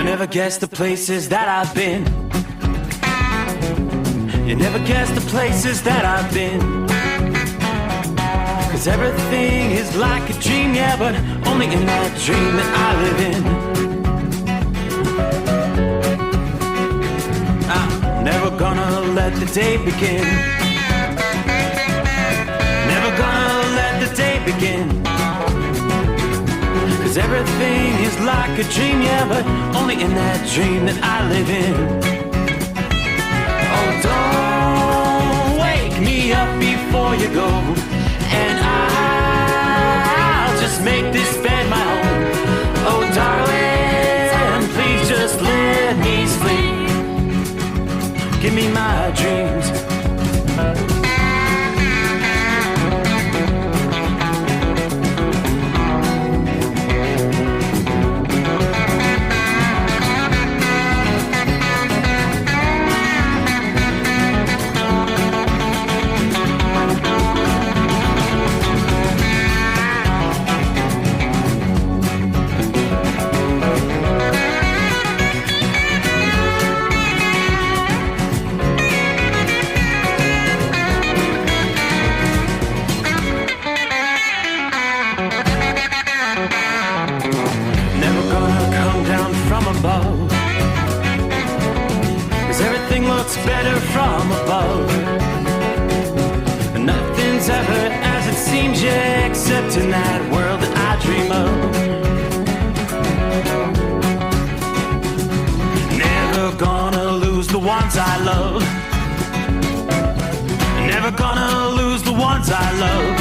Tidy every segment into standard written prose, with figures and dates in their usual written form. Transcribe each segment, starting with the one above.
You'll never guess the places that I've been. You never guess the places that I've been. 'Cause everything is like a dream, yeah, but only in that dream that I live in. I'm never gonna let the day begin. Never gonna let the day begin. 'Cause everything is like a dream, yeah, but only in that dream that I live in. Oh, don't wake me up before you go, and I'll just make this bed my home. Oh, darling, please just let me sleep. Give me my dreams. Better from above. Nothing's ever as it seems, yeah, except in that world that I dream of. Never gonna lose the ones I love. Never gonna lose the ones I love.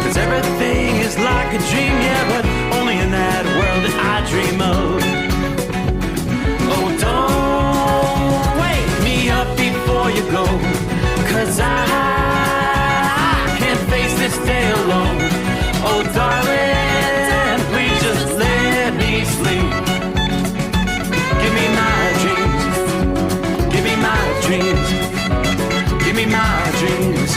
'Cause everything is like a dream, yeah, but only in that world that I dream of. Oh, don't up before you go, 'cause I can't face this day alone. Oh, darling, please just let me sleep. Give me my dreams. Give me my dreams. Give me my dreams.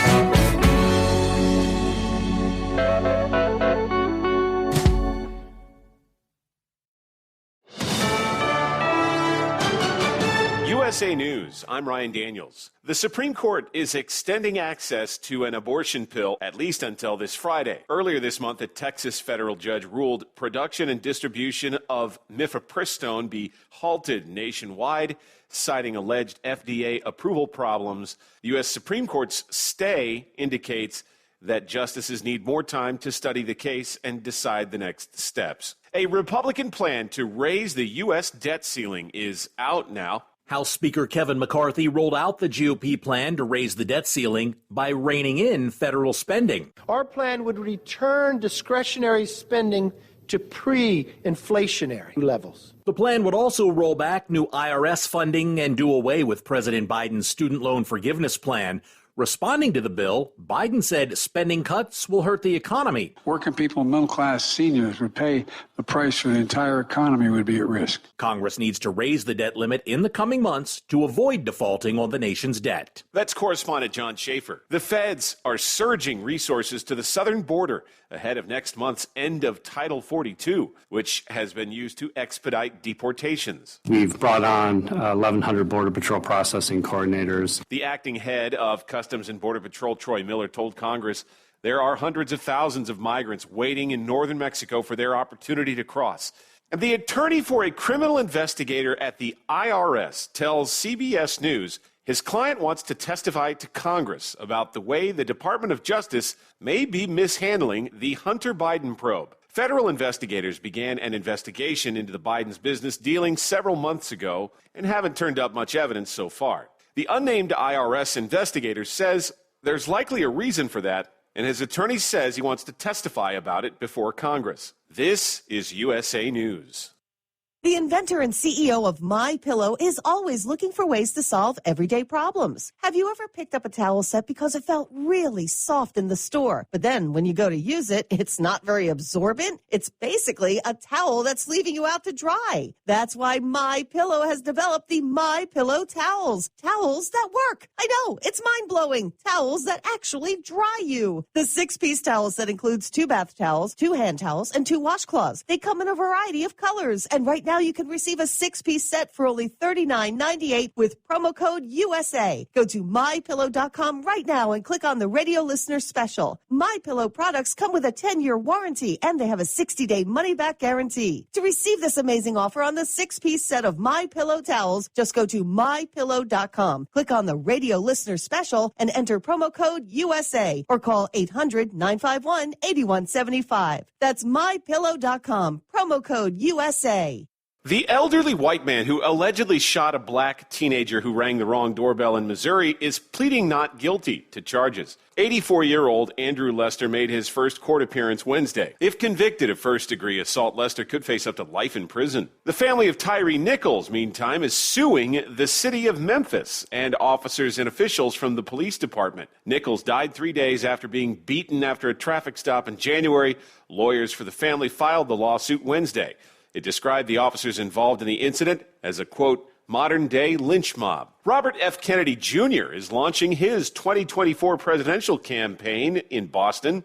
USA News, I'm Ryan Daniels. The Supreme Court is extending access to an abortion pill at least until this Friday. Earlier this month, a Texas federal judge ruled production and distribution of mifepristone be halted nationwide, citing alleged FDA approval problems. The U.S. Supreme Court's stay indicates that justices need more time to study the case and decide the next steps. A Republican plan to raise the U.S. debt ceiling is out now. House Speaker Kevin McCarthy rolled out the GOP plan to raise the debt ceiling by reining in federal spending. Our plan would return discretionary spending to pre-inflationary levels. The plan would also roll back new IRS funding and do away with President Biden's student loan forgiveness plan. Responding to the bill, Biden said spending cuts will hurt the economy. Working people, middle-class seniors would pay the price for the entire economy would be at risk. Congress needs to raise the debt limit in the coming months to avoid defaulting on the nation's debt. That's correspondent John Schaefer. The feds are surging resources to the southern border ahead of next month's end of Title 42, which has been used to expedite deportations. We've brought on 1,100 Border Patrol processing coordinators. The acting head of Customs and Border Patrol, Troy Miller, told Congress there are hundreds of thousands of migrants waiting in northern Mexico for their opportunity to cross. And the attorney for a criminal investigator at the IRS tells CBS News his client wants to testify to Congress about the way the Department of Justice may be mishandling the Hunter Biden probe. Federal investigators began an investigation into the Biden's business dealings several months ago and haven't turned up much evidence so far. The unnamed IRS investigator says there's likely a reason for that, and his attorney says he wants to testify about it before Congress. This is USA News. The inventor and CEO of MyPillow is always looking for ways to solve everyday problems. Have you ever picked up a towel set because it felt really soft in the store, but then when you go to use it, it's not very absorbent? It's basically a towel that's leaving you out to dry. That's why MyPillow has developed the MyPillow towels. Towels that work. I know, it's mind-blowing. Towels that actually dry you. The 6-piece towel set includes 2 bath towels, 2 hand towels, and 2 washcloths. They come in a variety of colors, and right now now you can receive a 6-piece set for only $39.98 with promo code USA. Go to MyPillow.com right now and click on the radio listener special. MyPillow products come with a 10-year warranty, and they have a 60-day money-back guarantee. To receive this amazing offer on the 6-piece set of MyPillow towels, just go to MyPillow.com. Click on the radio listener special and enter promo code USA or call 800-951-8175. That's MyPillow.com. Promo code USA. The elderly white man who allegedly shot a black teenager who rang the wrong doorbell in Missouri is pleading not guilty to charges. 84-year-old Andrew Lester made his first court appearance Wednesday. If convicted of first-degree assault, Lester could face up to life in prison. The family of Tyree Nichols, meantime, is suing the city of Memphis and officers and officials from the police department. Nichols died 3 days after being beaten after a traffic stop in January. Lawyers for the family filed the lawsuit Wednesday. It described the officers involved in the incident as a, quote, modern-day lynch mob. Robert F. Kennedy Jr. is launching his 2024 presidential campaign in Boston.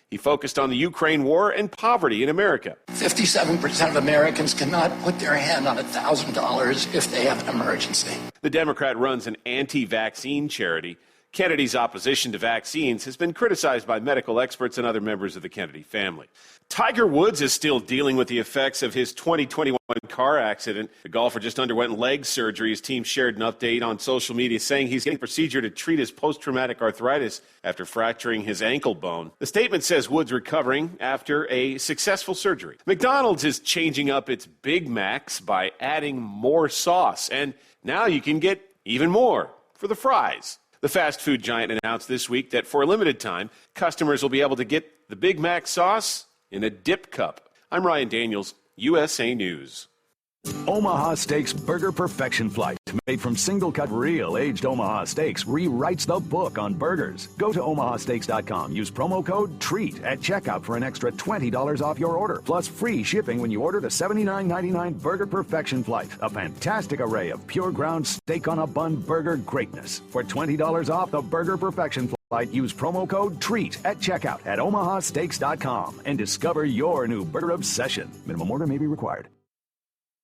He focused on the Ukraine war and poverty in America. 57% of Americans cannot put their hand on $1,000 if they have an emergency. The Democrat runs an anti-vaccine charity. Kennedy's opposition to vaccines has been criticized by medical experts and other members of the Kennedy family. Tiger Woods is still dealing with the effects of his 2021 car accident. The golfer just underwent leg surgery. His team shared an update on social media saying he's getting a procedure to treat his post-traumatic arthritis after fracturing his ankle bone. The statement says Woods recovering after a successful surgery. McDonald's is changing up its Big Macs by adding more sauce, and now you can get even more for the fries. The fast food giant announced this week that for a limited time, customers will be able to get the Big Mac sauce in a dip cup. I'm Ryan Daniels, USA News. Omaha Steaks Burger Perfection Flight, made from single-cut, real-aged Omaha steaks, rewrites the book on burgers. Go to omahasteaks.com. Use promo code TREAT at checkout for an extra $20 off your order, plus free shipping when you order the $79.99 Burger Perfection Flight, a fantastic array of pure ground steak on a bun burger greatness. For $20 off the Burger Perfection Flight, use promo code TREAT at checkout at omahasteaks.com and discover your new burger obsession. Minimum order may be required.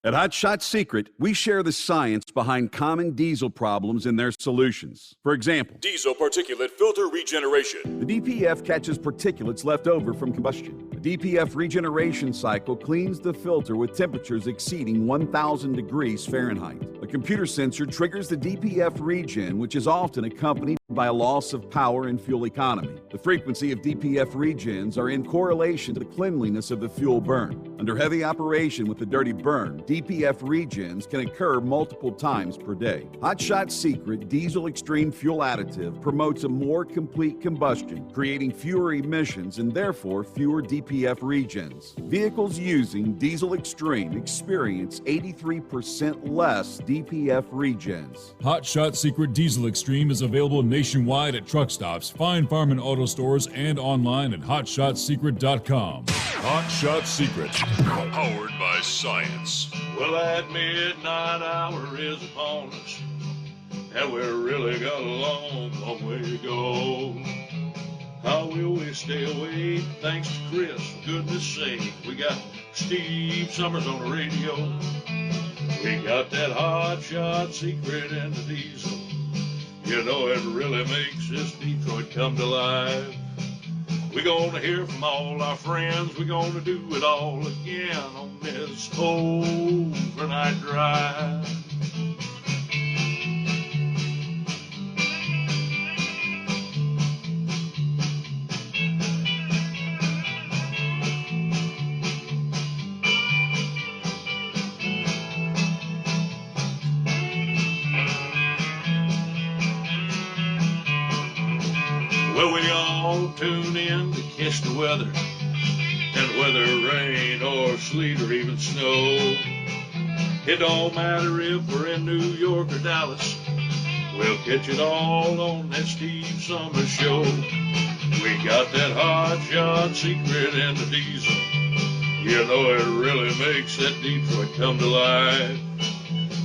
At Hot Shot Secret, we share the science behind common diesel problems and their solutions. For example, diesel particulate filter regeneration. The DPF catches particulates left over from combustion. The DPF regeneration cycle cleans the filter with temperatures exceeding 1,000 degrees Fahrenheit. A computer sensor triggers the DPF regen, which is often accompanied by a loss of power and fuel economy. The frequency of DPF regens are in correlation to the cleanliness of the fuel burn. Under heavy operation with the dirty burn, DPF regens can occur multiple times per day. Hot Shot Secret Diesel Extreme Fuel Additive promotes a more complete combustion, creating fewer emissions and therefore fewer DPF regens. Vehicles using Diesel Extreme experience 83% less DPF regens. Hot Shot Secret Diesel Extreme is available nationwide at truck stops, Fine Farm and auto stores, and online at hotshotsecret.com. Hot Shot Secret, powered by science. Well, that midnight hour is upon us, and we've really got a long, long way to go. How will we stay awake? Thanks to Chris, for goodness sake. We got Steve Summers on the radio. We got that Hot Shot Secret and the diesel. You know it really makes this Detroit come to life. We're gonna hear from all our friends. We're gonna do it all again on this overnight drive. Well, we all tune in to catch the weather, and whether rain or sleet or even snow, it don't matter if we're in New York or Dallas, we'll catch it all on that Steve Summers Show. We got that Hot Shot Secret and the diesel. You know it really makes that Detroit come to life.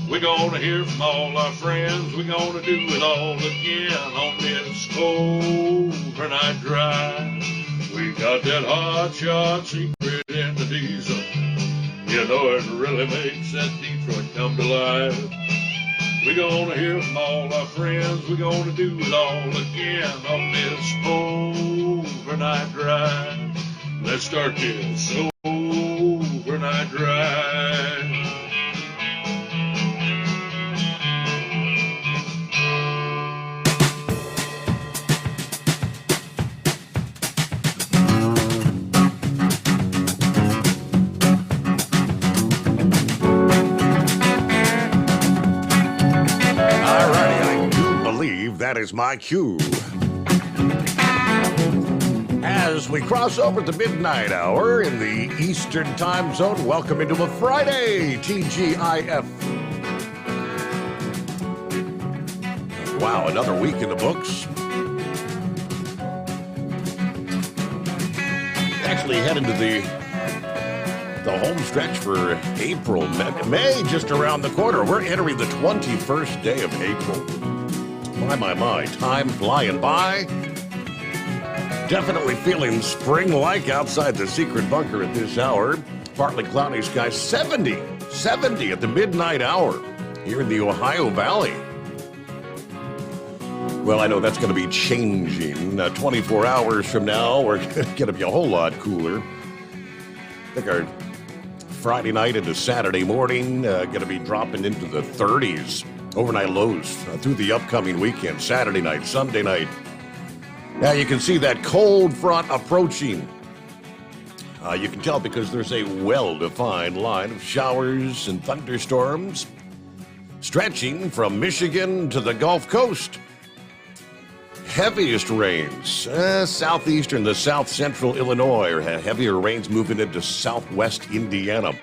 We're gonna hear from all our friends. We're gonna do it all again on this overnight drive. We got that Hot Shot Secret and the diesel. You know it really makes that Detroit come to life. We're gonna hear from all our friends. We're gonna do it all again on this overnight drive. Let's start this overnight drive. That is my cue. As we cross over the midnight hour in the Eastern Time Zone, welcome into a Friday, TGIF. Wow, another week in the books. Actually head into the home stretch for April. May just around the corner. We're entering the 21st day of April. My, time flying by. Definitely feeling spring-like outside the secret bunker at this hour. Partly cloudy skies, 70 at the midnight hour here in the Ohio Valley. Well, I know that's going to be changing. 24 hours from now, we're going to be a whole lot cooler. I think our Friday night into Saturday morning going to be dropping into the 30s. Overnight lows through the upcoming weekend, Saturday night, Sunday night. Now you can see that cold front approaching. You can tell because there's a well-defined line of showers and thunderstorms stretching from Michigan to the Gulf Coast. Heaviest rains, southeastern to south central Illinois, or heavier rains moving into southwest Indiana.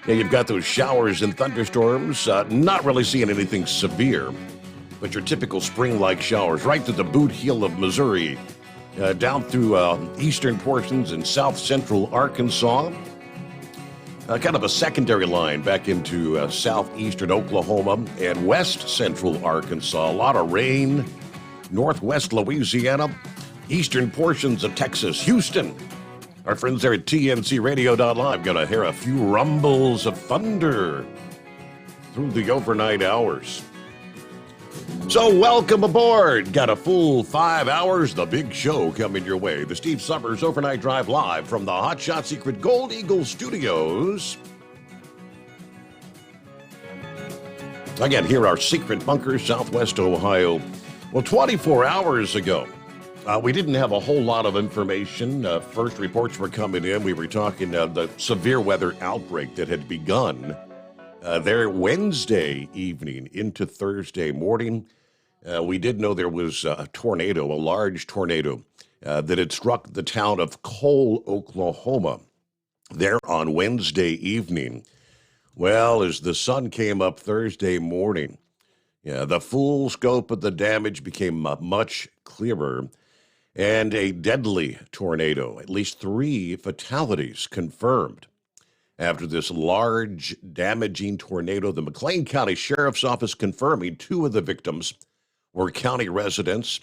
Yeah, you've got those showers and thunderstorms, not really seeing anything severe, but your typical spring-like showers right to the boot heel of Missouri, down through eastern portions in south-central Arkansas, kind of a secondary line back into southeastern Oklahoma and west-central Arkansas. A lot of rain, northwest Louisiana, eastern portions of Texas, Houston. Our friends there at TNCRadio.live going to hear a few rumbles of thunder through the overnight hours. So welcome aboard. Got a full 5 hours, the big show coming your way. The Steve Summers Overnight Drive live from the Hot Shot Secret Gold Eagle Studios. Again, here our secret bunker, Southwest Ohio. Well, 24 hours ago, we didn't have a whole lot of information. First reports were coming in. We were talking the severe weather outbreak that had begun there Wednesday evening into Thursday morning. We did know there was a tornado, a large tornado, that had struck the town of Cole, Oklahoma, there on Wednesday evening. Well, as the sun came up Thursday morning, the full scope of the damage became much clearer. And a deadly tornado, at least 3 fatalities confirmed. After this large, damaging tornado, the McLean County Sheriff's Office confirming 2 of the victims were county residents.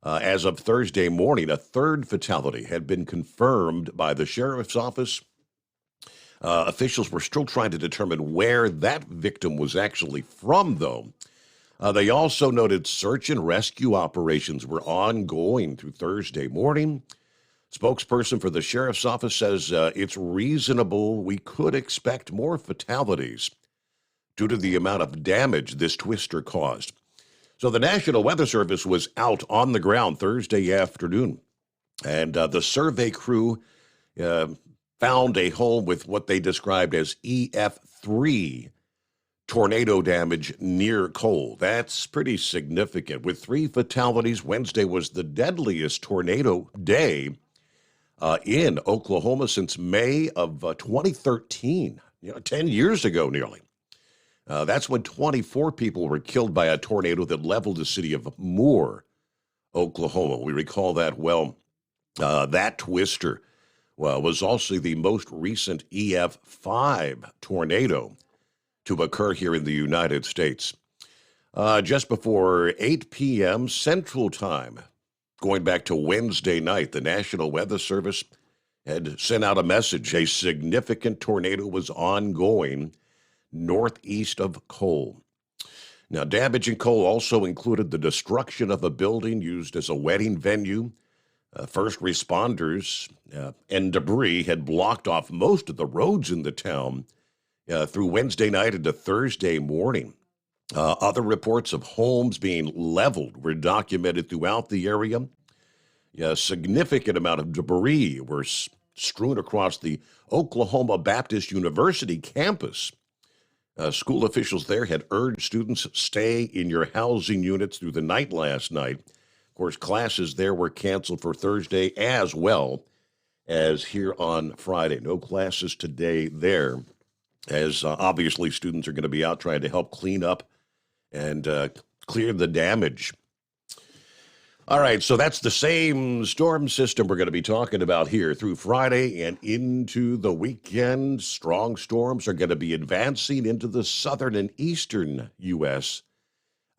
As of Thursday morning, a 3rd fatality had been confirmed by the Sheriff's Office. Officials were still trying to determine where that victim was actually from, though. They also noted search and rescue operations were ongoing through Thursday morning. Spokesperson for the Sheriff's Office says it's reasonable we could expect more fatalities due to the amount of damage this twister caused. So the National Weather Service was out on the ground Thursday afternoon, and the survey crew found a home with what they described as EF3 tornado damage near Cole. That's pretty significant. With 3 fatalities, Wednesday was the deadliest tornado day in Oklahoma since May of 2013, 10 years ago nearly. That's when 24 people were killed by a tornado that leveled the city of Moore, Oklahoma. We recall that well. That twister was also the most recent EF5 tornado to occur here in the United States. Just before 8 p.m. Central Time, going back to Wednesday night, the National Weather Service had sent out a message. A significant tornado was ongoing northeast of Cole. Now, damage in Cole also included the destruction of a building used as a wedding venue. First responders and debris had blocked off most of the roads in the town through Wednesday night into Thursday morning. Other reports of homes being leveled were documented throughout the area. A significant amount of debris were strewn across the Oklahoma Baptist University campus. School officials there had urged students stay in your housing units through the night last night. Of course, classes there were canceled for Thursday as well as here on Friday. No classes today there, as obviously students are going to be out trying to help clean up and clear the damage. All right, so that's the same storm system we're going to be talking about here through Friday and into the weekend. Strong storms are going to be advancing into the southern and eastern U.S.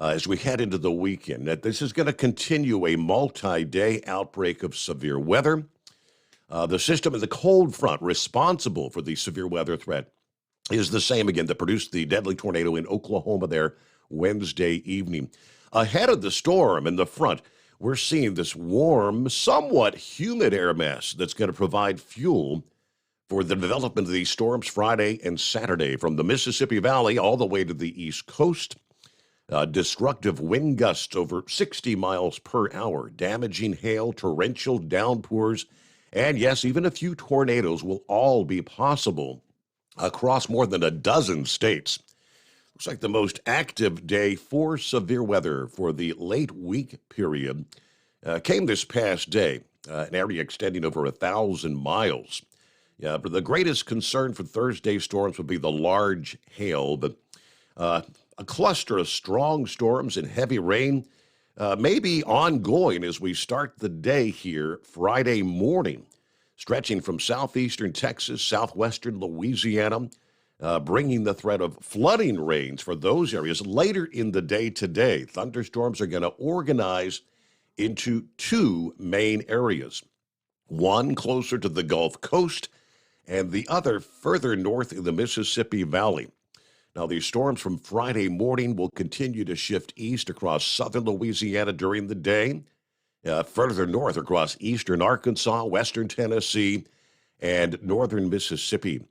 As we head into the weekend. This is going to continue a multi-day outbreak of severe weather. The system of the cold front responsible for the severe weather threat is the same again that produced the deadly tornado in Oklahoma there Wednesday evening. Ahead of the storm in the front, we're seeing this warm, somewhat humid air mass that's going to provide fuel for the development of these storms Friday and Saturday from the Mississippi Valley all the way to the East Coast. Destructive wind gusts over 60 miles per hour, damaging hail, torrential downpours, and yes, even a few tornadoes will all be possible across more than a dozen states. Looks like the most active day for severe weather for the late week period came this past day, an area extending over 1,000 miles. But the greatest concern for Thursday's storms would be the large hail, but a cluster of strong storms and heavy rain may be ongoing as we start the day here Friday morning, stretching from southeastern Texas, southwestern Louisiana, bringing the threat of flooding rains for those areas later in the day today. Thunderstorms are going to organize into two main areas, one closer to the Gulf Coast and the other further north in the Mississippi Valley. Now, these storms from Friday morning will continue to shift east across southern Louisiana during the day, further north across eastern Arkansas, western Tennessee, and northern Mississippi.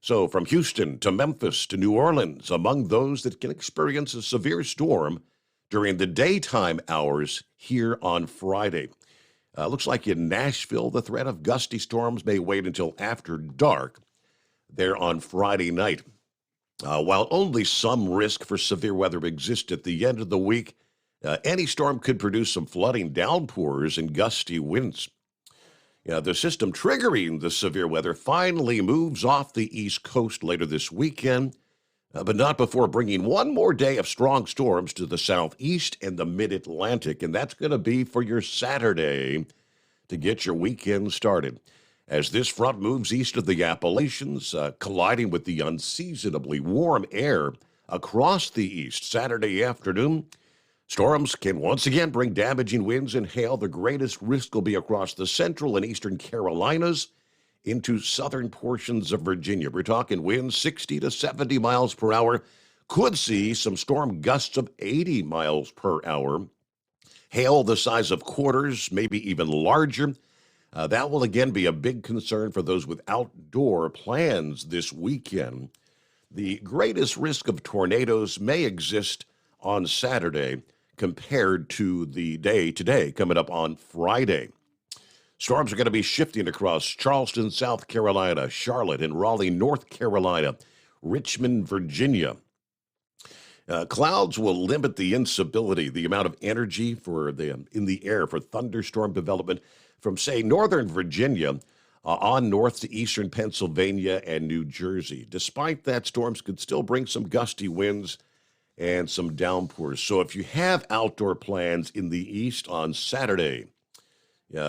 So from Houston to Memphis to New Orleans, among those that can experience a severe storm during the daytime hours here on Friday. Looks like in Nashville, the threat of gusty storms may wait until after dark there on Friday night. While only some risk for severe weather exists at the end of the week, any storm could produce some flooding downpours and gusty winds. The system triggering the severe weather finally moves off the East Coast later this weekend, but not before bringing one more day of strong storms to the southeast and the mid-Atlantic, and that's going to be for your Saturday to get your weekend started. As this front moves east of the Appalachians, colliding with the unseasonably warm air across the east Saturday afternoon, storms can once again bring damaging winds and hail. The greatest risk will be across the central and eastern Carolinas into southern portions of Virginia. We're talking winds 60 to 70 miles per hour. Could see some storm gusts of 80 miles per hour. Hail the size of quarters, maybe even larger. That will again be a big concern for those with outdoor plans this weekend. The greatest risk of tornadoes may exist on Saturday compared to the day today coming up on Friday. Storms are going to be shifting across Charleston, South Carolina, Charlotte and Raleigh, North Carolina, Richmond, Virginia. Clouds will limit the instability, the amount of energy in the air for thunderstorm development from, say, northern Virginia on north to eastern Pennsylvania and New Jersey. Despite that, storms could still bring some gusty winds and some downpours. So if you have outdoor plans in the east on Saturday,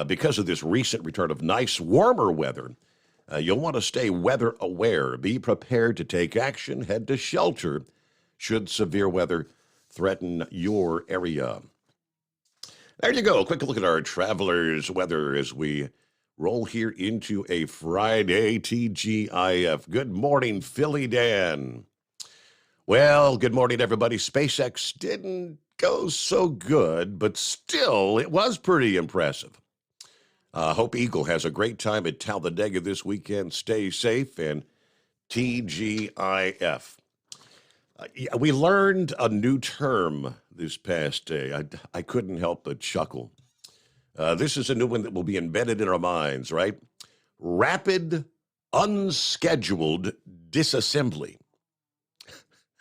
because of this recent return of nice, warmer weather, you'll want to stay weather aware. Be prepared to take action. Head to shelter should severe weather threaten your area. There you go. A quick look at our travelers' weather as we roll here into a Friday TGIF. Good morning, Philly Dan. Well, good morning, everybody. SpaceX didn't go so good, but still, it was pretty impressive. Hope Eagle has a great time at Talladega this weekend. Stay safe and TGIF. We learned a new term this past day. I couldn't help but chuckle. This is a new one that will be embedded in our minds, right? Rapid, unscheduled disassembly.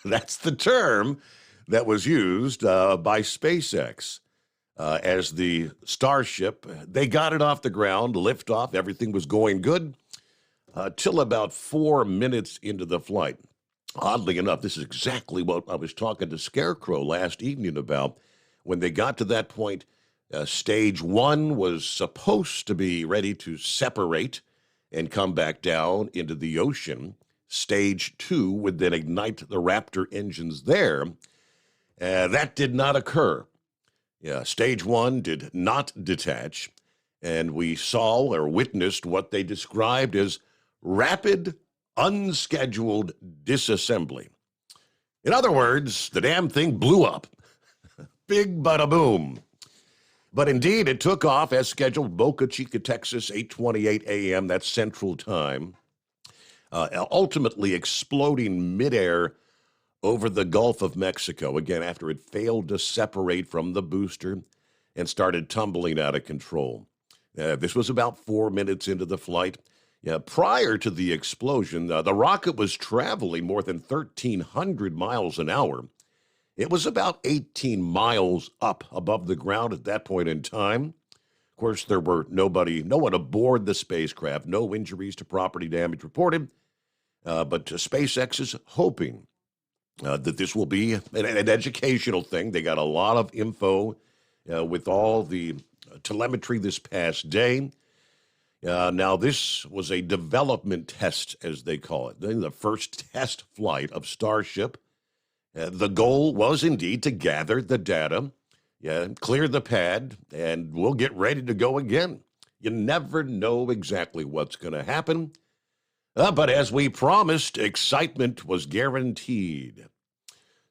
That's the term that was used by SpaceX as the Starship. They got it off the ground, liftoff, everything was going good till about 4 minutes into the flight. Oddly enough, this is exactly what I was talking to Scarecrow last evening about. When they got to that point, stage 1 was supposed to be ready to separate and come back down into the ocean. Stage 2 would then ignite the Raptor engines there. That did not occur. Stage 1 did not detach, and we saw or witnessed what they described as rapid, unscheduled disassembly. In other words, the damn thing blew up. Big bada boom. But indeed, it took off as scheduled, Boca Chica, Texas, 8:28 a.m., that's Central Time, ultimately exploding midair over the Gulf of Mexico, again, after it failed to separate from the booster and started tumbling out of control. This was about 4 minutes into the flight. Prior to the explosion, the rocket was traveling more than 1,300 miles an hour. It was about 18 miles up above the ground at that point in time. Of course, there were no one aboard the spacecraft, no injuries to property damage reported. But SpaceX is hoping that this will be an educational thing. They got a lot of info with all the telemetry this past day. Now, this was a development test, as they call it, the first test flight of Starship. The goal was indeed to gather the data, clear the pad, and we'll get ready to go again. You never know exactly what's going to happen. But as we promised, excitement was guaranteed.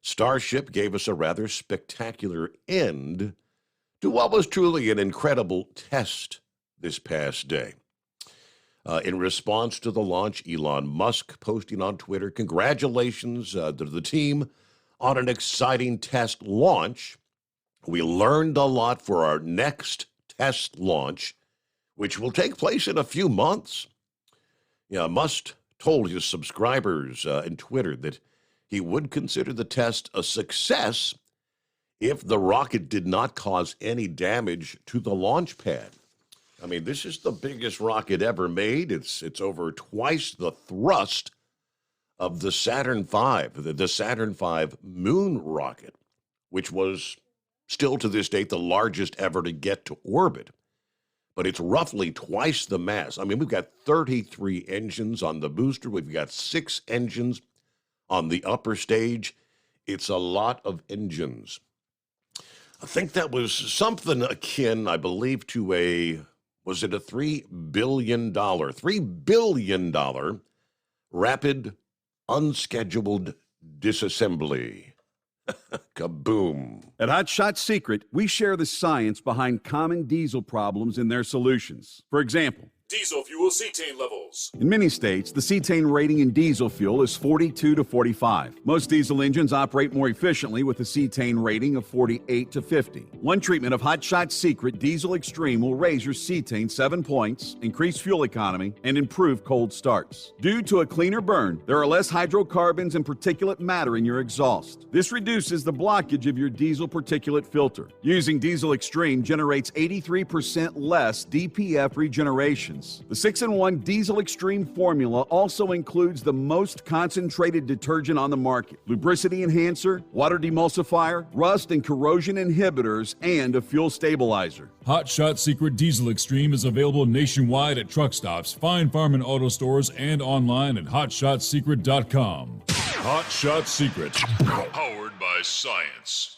Starship gave us a rather spectacular end to what was truly an incredible test this past day. In response to the launch, Elon Musk posting on Twitter, congratulations to the team on an exciting test launch. We learned a lot for our next test launch, which will take place in a few months. Musk told his subscribers in Twitter that he would consider the test a success if the rocket did not cause any damage to the launch pad. I mean, this is the biggest rocket ever made. It's over twice the thrust of the Saturn V, the Saturn V moon rocket, which was still to this date the largest ever to get to orbit. But it's roughly twice the mass. I mean, we've got 33 engines on the booster. We've got 6 engines on the upper stage. It's a lot of engines. I think that was something akin, I believe, to was it a $3 billion rapid, unscheduled disassembly. Kaboom. At Hot Shot Secret, we share the science behind common diesel problems and their solutions. For example, Diesel fuel cetane levels. in many states, the cetane rating in diesel fuel is 42 to 45. Most diesel engines operate more efficiently with a cetane rating of 48 to 50. One treatment of Hot Shot Secret Diesel Extreme will raise your cetane 7 points, increase fuel economy, and improve cold starts. Due to a cleaner burn, there are less hydrocarbons and particulate matter in your exhaust. This reduces the blockage of your diesel particulate filter. Using Diesel Extreme generates 83% less DPF regeneration. The 6-in-1 Diesel Extreme formula also includes the most concentrated detergent on the market, lubricity enhancer, water demulsifier, rust and corrosion inhibitors, and a fuel stabilizer. Hot Shot Secret Diesel Extreme is available nationwide at truck stops, Fine Farm and auto stores, and online at hotshotsecret.com. Hot Shot Secret, powered by science.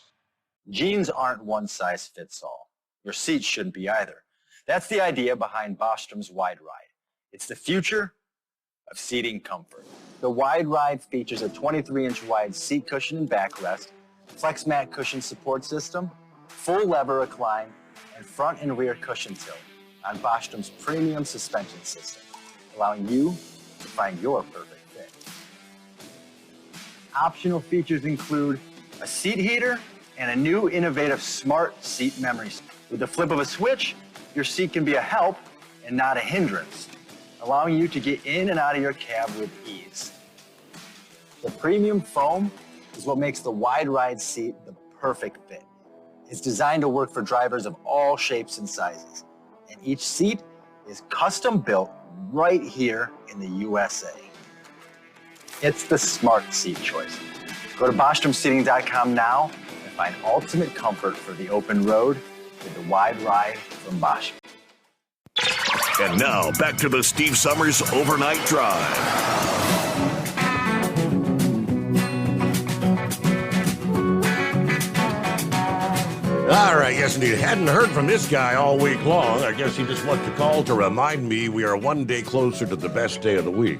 Jeans aren't one size fits all. Your seats shouldn't be either. That's the idea behind Bostrom's Wide Ride. It's the future of seating comfort. The Wide Ride features a 23-inch wide seat cushion and backrest, flex mat cushion support system, full lever recline, and front and rear cushion tilt on Bostrom's premium suspension system, allowing you to find your perfect fit. Optional features include a seat heater and a new innovative smart seat memory. With the flip of a switch, your seat can be a help and not a hindrance, allowing you to get in and out of your cab with ease. The premium foam is what makes the Wide Ride seat the perfect fit. It's designed to work for drivers of all shapes and sizes, and each seat is custom built right here in the USA. It's the smart seat choice. Go to BostromSeating.com now and find ultimate comfort for the open road with the Wide Ride from Bostrom. And now, back to the Steve Summers Overnight Drive. All right, yes, indeed. Hadn't heard from this guy all week long. I guess he just wants to call to remind me we are one day closer to the best day of the week.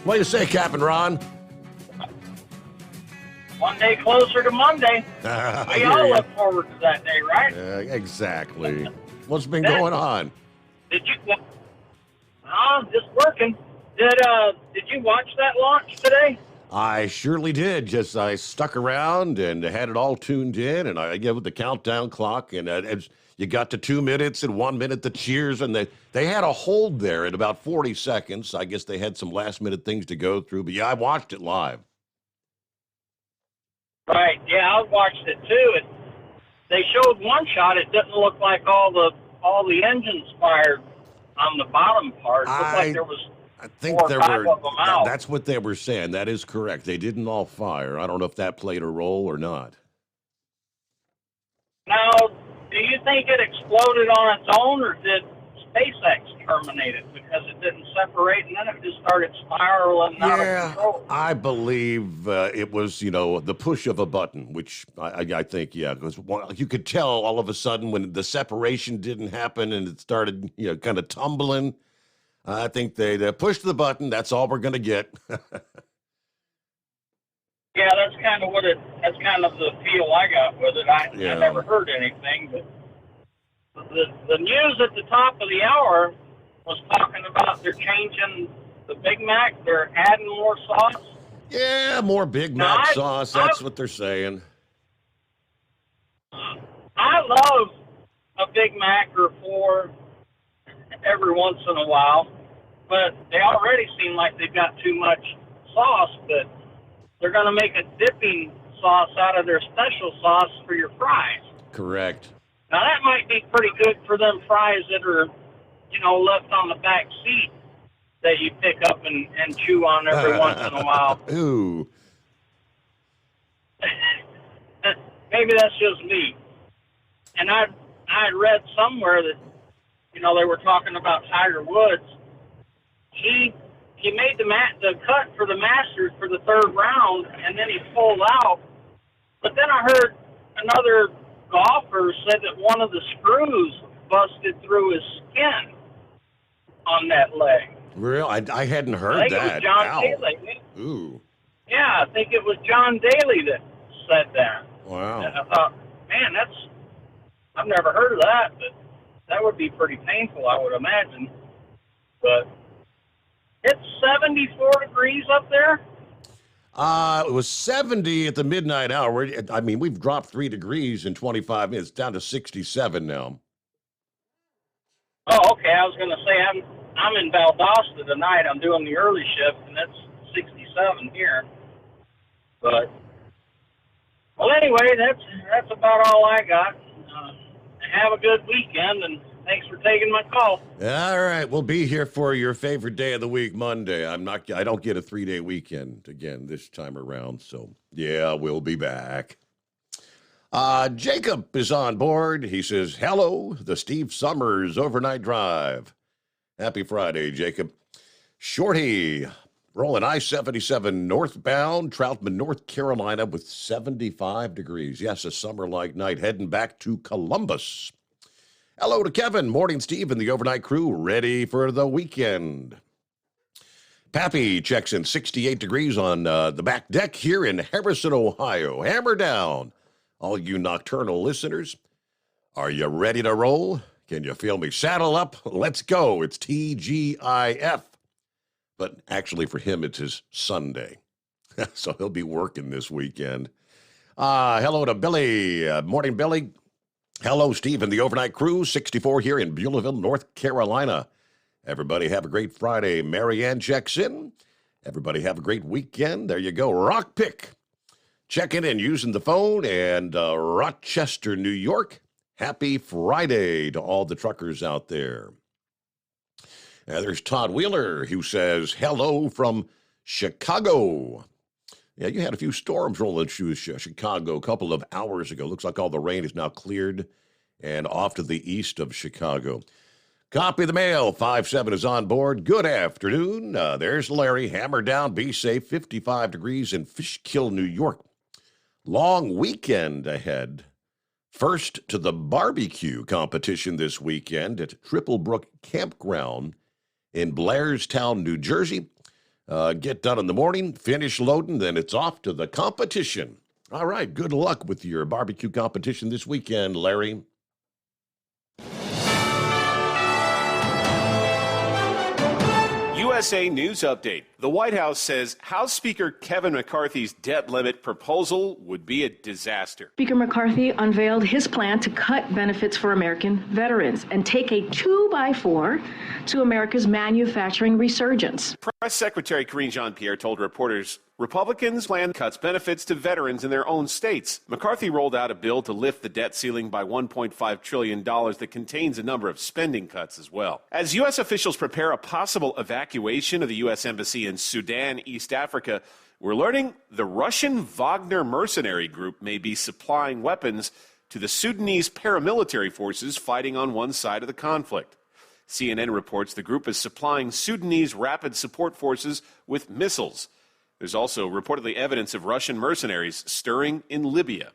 What do you say, Captain Ron? One day closer to Monday. We all look forward to that day, right? Exactly. What's been going on? Did you? Just working. Did you watch that launch today? I surely did. Just I stuck around and had it all tuned in, and I gave it the countdown clock, and as you got to 2 minutes and 1 minute, the cheers, and they had a hold there at about 40 seconds. I guess they had some last-minute things to go through, but yeah, I watched it live. Right. Yeah, I watched it too. They showed one shot. It didn't look like all the engines fired on the bottom part. It looked like there was. I think there were. That's what they were saying. That is correct. They didn't all fire. I don't know if that played a role or not. Now, do you think it exploded on its own, or did SpaceX terminate it because it didn't separate and then it just started spiraling out of control? I believe it was, the push of a button, which I think, because you could tell all of a sudden when the separation didn't happen and it started, kind of tumbling. I think they pushed the button. That's all we're going to get. Yeah, that's kind of the feel I got with it. I never heard anything, but the news at the top of the hour was talking about they're changing the Big Mac. They're adding more sauce. Yeah, more Big Mac sauce. That's what they're saying. I love a Big Mac or four every once in a while, but they already seem like they've got too much sauce, but they're going to make a dipping sauce out of their special sauce for your fries. Correct. Now, that might be pretty good for them fries that are, left on the back seat that you pick up and chew on every once in a while. Ooh. Maybe that's just me. And I read somewhere that, they were talking about Tiger Woods. He made the cut for the Masters for the third round, and then he pulled out. But then I heard another golfer said that one of the screws busted through his skin on that leg. Real? I hadn't heard I think that. it was John Daly. Ooh. Yeah, I think it was John Daly that said that. Wow. And I thought, man, I've never heard of that, but that would be pretty painful, I would imagine. But it's 74 degrees up there. It was 70 at the midnight hour. I mean, we've dropped 3 degrees in 25 minutes, down to 67 now. Oh, okay. I was going to say I'm in Valdosta tonight. I'm doing the early shift, and it's 67 here. But well, anyway, that's about all I got. Have a good weekend, and thanks for taking my call. All right, we'll be here for your favorite day of the week, Monday. I don't get a 3-day weekend again this time around, so yeah, we'll be back. Jacob is on board. He says, hello, the Steve Summers Overnight Drive. Happy Friday, Jacob. Shorty, rolling I-77 northbound, Troutman, North Carolina with 75 degrees. Yes, a summer-like night, heading back to Columbus. Hello to Kevin, Morning Steve, and the overnight crew, ready for the weekend. Pappy checks in 68 degrees on the back deck here in Harrison, Ohio. Hammer down, all you nocturnal listeners. Are you ready to roll? Can you feel me? Saddle up. Let's go. It's TGIF. But actually for him, it's his Sunday. So he'll be working this weekend. Hello to Billy. Morning, Billy. Hello, Steve and the overnight crew. 64 here in Beulahville, North Carolina. Everybody have a great Friday. Marianne checks in. Everybody have a great weekend. There you go. Rock Pick checking in using the phone. And Rochester, New York. Happy Friday to all the truckers out there. There's Todd Wheeler who says, hello from Chicago. Yeah, you had a few storms rolling through Chicago a couple of hours ago. Looks like all the rain is now cleared and off to the east of Chicago. Copy the mail. 5-7 is on board. Good afternoon. There's Larry. Hammer down. Be safe. 55 degrees in Fishkill, New York. Long weekend ahead. First to the barbecue competition this weekend at Triple Brook Campground in Blairstown, New Jersey. Get done in the morning, finish loading, then it's off to the competition. All right, good luck with your barbecue competition this weekend, Larry. USA News Update. The White House says House Speaker Kevin McCarthy's debt limit proposal would be a disaster. Speaker McCarthy unveiled his plan to cut benefits for American veterans and take a 2x4 to America's manufacturing resurgence. Press Secretary Karine Jean-Pierre told reporters Republicans plan cuts benefits to veterans in their own states. McCarthy rolled out a bill to lift the debt ceiling by $1.5 trillion that contains a number of spending cuts as well. As U.S. officials prepare a possible evacuation of the U.S. Embassy in Sudan, East Africa, we're learning the Russian Wagner mercenary group may be supplying weapons to the Sudanese paramilitary forces fighting on one side of the conflict. CNN reports the group is supplying Sudanese rapid support forces with missiles. There's also reportedly evidence of Russian mercenaries stirring in Libya.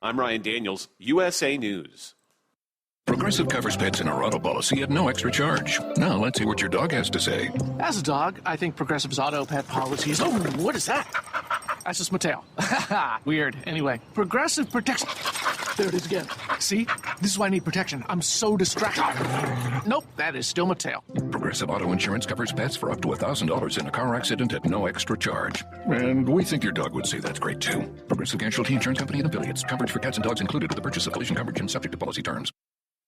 I'm Ryan Daniels, USA News. Progressive covers pets in our auto policy at no extra charge. Now let's see what your dog has to say. As a dog, I think Progressive's auto pet policies. Oh, what is that? That's just Mateo. Weird. Anyway, Progressive protects. There it is again. See? This is why I need protection. I'm so distracted. Nope, that is still Mateo. Progressive Auto Insurance covers pets for up to $1,000 in a car accident at no extra charge. And we think your dog would say that's great, too. Progressive Casualty Insurance Company and affiliates. Coverage for cats and dogs included with the purchase of collision coverage and subject to policy terms.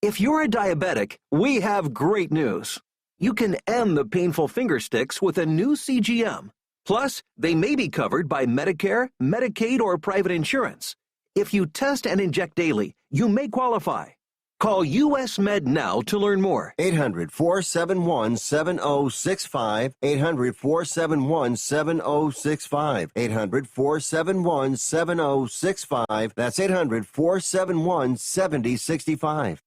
If you're a diabetic, we have great news. You can end the painful finger sticks with a new CGM. Plus, they may be covered by Medicare, Medicaid, or private insurance. If you test and inject daily, you may qualify. Call US Med now to learn more. 800-471-7065. 800-471-7065. 800-471-7065. That's 800-471-7065.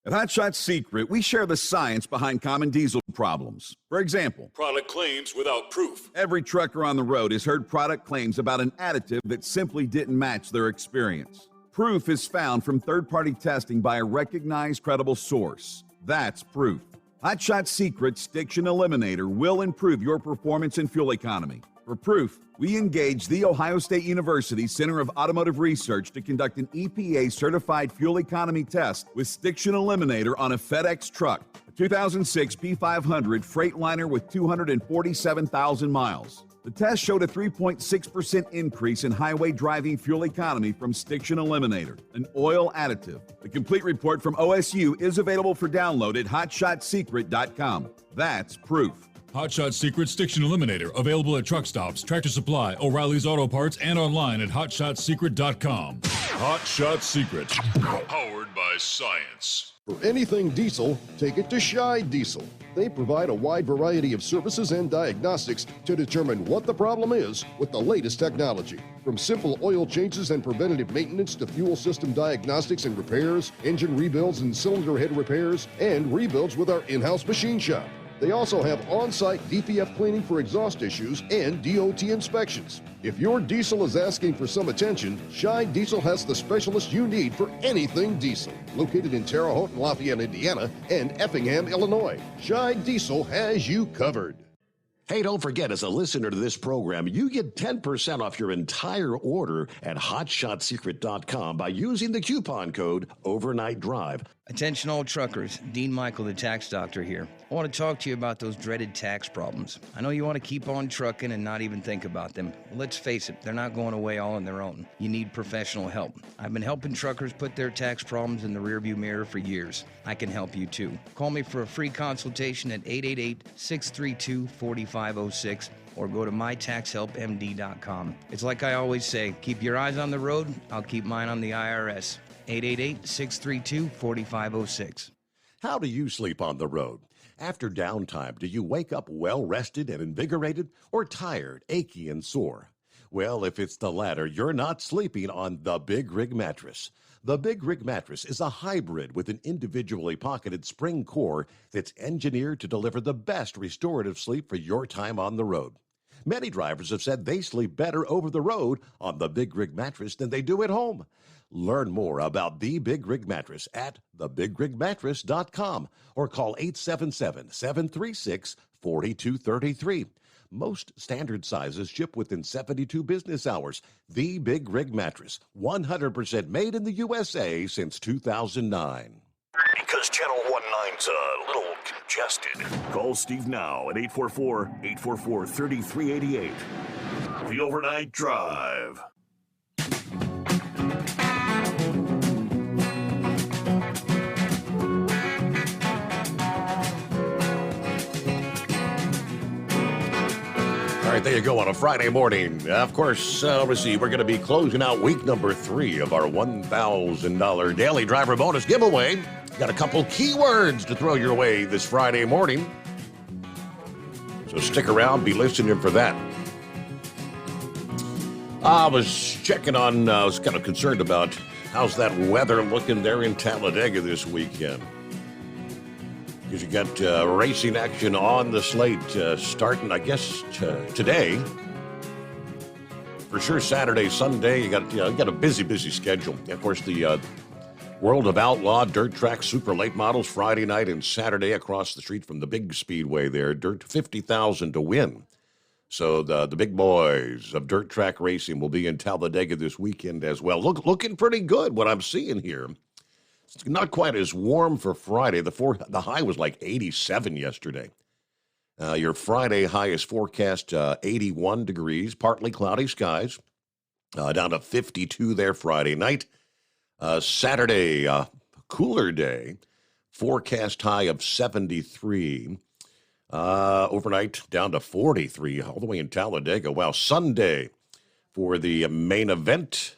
At Hot Shot Secret, we share the science behind common diesel problems. For example, product claims without proof. Every trucker on the road has heard product claims about an additive that simply didn't match their experience. Proof is found from third-party testing by a recognized, credible source. That's proof. Hot Shot Secret Stiction Eliminator will improve your performance and fuel economy. For proof, we engaged the Ohio State University Center of Automotive Research to conduct an EPA-certified fuel economy test with Stiction Eliminator on a FedEx truck, a 2006 P500 Freightliner with 247,000 miles. The test showed a 3.6% increase in highway driving fuel economy from Stiction Eliminator, an oil additive. The complete report from OSU is available for download at hotshotsecret.com. That's proof. Hot Shot Secret Stiction Eliminator, available at truck stops, Tractor Supply, O'Reilly's Auto Parts, and online at hotshotsecret.com. Hot Shot Secret, powered by science. For anything diesel, take it to Shy Diesel. They provide a wide variety of services and diagnostics to determine what the problem is with the latest technology. From simple oil changes and preventative maintenance to fuel system diagnostics and repairs, engine rebuilds and cylinder head repairs, and rebuilds with our in-house machine shop. They also have on-site DPF cleaning for exhaust issues and DOT inspections. If your diesel is asking for some attention, Scheid Diesel has the specialist you need for anything diesel. Located in Terre Haute and Lafayette, Indiana, and Effingham, Illinois, Scheid Diesel has you covered. Hey, don't forget, as a listener to this program, you get 10% off your entire order at HotShotSecret.com by using the coupon code Overnight Drive. Attention all truckers, Dean Michael, the tax doctor here. I want to talk to you about those dreaded tax problems. I know you want to keep on trucking and not even think about them. Well, let's face it, they're not going away all on their own. You need professional help. I've been helping truckers put their tax problems in the rearview mirror for years. I can help you too. Call me for a free consultation at 888-632-4506 or go to mytaxhelpmd.com. It's like I always say, keep your eyes on the road, I'll keep mine on the IRS. 888-632-4506. How do you sleep on the road? After downtime, do you wake up well-rested and invigorated or tired, achy, and sore? Well, if it's the latter, you're not sleeping on the Big Rig Mattress. The Big Rig Mattress is a hybrid with an individually pocketed spring core that's engineered to deliver the best restorative sleep for your time on the road. Many drivers have said they sleep better over the road on the Big Rig Mattress than they do at home. Learn more about the Big Rig Mattress at thebigrigmattress.com or call 877-736-4233. Most standard sizes ship within 72 business hours. The Big Rig Mattress, 100% made in the USA since 2009. Because Channel 19's a little congested. Call Steve now at 844-844-3388. The Overnight Drive. All right, there you go on a Friday morning. Of course, let's see, we're going to be closing out week number 3 of our $1,000 daily driver bonus giveaway. Got a couple keywords to throw your way this Friday morning. So stick around, be listening for that. I was checking on, I was kind of concerned about how's that weather looking there in Talladega this weekend. Because you got racing action on the slate starting, I guess, today. For sure, Saturday, Sunday, you got a busy schedule. Of course, the World of Outlaw Dirt Track Super Late Models Friday night and Saturday across the street from the big speedway there. Dirt $50,000 to win. So the big boys of dirt track racing will be in Talladega this weekend as well. Looking pretty good, what I'm seeing here. It's not quite as warm for Friday. The high was like 87 yesterday. Your Friday high is forecast 81 degrees, partly cloudy skies, down to 52 there Friday night. Saturday, cooler day, forecast high of 73. Overnight down to 43, all the way in Talladega. Wow, Sunday for the main event.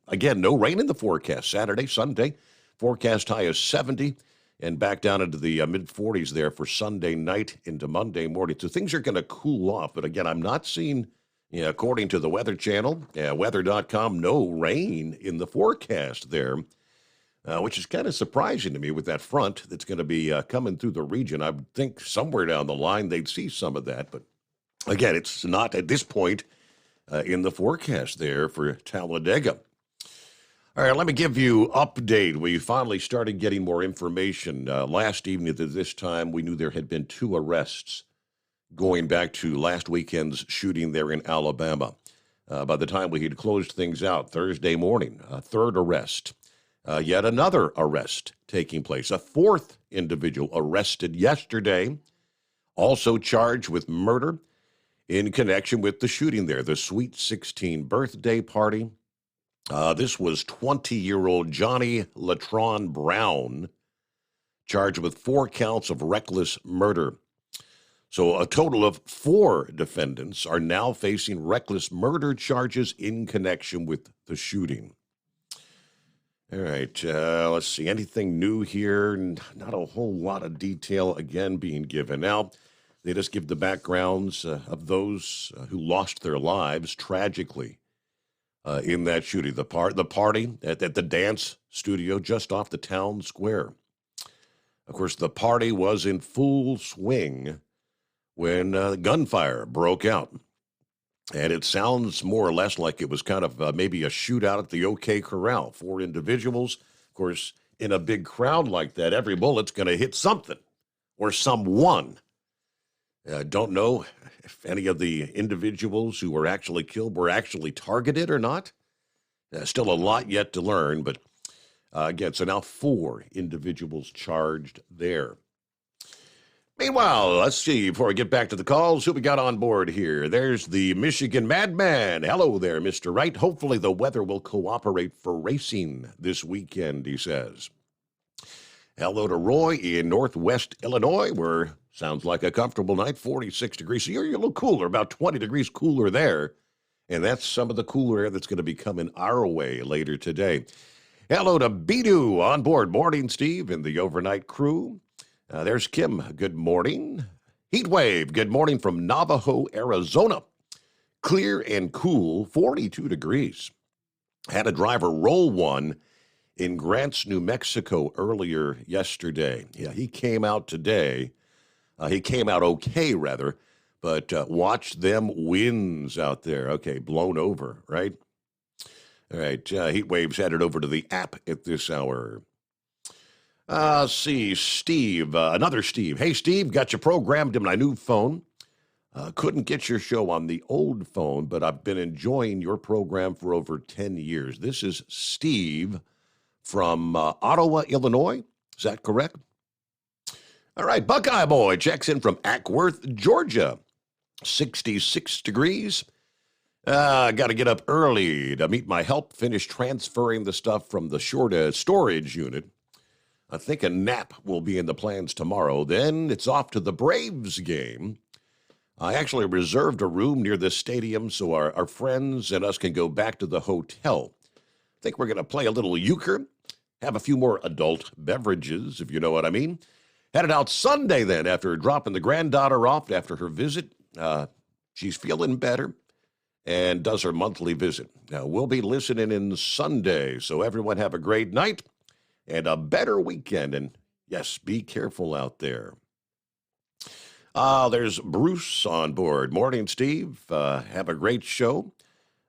Again, no rain in the forecast. Saturday, Sunday. Forecast high is 70 and back down into the mid-40s there for Sunday night into Monday morning. So things are going to cool off. But again, I'm not seeing, according to the Weather Channel, weather.com, no rain in the forecast there, which is kind of surprising to me with that front that's going to be coming through the region. I would think somewhere down the line they'd see some of that. But again, it's not at this point in the forecast there for Talladega. All right, let me give you update. We finally started getting more information. Last evening at this time, we knew there had been 2 arrests going back to last weekend's shooting there in Alabama. By the time we had closed things out Thursday morning, a 3rd arrest. Yet another arrest taking place. A 4th individual arrested yesterday, also charged with murder in connection with the shooting there, the Sweet 16 birthday party. This was 20-year-old Johnny Latron Brown, charged with 4 counts of reckless murder. So a total of 4 defendants are now facing reckless murder charges in connection with the shooting. All right, let's see. Anything new here? Not a whole lot of detail, again, being given. Now, they just give the backgrounds of those who lost their lives tragically in that shooting. The party at the dance studio just off the town square. Of course, the party was in full swing when gunfire broke out. And it sounds more or less like it was kind of maybe a shootout at the OK Corral. 4 individuals. Of course, in a big crowd like that, every bullet's going to hit something or someone. Don't know if any of the individuals who were actually killed were actually targeted or not. Still a lot yet to learn, but again, so now 4 individuals charged there. Meanwhile, let's see, before we get back to the calls, who we got on board here? There's the Michigan Madman. Hello there, Mr. Wright. Hopefully the weather will cooperate for racing this weekend, he says. Hello to Roy in Northwest Illinois, where sounds like a comfortable night, 46 degrees. So you're a little cooler, about 20 degrees cooler there. And that's some of the cooler air that's going to be coming our way later today. Hello to Bidu on board. Morning, Steve, and the overnight crew. There's Kim. Good morning. Heatwave. Good morning from Navajo, Arizona. Clear and cool, 42 degrees. Had a driver roll one in Grants, New Mexico earlier yesterday. Yeah, he came out today. He came out okay, rather, but watch them winds out there. Okay, blown over, right? All right, Heatwave's headed over to the app at this hour. See, Steve, another Steve. Hey, Steve, got you programmed in my new phone. Couldn't get your show on the old phone, but I've been enjoying your program for over 10 years. This is Steve from Ottawa, Illinois. Is that correct? All right, Buckeye Boy checks in from Ackworth, Georgia. 66 degrees. Got to get up early to meet my help, finish transferring the stuff from the storage unit. I think a nap will be in the plans tomorrow. Then it's off to the Braves game. I actually reserved a room near the stadium so our friends and us can go back to the hotel. I think we're going to play a little euchre, have a few more adult beverages, if you know what I mean. Headed out Sunday then after dropping the granddaughter off after her visit. She's feeling better and does her monthly visit. Now, we'll be listening in Sunday, so everyone have a great night and a better weekend. And, yes, be careful out there. There's Bruce on board. Morning, Steve. Have a great show.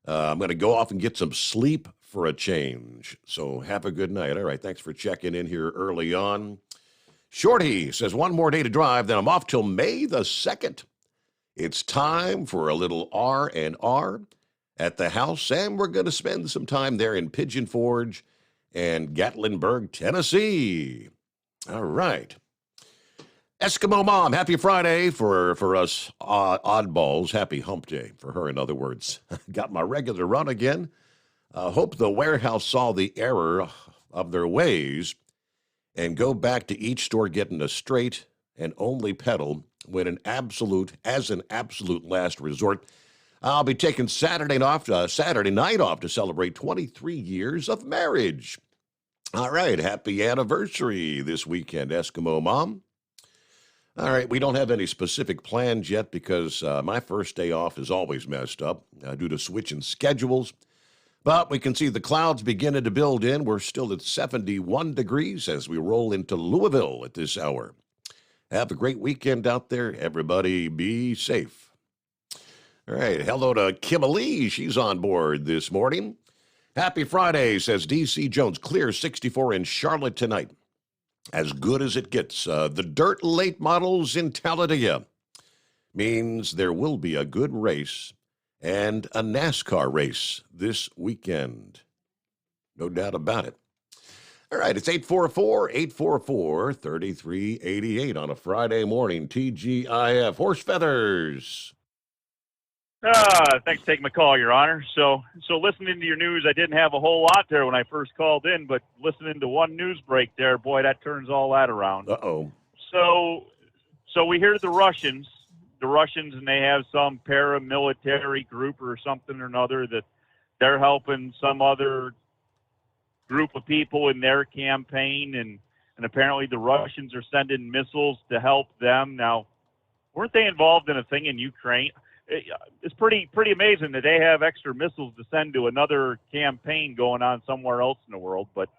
I'm going to go off and get some sleep for a change. So have a good night. All right, thanks for checking in here early on. Shorty says, one more day to drive, then I'm off till May the 2nd. It's time for a little R&R at the house, and we're going to spend some time there in Pigeon Forge and Gatlinburg, Tennessee. All right. Eskimo Mom, happy Friday for us oddballs. Happy hump day for her, in other words. Got my regular run again. Hope the warehouse saw the error of their ways and go back to each store getting a straight and only pedal when an absolute last resort. I'll be taking Saturday night off to celebrate 23 years of marriage. All right, happy anniversary this weekend, Eskimo Mom. All right, we don't have any specific plans yet because my first day off is always messed up due to switching schedules. But we can see the clouds beginning to build in. We're still at 71 degrees as we roll into Louisville at this hour. Have a great weekend out there. Everybody be safe. All right, hello to Kimberly. She's on board this morning. Happy Friday, says D.C. Jones. Clear 64 in Charlotte tonight. As good as it gets. The dirt late models in Talladega means there will be a good race and a NASCAR race this weekend. No doubt about it. All right, it's 844-3388 on a Friday morning. TGIF. Horse Feathers. Thanks for taking my call, Your Honor. So listening to your news, I didn't have a whole lot there when I first called in, but listening to one news break there, boy, that turns all that around. Uh-oh. So we hear the Russians, and they have some paramilitary group or something or another that they're helping some other group of people in their campaign, and apparently the Russians are sending missiles to help them. Now, weren't they involved in a thing in Ukraine? It's pretty amazing that they have extra missiles to send to another campaign going on somewhere else in the world. But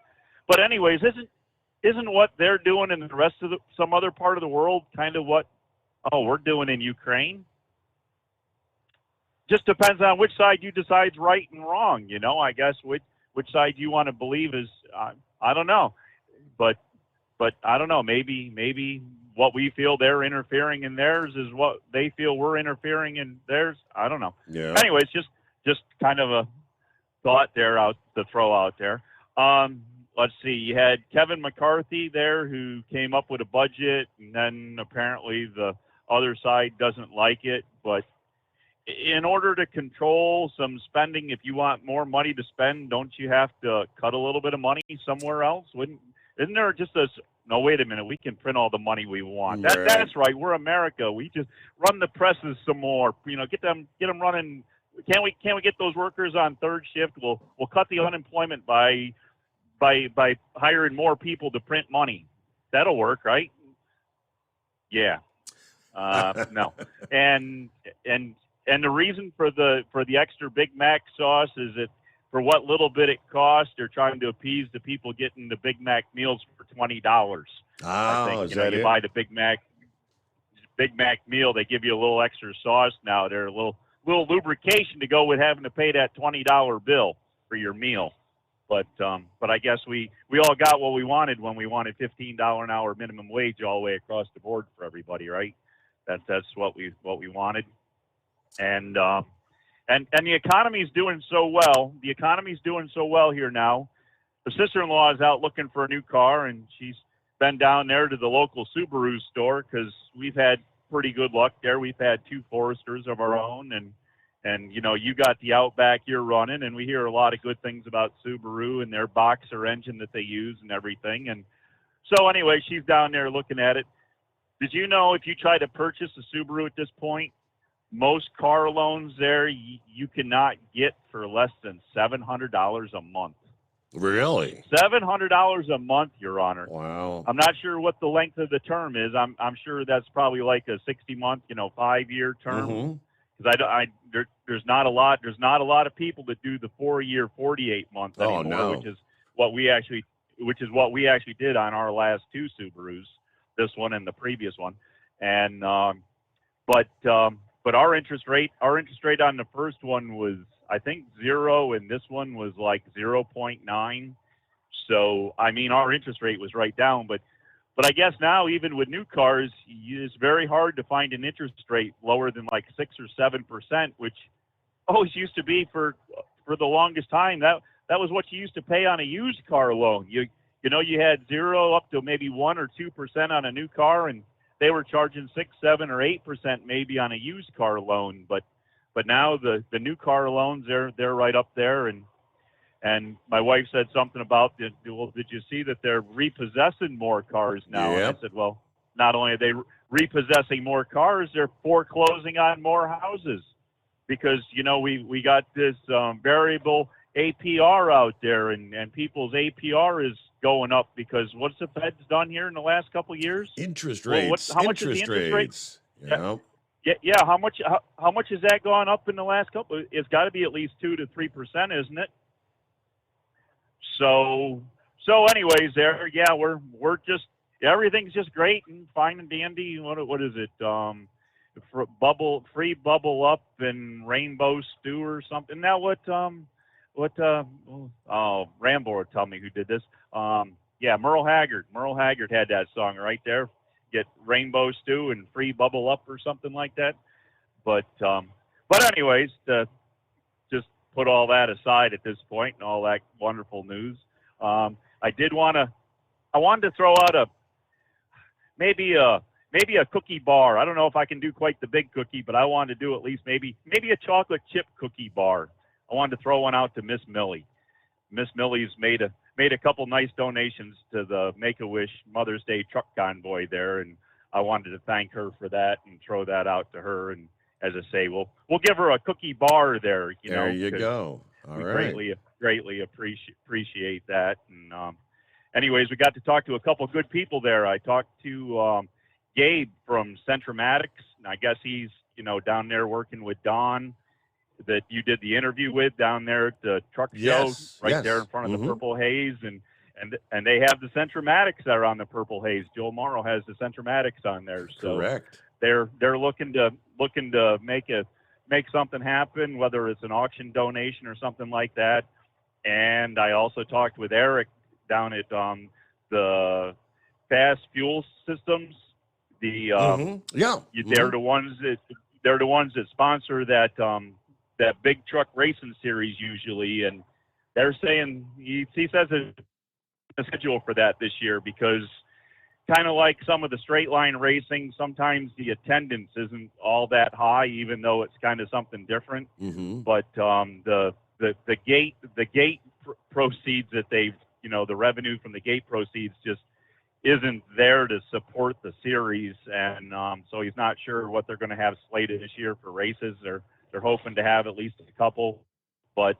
anyways, isn't what they're doing in the rest of some other part of the world kind of what we're doing in Ukraine? Just depends on which side you decide's right and wrong. I guess which side you want to believe is I don't know, but I don't know. Maybe what we feel they're interfering in theirs is what they feel we're interfering in theirs. I don't know. Yeah. Anyways, just kind of a thought there to throw out there. Let's see. You had Kevin McCarthy there who came up with a budget, and then apparently the other side doesn't like it. But in order to control some spending, if you want more money to spend, don't you have to cut a little bit of money somewhere else? Isn't there just no, wait a minute, we can print all the money we want. That's right. We're America. We just run the presses some more. Get them running. Can't we get those workers on third shift? We'll cut the unemployment by hiring more people to print money. That'll work, right? Yeah. No. And the reason for the extra Big Mac sauce is that for what little bit it costs, they're trying to appease the people getting the Big Mac meals for $20. I think, is that you it? buy the Big Mac meal, they give you a little extra sauce now. They're a little lubrication to go with having to pay that $20 bill for your meal. But I guess we all got what we wanted when we wanted $15 an hour minimum wage all the way across the board for everybody, right? That's what we wanted. And the economy's doing so well. The economy's doing so well here now. The sister-in-law is out looking for a new car, and she's been down there to the local Subaru store because we've had pretty good luck there. We've had 2 Foresters of our own, and you got the Outback you're running, and we hear a lot of good things about Subaru and their Boxer engine that they use and everything. And so anyway, she's down there looking at it. Did you know if you try to purchase a Subaru at this point, most car loans there you cannot get for less than $700 a month. Really? $700 a month, Your Honor. Wow. I'm not sure what the length of the term is. I'm sure that's probably like a 60-month, 5-year term. Because there's not a lot of people that do the 4-year, 48-month anymore, no. which is what we actually did on our last 2 Subarus, this one and the previous one. And but our interest rate on the first one was, I think, 0, and this one was like 0.9. So I mean, our interest rate was right down. But I guess now, even with new cars, it's very hard to find an interest rate lower than like 6 or 7%, which always used to be for the longest time. That was what you used to pay on a used car loan. You had 0 up to maybe 1 or 2% on a new car, and they were charging 6, 7, or 8% maybe on a used car loan. But now the new car loans, they're right up there. And my wife said something about, well, did you see that they're repossessing more cars now? Yep. And I said, well, not only are they repossessing more cars, they're foreclosing on more houses because, we got this variable APR out there, and people's APR is going up because what's the Fed's done here in the last couple of years? Interest rates. How much is the interest rate? Yeah. Yeah. How much has that gone up in the last couple? It's got to be at least 2 to 3%, isn't it? So anyways, there, yeah, we're just, everything's just great and fine and dandy. What is it? Free bubble up and rainbow stew or something. Now Rambo will tell me who did this. Yeah, Merle Haggard. Merle Haggard had that song right there. Get rainbow stew and free bubble up or something like that. But anyways, just put all that aside at this point and all that wonderful news. I wanted to throw out maybe a cookie bar. I don't know if I can do quite the big cookie, but I wanted to do at least maybe a chocolate chip cookie bar. I wanted to throw one out to Miss Millie. Miss Millie's made a couple nice donations to the Make-A-Wish Mother's Day truck convoy there, and I wanted to thank her for that and throw that out to her. And as I say, we'll give her a cookie bar there. There you go. All right. Greatly appreciate that. And anyways, we got to talk to a couple good people there. I talked to Gabe from Centromatics. I guess he's down there working with Don, that you did the interview with down there at the truck show, there in front of the Purple Haze. And and they have the Centromatics that are on the Purple Haze. Joe Morrow has the Centromatics on there, so correct. They're looking to make something happen, whether it's an auction donation or something like that. And I also talked with Eric down at the Fast Fuel Systems. They're the ones that sponsor that big truck racing series usually, and they're saying he says it's a schedule for that this year because kind of like some of the straight line racing, sometimes the attendance isn't all that high, even though it's kind of something different. But the gate proceeds that the revenue from the gate proceeds just isn't there to support the series, and so he's not sure what they're going to have slated this year for races. They're hoping to have at least a couple, but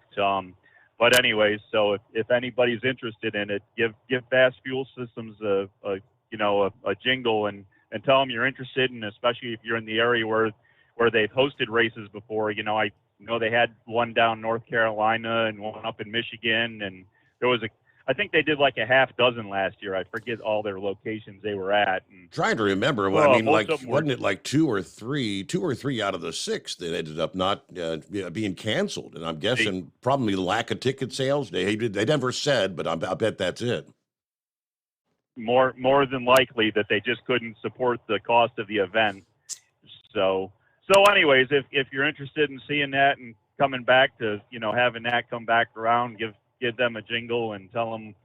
anyways, so if anybody's interested in it, give Fast Fuel Systems a jingle and tell them you're interested, and especially if you're in the area where they've hosted races before. I know they had one down North Carolina and one up in Michigan, and there was I think they did like a half dozen last year. I forget all their locations they were at. And, trying to remember. Wasn't it like two or three out of the 6 that ended up not being canceled? And I'm guessing probably lack of ticket sales. They never said, but I bet that's it. More than likely that they just couldn't support the cost of the event. So anyways, if you're interested in seeing that and coming back to having that come back around, give them a jingle and tell them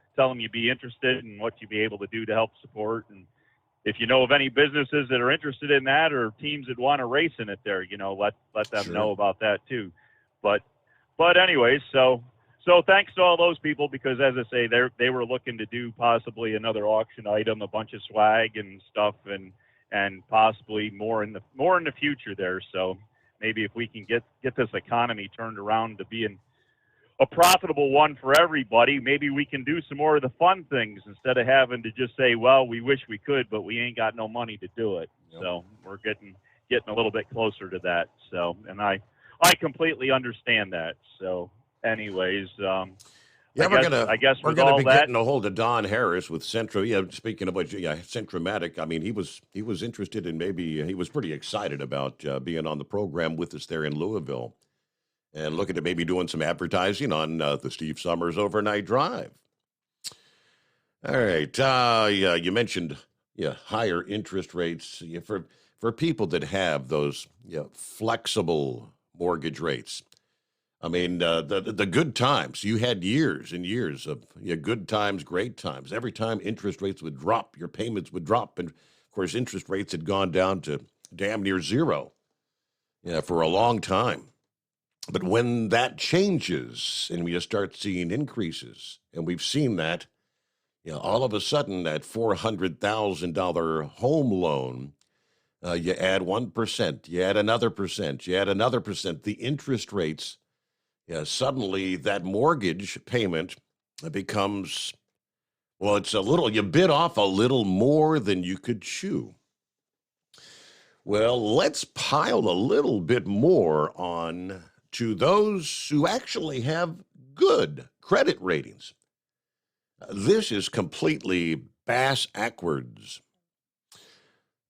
you'd be interested and what you'd be able to do to help support. And if you know of any businesses that are interested in that or teams that want to race in it there, let them know about that too. But anyways, so thanks to all those people, because as I say, they were looking to do possibly another auction item, a bunch of swag and stuff, and possibly more in the future there. So maybe if we can get this economy turned around to being a profitable one for everybody, maybe we can do some more of the fun things instead of having to just say, well, we wish we could, but we ain't got no money to do it. Yep. So we're getting a little bit closer to that. So, and I completely understand that. So anyways, we're gonna be getting a hold of Don Harris with Centro. Yeah, speaking of which, Centromatic. I mean, he was interested in he was pretty excited about being on the program with us there in Louisville, and looking at maybe doing some advertising on the Steve Summers Overnight Drive. All right, you mentioned higher interest rates for people that have those flexible mortgage rates. I mean, the good times. You had years and years of good times, great times. Every time interest rates would drop, your payments would drop. And, of course, interest rates had gone down to damn near zero for a long time. But when that changes and we start seeing increases, and we've seen that, all of a sudden that $400,000 home loan, you add 1%, you add another percent, you add another percent, the interest rates, suddenly that mortgage payment becomes, it's you bit off a little more than you could chew. Well, let's pile a little bit more on to those who actually have good credit ratings. This is completely bass-ackwards.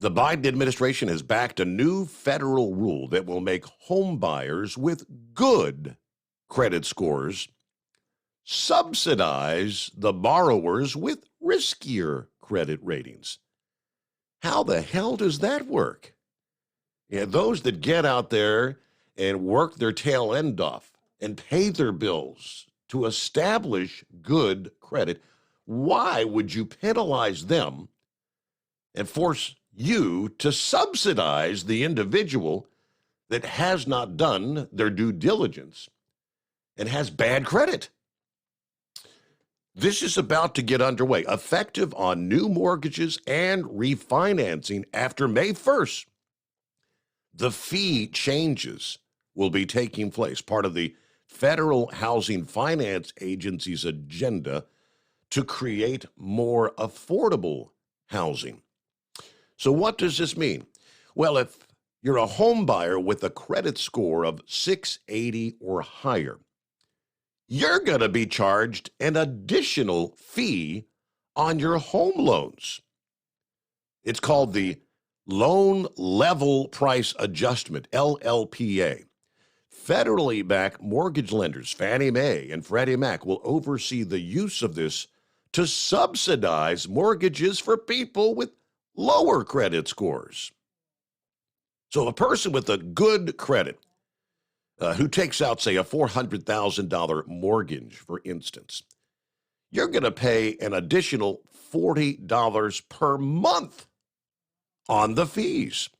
The Biden administration has backed a new federal rule that will make home buyers with good credit scores subsidize the borrowers with riskier credit ratings. How the hell does that work? Those that get out there and work their tail end off and pay their bills to establish good credit, why would you penalize them and force you to subsidize the individual that has not done their due diligence and has bad credit? This is about to get underway, effective on new mortgages and refinancing after May 1st. The fee changes will be taking place, part of the Federal Housing Finance Agency's agenda to create more affordable housing. So what does this mean? Well, if you're a home buyer with a credit score of 680 or higher, you're going to be charged an additional fee on your home loans. It's called the Loan Level Price Adjustment, LLPA. Federally backed mortgage lenders, Fannie Mae and Freddie Mac, will oversee the use of this to subsidize mortgages for people with lower credit scores. So a person with a good credit who takes out, say, a $400,000 mortgage, for instance, you're going to pay an additional $40 per month on the fees.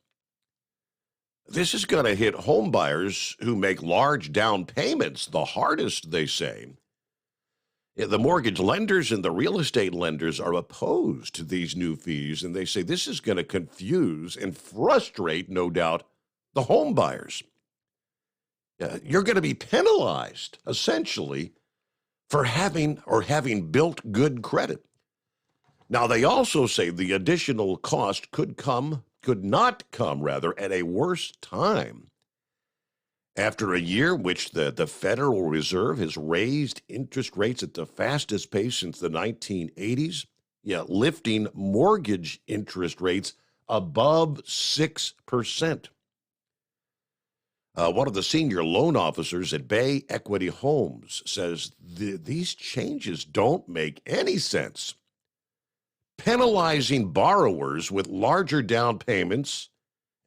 This is going to hit home buyers who make large down payments the hardest, they say. The mortgage lenders and the real estate lenders are opposed to these new fees, and they say this is going to confuse and frustrate, no doubt, the home buyers. You're going to be penalized, essentially, for having built good credit. Now, they also say the additional cost could not come, at a worse time. After a year which the Federal Reserve has raised interest rates at the fastest pace since the 1980s, lifting mortgage interest rates above 6%. One of the senior loan officers at Bay Equity Homes says these changes don't make any sense. Penalizing borrowers with larger down payments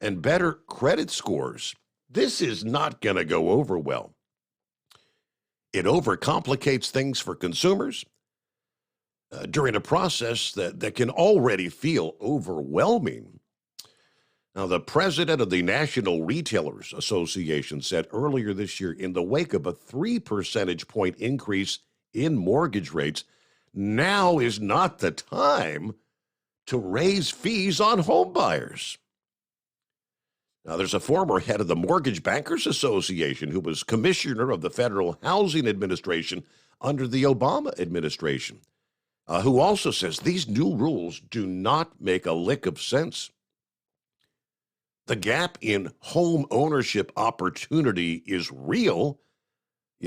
and better credit scores, this is not going to go over well. It overcomplicates things for consumers during a process that can already feel overwhelming. Now, the president of the National Retailers Association said earlier this year, in the wake of a 3 percentage point increase in mortgage rates, now is not the time to raise fees on home buyers. Now, there's a former head of the Mortgage Bankers Association who was commissioner of the Federal Housing Administration under the Obama administration, who also says these new rules do not make a lick of sense. The gap in home ownership opportunity is real.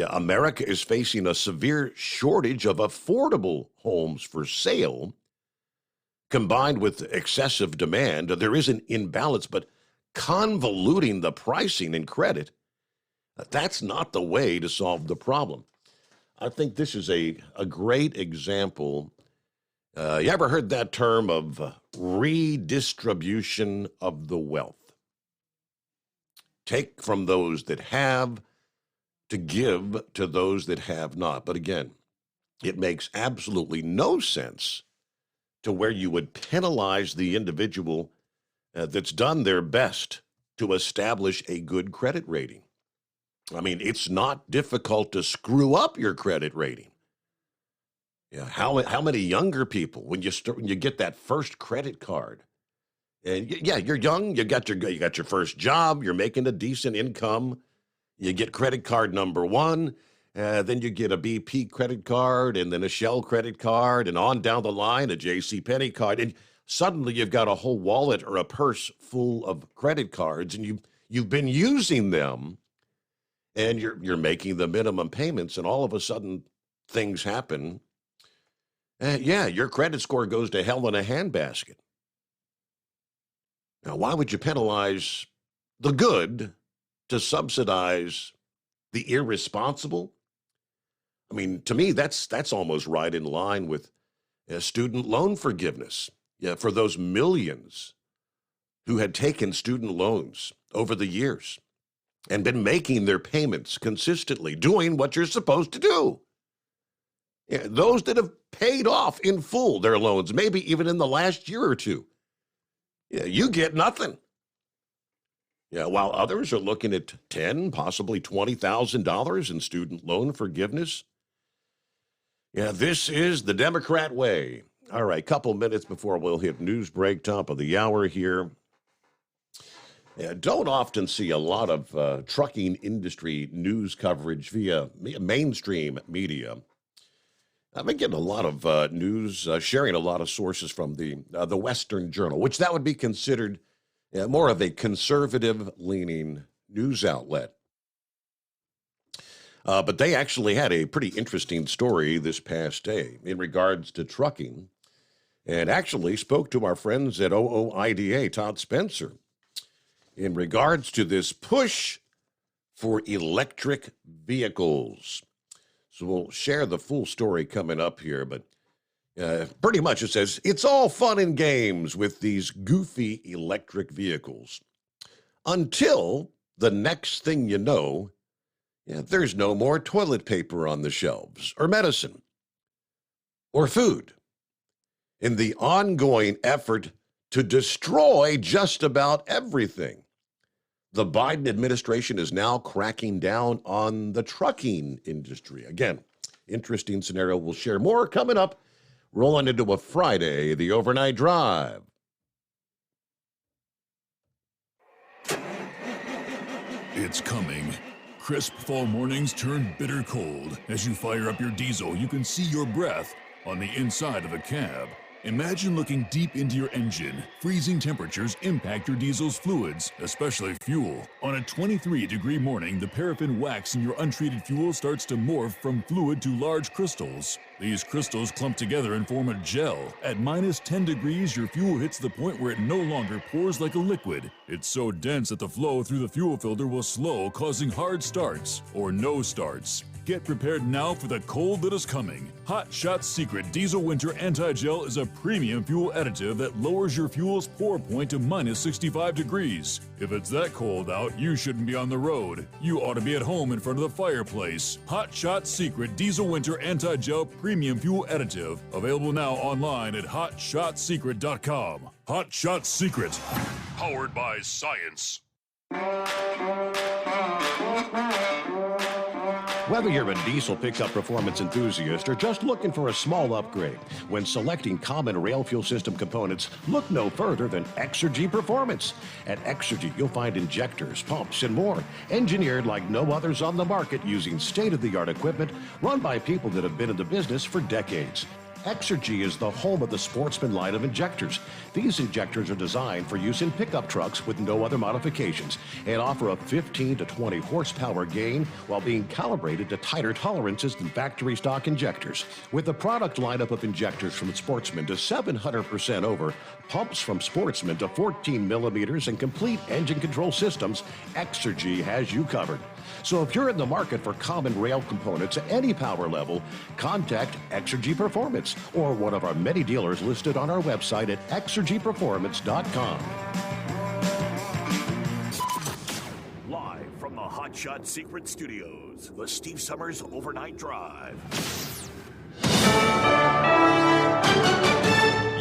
America is facing a severe shortage of affordable homes for sale. Combined with excessive demand, there is an imbalance, but convoluting the pricing and credit, that's not the way to solve the problem. I think this is a great example. You ever heard that term of redistribution of the wealth? Take from those that have to give to those that have not. But again, it makes absolutely no sense to where you would penalize the individual that's done their best to establish a good credit rating. I mean, it's not difficult to screw up your credit rating. How many younger people, when you get that first credit card, and you're young, you got your first job, you're making a decent income, you get credit card number one, then you get a BP credit card, and then a Shell credit card, and on down the line, a JCPenney card, and suddenly you've got a whole wallet or a purse full of credit cards, and you've been using them, and you're making the minimum payments, and all of a sudden things happen. Your credit score goes to hell in a handbasket. Now, why would you penalize the good to subsidize the irresponsible? I mean, to me, that's almost right in line with student loan forgiveness. For those millions who had taken student loans over the years and been making their payments consistently, doing what you're supposed to do. Those that have paid off in full their loans, maybe even in the last year or two, you get nothing. While others are looking at $10,000, possibly $20,000 in student loan forgiveness. This is the Democrat way. All right, couple minutes before we'll hit news break, top of the hour here. Don't often see a lot of trucking industry news coverage via mainstream media. I've been getting a lot of news, sharing a lot of sources from the Western Journal, which that would be considered more of a conservative-leaning news outlet. But they actually had a pretty interesting story this past day in regards to trucking, and actually spoke to our friends at OOIDA, Todd Spencer, in regards to this push for electric vehicles. So we'll share the full story coming up here, but pretty much it says, it's all fun and games with these goofy electric vehicles. Until the next thing you know, there's no more toilet paper on the shelves, or medicine, or food. In the ongoing effort to destroy just about everything, the Biden administration is now cracking down on the trucking industry. Again, interesting scenario. We'll share more coming up. Rolling into a Friday, the Overnight Drive. It's coming. Crisp fall mornings turn bitter cold. As you fire up your diesel, you can see your breath on the inside of the cab. Imagine looking deep into your engine. Freezing temperatures impact your diesel's fluids, especially fuel. On a 23-degree morning, the paraffin wax in your untreated fuel starts to morph from fluid to large crystals. These crystals clump together and form a gel. At minus 10 degrees, your fuel hits the point where it no longer pours like a liquid. It's so dense that the flow through the fuel filter will slow, causing hard starts or no starts. Get prepared now for the cold that is coming. Hot Shot Secret Diesel Winter Anti-Gel is a premium fuel additive that lowers your fuel's pour point to minus 65 degrees. If it's that cold out, you shouldn't be on the road. You ought to be at home in front of the fireplace. Hot Shot Secret Diesel Winter Anti-Gel Premium Fuel Additive. Available now online at hotshotsecret.com. Hot Shot Secret. Powered by science. Whether you're a diesel pickup performance enthusiast or just looking for a small upgrade, when selecting common rail fuel system components, look no further than Exergy Performance. At Exergy, you'll find injectors, pumps, and more, engineered like no others on the market using state-of-the-art equipment run by people that have been in the business for decades. Exergy is the home of the Sportsman line of injectors. These injectors are designed for use in pickup trucks with no other modifications and offer a 15 to 20 horsepower gain while being calibrated to tighter tolerances than factory stock injectors. With a product lineup of injectors from Sportsman to 700% over, pumps from Sportsman to 14 millimeters, and complete engine control systems, Exergy has you covered. So if you're in the market for common rail components at any power level, contact Exergy Performance or one of our many dealers listed on our website at exergyperformance.com. Live from the Hot Shot Secret Studios, the Steve Summers Overnight Drive.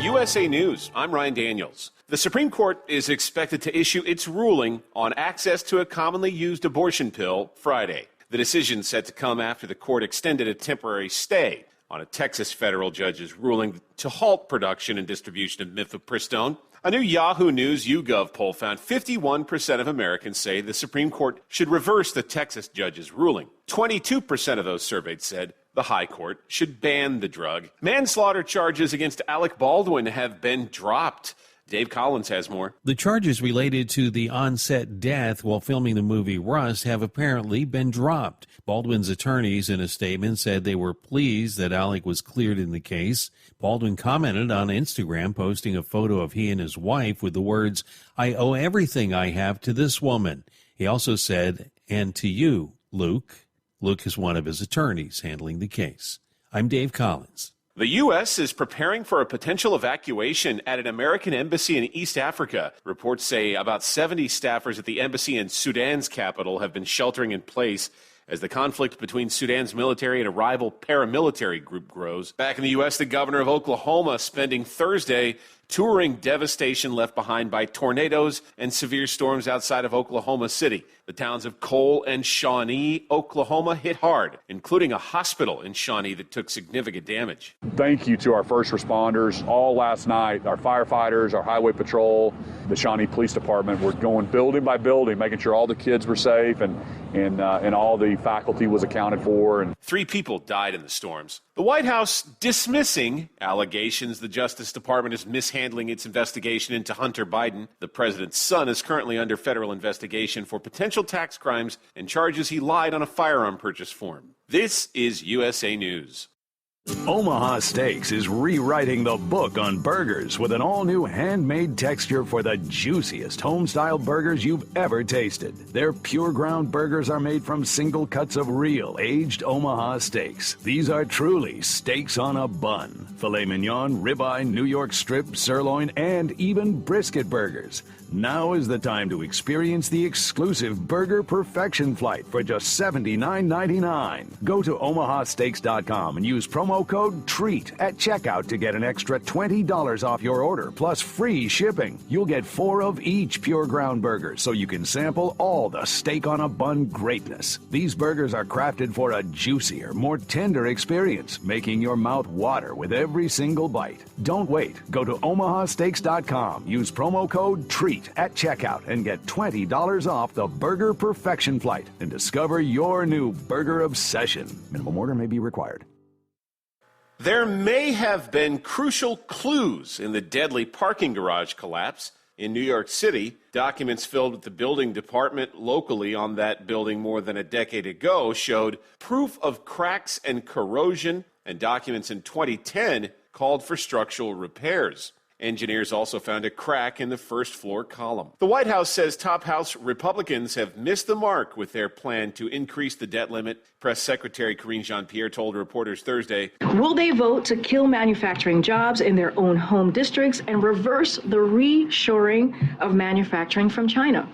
USA News, I'm Ryan Daniels. The Supreme Court is expected to issue its ruling on access to a commonly used abortion pill Friday. The decision set to come after the court extended a temporary stay on a Texas federal judge's ruling to halt production and distribution of mifepristone. A new Yahoo News YouGov poll found 51% of Americans say the Supreme Court should reverse the Texas judge's ruling. 22% of those surveyed said the High Court should ban the drug. Manslaughter charges against Alec Baldwin have been dropped. Dave Collins has more. The charges related to the on-set death while filming the movie Rust have apparently been dropped. Baldwin's attorneys in a statement said they were pleased that Alec was cleared in the case. Baldwin commented on Instagram, posting a photo of he and his wife with the words, "I owe everything I have to this woman." He also said, "And to you, Luke." Luke is one of his attorneys handling the case. I'm Dave Collins. The U.S. is preparing for a potential evacuation at an American embassy in East Africa. Reports say about 70 staffers at the embassy in Sudan's capital have been sheltering in place as the conflict between Sudan's military and a rival paramilitary group grows. Back in the U.S., the governor of Oklahoma spending Thursday touring devastation left behind by tornadoes and severe storms outside of Oklahoma City. The towns of Cole and Shawnee, Oklahoma, hit hard, including a hospital in Shawnee that took significant damage. Thank you to our first responders. All last night, our firefighters, our highway patrol, the Shawnee Police Department were going building by building, making sure all the kids were safe and all the faculty was accounted for. And 3 people died in the storms. The White House dismissing allegations the Justice Department is mishandling handling its investigation into Hunter Biden. The president's son is currently under federal investigation for potential tax crimes and charges he lied on a firearm purchase form. This is USA News. Omaha Steaks is rewriting the book on burgers with an all-new handmade texture for the juiciest home-style burgers you've ever tasted. Their pure ground burgers are made from single cuts of real aged Omaha steaks. These are truly steaks on a bun. Filet mignon, ribeye, New York strip, sirloin, and even brisket burgers. Now is the time to experience the exclusive Burger Perfection Flight for just $79.99. Go to omahasteaks.com and use promo code TREAT at checkout to get an extra $20 off your order, plus free shipping. You'll get 4 of each pure ground burger, so you can sample all the steak on a bun greatness. These burgers are crafted for a juicier, more tender experience, making your mouth water with every single bite. Don't wait. Go to omahasteaks.com. Use promo code TREAT at checkout and get $20 off the Burger Perfection Flight and discover your new burger obsession. Minimum order may be required. There may have been crucial clues in the deadly parking garage collapse in New York City. Documents filled with the building department locally on that building more than a decade ago showed proof of cracks and corrosion, and documents in 2010 called for structural repairs. Engineers also found a crack in the first floor column. The White House says top House Republicans have missed the mark with their plan to increase the debt limit. Press Secretary Karine Jean-Pierre told reporters Thursday, Will they vote to kill manufacturing jobs in their own home districts and reverse the reshoring of manufacturing from China?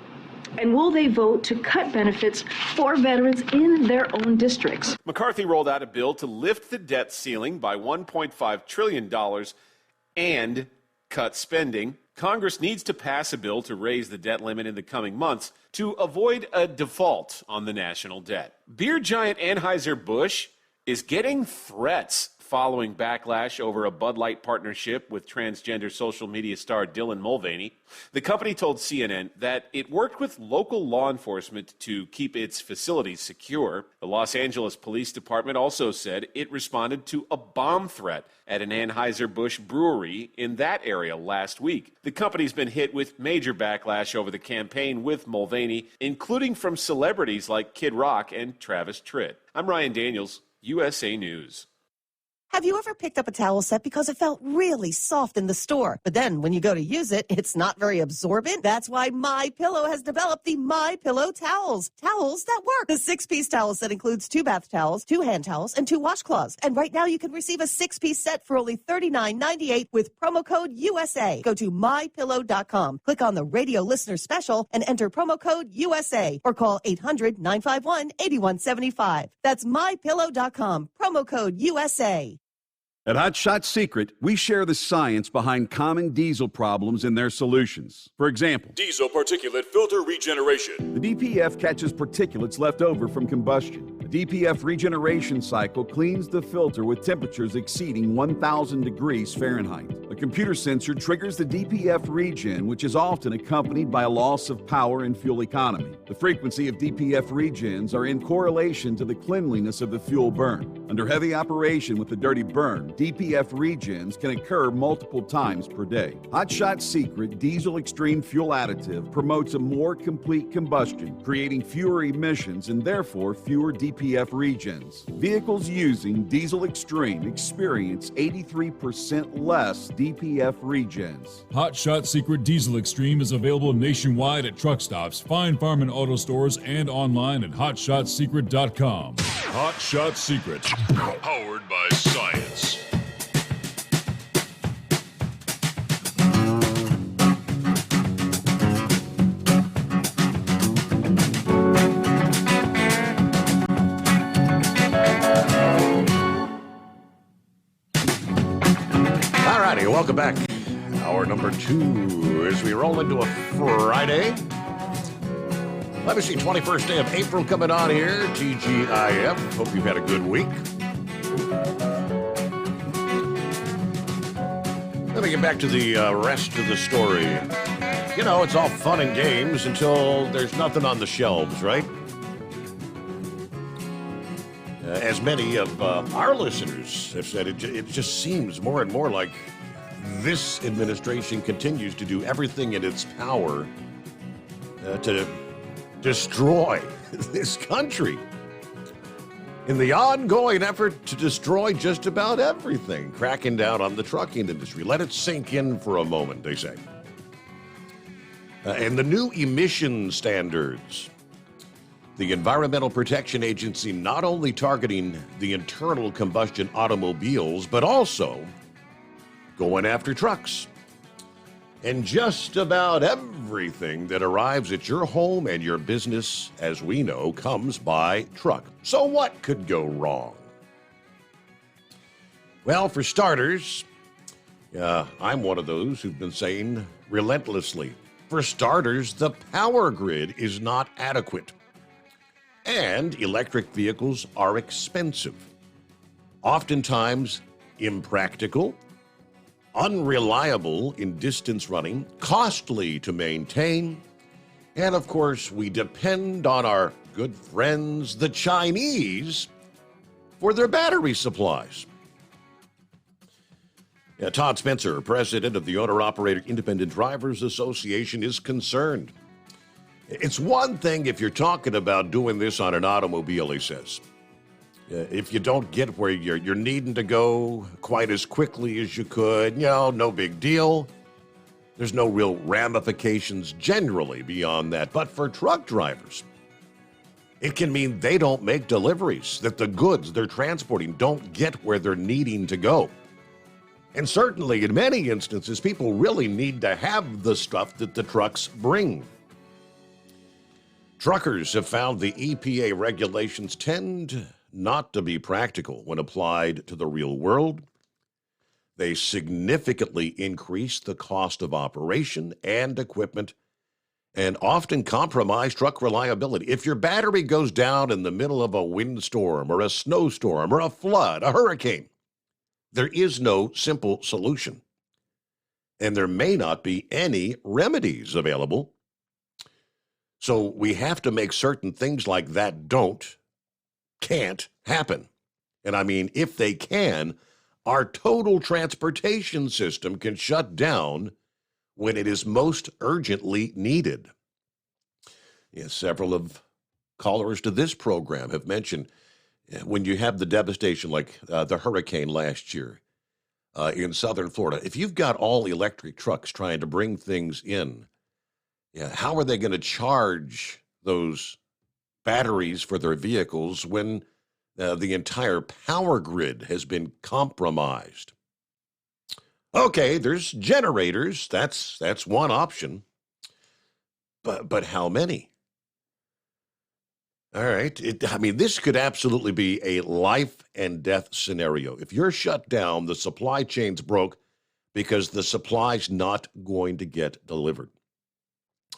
And will they vote to cut benefits for veterans in their own districts? McCarthy rolled out a bill to lift the debt ceiling by $1.5 trillion and cut spending. Congress needs to pass a bill to raise the debt limit in the coming months to avoid a default on the national debt. Beer giant Anheuser-Busch is getting threats following backlash over a Bud Light partnership with transgender social media star Dylan Mulvaney. The company told CNN that it worked with local law enforcement to keep its facilities secure. The Los Angeles Police Department also said it responded to a bomb threat at an Anheuser-Busch brewery in that area last week. The company's been hit with major backlash over the campaign with Mulvaney, including from celebrities like Kid Rock and Travis Tritt. I'm Ryan Daniels, USA News. Have you ever picked up a towel set because it felt really soft in the store, but then when you go to use it, it's not very absorbent? That's why MyPillow has developed the MyPillow towels. Towels that work. The 6-piece towel set includes 2 bath towels, 2 hand towels, and 2 washcloths. And right now you can receive a 6-piece set for only $39.98 with promo code USA. Go to MyPillow.com, click on the radio listener special, and enter promo code USA, or call 800-951-8175. That's MyPillow.com, promo code USA. At Hot Shot Secret, we share the science behind common diesel problems and their solutions. For example, Diesel particulate filter regeneration. the DPF catches particulates left over from combustion. The DPF regeneration cycle cleans the filter with temperatures exceeding 1,000 degrees Fahrenheit. A computer sensor triggers the DPF regen, which is often accompanied by a loss of power and fuel economy. The frequency of DPF regens are in correlation to the cleanliness of the fuel burn. Under heavy operation with the dirty burn, DPF regens can occur multiple times per day. Hot Shot Secret Diesel Extreme Fuel Additive promotes a more complete combustion, creating fewer emissions and therefore fewer DPF regens. Vehicles using Diesel Extreme experience 83% less DPF regens. Hot Shot Secret Diesel Extreme is available nationwide at truck stops, Fine Farm and auto stores, and online at hotshotsecret.com. Hot Shot Secret, powered by science. Alrighty, welcome back. Hour number 2 as we roll into a Friday. Let me see, 21st day of April coming on here. TGIF. Hope you've had a good week. Let me get back to the rest of the story. You know, it's all fun and games until there's nothing on the shelves, right? As many of our listeners have said, it just seems more and more like this administration continues to do everything in its power to destroy this country in the ongoing effort to destroy just about everything, cracking down on the trucking industry. Let it sink in for a moment, they say. And the new emission standards. The Environmental Protection Agency not only targeting the internal combustion automobiles, but also going after trucks. And just about everything that arrives at your home and your business, as we know, comes by truck. So what could go wrong? Well, for starters, I'm one of those who've been saying relentlessly, for starters, the power grid is not adequate. And electric vehicles are expensive, oftentimes impractical, unreliable in distance running, costly to maintain, and of course, we depend on our good friends, the Chinese, for their battery supplies. Todd Spencer, president of the Owner-Operator Independent Drivers Association, is concerned. It's one thing if you're talking about doing this on an automobile, he says. If you don't get where you're needing to go quite as quickly as you could, no big deal. There's no real ramifications generally beyond that. But for truck drivers, it can mean they don't make deliveries, that the goods they're transporting don't get where they're needing to go. And certainly, in many instances, people really need to have the stuff that the trucks bring. Truckers have found the EPA regulations tend not to be practical when applied to the real world. They significantly increase the cost of operation and equipment and often compromise truck reliability. If your battery goes down in the middle of a windstorm or a snowstorm or a flood, a hurricane, there is no simple solution, and there may not be any remedies available. So we have to make certain things like that can't happen. And I mean, if they can, our total transportation system can shut down when it is most urgently needed. Yes, several of callers to this program have mentioned when you have the devastation like the hurricane last year in southern Florida, if you've got all electric trucks trying to bring things in, how are they going to charge those batteries for their vehicles when the entire power grid has been compromised? Okay, there's generators. That's one option. But how many? All right. This could absolutely be a life and death scenario. If you're shut down, the supply chain's broke because the supply's not going to get delivered.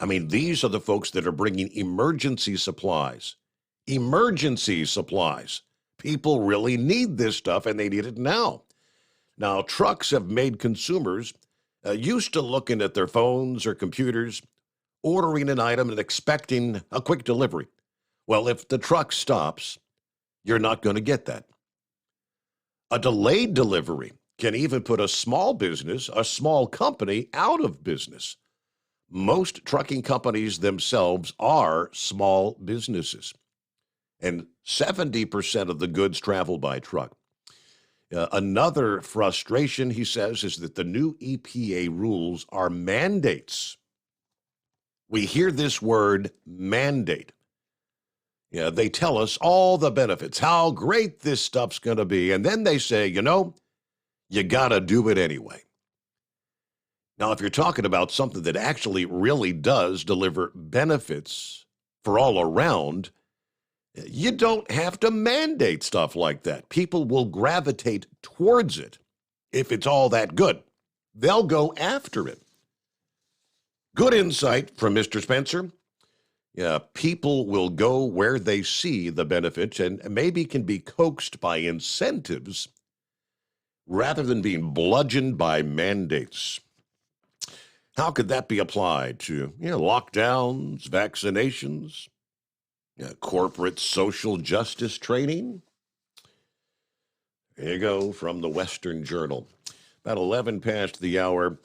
These are the folks that are bringing emergency supplies. Emergency supplies. People really need this stuff, and they need it now. Now, trucks have made consumers used to looking at their phones or computers, ordering an item and expecting a quick delivery. Well, if the truck stops, you're not going to get that. A delayed delivery can even put a small business, a small company, out of business. Most trucking companies themselves are small businesses, and 70% of the goods travel by truck. Another frustration, he says, is that the new EPA rules are mandates. We hear this word mandate. They tell us all the benefits, how great this stuff's going to be, and then they say, you got to do it anyway. Now, if you're talking about something that actually really does deliver benefits for all around, you don't have to mandate stuff like that. People will gravitate towards it if it's all that good. They'll go after it. Good insight from Mr. Spencer. People will go where they see the benefits and maybe can be coaxed by incentives rather than being bludgeoned by mandates. How could that be applied to lockdowns, vaccinations, corporate social justice training? There you go from the Western Journal. About 11 past the hour.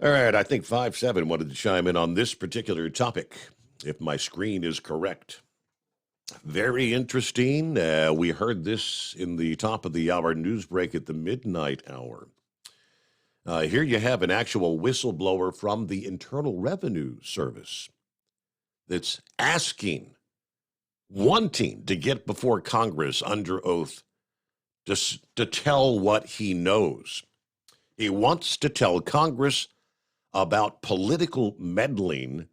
All right, I think 5-7 wanted to chime in on this particular topic, if my screen is correct. Very interesting. We heard this in the top of the hour news break at the midnight hour. Here you have an actual whistleblower from the Internal Revenue Service that's wanting to get before Congress under oath to tell what he knows. He wants to tell Congress about political meddling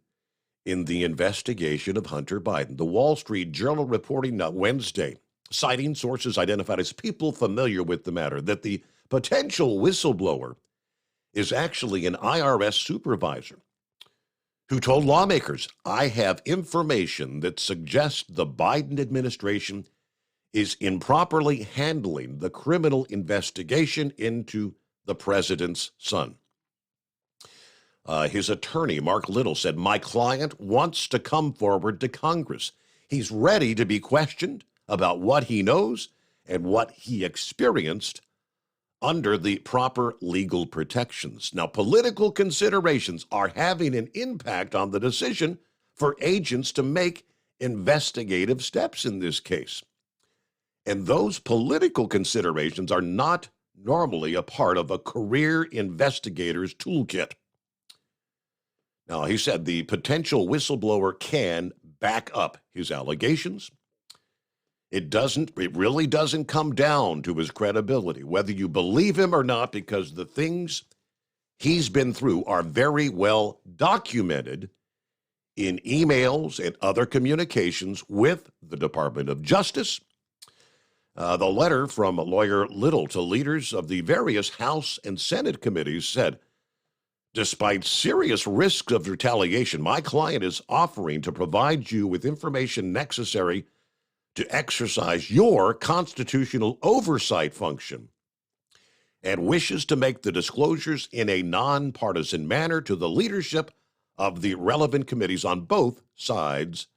in the investigation of Hunter Biden. The Wall Street Journal reporting Wednesday, citing sources identified as people familiar with the matter, that the potential whistleblower is actually an IRS supervisor who told lawmakers, I have information that suggests the Biden administration is improperly handling the criminal investigation into the president's son. His attorney, Mark Little, said, my client wants to come forward to Congress. He's ready to be questioned about what he knows and what he experienced under the proper legal protections. Now, political considerations are having an impact on the decision for agents to make investigative steps in this case. And those political considerations are not normally a part of a career investigator's toolkit. Now, he said the potential whistleblower can back up his allegations. It really doesn't come down to his credibility, whether you believe him or not, because the things he's been through are very well documented in emails and other communications with the Department of Justice. The letter from lawyer Little to leaders of the various House and Senate committees said, despite serious risks of retaliation, my client is offering to provide you with information necessary to exercise your constitutional oversight function and wishes to make the disclosures in a nonpartisan manner to the leadership of the relevant committees on both sides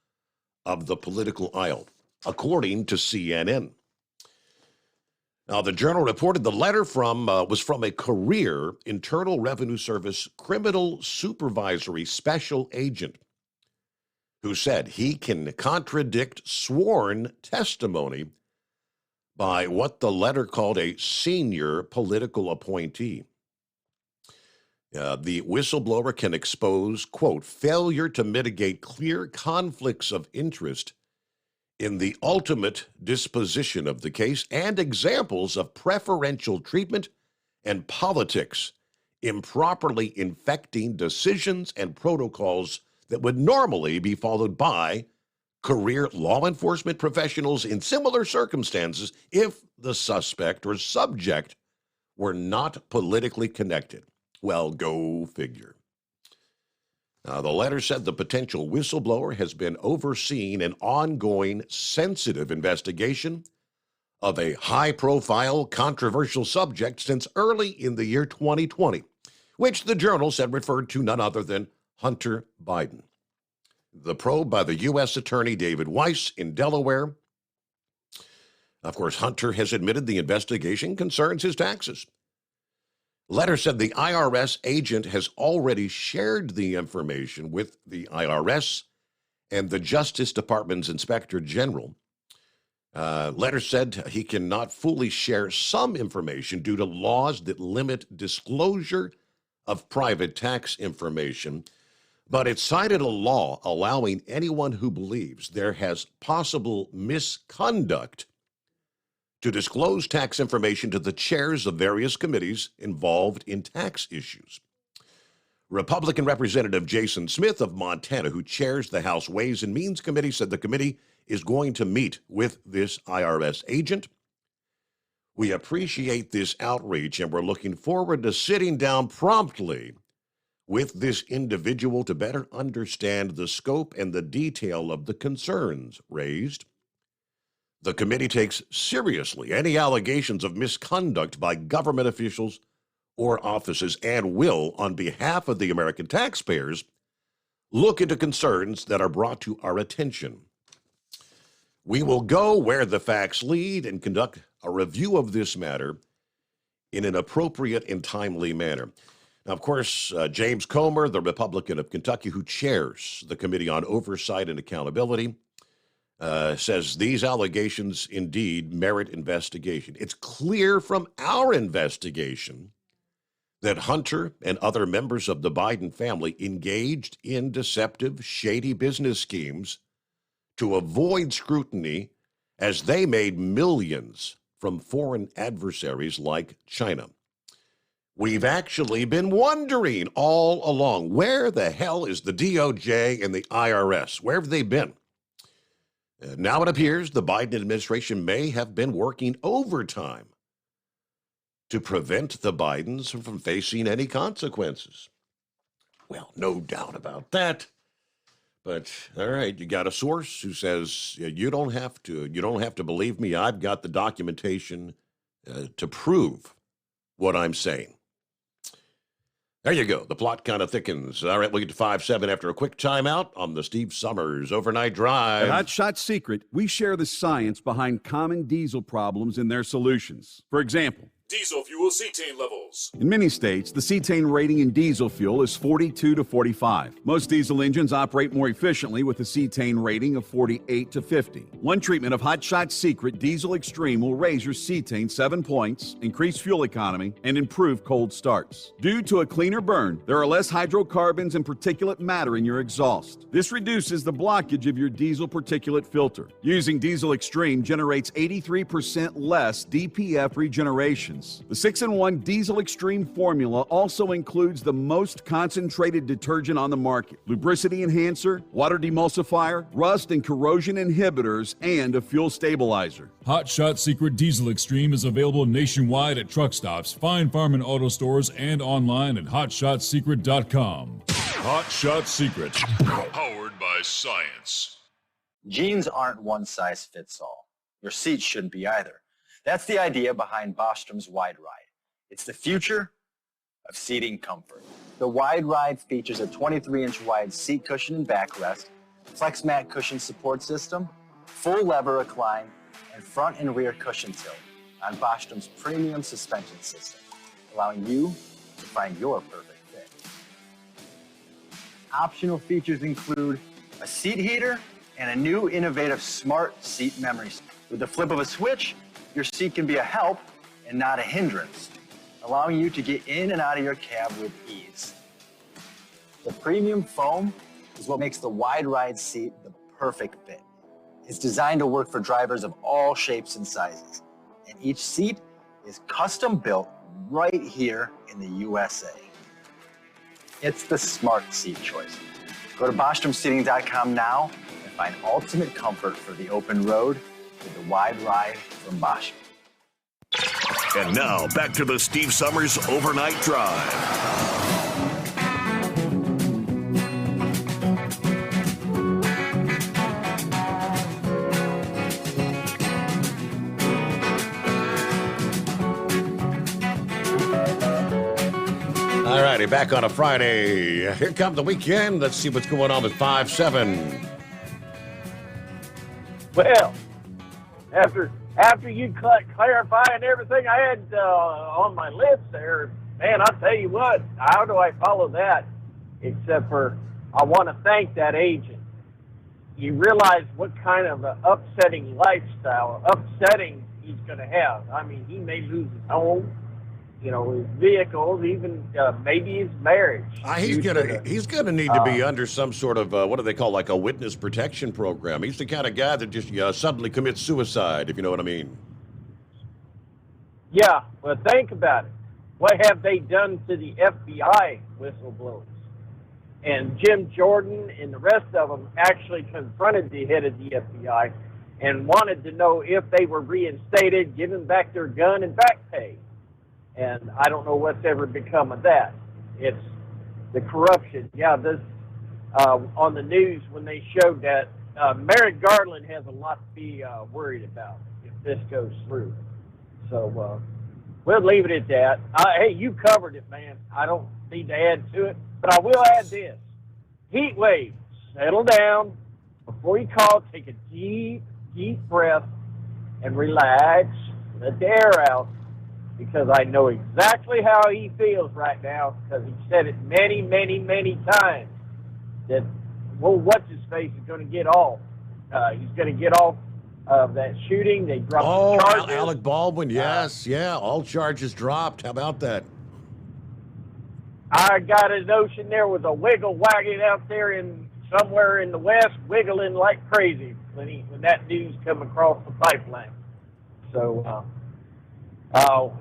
of the political aisle, according to CNN. Now, the Journal reported the letter was from a career Internal Revenue Service criminal supervisory special agent who said he can contradict sworn testimony by what the letter called a senior political appointee. The whistleblower can expose, quote, failure to mitigate clear conflicts of interest in the ultimate disposition of the case and examples of preferential treatment and politics improperly infecting decisions and protocols that would normally be followed by career law enforcement professionals in similar circumstances if the suspect or subject were not politically connected. Well, go figure. The letter said the potential whistleblower has been overseeing an ongoing sensitive investigation of a high-profile, controversial subject since early in the year 2020, which the Journal said referred to none other than Hunter Biden. The probe by the U.S. Attorney David Weiss in Delaware. Of course, Hunter has admitted the investigation concerns his taxes. Letter said the IRS agent has already shared the information with the IRS and the Justice Department's Inspector General. Letter said he cannot fully share some information due to laws that limit disclosure of private tax information, but it cited a law allowing anyone who believes there has possible misconduct to disclose tax information to the chairs of various committees involved in tax issues. Republican Representative Jason Smith of Montana, who chairs the House Ways and Means Committee, said the committee is going to meet with this IRS agent. We appreciate this outreach and we're looking forward to sitting down promptly with this individual to better understand the scope and the detail of the concerns raised. The committee takes seriously any allegations of misconduct by government officials or offices and will, on behalf of the American taxpayers, look into concerns that are brought to our attention. We will go where the facts lead and conduct a review of this matter in an appropriate and timely manner. Now, of course, James Comer, the Republican of Kentucky who chairs the Committee on Oversight and Accountability, says these allegations indeed merit investigation. It's clear from our investigation that Hunter and other members of the Biden family engaged in deceptive, shady business schemes to avoid scrutiny as they made millions from foreign adversaries like China. We've actually been wondering all along, where the hell is the DOJ and the IRS? Where have they been? Now it appears the Biden administration may have been working overtime to prevent the Bidens from facing any consequences. Well, no doubt about that. But all right, you got a source who says you don't have to believe me. I've got the documentation to prove what I'm saying. There you go. The plot kind of thickens. All right, we'll get to 5-7 after a quick timeout on the Steve Summers Overnight Drive. At Hot Shot Secret, we share the science behind common diesel problems and their solutions. For example, Diesel fuel cetane levels. in many states, the cetane rating in diesel fuel is 42 to 45. Most diesel engines operate more efficiently with a cetane rating of 48 to 50. One treatment of Hot Shot Secret Diesel Extreme will raise your cetane 7 points, increase fuel economy, and improve cold starts. Due to a cleaner burn, there are less hydrocarbons and particulate matter in your exhaust. This reduces the blockage of your diesel particulate filter. Using Diesel Extreme generates 83% less DPF regeneration. The 6-in-1 Diesel Extreme formula also includes the most concentrated detergent on the market, lubricity enhancer, water demulsifier, rust and corrosion inhibitors, and a fuel stabilizer. Hot Shot Secret Diesel Extreme is available nationwide at truck stops, Fine Farm and auto stores, and online at hotshotsecret.com. Hot Shot Secret, powered by science. Jeans aren't one size fits all. Your seats shouldn't be either. That's the idea behind Bostrom's Wide Ride. It's the future of seating comfort. The Wide Ride features a 23-inch wide seat cushion and backrest, flex mat cushion support system, full lever recline, and front and rear cushion tilt on Bostrom's premium suspension system, allowing you to find your perfect fit. Optional features include a seat heater and a new innovative smart seat memory. With the flip of a switch, your seat can be a help and not a hindrance, allowing you to get in and out of your cab with ease. The premium foam is what makes the Wide Ride seat the perfect fit. It's designed to work for drivers of all shapes and sizes, and each seat is custom built right here in the USA. It's the smart seat choice. Go to BostromSeating.com now and find ultimate comfort for the open road with the Wide Ride from Bosch. And now, back to the Steve Summers Overnight Drive. All righty, back on a Friday. Here comes the weekend. Let's see what's going on with 5-7. Well, after you clarifying everything I had on my list there, man, I'll tell you what, how do I follow that? Except for I want to thank that agent. You realize what kind of an upsetting lifestyle, he's going to have. I mean, he may lose his home, his vehicles, even maybe his marriage. He's gonna need to be under some sort of what do they call, like a witness protection program. He's the kind of guy that just suddenly commits suicide, if you know what I mean. Yeah, well, think about it. What have they done to the FBI whistleblowers? And Jim Jordan and the rest of them actually confronted the head of the FBI and wanted to know if they were reinstated, given back their gun and back pay. And I don't know what's ever become of that. It's the corruption. Yeah, this on the news when they showed that Merrick Garland has a lot to be worried about if this goes through. So we'll leave it at that. Hey, you covered it, man. I don't need to add to it, but I will add this. Heat wave. Settle down. Before you call, take a deep breath and relax. Let the air out. because I know exactly how he feels right now, because he said it many, many, many times that, well, what's his face is going to get off. He's going to get off of that shooting. They dropped the charges. Alec Baldwin, yes, all charges dropped. How about that? I got a notion there was a wiggle wagon out there in somewhere in the West, wiggling like crazy when that news come across the pipeline. So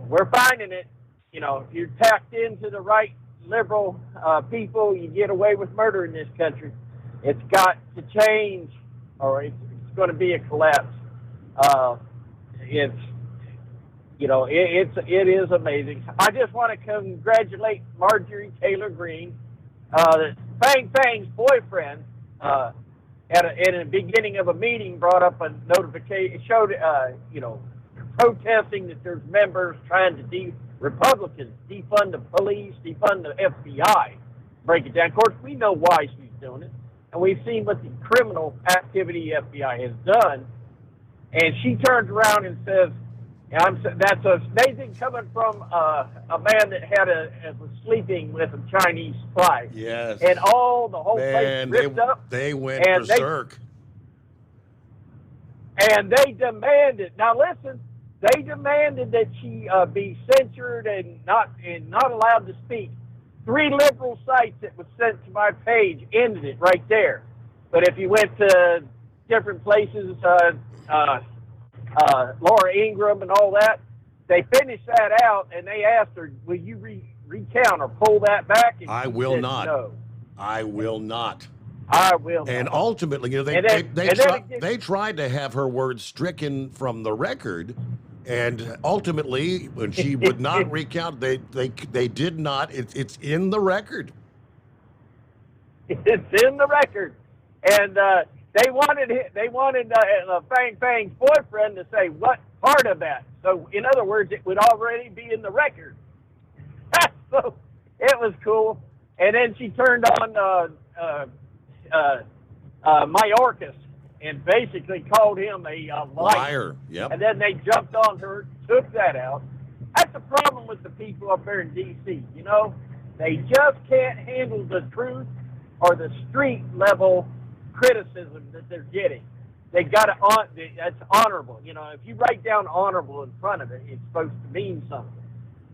we're finding it. You know, if you're tapped into the right liberal people, you get away with murder in this country. It's got to change, or it's going to be a collapse. It is amazing. I just want to congratulate Marjorie Taylor Greene, Fang Fang's boyfriend. At the beginning of a meeting, brought up a notification, showed protesting that there's members trying to Republicans defund the police, defund the FBI, break it down. Of course, we know why she's doing it, and we've seen what the criminal activity FBI has done. And she turns around and says, that's amazing coming from a man that was sleeping with a Chinese spy. Yes. And the whole place ripped up. They went and berserk. They demanded, now listen, they demanded that she be censored and not allowed to speak. 3 liberal sites that was sent to my page ended it right there. But if you went to different places, Laura Ingraham and all that, they finished that out, and they asked her, will you recount or pull that back? And I she will said, not. No. I will not. I will And not. ultimately, they tried to have her words stricken from the record, and ultimately, when she would not recount, they did not. It's in the record. It's in the record, and they wanted Fang Fang's boyfriend to say what part of that. So, in other words, it would already be in the record. So it was cool. And then she turned on Mayorkas and basically called him a liar. Yep. And then they jumped on her, took that out. That's the problem with the people up there in D.C., you know? They just can't handle the truth or the street level criticism that they're getting. They got to, that's honorable. You know, if you write down honorable in front of it, it's supposed to mean something.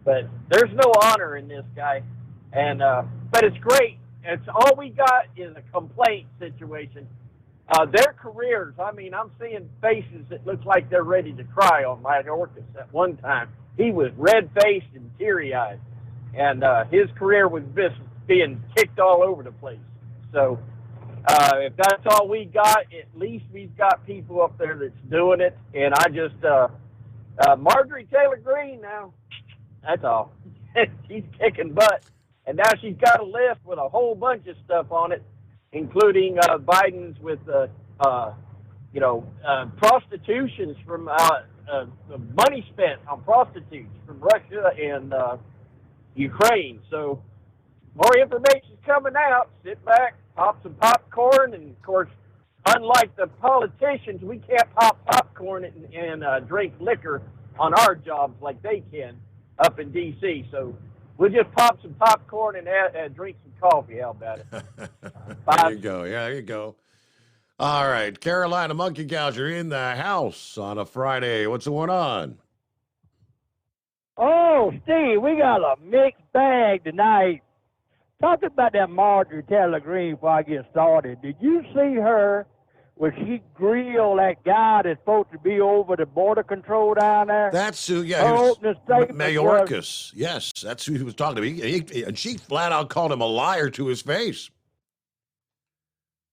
But there's no honor in this guy. And, but it's great. It's all we got is a complaint situation. Their careers, I mean, I'm seeing faces that look like they're ready to cry on Mayorkas at one time. He was red-faced and teary-eyed. And his career was just being kicked all over the place. So if that's all we got, at least we've got people up there that's doing it. And I just, Marjorie Taylor Greene now, that's all. She's kicking butt. And now she's got a list with a whole bunch of stuff on it, including Biden's with, prostitutions from money spent on prostitutes from Russia and Ukraine. So more information's coming out. Sit back, pop some popcorn, and of course, unlike the politicians, we can't pop popcorn and drink liquor on our jobs like they can up in D.C. So we'll just pop some popcorn and drink some coffee. How about it? There you go. Yeah, there you go. All right. Carolina Monkey Gouger in the house on a Friday. What's going on? Oh, Steve, we got a mixed bag tonight. Talk about that Marjorie Taylor Greene before I get started. Did you see her when she grilled that guy that's supposed to be over the border control down there? That's who, Mayorkas. Yes, that's who he was talking to. And she flat out called him a liar to his face.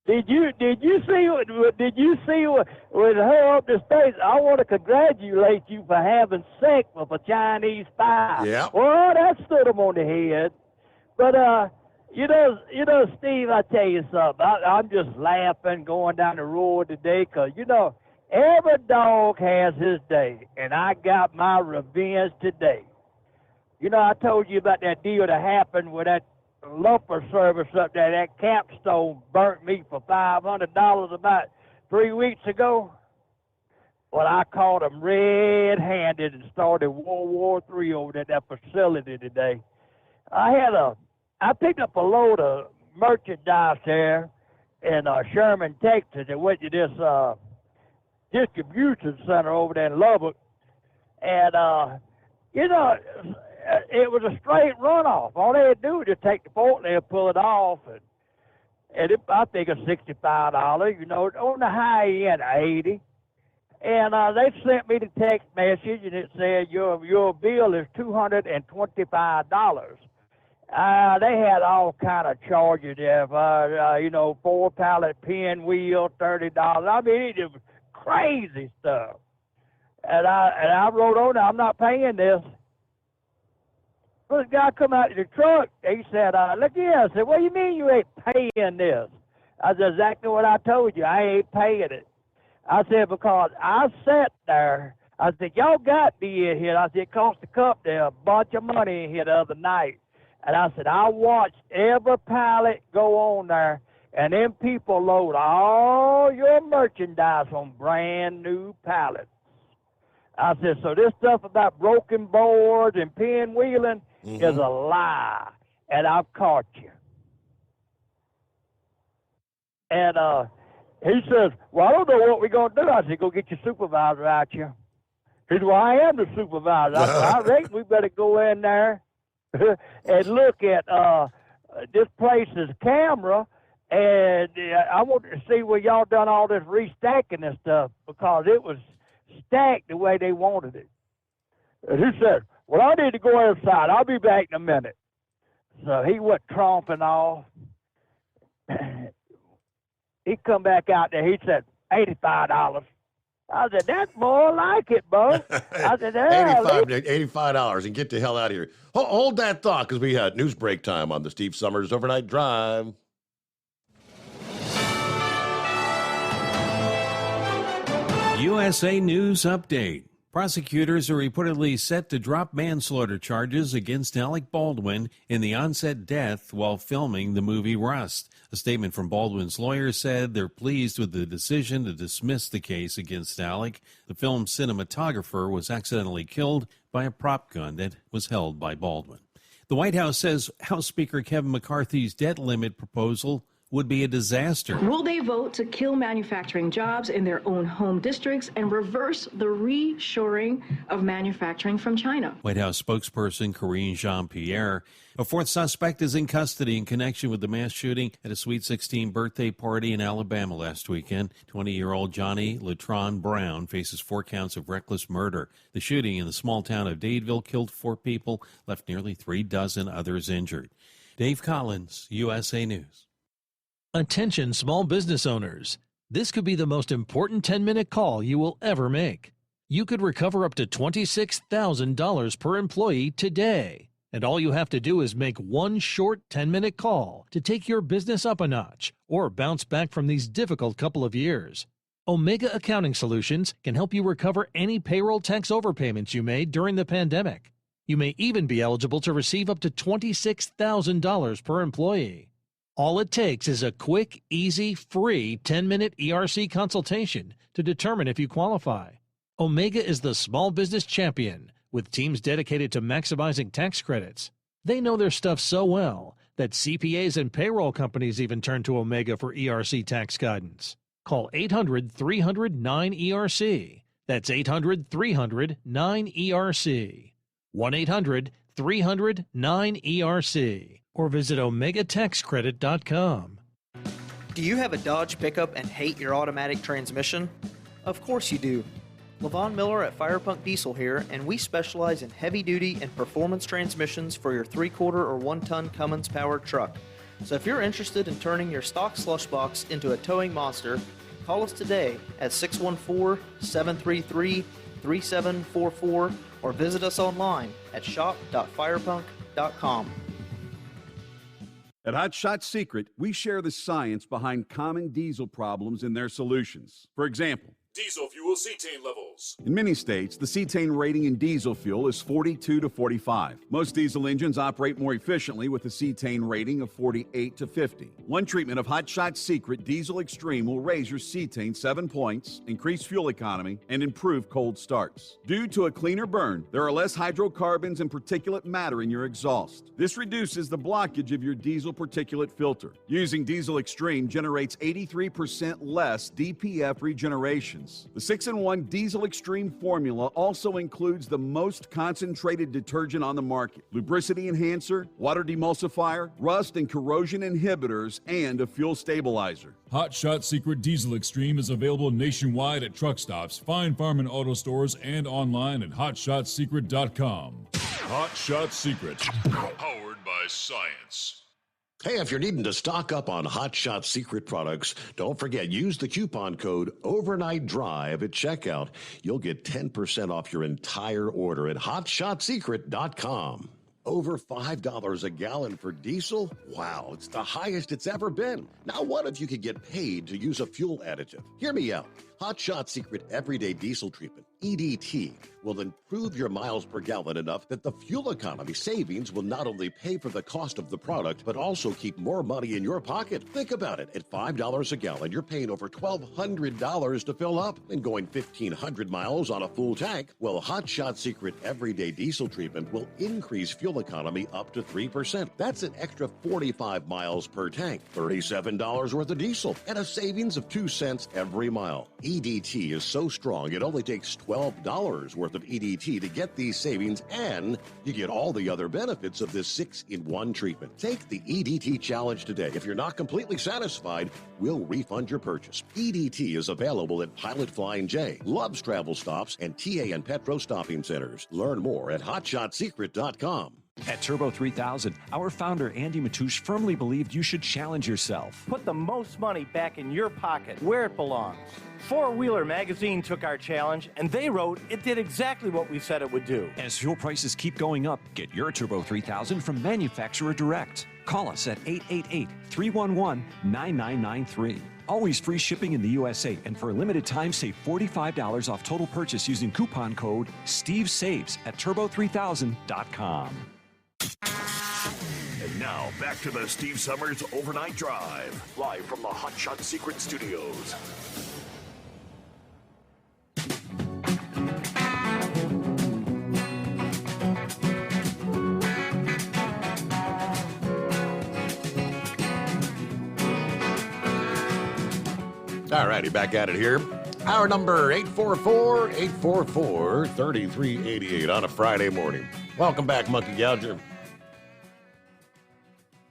Did you see with her up the States? I want to congratulate you for having sex with a Chinese spy. Yeah. Well, that stood him on the head. But you know, Steve, I tell you something. I'm just laughing going down the road today because every dog has his day, and I got my revenge today. I told you about that deal that happened with that lumber service up there. That Capstone burnt me for $500 about 3 weeks ago. Well, I caught them red-handed and started World War III over at that facility today. I picked up a load of merchandise there in Sherman, Texas, and went to this distribution center over there in Lubbock. And, it was a straight runoff. All they had to do was just take the forklift, pull it off, and I think it's $65, on the high end, $80. And they sent me the text message, and it said, your bill is $225. They had all kind of charges there, 4-pallet pinwheel, $30. I mean, it was crazy stuff. And I wrote on there, I'm not paying this. Well, this guy come out of the truck. He said, look here. I said, what do you mean you ain't paying this? I said, exactly what I told you. I ain't paying it. I said, because I sat there. I said, y'all got me in here. I said, it cost the company a bunch of money in here the other night. And I said, I watched every pallet go on there, and then people load all your merchandise on brand new pallets. I said, so this stuff about broken boards and pinwheeling is a lie, and I've caught you. And he says, well, I don't know what we're going to do. I said, go get your supervisor out here. He said, well, I am the supervisor. I said, I reckon we better go in there and look at this place's camera, and I wanted to see where y'all done all this restacking and stuff, because it was stacked the way they wanted it. And he said, well, I need to go inside. I'll be back in a minute. So he went tromping off. He come back out there. He said, $85. I said, that's more like it, Bo. I said, $85 and get the hell out of here. Hold that thought, because we had news break time on the Steve Summers Overnight Drive. USA News Update. Prosecutors are reportedly set to drop manslaughter charges against Alec Baldwin in the on-set death while filming the movie Rust. A statement from Baldwin's lawyer said they're pleased with the decision to dismiss the case against Alec. The film's cinematographer was accidentally killed by a prop gun that was held by Baldwin. The White House says House Speaker Kevin McCarthy's debt limit proposal would be a disaster. Will they vote to kill manufacturing jobs in their own home districts and reverse the reshoring of manufacturing from China? White House spokesperson Karine Jean-Pierre. A fourth suspect is in custody in connection with the mass shooting at a Sweet 16 birthday party in Alabama last weekend. 20-year-old Johnny Latron Brown faces 4 counts of reckless murder. The shooting in the small town of Dadeville killed 4 people, left nearly 3 dozen others injured. Dave Collins, USA News. Attention small business owners. This could be the most important 10-minute call you will ever make. You could recover up to $26,000 per employee today. And all you have to do is make one short 10-minute call to take your business up a notch or bounce back from these difficult couple of years. Omega Accounting Solutions can help you recover any payroll tax overpayments you made during the pandemic. You may even be eligible to receive up to $26,000 per employee. All it takes is a quick, easy, free 10-minute ERC consultation to determine if you qualify. Omega is the small business champion with teams dedicated to maximizing tax credits. They know their stuff so well that CPAs and payroll companies even turn to Omega for ERC tax guidance. Call 800-300-9ERC. That's 800-300-9ERC. 1-800-300-9ERC. Or visit OmegaTaxCredit.com. Do you have a Dodge pickup and hate your automatic transmission? Of course you do. LaVon Miller at Firepunk Diesel here, and we specialize in heavy-duty and performance transmissions for your 3-quarter or 1-ton Cummins-powered truck. So if you're interested in turning your stock slush box into a towing monster, call us today at 614-733-3744 or visit us online at shop.firepunk.com. At Hot Shot Secret, we share the science behind common diesel problems and their solutions. For example, diesel fuel cetane levels. In many states, the cetane rating in diesel fuel is 42 to 45. Most diesel engines operate more efficiently with a cetane rating of 48 to 50. One treatment of Hot Shot Secret Diesel Extreme will raise your cetane 7 points, increase fuel economy, and improve cold starts. Due to a cleaner burn, there are less hydrocarbons and particulate matter in your exhaust. This reduces the blockage of your diesel particulate filter. Using Diesel Extreme generates 83% less DPF regenerations. The 6-in-1 Diesel Extreme formula also includes the most concentrated detergent on the market, lubricity enhancer, water demulsifier, rust and corrosion inhibitors, and a fuel stabilizer. Hot Shot Secret Diesel Extreme is available nationwide at truck stops, Fine Farm and auto stores, and online at hotshotsecret.com. Hot Shot Secret, powered by science. Hey, if you're needing to stock up on Hot Shot Secret products, don't forget, use the coupon code OVERNIGHTDRIVE at checkout. You'll get 10% off your entire order at hotshotsecret.com. Over $5 a gallon for diesel? Wow, it's the highest it's ever been. Now, what if you could get paid to use a fuel additive? Hear me out. Hot Shot Secret Everyday Diesel Treatment, EDT, will improve your miles per gallon enough that the fuel economy savings will not only pay for the cost of the product, but also keep more money in your pocket. Think about it. At $5 a gallon, you're paying over $1,200 to fill up and going 1,500 miles on a full tank. Well, Hot Shot Secret Everyday Diesel Treatment will increase fuel economy up to 3%. That's an extra 45 miles per tank, $37 worth of diesel, and a savings of 2 cents every mile. EDT is so strong, it only takes $12 worth of EDT to get these savings, and you get all the other benefits of this 6-in-1 treatment. Take the EDT challenge today. If you're not completely satisfied, we'll refund your purchase. EDT is available at Pilot Flying J, Love's Travel Stops, and TA and Petro Stopping Centers. Learn more at hotshotsecret.com. At Turbo 3000, our founder Andy Matouche firmly believed you should challenge yourself. Put the most money back in your pocket, where it belongs. Four Wheeler magazine took our challenge, and they wrote it did exactly what we said it would do. As fuel prices keep going up, get your Turbo 3000 from manufacturer direct. Call us at 888-311-9993. Always free shipping in the USA, and for a limited time, save $45 off total purchase using coupon code STEVESAVES at turbo3000.com. And now, back to the Steve Summers Overnight Drive, live from the Hot Shot Secret Studios. All righty, back at it here. Our number, 844-844-3388 on a Friday morning. Welcome back, Monkey Gouger.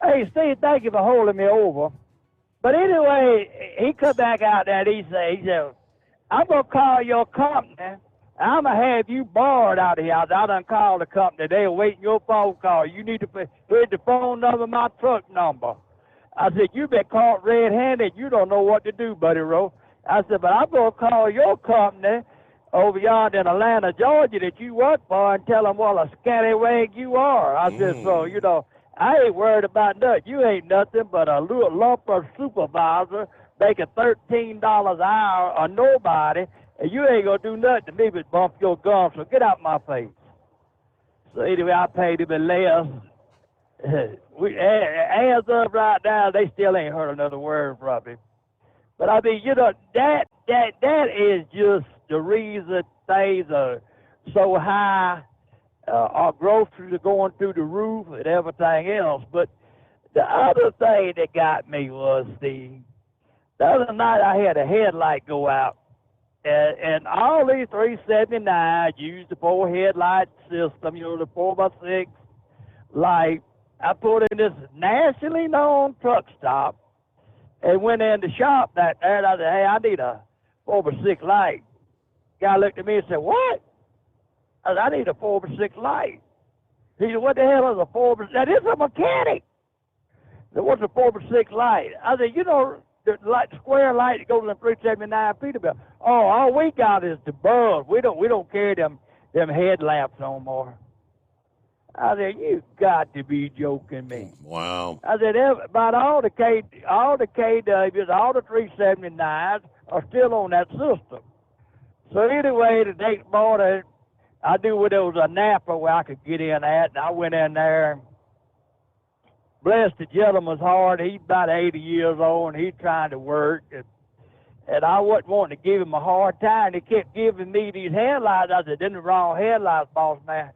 Hey, Steve, thank you for holding me over. But anyway, he come back out there and he said, I'm going to call your company. I'm going to have you barred out of here. I done called the company. They're waiting your phone call. You need to hit the phone number, my truck number. I said, you been caught red-handed. You don't know what to do, Buddy Rowe. I said, but I'm going to call your company over yonder in Atlanta, Georgia, that you work for and tell them what a scallywag you are. I said, so, you know, I ain't worried about nothing. You ain't nothing but a little lumper supervisor making $13 an hour or nobody, and you ain't going to do nothing to me but bump your gums, so get out my face. So anyway, I paid him in less. As of right now, they still ain't heard another word from him. But I mean, you know, that is just the reason things are so high. Our groceries are going through the roof and everything else. But the other thing that got me was the other night I had a headlight go out, and all these 379 use the 4 headlight system, you know, the 4x6 light. I put in this nationally known truck stop and went in the shop that there, and I said, hey, I need a 4x6 light. Guy looked at me and said, what? I said, I need a 4x6 light. He said, what the hell is a 4x6? That is a mechanic. I said, what's a 4x6 light? I said, you know, the square light that goes in 379 Peterbilt. Oh, all we got is the bulb. We don't carry them headlamps no more. I said, you got to be joking me. Wow. I said, about all the KWs, all the 379s are still on that system. So anyway, the next morning, I knew where there was a napper where I could get in at, and I went in there. Bless the gentleman's heart. He's about 80 years old, and he's trying to work. And I wasn't wanting to give him a hard time. He kept giving me these headlights. I said, "Them the wrong headlights, boss man."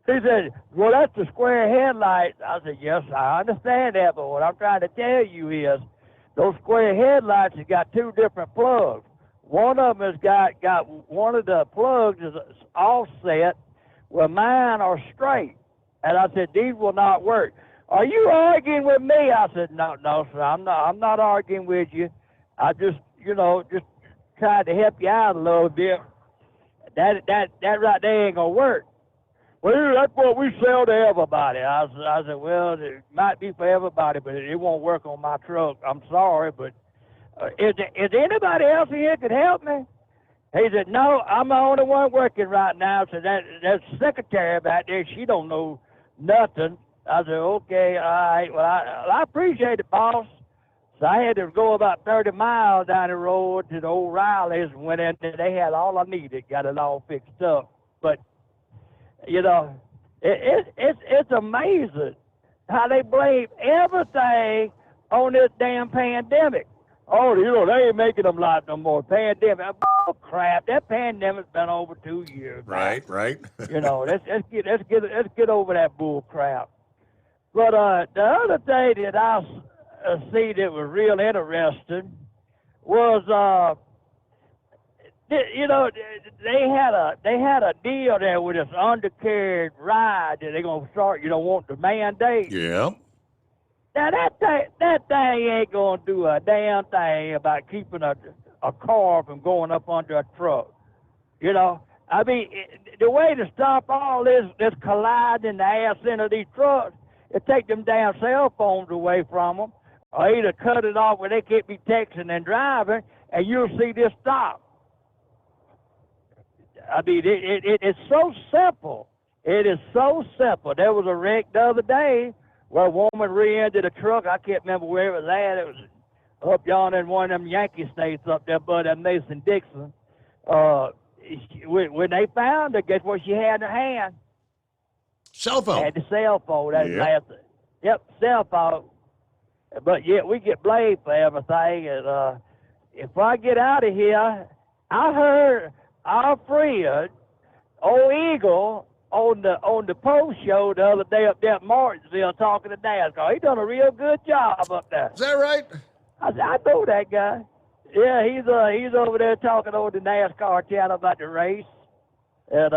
He said, "Well, that's the square headlights." I said, "Yes, I understand that, but what I'm trying to tell you is those square headlights have got two different plugs. One of them has got one of the plugs is offset, where mine are straight." And I said, "These will not work." "Are you arguing with me?" I said, No, sir, I'm not arguing with you. I just trying to help you out a little bit. That right there ain't gonna work." "Well, that's what we sell to everybody." I said, "Well, it might be for everybody, but it won't work on my truck. I'm sorry, but is there anybody else here could help me?" He said, "No, I'm the only one working right now." So that secretary back there, she don't know nothing. I said, "Okay, all right. Well, I appreciate it, boss." So I had to go about 30 miles down the road to the old Riley's and went in there. They had all I needed, got it all fixed up. But, it's amazing how they blame everything on this damn pandemic. "Oh, they ain't making them light no more. Pandemic." Oh, crap. That pandemic's been over 2 years. Right. Let's get over that bull crap. But the other thing that I see that was real interesting was, they had a deal there with this undercarriage ride that they're gonna start, want to mandate. Yeah. Now that thing ain't gonna do a damn thing about keeping a car from going up under a truck. I mean, the way to stop all this colliding the ass into these trucks is take them damn cell phones away from them, or either cut it off where they can't be texting and driving, and you'll see this stop. I mean, it's so simple. It is so simple. There was a wreck the other day where a woman rear-ended a truck. I can't remember where it was at. It was up yonder in one of them Yankee states up there, but Mason-Dixon. When they found her, guess what she had in her hand? Cell phone. Had the cell phone. Yep, cell phone. But yet we get blamed for everything. And if I get out of here, I heard our friend, old Eagle, on the post show the other day up there at Martinsville talking to NASCAR. He done a real good job up there. Is that right? I know that guy. Yeah, he's over there talking over the NASCAR channel about the race, and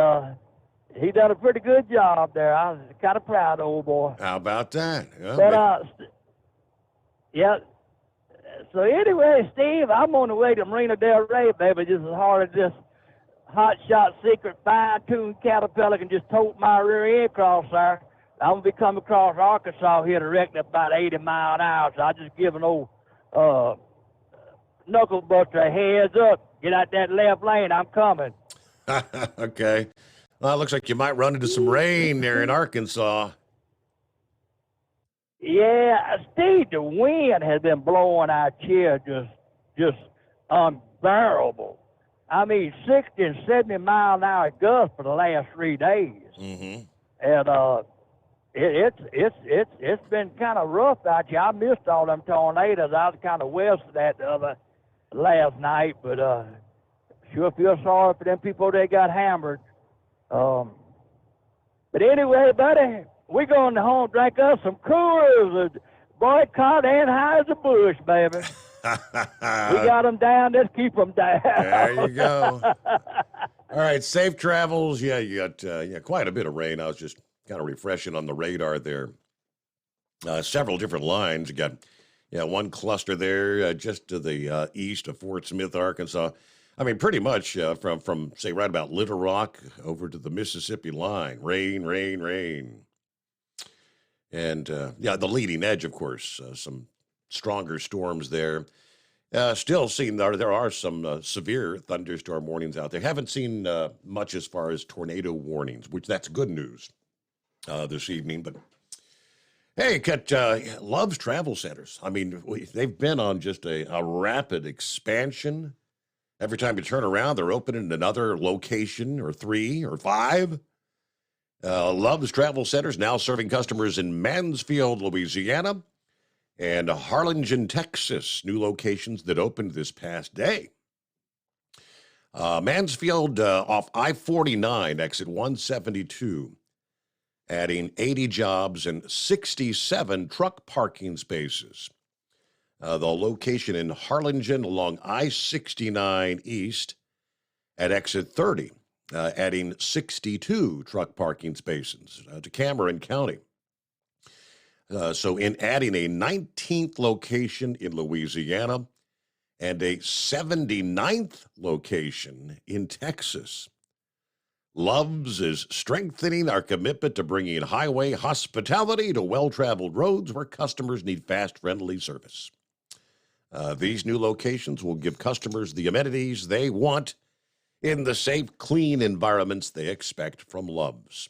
he done a pretty good job there. I was kind of proud of old boy. How about that? Yeah, But yeah. So anyway, Steve, I'm on the way to Marina Del Rey, baby, just as hard as this hot shot secret fine-tuned Caterpillar can just tote my rear end across there. I'm gonna be coming across Arkansas here directly about 80 miles an hour. So I just give an old knuckle buster a heads up. Get out that left lane. I'm coming. Okay. Well, it looks like you might run into some rain there in Arkansas. Yeah, Steve, the wind has been blowing our chair just unbearable. I mean, 60 and 70 mile an hour gusts for the last 3 days. Mm-hmm. And it's been kind of rough out here. I missed all them tornadoes. I was kind of west of that the other last night, but sure feel sorry for them people that got hammered. But anyway, buddy, we're going to home drink us some Coors and boycott Anheuser-Busch, baby. We got them down. Let's keep them down. There you go. All right, safe travels. Yeah, you got quite a bit of rain. I was just kind of refreshing on the radar there. Several different lines. You got one cluster there just to the east of Fort Smith, Arkansas. I mean, pretty much from say right about Little Rock over to the Mississippi line. Rain, rain, rain. And the leading edge, of course, some stronger storms there. Still seeing there are some severe thunderstorm warnings out there. Haven't seen much as far as tornado warnings, which that's good news this evening. But hey, Love's Travel Centers. I mean, they've been on just a rapid expansion. Every time you turn around, they're opening another location or 3 or 5. Love's Travel Centers now serving customers in Mansfield, Louisiana, and Harlingen, Texas. New locations that opened this past day. Mansfield off I-49, exit 172, adding 80 jobs and 67 truck parking spaces. The location in Harlingen along I-69 East at exit 30, adding 62 truck parking spaces to Cameron County. So in adding a 19th location in Louisiana and a 79th location in Texas, Love's is strengthening our commitment to bringing highway hospitality to well-traveled roads where customers need fast, friendly service. These new locations will give customers the amenities they want in the safe, clean environments they expect from Love's.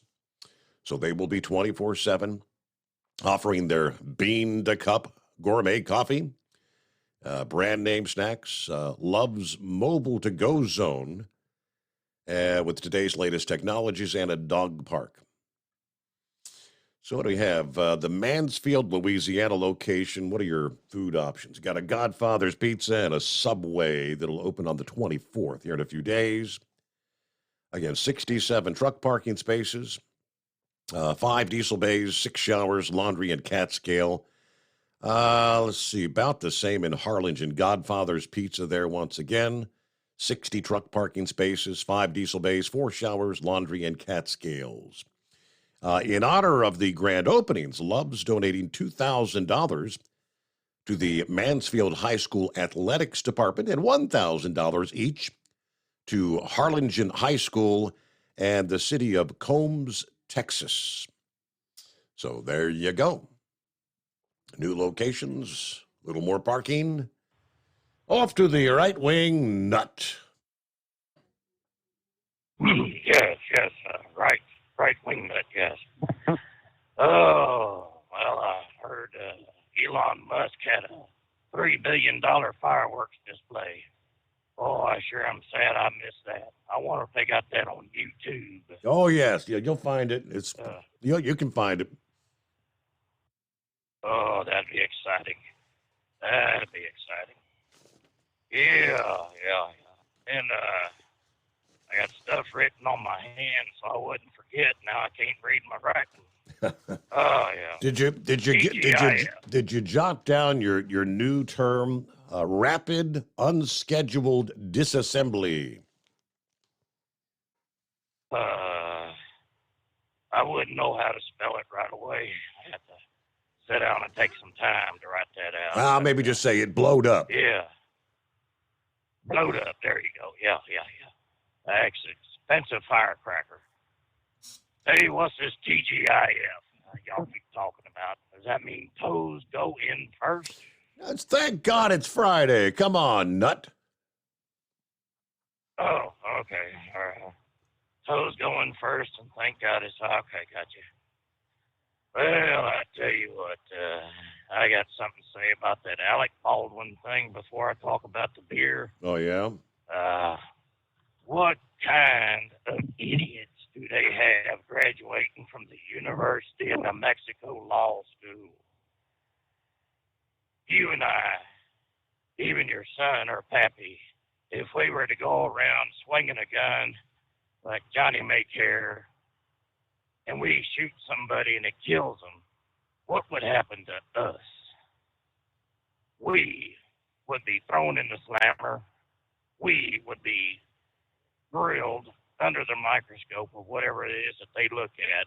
So they will be 24/7, offering their bean-to-cup gourmet coffee, brand name snacks, Love's mobile-to-go zone with today's latest technologies, and a dog park. So what do we have? The Mansfield, Louisiana location. What are your food options? Got a Godfather's Pizza and a Subway that'll open on the 24th, here in a few days. Again, 67 truck parking spaces, 5 diesel bays, 6 showers, laundry, and cat scale. Let's see, about the same in Harlingen. Godfather's Pizza there once again. 60 truck parking spaces, 5 diesel bays, 4 showers, laundry, and cat scales. In honor of the grand openings, Love's donating $2,000 to the Mansfield High School Athletics Department and $1,000 each to Harlingen High School and the city of Combs, Texas. So there you go. New locations, a little more parking. Off to the right wing nut. Yes, right wing nut, yes. Oh, well, I heard Elon Musk had a $3 billion fireworks display. Oh, I sure am sad I missed that. I wonder if they got that on YouTube. Oh, yes. Yeah, you'll find it. It's you can find it. Oh, that'd be exciting. That'd be exciting. Yeah. And I got stuff written on my hand so I wouldn't forget. Now I can't read my writing. Oh yeah. Did you jot down your new term, rapid unscheduled disassembly? I wouldn't know how to spell it right away. I had to sit down and take some time to write that out. Well, maybe just say it blowed up. Yeah. Blowed up. There you go. Yeah. That's expensive firecracker. Hey, what's this TGIF y'all keep talking about? Does that mean toes go in first? Thank God it's Friday. Come on, nut. Oh, okay. All right. Toes go in first, and thank God it's okay. Got you. Well, I tell you what, I got something to say about that Alec Baldwin thing before I talk about the beer. Oh, yeah? What kind of idiots do they have graduating from the University of New Mexico Law School? You and I, even your son or Pappy, if we were to go around swinging a gun like Johnny Maycare and we shoot somebody and it kills them, what would happen to us? We would be thrown in the slammer. We would be grilled under the microscope of whatever it is that they look at,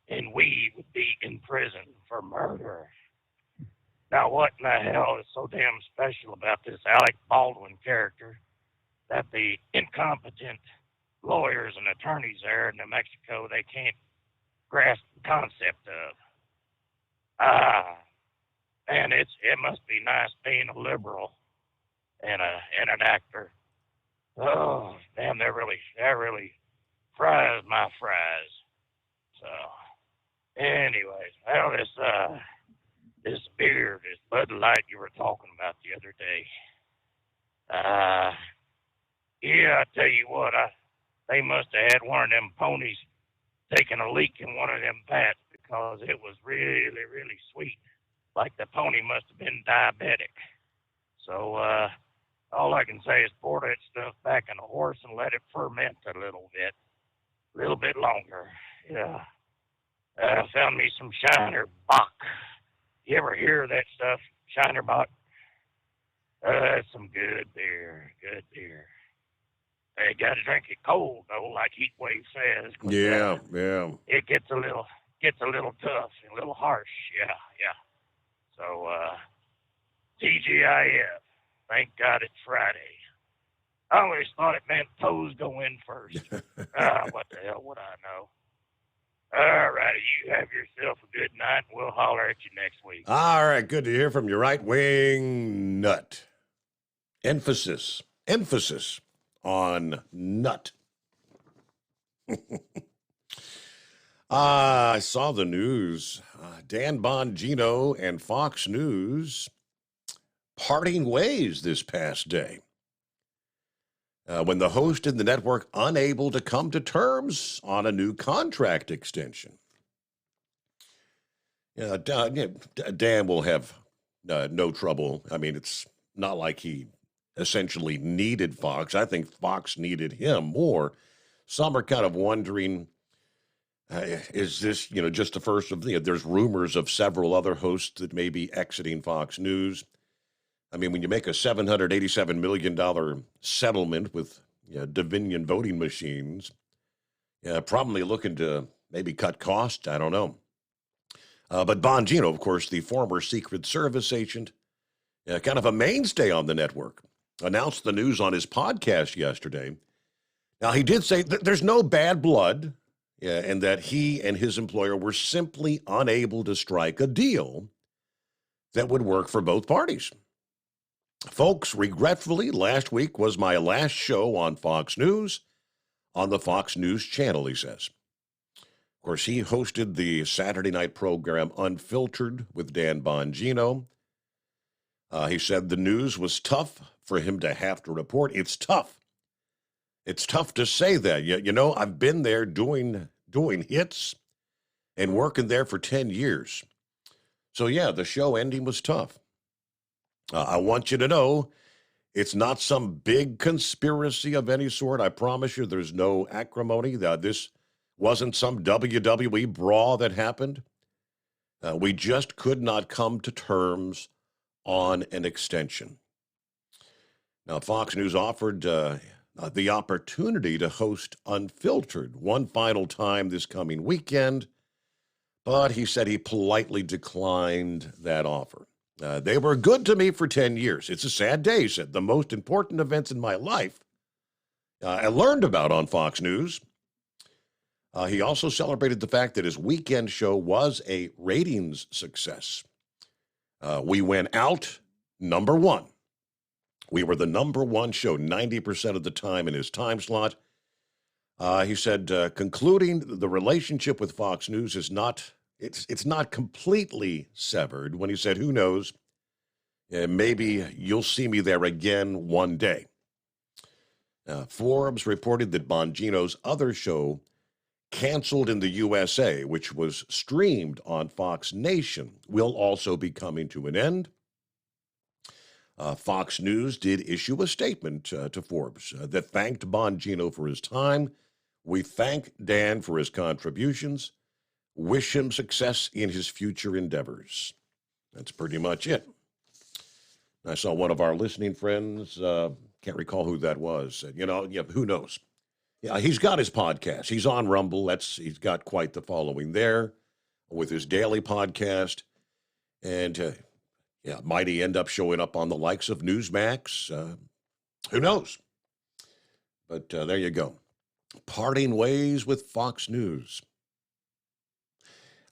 and we would be in prison for murder. Now, what in the hell is so damn special about this Alec Baldwin character that the incompetent lawyers and attorneys there in New Mexico, they can't grasp the concept of? Man, it must be nice being a liberal and an actor. Oh, damn, that really fries my fries. So, anyways, well, this beer, this Bud Light you were talking about the other day, Yeah, I tell you what, they must have had one of them ponies taking a leak in one of them vats because it was really, really sweet. Like the pony must have been diabetic. So all I can say is pour that stuff back in the horse and let it ferment a little bit longer. Yeah. Found me some Shiner Bock. You ever hear of that stuff, Shiner Bock? That's some good beer. You got to drink it cold though, like Heatwave says. Yeah. It gets a little tough and a little harsh. Yeah. So TGIF. Thank God it's Friday. I always thought it meant toes go in first. What the hell would I know? All righty, you have yourself a good night, and we'll holler at you next week. All right, good to hear from your right-wing nut. Emphasis on nut. I saw the news. Dan Bongino and Fox News parting ways this past day. When the host and the network unable to come to terms on a new contract extension. Dan will have no trouble. I mean, it's not like he essentially needed Fox. I think Fox needed him more. Some are kind of wondering, is this, just the first of there's rumors of several other hosts that may be exiting Fox News. I mean, when you make a $787 million settlement with Dominion voting machines, probably looking to maybe cut costs. I don't know. But Bongino, of course, the former Secret Service agent, kind of a mainstay on the network, announced the news on his podcast yesterday. Now, he did say that there's no bad blood, and that he and his employer were simply unable to strike a deal that would work for both parties. Folks, regretfully, last week was my last show on Fox News, on the Fox News channel, he says. Of course, he hosted the Saturday night program Unfiltered with Dan Bongino. He said the news was tough for him to have to report. It's tough. It's tough to say that. I've been there doing hits and working there for 10 years. So, yeah, the show ending was tough. I want you to know it's not some big conspiracy of any sort. I promise you there's no acrimony. This wasn't some WWE brawl that happened. We just could not come to terms on an extension. Now, Fox News offered the opportunity to host Unfiltered one final time this coming weekend, but he said he politely declined that offer. They were good to me for 10 years. It's a sad day, he said. The most important events in my life I learned about on Fox News. He also celebrated the fact that his weekend show was a ratings success. We went out number one. We were the number one show 90% of the time in his time slot. He said, concluding the relationship with Fox News is not... It's not completely severed when he said, who knows, maybe you'll see me there again one day. Forbes reported that Bongino's other show, Canceled in the USA, which was streamed on Fox Nation, will also be coming to an end. Fox News did issue a statement to Forbes that thanked Bongino for his time. We thank Dan for his contributions. Wish him success in his future endeavors. That's pretty much it. I saw one of our listening friends, can't recall who that was, said, who knows? Yeah, he's got his podcast. He's on Rumble. He's got quite the following there with his daily podcast. And, might he end up showing up on the likes of Newsmax? Who knows? But there you go. Parting ways with Fox News.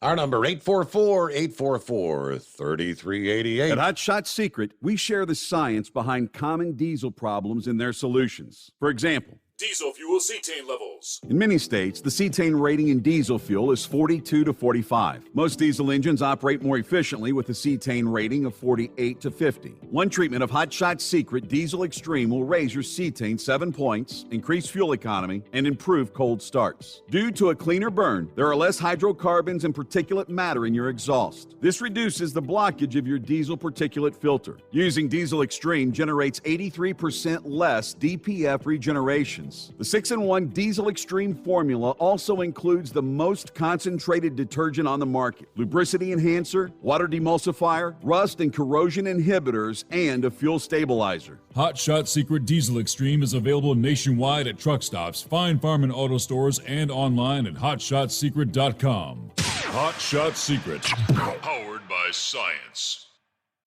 Our number, 844-844-3388. At Hot Shot Secret, we share the science behind common diesel problems and their solutions. For example, Diesel fuel cetane levels. In many states, the cetane rating in diesel fuel is 42 to 45. Most diesel engines operate more efficiently with a cetane rating of 48 to 50. One treatment of Hot Shot Secret Diesel Extreme will raise your cetane 7 points, increase fuel economy, and improve cold starts. Due to a cleaner burn, there are less hydrocarbons and particulate matter in your exhaust. This reduces the blockage of your diesel particulate filter. Using Diesel Extreme generates 83% less DPF regeneration. The 6-in-1 Diesel Extreme formula also includes the most concentrated detergent on the market, lubricity enhancer, water demulsifier, rust and corrosion inhibitors, and a fuel stabilizer. Hot Shot Secret Diesel Extreme is available nationwide at truck stops, fine farm and auto stores, and online at hotshotsecret.com. Hot Shot Secret, powered by science.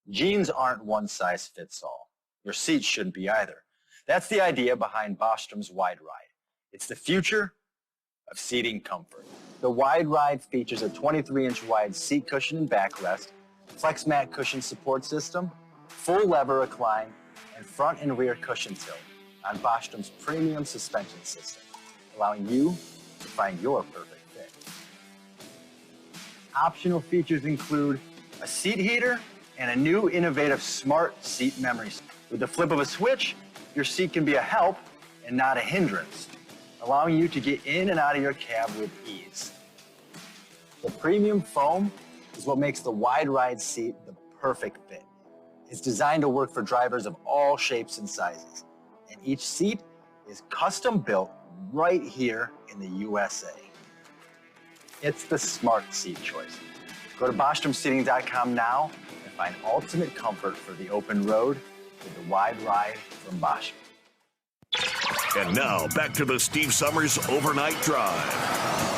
Jeans aren't one size fits all. Your seats shouldn't be either. That's the idea behind Bostrom's Wide Ride. It's the future of seating comfort. The Wide Ride features a 23-inch wide seat cushion and backrest, flex mat cushion support system, full lever recline, and front and rear cushion tilt on Bostrom's premium suspension system, allowing you to find your perfect fit. Optional features include a seat heater and a new innovative smart seat memory. With the flip of a switch, your seat can be a help and not a hindrance, allowing you to get in and out of your cab with ease. The premium foam is what makes the Wide Ride seat the perfect fit. It's designed to work for drivers of all shapes and sizes, and each seat is custom built right here in the USA. It's the smart seat choice. Go to BostromSeating.com now and find ultimate comfort for the open road with the Wide Ride from Bosch. And now, back to the Steve Summers Overnight Drive.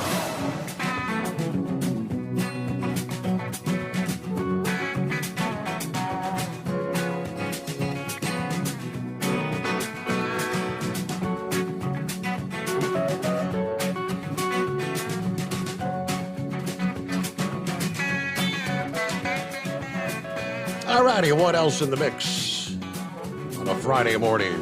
All righty, what else in the mix on a Friday morning?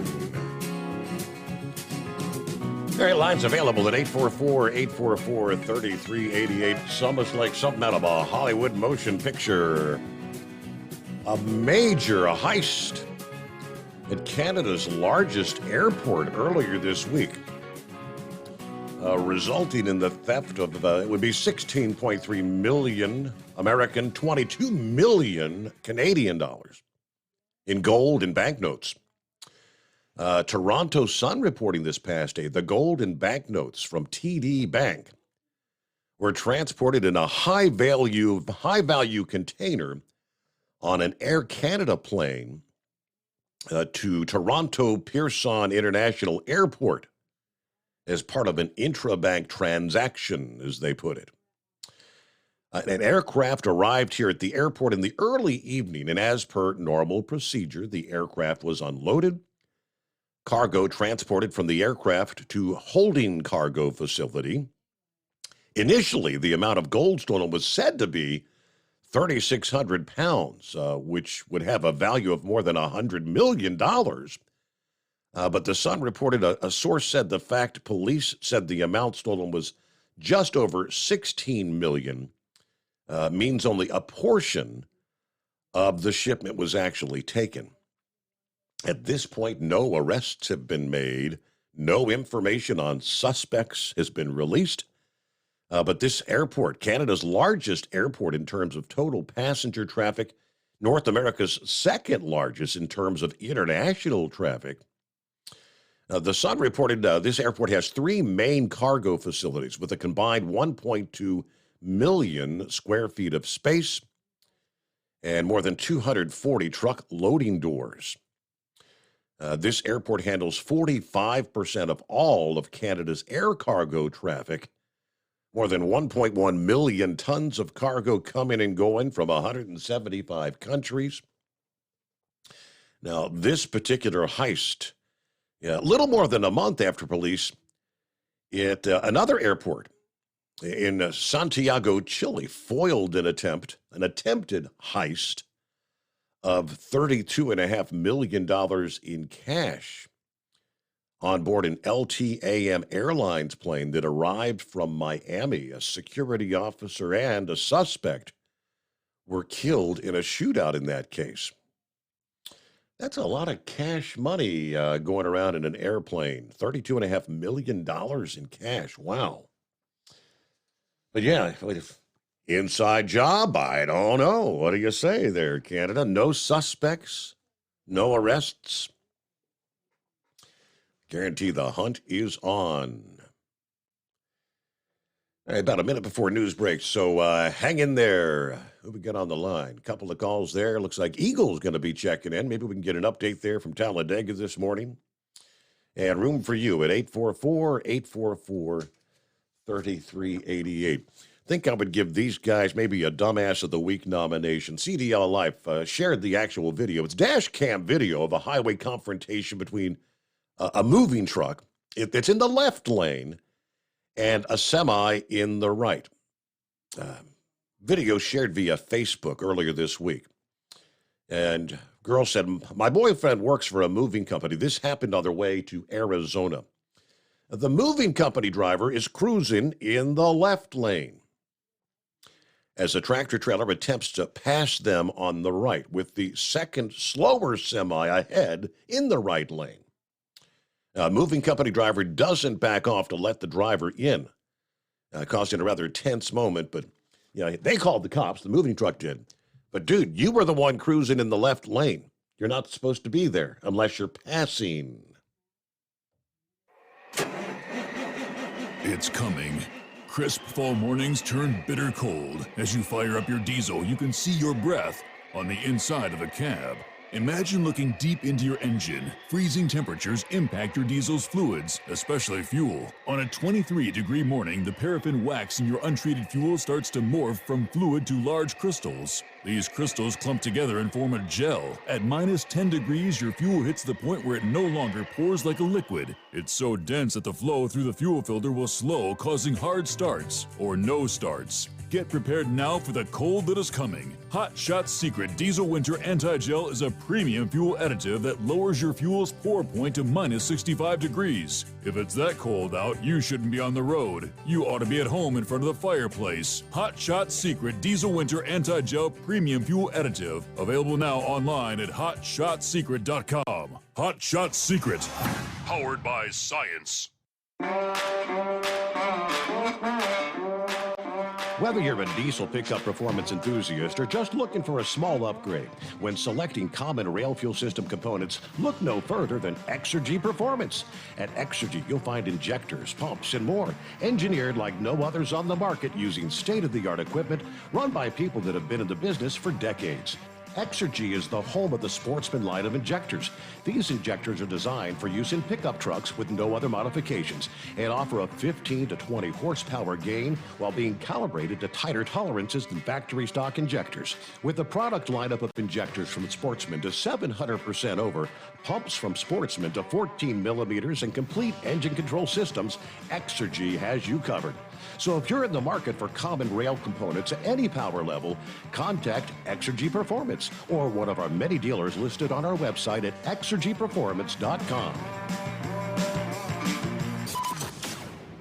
All right, lines available at 844-844-3388. Almost like something out of a Hollywood motion picture. A major heist at Canada's largest airport earlier this week, resulting in the theft of, it would be 16.3 million American, 22 million Canadian dollars in gold and banknotes. Toronto Sun reporting this past day, the gold and banknotes from TD Bank were transported in a high-value container on an Air Canada plane to Toronto Pearson International Airport as part of an intra-bank transaction, as they put it. An aircraft arrived here at the airport in the early evening, and as per normal procedure, the aircraft was unloaded. Cargo transported from the aircraft to holding cargo facility. Initially, the amount of gold stolen was said to be 3,600 pounds, which would have a value of more than $100 million. But the Sun reported a source said the fact police said the amount stolen was just over 16 million, means only a portion of the shipment was actually taken. At this point, no arrests have been made. No information on suspects has been released. But this airport, Canada's largest airport in terms of total passenger traffic, North America's second largest in terms of international traffic. The Sun reported this airport has three main cargo facilities with a combined 1.2 million square feet of space and more than 240 truck loading doors. This airport handles 45% of all of Canada's air cargo traffic. More than 1.1 million tons of cargo coming and going from 175 countries. Now, this particular heist, a little more than a month after police at another airport in Santiago, Chile, foiled an attempted heist of $32.5 million in cash. on board an LTAM Airlines plane that arrived from Miami. A security officer and a suspect were killed in a shootout in that case. That's a lot of cash money going around in an airplane. $32.5 million in cash. Wow. But yeah, inside job, I don't know. What do you say there, Canada? No suspects, no arrests. Guarantee the hunt is on. All right, about a minute before news break, so hang in there. Who we got on the line? Couple of calls there. Looks like Eagle's going to be checking in. Maybe we can get an update there from Talladega this morning. And room for you at 844-844-3388. Think I would give these guys maybe a Dumbass of the Week nomination. CDL Life shared the actual video. It's dash cam video of a highway confrontation between a moving truck. It's in the left lane and a semi in the right. Video shared via Facebook earlier this week. And girl said, my boyfriend works for a moving company. This happened on their way to Arizona. The moving company driver is cruising in the left lane as a tractor trailer attempts to pass them on the right, with the second slower semi ahead in the right lane. Moving company driver doesn't back off to let the driver in, causing a rather tense moment. But they called the cops. The moving truck did. But dude, you were the one cruising in the left lane. You're not supposed to be there unless you're passing. It's coming. Crisp fall mornings turn bitter cold. As you fire up your diesel, you can see your breath on the inside of the cab. Imagine looking deep into your engine. Freezing temperatures impact your diesel's fluids, especially fuel. On a 23-degree morning, the paraffin wax in your untreated fuel starts to morph from fluid to large crystals. These crystals clump together and form a gel. At minus 10 degrees, your fuel hits the point where it no longer pours like a liquid. It's so dense that the flow through the fuel filter will slow, causing hard starts or no starts. Get prepared now for the cold that is coming. Hot Shot Secret Diesel Winter Anti-Gel is a premium fuel additive that lowers your fuel's pour point to minus 65 degrees. If it's that cold out, you shouldn't be on the road. You ought to be at home in front of the fireplace. Hot Shot Secret Diesel Winter Anti-Gel Premium Fuel Additive. Available now online at HotShotSecret.com. Hot Shot Secret. Powered by science. Whether you're a diesel pickup performance enthusiast or just looking for a small upgrade, when selecting common rail fuel system components, look no further than Exergy Performance. At Exergy, you'll find injectors, pumps, and more, engineered like no others on the market using state-of-the-art equipment run by people that have been in the business for decades. Exergy is the home of the Sportsman line of injectors. These injectors are designed for use in pickup trucks with no other modifications and offer a 15 to 20 horsepower gain while being calibrated to tighter tolerances than factory stock injectors. With a product lineup of injectors from Sportsman to 700% over, pumps from Sportsman to 14 millimeters, and complete engine control systems, Exergy has you covered. So if you're in the market for common rail components at any power level, contact Exergy Performance or one of our many dealers listed on our website at exergyperformance.com.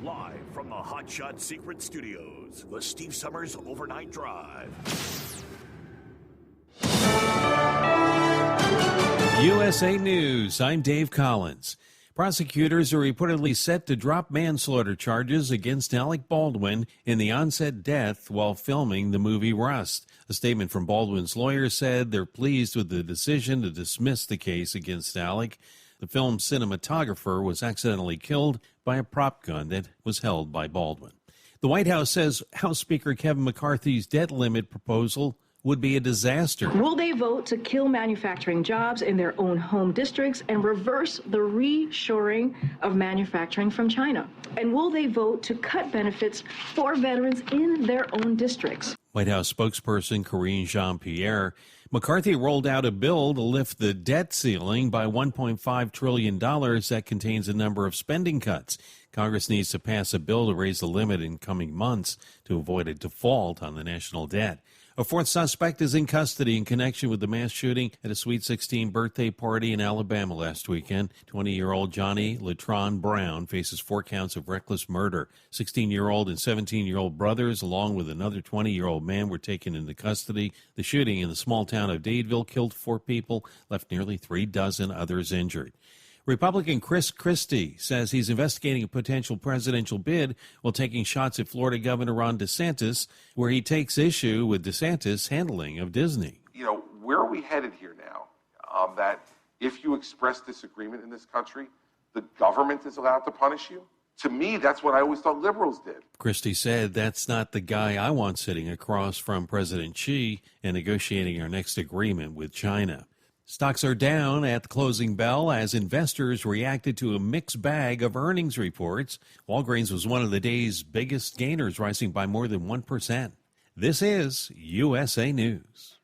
Live from the Hot Shot Secret Studios, the Steve Summers Overnight Drive. USA News, I'm Dave Collins. Prosecutors are reportedly set to drop manslaughter charges against Alec Baldwin in the on-set death while filming the movie Rust. A statement from Baldwin's lawyer said they're pleased with the decision to dismiss the case against Alec. The film's cinematographer was accidentally killed by a prop gun that was held by Baldwin. The White House says House Speaker Kevin McCarthy's debt limit proposal would be a disaster. Will they vote to kill manufacturing jobs in their own home districts and reverse the reshoring of manufacturing from China? And will they vote to cut benefits for veterans in their own districts? White House spokesperson Karine Jean-Pierre McCarthy rolled out a bill to lift the debt ceiling by $1.5 trillion that contains a number of spending cuts. Congress needs to pass a bill to raise the limit in coming months to avoid a default on the national debt. A fourth suspect is in custody in connection with the mass shooting at a Sweet 16 birthday party in Alabama last weekend. 20-year-old Johnny Latron Brown faces 4 counts of reckless murder. 16-year-old and 17-year-old brothers, along with another 20-year-old man, were taken into custody. The shooting in the small town of Dadeville killed 4 people, left nearly 3 dozen others injured. Republican Chris Christie says he's investigating a potential presidential bid while taking shots at Florida Governor Ron DeSantis, where he takes issue with DeSantis' handling of Disney. You know, where are we headed here now? That if you express disagreement in this country, the government is allowed to punish you? To me, that's what I always thought liberals did. Christie said, "That's not the guy I want sitting across from President Xi and negotiating our next agreement with China." Stocks are down at the closing bell as investors reacted to a mixed bag of earnings reports. Walgreens was one of the day's biggest gainers, rising by more than 1%. This is USA News.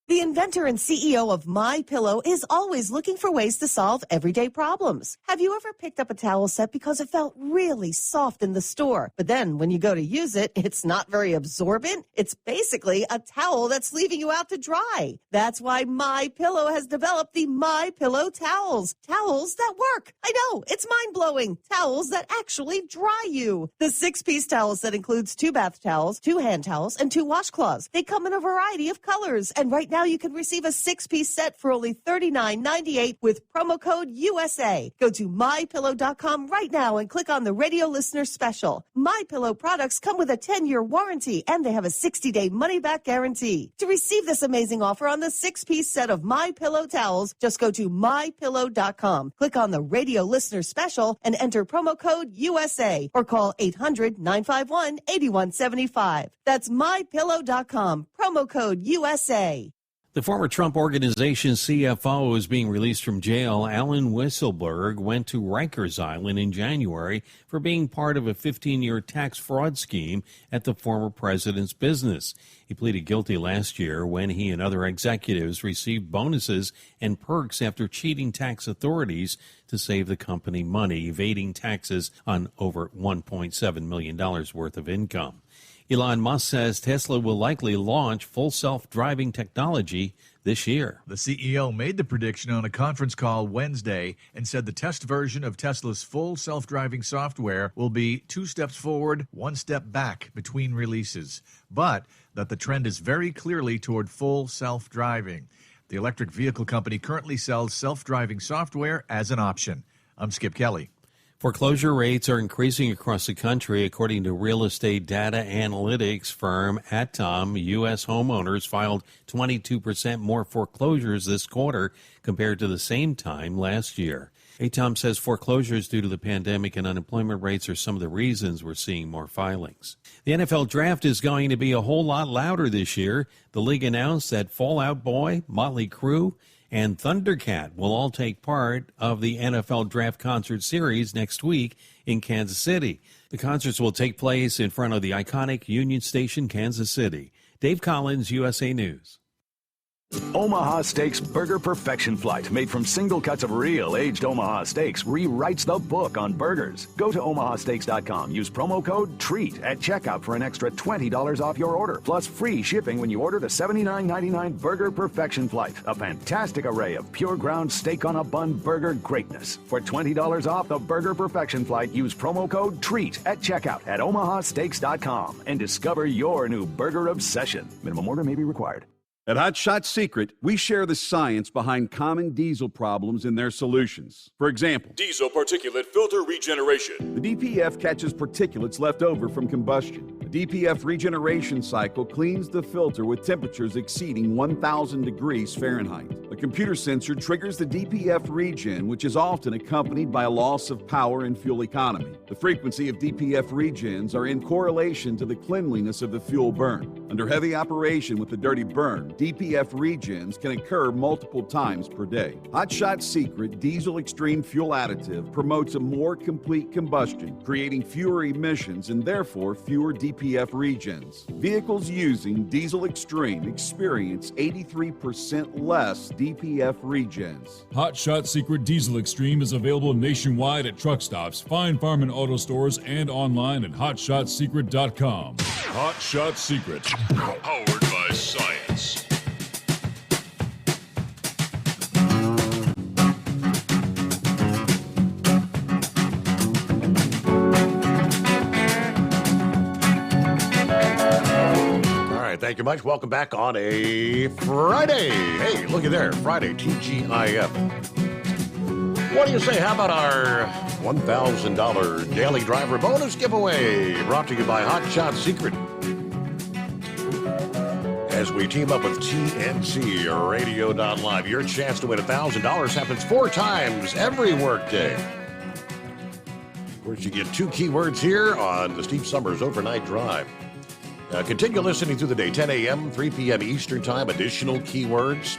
The inventor and CEO of MyPillow is always looking for ways to solve everyday problems. Have you ever picked up a towel set because it felt really soft in the store, but then when you go to use it, it's not very absorbent? It's basically a towel that's leaving you out to dry. That's why MyPillow has developed the MyPillow towels. Towels that work. I know, it's mind-blowing. Towels that actually dry you. The 6-piece towel set includes 2 bath towels, 2 hand towels, and 2 washcloths. They come in a variety of colors, and right now you can receive a 6-piece set for only $39.98 with promo code USA. Go to MyPillow.com right now and click on the radio listener special. MyPillow products come with a 10-year warranty and they have a 60-day money-back guarantee. To receive this amazing offer on the 6-piece set of MyPillow towels, just go to MyPillow.com. Click on the radio listener special and enter promo code USA or call 800-951-8175. That's MyPillow.com. Promo code USA. The former Trump Organization CFO is being released from jail. Alan Weisselberg went to Rikers Island in January for being part of a 15-year tax fraud scheme at the former president's business. He pleaded guilty last year when he and other executives received bonuses and perks after cheating tax authorities to save the company money, evading taxes on over $1.7 million worth of income. Elon Musk says Tesla will likely launch full self-driving technology this year. The CEO made the prediction on a conference call Wednesday and said the test version of Tesla's full self-driving software will be 2 steps forward, 1 step back between releases, but that the trend is very clearly toward full self-driving. The electric vehicle company currently sells self-driving software as an option. I'm Skip Kelly. Foreclosure rates are increasing across the country. According to real estate data analytics firm Atom, U.S. homeowners filed 22% more foreclosures this quarter compared to the same time last year. Atom says foreclosures due to the pandemic and unemployment rates are some of the reasons we're seeing more filings. The NFL draft is going to be a whole lot louder this year. The league announced that Fall Out Boy, Motley Crue, and Thundercat will all take part of the NFL Draft Concert Series next week in Kansas City. The concerts will take place in front of the iconic Union Station, Kansas City. Dave Collins, USA News. Omaha Steaks Burger Perfection Flight, made from single cuts of real aged Omaha steaks, rewrites the book on burgers. Go to omahasteaks.com. Use promo code TREAT at checkout for an extra $20 off your order, plus free shipping when you order the $79.99 Burger Perfection Flight. A fantastic array of pure ground steak on a bun burger greatness. For $20 off the Burger Perfection Flight, use promo code TREAT at checkout at omahasteaks.com and discover your new burger obsession. Minimum order may be required. At Hot Shot Secret, we share the science behind common diesel problems and their solutions. For example, diesel particulate filter regeneration. The DPF catches particulates left over from combustion. The DPF regeneration cycle cleans the filter with temperatures exceeding 1,000 degrees Fahrenheit. The computer sensor triggers the DPF regen, which is often accompanied by a loss of power and fuel economy. The frequency of DPF regens are in correlation to the cleanliness of the fuel burn. Under heavy operation with the dirty burn, DPF regens can occur multiple times per day. Hot Shot Secret Diesel Extreme Fuel Additive promotes a more complete combustion, creating fewer emissions and therefore fewer DPF regens. Vehicles using Diesel Extreme experience 83% less DPF regens. Hot Shot Secret Diesel Extreme is available nationwide at truck stops, Fine Farm and auto stores, and online at hotshotsecret.com. Hot Shot Secret, powered by science. Thank you much. Welcome back on a Friday. Hey, looky there. Friday, TGIF. What do you say? How about our $1,000 daily driver bonus giveaway brought to you by Hot Shot Secret? As we team up with TNC Radio.live, your chance to win $1,000 happens 4 times every workday. Of course, you get 2 keywords here on the Steve Summers Overnight Drive. Continue listening through the day, 10 a.m., 3 p.m. Eastern Time, additional keywords.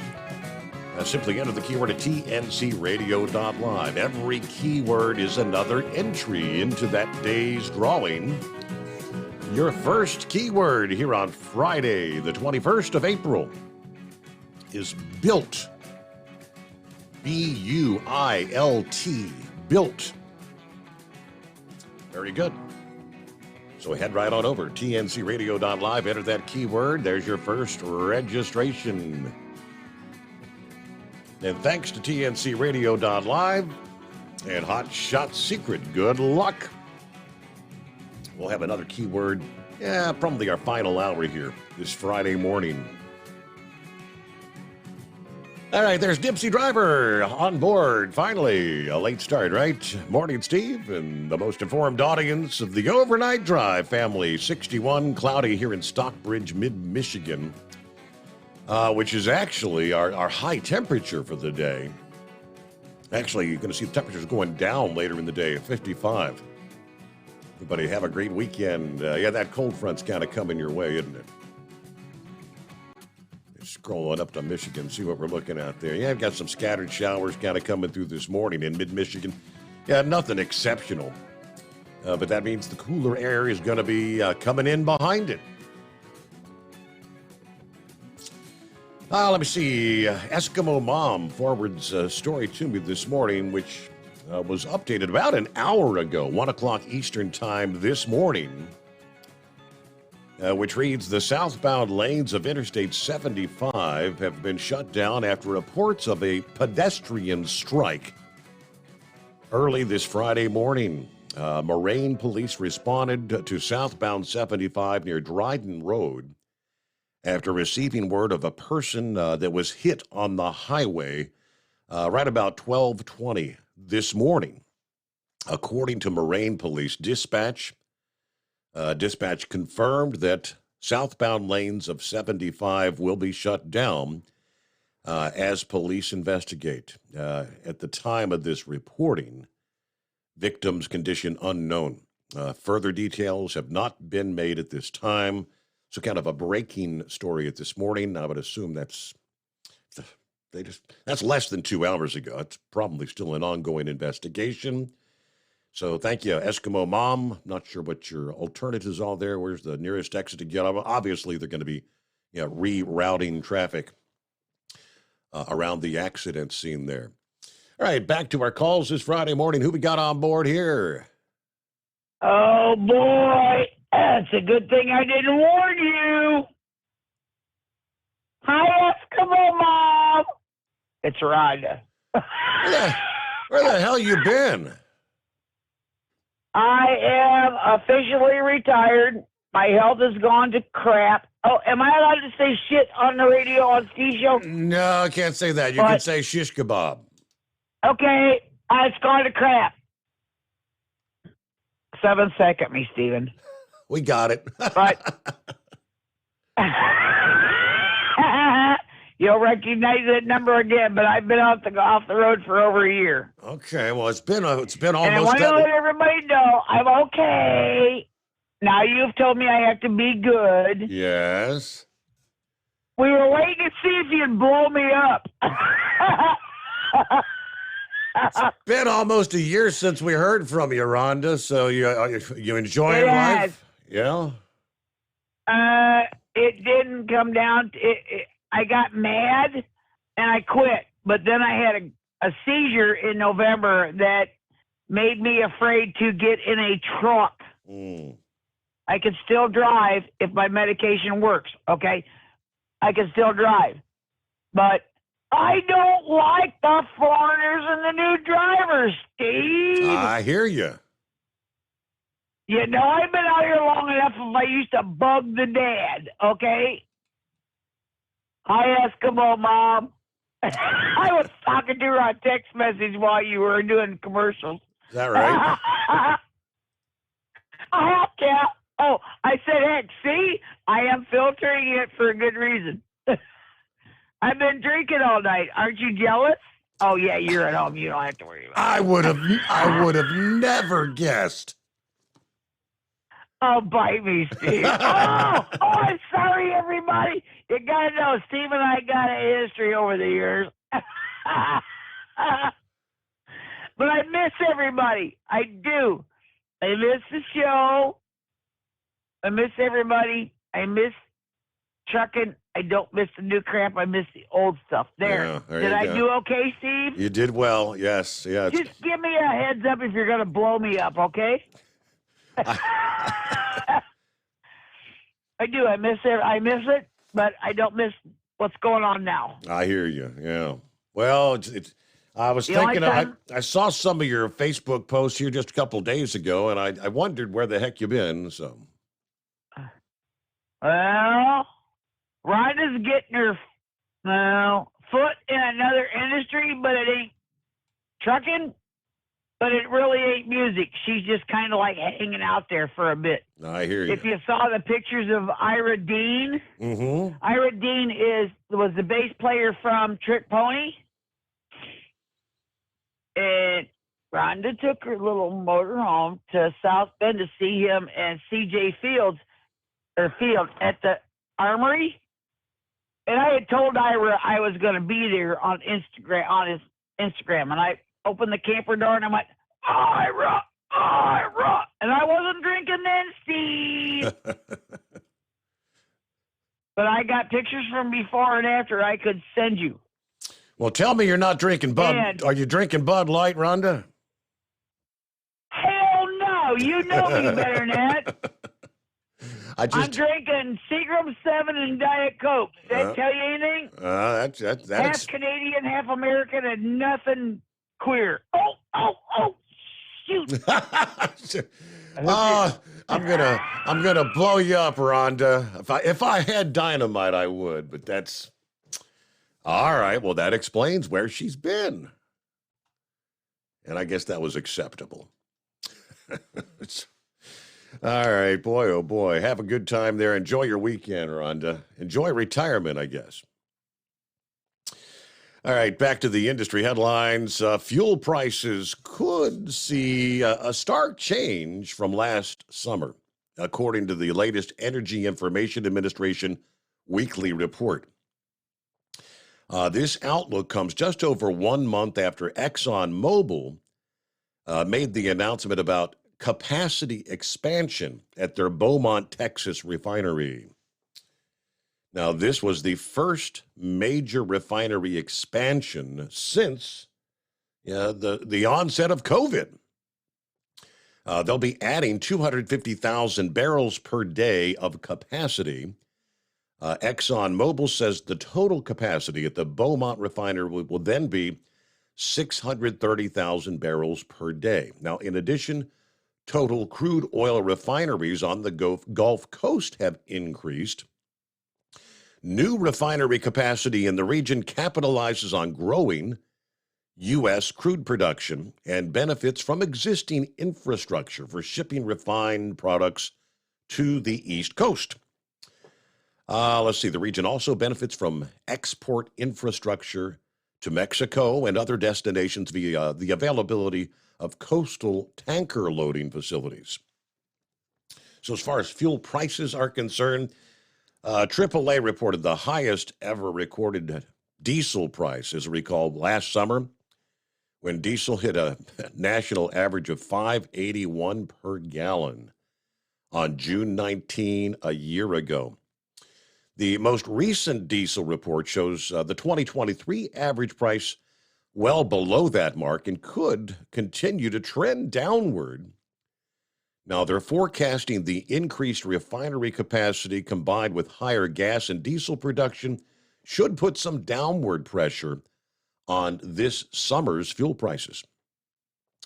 Simply enter the keyword at tncradio.live. Every keyword is another entry into that day's drawing. Your first keyword here on Friday, the 21st of April, is built. B-U-I-L-T, built. Very good. So head right on over, tncradio.live, enter that keyword. There's your first registration. And thanks to tncradio.live and Hot Shot Secret, good luck. We'll have another keyword, probably our final hour here this Friday morning. All right, there's Dipsy Driver on board. Finally, a late start, right? Morning, Steve, and the most informed audience of the Overnight Drive family. 61, cloudy here in Stockbridge, mid-Michigan, which is actually our high temperature for the day. Actually, you're going to see the temperatures going down later in the day at 55. Everybody have a great weekend. That cold front's kind of coming your way, isn't it? Scrolling up to Michigan, see what we're looking at there. I've got some scattered showers kind of coming through this morning in mid-Michigan. Nothing exceptional. But that means the cooler air is going to be coming in behind it. Let me see. Eskimo Mom forwards a story to me this morning, which was updated about an hour ago, 1 o'clock Eastern Time this morning. Which reads, the southbound lanes of Interstate 75 have been shut down after reports of a pedestrian strike. Early this Friday morning, Moraine police responded to southbound 75 near Dryden Road after receiving word of a person that was hit on the highway right about 12:20 this morning. According to Moraine Police Dispatch, dispatch confirmed that southbound lanes of 75 will be shut down as police investigate. At the time of this reporting, victim's condition unknown. Further details have not been made at this time. So kind of a breaking story at this morning. I would assume that's less than 2 hours ago. It's probably still an ongoing investigation. So thank you, Eskimo Mom. Not sure what your alternatives are there. Where's the nearest exit to get? Obviously, they're going to be rerouting traffic around the accident scene there. All right, back to our calls this Friday morning. Who we got on board here? Oh, boy. It's a good thing I didn't warn you. Hi, Eskimo Mom. It's Rhonda. Where the hell you been? I am officially retired. My health has gone to crap. Oh, am I allowed to say shit on the radio on Steve Show? No, I can't say that. You can say shish kebab. Okay, it's gone to crap. 7 second me, Steven. We got it. But you'll recognize that number again. But I've been off the road for over a year. Okay, well, it's been almost. And I want to let everybody know I'm okay. Now you've told me I have to be good. Yes. We were waiting to see if you'd blow me up. It's been almost a year since we heard from you, Rhonda. So you enjoying It life? Yeah. It didn't come down. I got mad and I quit. But then I had a seizure in November that made me afraid to get in a truck. I can still drive if my medication works, okay? I can still drive. But I don't like the foreigners and the new drivers, Steve. I hear you. You know, I've been out here long enough if I used to bug the dad, okay? Hi, Eskimo Mom. I was talking to her on text message while you were doing commercials. Is that right? Yeah. Oh, I said, heck, see? I am filtering it for a good reason. I've been drinking all night. Aren't you jealous? Oh, yeah, you're at home. You don't have to worry about it. I would have never guessed. Oh, bite me, Steve. I'm sorry, everybody. You got to know, Steve and I got a history over the years. But I miss everybody. I do. I miss the show. I miss everybody. I miss trucking. I don't miss the new crap. I miss the old stuff. There. Yeah, Did I do okay, Steve? You did well. Yes. Yeah. Just give me a heads up if you're going to blow me up, okay? I do. I miss it, but I don't miss what's going on now. I hear you. Yeah. Well, I was thinking, I saw some of your Facebook posts here just a couple of days ago, and I wondered where the heck you've been. So. Well, Rhonda's getting her foot in another industry, but it ain't trucking, but it really ain't music. She's just kind of like hanging out there for a bit. I hear you. If you saw the pictures of Ira Dean, Ira Dean was the bass player from Trick Pony, and Rhonda took her little motor home to South Bend to see him and CJ Field at the Armory. And I had told Ira I was going to be there on his Instagram. And I opened the camper door and I went, Ira. And I wasn't drinking then, Steve. But I got pictures from before and after I could send you. Well, tell me you're not drinking Bud. Are you drinking Bud Light, Rhonda? Hell no. You know me better than that. I'm drinking Seagram 7 and Diet Coke. Does that tell you anything? That's half Canadian, half American, and nothing queer. Oh, shoot. I'm gonna blow you up, Rhonda. If I had dynamite, I would, but that's all right. Well, that explains where she's been, and I guess that was acceptable. All right, boy, oh boy. Have a good time there. Enjoy your weekend, Rhonda. Enjoy retirement, I guess. All right, back to the industry headlines. Fuel prices could see a stark change from last summer, according to the latest Energy Information Administration weekly report. This outlook comes just over 1 month after ExxonMobil made the announcement about capacity expansion at their Beaumont, Texas refinery. Now, this was the first major refinery expansion since the onset of COVID. They'll be adding 250,000 barrels per day of capacity. ExxonMobil says the total capacity at the Beaumont refinery will then be 630,000 barrels per day. Now, in addition, total crude oil refineries on the Gulf Coast have increased. New refinery capacity in the region capitalizes on growing U.S. crude production and benefits from existing infrastructure for shipping refined products to the East Coast. Let's see. The region also benefits from export infrastructure to Mexico and other destinations via the availability of coastal tanker loading facilities. So as far as fuel prices are concerned, AAA reported the highest ever recorded diesel price, as recalled last summer, when diesel hit a national average of $5.81 per gallon on June 19 a year ago. The most recent diesel report shows the 2023 average price well below that mark and could continue to trend downward. Now, they're forecasting the increased refinery capacity combined with higher gas and diesel production should put some downward pressure on this summer's fuel prices.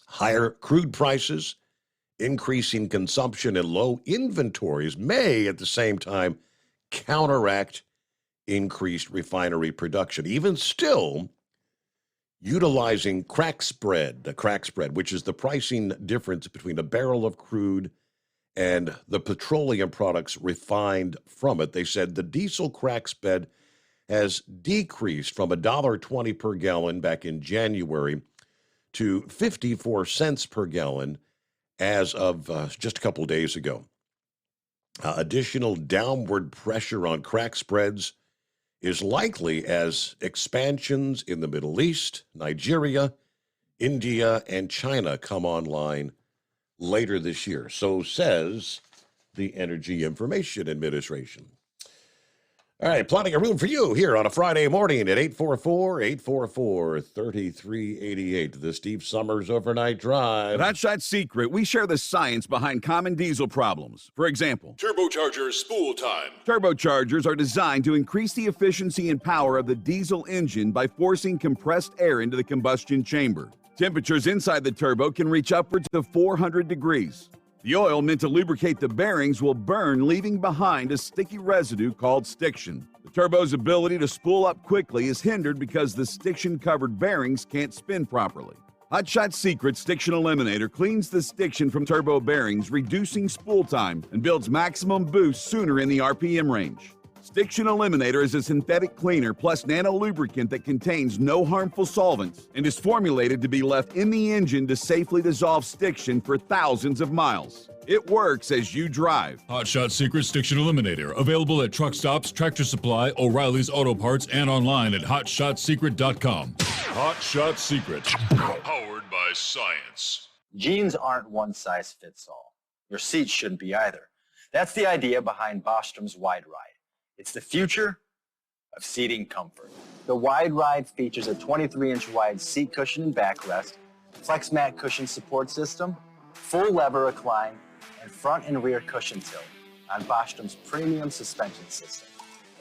Higher crude prices, increasing consumption, and low inventories may, at the same time, counteract increased refinery production. Even still, utilizing crack spread, which is the pricing difference between a barrel of crude and the petroleum products refined from it. They said the diesel crack spread has decreased from $1.20 per gallon back in January to 54 cents per gallon as of just a couple of days ago. Additional downward pressure on crack spreads is likely as expansions in the Middle East, Nigeria, India, and China come online later this year. So says the Energy Information Administration. All right, plenty of room for you here on a Friday morning at 844-844-3388. The Steve Summers Overnight Drive. At Hot Shot Secret, we share the science behind common diesel problems. For example, Turbocharger spool time. turbochargers are designed to increase the efficiency and power of the diesel engine by forcing compressed air into the combustion chamber. Temperatures inside the turbo can reach upwards of 400 degrees. The oil meant to lubricate the bearings will burn, leaving behind a sticky residue called stiction. The turbo's ability to spool up quickly is hindered because the stiction-covered bearings can't spin properly. Hot Shot Secret Stiction Eliminator cleans the stiction from turbo bearings, reducing spool time, and builds maximum boost sooner in the RPM range. Stiction Eliminator is a synthetic cleaner plus nano-lubricant that contains no harmful solvents and is formulated to be left in the engine to safely dissolve stiction for thousands of miles. It works as you drive. Hot Shot Secret Stiction Eliminator. Available at truck stops, Tractor Supply, O'Reilly's Auto Parts, and online at HotShotSecret.com. Hot Shot Secret. Powered by science. Jeans aren't one size fits all. Your seats shouldn't be either. That's the idea behind Bostrom's Wide Ride. It's the future of seating comfort. The Wide Ride features a 23-inch wide seat cushion and backrest, flex mat cushion support system, full lever recline, and front and rear cushion tilt on Bostrom's premium suspension system,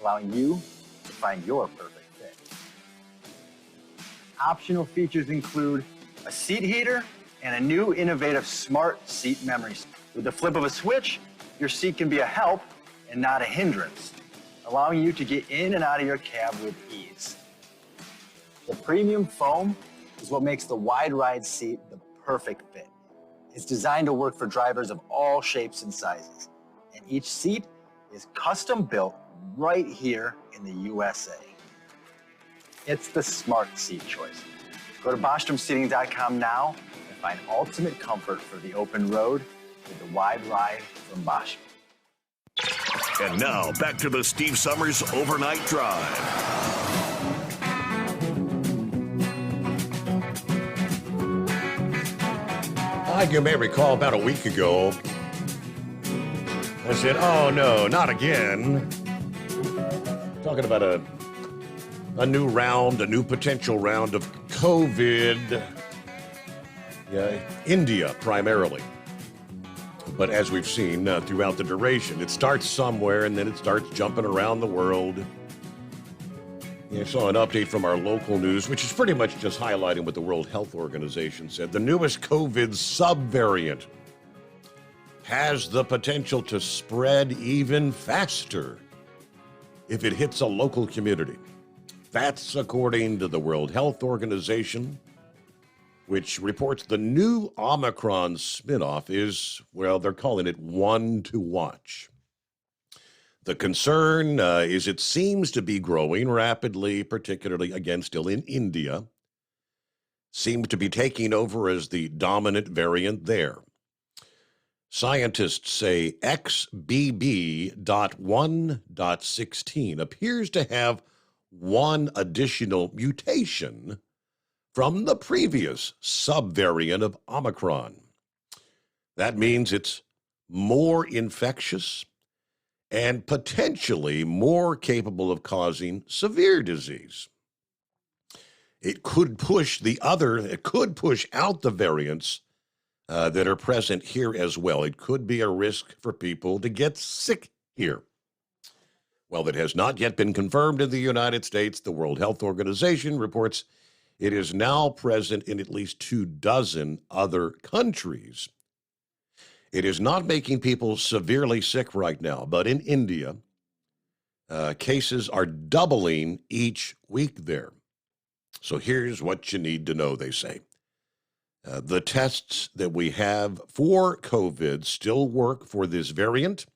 allowing you to find your perfect fit. Optional features include a seat heater and a new innovative smart seat memory. With the flip of a switch, your seat can be a help and not a hindrance, allowing you to get in and out of your cab with ease. The premium foam is what makes the Wide Ride seat the perfect fit. It's designed to work for drivers of all shapes and sizes, and each seat is custom built right here in the USA. It's the smart seat choice. Go to BostromSeating.com now and find ultimate comfort for the open road with the Wide Ride from Bostrom. And now, back to the Steve Summers Overnight Drive. Like you may recall, about a week ago, I said, oh no, not again. Talking about a new potential round of COVID. Yeah, India primarily. But as we've seen throughout the duration, it starts somewhere and then it starts jumping around the world. I saw an update from our local news, which is pretty much just highlighting what the World Health Organization said. The newest COVID subvariant has the potential to spread even faster if it hits a local community. That's according to the World Health Organization, which reports the new Omicron spinoff is, well, they're calling it one to watch. The concern is it seems to be growing rapidly, particularly, again, still in India. Seems to be taking over as the dominant variant there. Scientists say XBB.1.16 appears to have one additional mutation from the previous subvariant of Omicron. That means it's more infectious and potentially more capable of causing severe disease. It could push out the variants that are present here as well. It could be a risk for people to get sick here. Well, it has not yet been confirmed in the United States. The World Health Organization reports it is now present in at least 24 other countries. It is not making people severely sick right now, but in India, cases are doubling each week there. So here's what you need to know, they say. The tests that we have for COVID still work for this variant,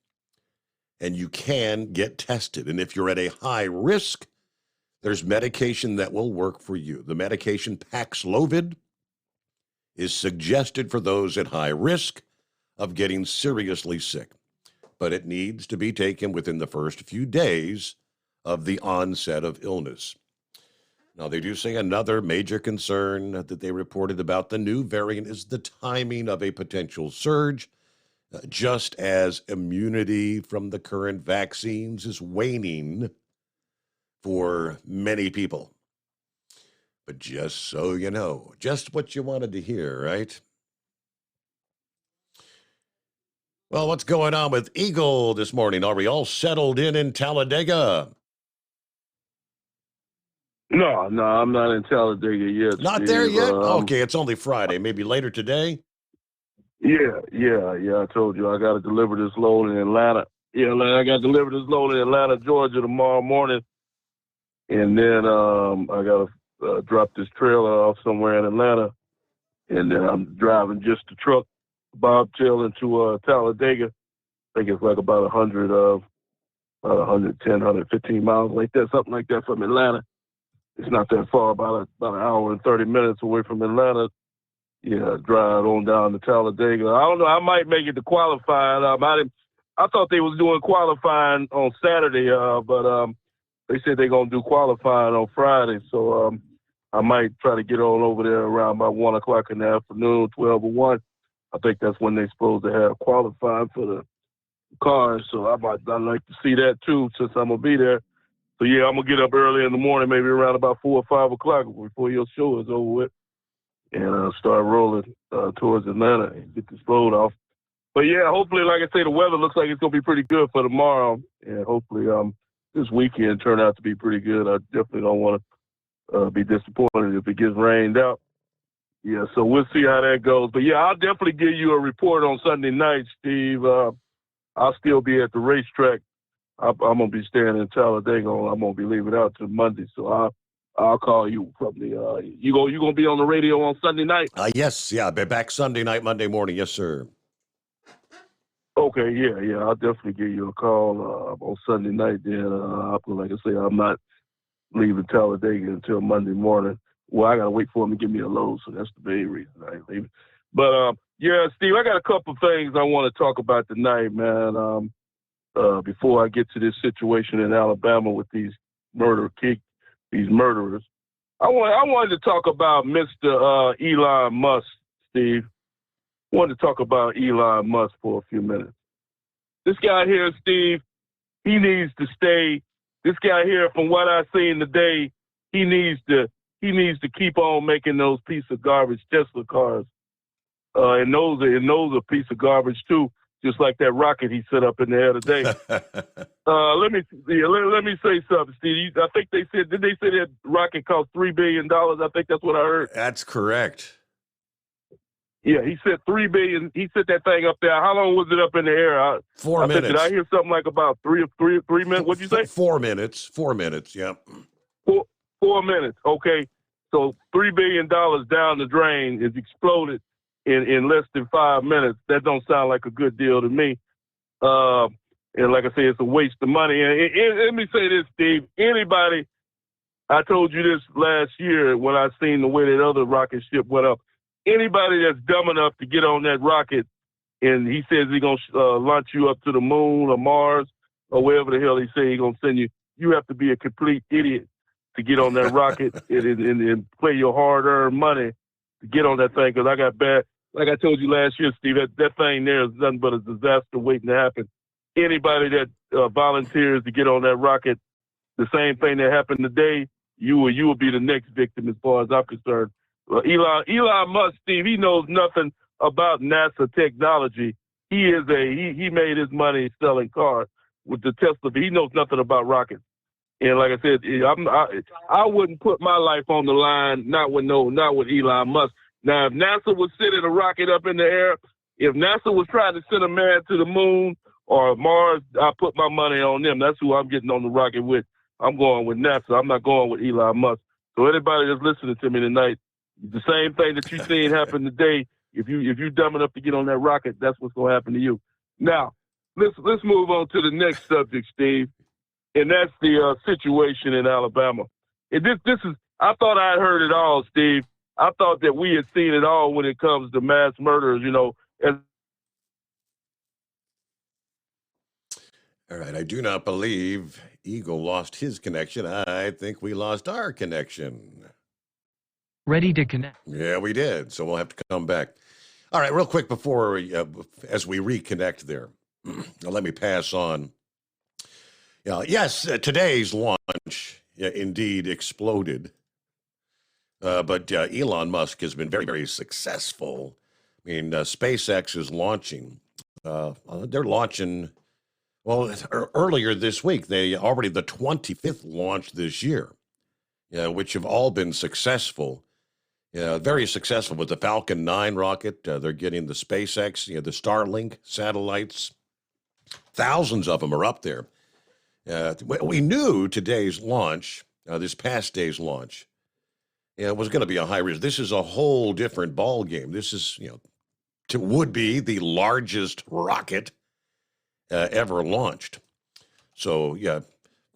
and you can get tested. And if you're at a high risk, there's medication that will work for you. The medication Paxlovid is suggested for those at high risk of getting seriously sick, but it needs to be taken within the first few days of the onset of illness. Now, they do say another major concern that they reported about the new variant is the timing of a potential surge, just as immunity from the current vaccines is waning for many people. But just so you know, just what you wanted to hear, right? Well, what's going on with Eagle this morning? Are we all settled in Talladega? No, I'm not in Talladega yet. Not there yet? Okay, it's only Friday. Maybe later today? Yeah. I told you I got to deliver this load in Atlanta. Yeah, I got to deliver this load in Atlanta, Georgia tomorrow morning. And then I got to drop this trailer off somewhere in Atlanta. And then I'm driving just the truck, bobtail into Talladega. I think it's like about 110, 115 miles like that, something like that from Atlanta. It's not that far, about an hour and 30 minutes away from Atlanta. Yeah, drive on down to Talladega. I don't know. I might make it to qualifying. I thought they was doing qualifying on Saturday, but they said they're going to do qualifying on Friday. So I might try to get on over there around about 1 o'clock in the afternoon, 12 or 1. I think that's when they're supposed to have qualifying for the cars. So I'd like to see that, too, since I'm going to be there. So, yeah, I'm going to get up early in the morning, maybe around about 4 or 5 o'clock before your show is over with, and start rolling towards Atlanta and get this load off. But, yeah, hopefully, like I say, the weather looks like it's going to be pretty good for tomorrow. And hopefully this weekend turn out to be pretty good. I definitely don't want to be disappointed if it gets rained out. Yeah, so we'll see how that goes. But, yeah, I'll definitely give you a report on Sunday night, Steve. I'll still be at the racetrack. I'm going to be staying in Talladega. I'm going to be leaving out till Monday. So I'll call you from the you going to be on the radio on Sunday night? Yes, yeah. I'll be back Sunday night, Monday morning. Yes, sir. Okay, yeah. I'll definitely give you a call on Sunday night then. Like I say, I'm not leaving Talladega until Monday morning. Well, I got to wait for him to give me a load, so that's the main reason I ain't leaving. But, yeah, Steve, I got a couple of things I want to talk about tonight, man. Before I get to this situation in Alabama with these murderers, I wanted to talk about Mr. Elon Musk, Steve. I wanted to talk about Elon Musk for a few minutes. This guy here, Steve, he needs to stay. This guy here, from what I've seen today, he needs to keep on making those piece of garbage Tesla cars, and those are piece of garbage too. Just like that rocket he set up in the air today. Let me say something, Steve. I think did they say that rocket cost $3 billion? I think that's what I heard. That's correct. Yeah, he said $3 billion. He set that thing up there. How long was it up in the air? 4 minutes. Did I hear something like about three minutes? What'd you say? 4 minutes. 4 minutes. Yeah. 4 minutes. Okay. So $3 billion down the drain is exploded in less than 5 minutes. That don't sound like a good deal to me. And like I say, it's a waste of money. And let me say this, Steve. Anybody, I told you this last year when I seen the way that other rocket ship went up. Anybody that's dumb enough to get on that rocket, and he says he's going to launch you up to the moon or Mars or wherever the hell he say he's going to send you, you have to be a complete idiot to get on that rocket and play your hard-earned money to get on that thing. Because I got bad, like I told you last year, Steve, that thing there is nothing but a disaster waiting to happen. Anybody that volunteers to get on that rocket, the same thing that happened today, you will be the next victim as far as I'm concerned. Elon Musk, Steve, he knows nothing about NASA technology. He made his money selling cars with the Tesla, but he knows nothing about rockets. And like I said, I wouldn't put my life on the line, not with Elon Musk. Now, if NASA was sending a rocket up in the air, if NASA was trying to send a man to the moon or Mars, I put my money on them. That's who I'm getting on the rocket with. I'm going with NASA. I'm not going with Elon Musk. So anybody that's listening to me tonight, the same thing that you seen happen today, if you're dumb enough to get on that rocket, that's what's going to happen to you. Now, let's move on to the next subject, Steve, and that's the situation in Alabama. And this is, I thought I had heard it all, Steve. I thought that we had seen it all when it comes to mass murders, All right, I do not believe Eagle lost his connection. I think we lost our connection. Ready to connect. Yeah, we did. So we'll have to come back. All right, real quick before, as we reconnect there, let me pass on. Yes, today's launch indeed exploded. But Elon Musk has been very, very successful. I mean, SpaceX is launching. They're launching, well, earlier this week, they already the 25th launch this year, which have all been successful. Very successful with the Falcon 9 rocket. They're getting the SpaceX, the Starlink satellites. Thousands of them are up there. We knew today's launch, this past day's launch, was going to be a high risk. This is a whole different ball game. This is, would be the largest rocket ever launched. So, of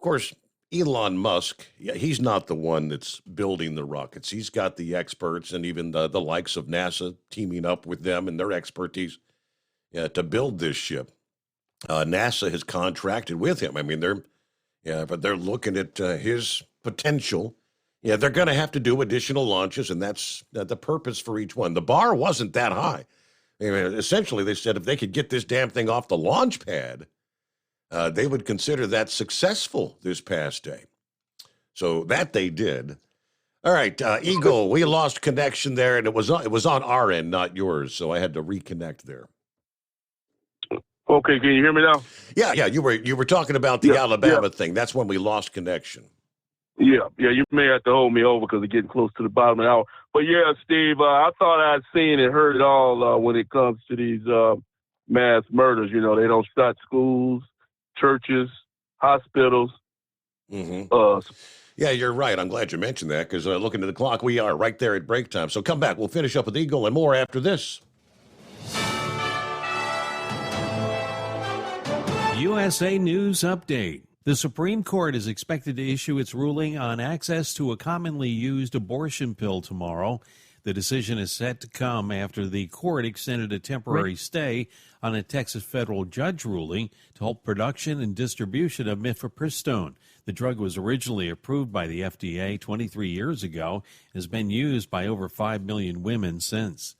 course, Elon Musk, he's not the one that's building the rockets. He's got the experts and even the likes of NASA teaming up with them and their expertise to build this ship. NASA has contracted with him. I mean, they're looking at his potential. They're going to have to do additional launches, and that's the purpose for each one. The bar wasn't that high. I mean, essentially, they said if they could get this damn thing off the launch pad, they would consider that successful this past day. So that they did. All right, Eagle, we lost connection there, and it was on our end, not yours, so I had to reconnect there. Okay, can you hear me now? Yeah, you were talking about the Alabama thing. That's when we lost connection. Yeah, you may have to hold me over because we're getting close to the bottom of the hour. But yeah, Steve, I thought I'd seen and heard it all when it comes to these mass murders. They don't start schools, churches, hospitals. Mm-hmm. Yeah, you're right. I'm glad you mentioned that because looking at the clock, we are right there at break time. So come back. We'll finish up with Eagle and more after this. USA News Update. The Supreme Court is expected to issue its ruling on access to a commonly used abortion pill tomorrow. The decision is set to come after the court extended a temporary stay on a Texas federal judge ruling to halt production and distribution of mifepristone. The drug was originally approved by the FDA 23 years ago and has been used by over 5 million women since.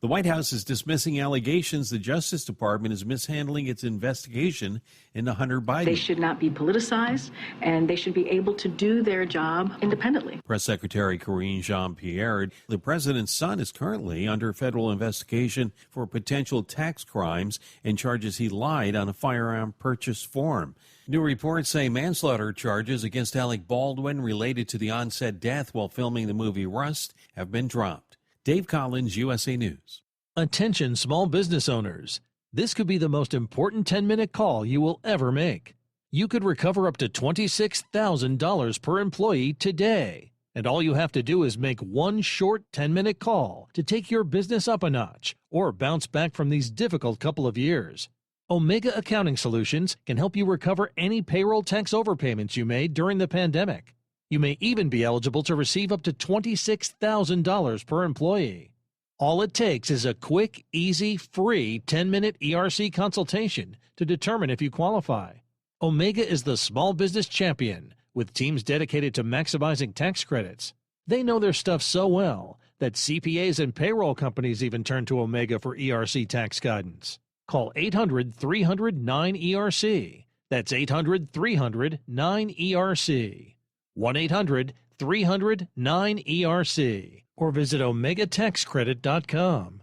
The White House is dismissing allegations the Justice Department is mishandling its investigation into Hunter Biden. They should not be politicized, and they should be able to do their job independently. Press Secretary Karine Jean-Pierre, the president's son is currently under federal investigation for potential tax crimes and charges he lied on a firearm purchase form. New reports say manslaughter charges against Alec Baldwin related to the on-set death while filming the movie Rust have been dropped. Dave Collins, USA News. Attention small business owners. This could be the most important 10-minute call you will ever make. You could recover up to $26,000 per employee today. And all you have to do is make one short 10-minute call to take your business up a notch or bounce back from these difficult couple of years. Omega Accounting Solutions can help you recover any payroll tax overpayments you made during the pandemic. You may even be eligible to receive up to $26,000 per employee. All it takes is a quick, easy, free 10-minute ERC consultation to determine if you qualify. Omega is the small business champion with teams dedicated to maximizing tax credits. They know their stuff so well that CPAs and payroll companies even turn to Omega for ERC tax guidance. Call 800-300-9ERC. That's 800-300-9ERC. 1-800-300-9ERC. Or visit OmegaTaxCredit.com.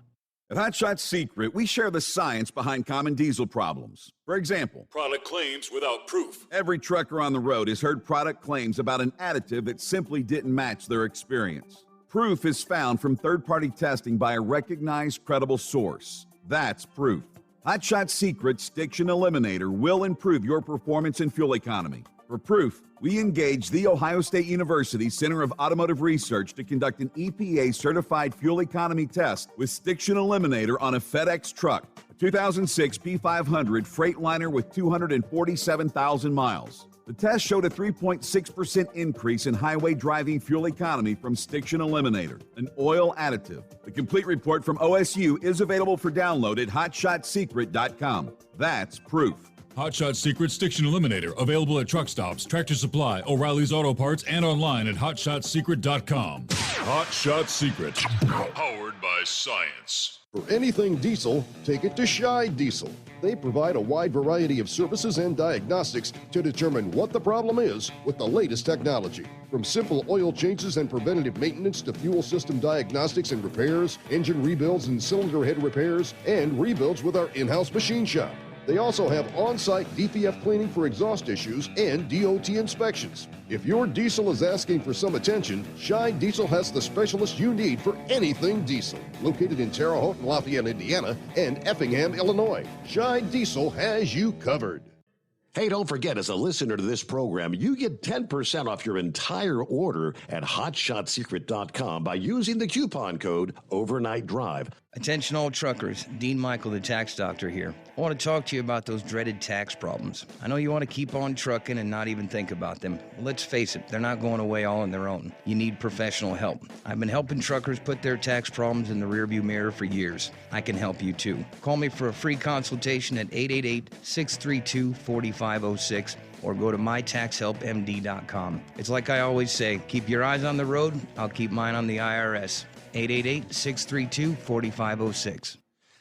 At Hot Shot Secret, we share the science behind common diesel problems. For example, Product claims without proof. every trucker on the road has heard product claims about an additive that simply didn't match their experience. Proof is found from third-party testing by a recognized, credible source. That's proof. Hot Shot Secret's Stiction Eliminator will improve your performance and fuel economy. For proof, we engaged The Ohio State University Center of Automotive Research to conduct an EPA-certified fuel economy test with Stiction Eliminator on a FedEx truck, a 2006 P500 Freightliner with 247,000 miles. The test showed a 3.6% increase in highway driving fuel economy from Stiction Eliminator, an oil additive. The complete report from OSU is available for download at hotshotsecret.com. That's proof. Hot Shot Secret Stiction Eliminator, available at truck stops, Tractor Supply, O'Reilly's Auto Parts, and online at hotshotsecret.com. Hot Shot Secret, powered by science. For anything diesel, take it to Scheid Diesel. They provide a wide variety of services and diagnostics to determine what the problem is with the latest technology. From simple oil changes and preventative maintenance to fuel system diagnostics and repairs, engine rebuilds and cylinder head repairs, and rebuilds with our in-house machine shop. They also have on-site DPF cleaning for exhaust issues and DOT inspections. If your diesel is asking for some attention, Scheid Diesel has the specialist you need for anything diesel. Located in Terre Haute and Lafayette, Indiana, and Effingham, Illinois, Scheid Diesel has you covered. Hey, don't forget, as a listener to this program, you get 10% off your entire order at hotshotsecret.com by using the coupon code Overnight Drive. Attention all truckers, Dean Michael, the tax doctor here. I want to talk to you about those dreaded tax problems. I know you want to keep on trucking and not even think about them. Well, let's face it, they're not going away all on their own. You need professional help. I've been helping truckers put their tax problems in the rearview mirror for years. I can help you too. Call me for a free consultation at 888-632-4506 or go to mytaxhelpmd.com. It's like I always say, keep your eyes on the road, I'll keep mine on the IRS. 888-632-4506.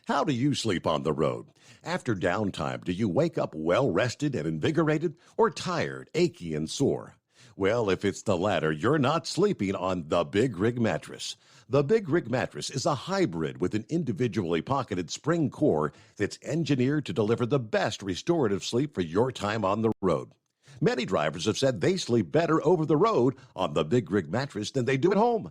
How do you sleep on the road? After downtime, do you wake up well-rested and invigorated or tired, achy, and sore? Well, if it's the latter, you're not sleeping on the Big Rig Mattress. The Big Rig Mattress is a hybrid with an individually pocketed spring core that's engineered to deliver the best restorative sleep for your time on the road. Many drivers have said they sleep better over the road on the Big Rig Mattress than they do at home.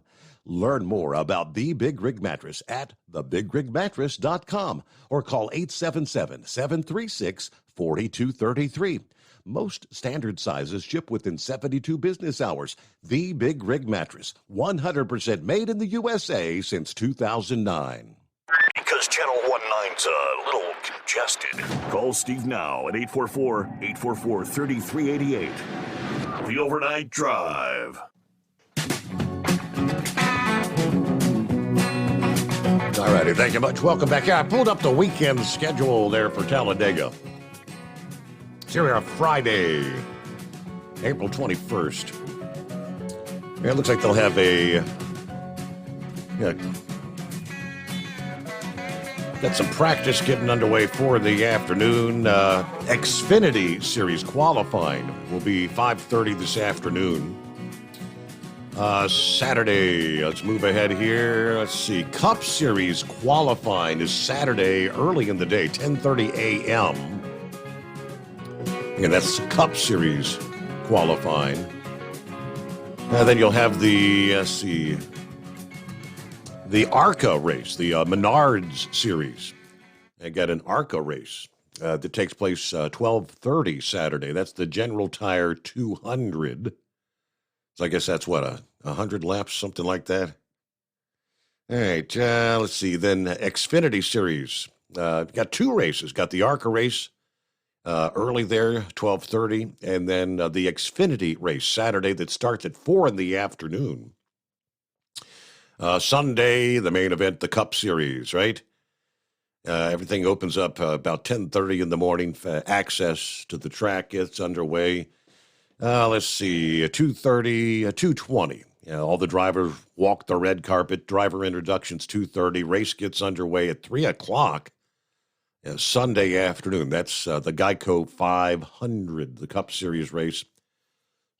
Learn more about the Big Rig Mattress at thebigrigmattress.com or call 877-736-4233. Most standard sizes ship within 72 business hours. The Big Rig Mattress, 100% made in the USA since 2009. Because Channel 19's a little congested. Call Steve now at 844-844-3388. The Overnight Drive. All righty, thank you much. Welcome back. Yeah, I pulled up the weekend schedule there for Talladega. Here we are, Friday, April 21st. Yeah, it looks like they'll have got some practice getting underway for the afternoon. Xfinity Series qualifying will be 5:30 this afternoon. Saturday, let's move ahead here. Let's see. Cup Series qualifying is Saturday early in the day, 10:30 a.m. And that's Cup Series qualifying. And then you'll have the ARCA race, the Menards Series. They got an ARCA race that takes place 12:30 Saturday. That's the General Tire 200. So I guess that's what, 100 laps, something like that. All right, let's see. Then Xfinity Series Got two races. Got the ARCA race early there, 12:30, and then the Xfinity race Saturday that starts at 4 in the afternoon. Sunday, the main event, the Cup Series, right? Everything opens up about 10:30 in the morning. Access to the track gets underway. Let's see, 2:30, 2:20. All the drivers walk the red carpet. Driver introductions 2:30. Race gets underway at 3 o'clock. Sunday afternoon. That's the Geico 500, the Cup Series race.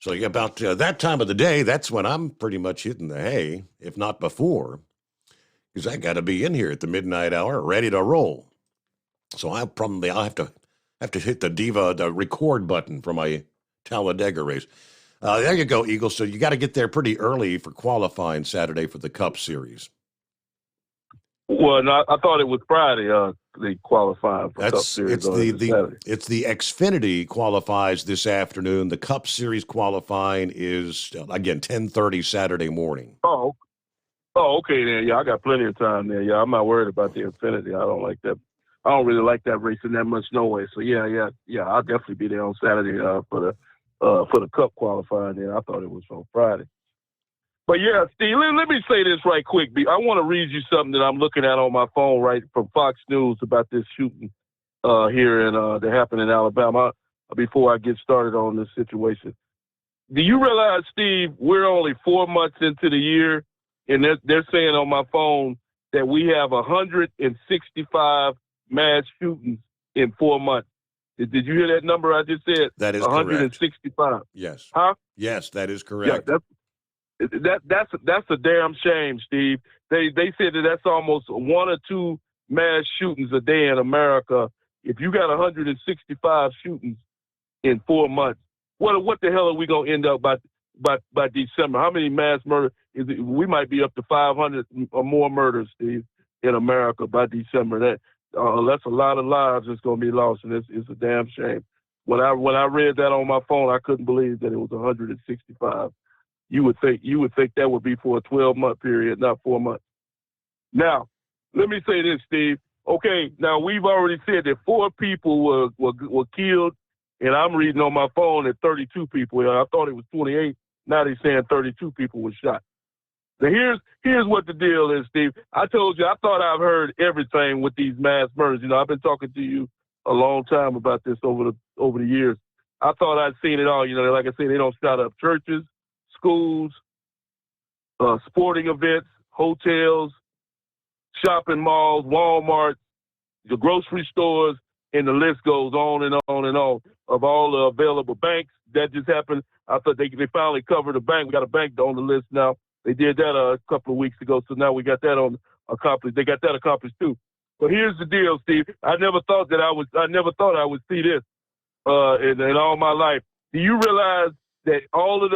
So about that time of the day, that's when I'm pretty much hitting the hay, if not before, because I got to be in here at the midnight hour, ready to roll. So I'll have to hit the record button for my Talladega race. There you go, Eagle. So you got to get there pretty early for qualifying Saturday for the Cup Series. Well, no, I thought it was Friday. They qualified for Cup Series. It's the Xfinity qualifies this afternoon. The Cup Series qualifying is again 10:30 Saturday morning. Oh, okay then. Yeah, I got plenty of time there. Yeah, I'm not worried about the Xfinity. I don't like that. I don't really like that racing that much, no way. So yeah. I'll definitely be there on Saturday for the Cup qualifying. There, I thought it was on Friday. But yeah, Steve, let me say this right quick. I want to read you something that I'm looking at on my phone right from Fox News about this shooting here that happened in Alabama. Before I get started on this situation, do you realize, Steve, we're only 4 months into the year, and they're saying on my phone that we have 165 mass shootings in 4 months. Did you hear that number I just said? That is 165. Correct. Yes. Huh? Yes, that is correct. Yeah, that's a damn shame, Steve. They said that's almost 1 or 2 mass shootings a day in America. If you got 165 shootings in 4 months, what the hell are we gonna end up by December? How many mass murders? We might be up to 500 or more murders, Steve, in America by December. That's a lot of lives that's gonna be lost, and it's a damn shame. When I read that on my phone, I couldn't believe that it was 165. You would think that would be for a 12-month period, not 4 months. Now, let me say this, Steve. Okay, now we've already said that 4 people were killed, and I'm reading on my phone that 32 people. I thought it was 28. Now they're saying 32 people were shot. Now here's what the deal is, Steve. I told you I thought I've heard everything with these mass murders. I've been talking to you a long time about this over the years. I thought I'd seen it all. Like I said, they don't shut up churches, schools, sporting events, hotels, shopping malls, Walmart, the grocery stores, and the list goes on and on and on of all the available banks. That just happened. I thought they finally covered a bank. We got a bank on the list now. They did that a couple of weeks ago, so now we got that accomplished. They got that accomplished too. But here's the deal, Steve. I never thought I would see this in all my life. Do you realize that all of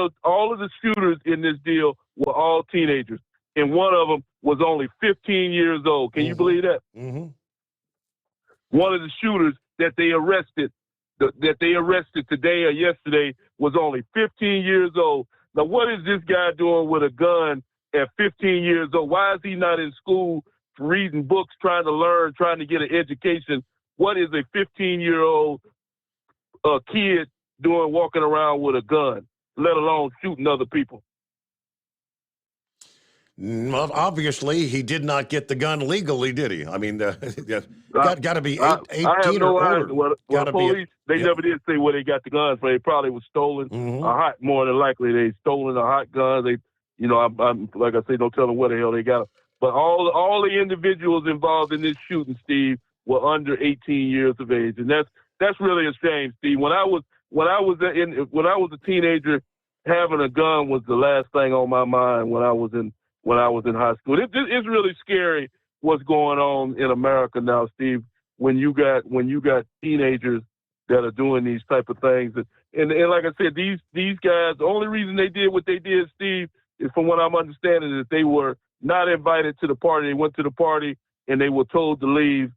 the shooters in this deal were all teenagers, and one of them was only 15 years old? Can you believe that? Mm-hmm. One of the shooters that they arrested today or yesterday was only 15 years old. Now, what is this guy doing with a gun at 15 years old? Why is he not in school reading books, trying to learn, trying to get an education? What is a 15-year-old kid doing walking around with a gun, let alone shooting other people? Well, obviously, he did not get the gun legally, did he? I mean, got to be 18 or older. Well, police, they never did say where they got the guns, but they probably was stolen. More than likely, they stolen a hot gun. They, I'm like I say, don't tell them where the hell they got them. But all the individuals involved in this shooting, Steve, were under 18 years of age, and that's really a shame, Steve. When I was a teenager, having a gun was the last thing on my mind when I was in high school. It's really scary what's going on in America now, Steve, when you got teenagers that are doing these type of things. And like I said, these guys, the only reason they did what they did, Steve, is from what I'm understanding, that they were not invited to the party. They went to the party and they were told to leave,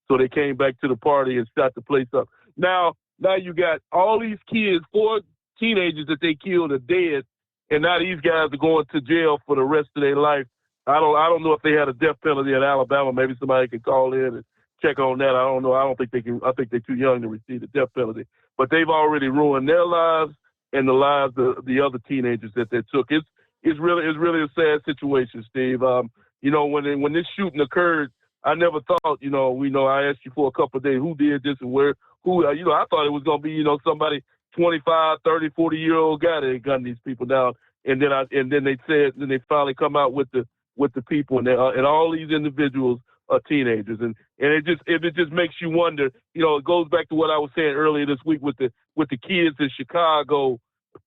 so they came back to the party and shot the place up. Now you got all these kids, 4 teenagers that they killed are dead, and now these guys are going to jail for the rest of their life. I don't know if they had a death penalty in Alabama. Maybe somebody can call in and check on that. I don't know. I don't think they can. I think they're too young to receive the death penalty. But they've already ruined their lives and the lives of the other teenagers that they took. It's really a sad situation, Steve. You know, when this shooting occurred, I never thought, I asked you for a couple of days, who did this and where, I thought it was going to be, somebody 25, 30, 40-year-old guy that had gunned these people down. And then they finally come out with the people, and all these individuals are teenagers. And it just makes you wonder, it goes back to what I was saying earlier this week with the kids in Chicago,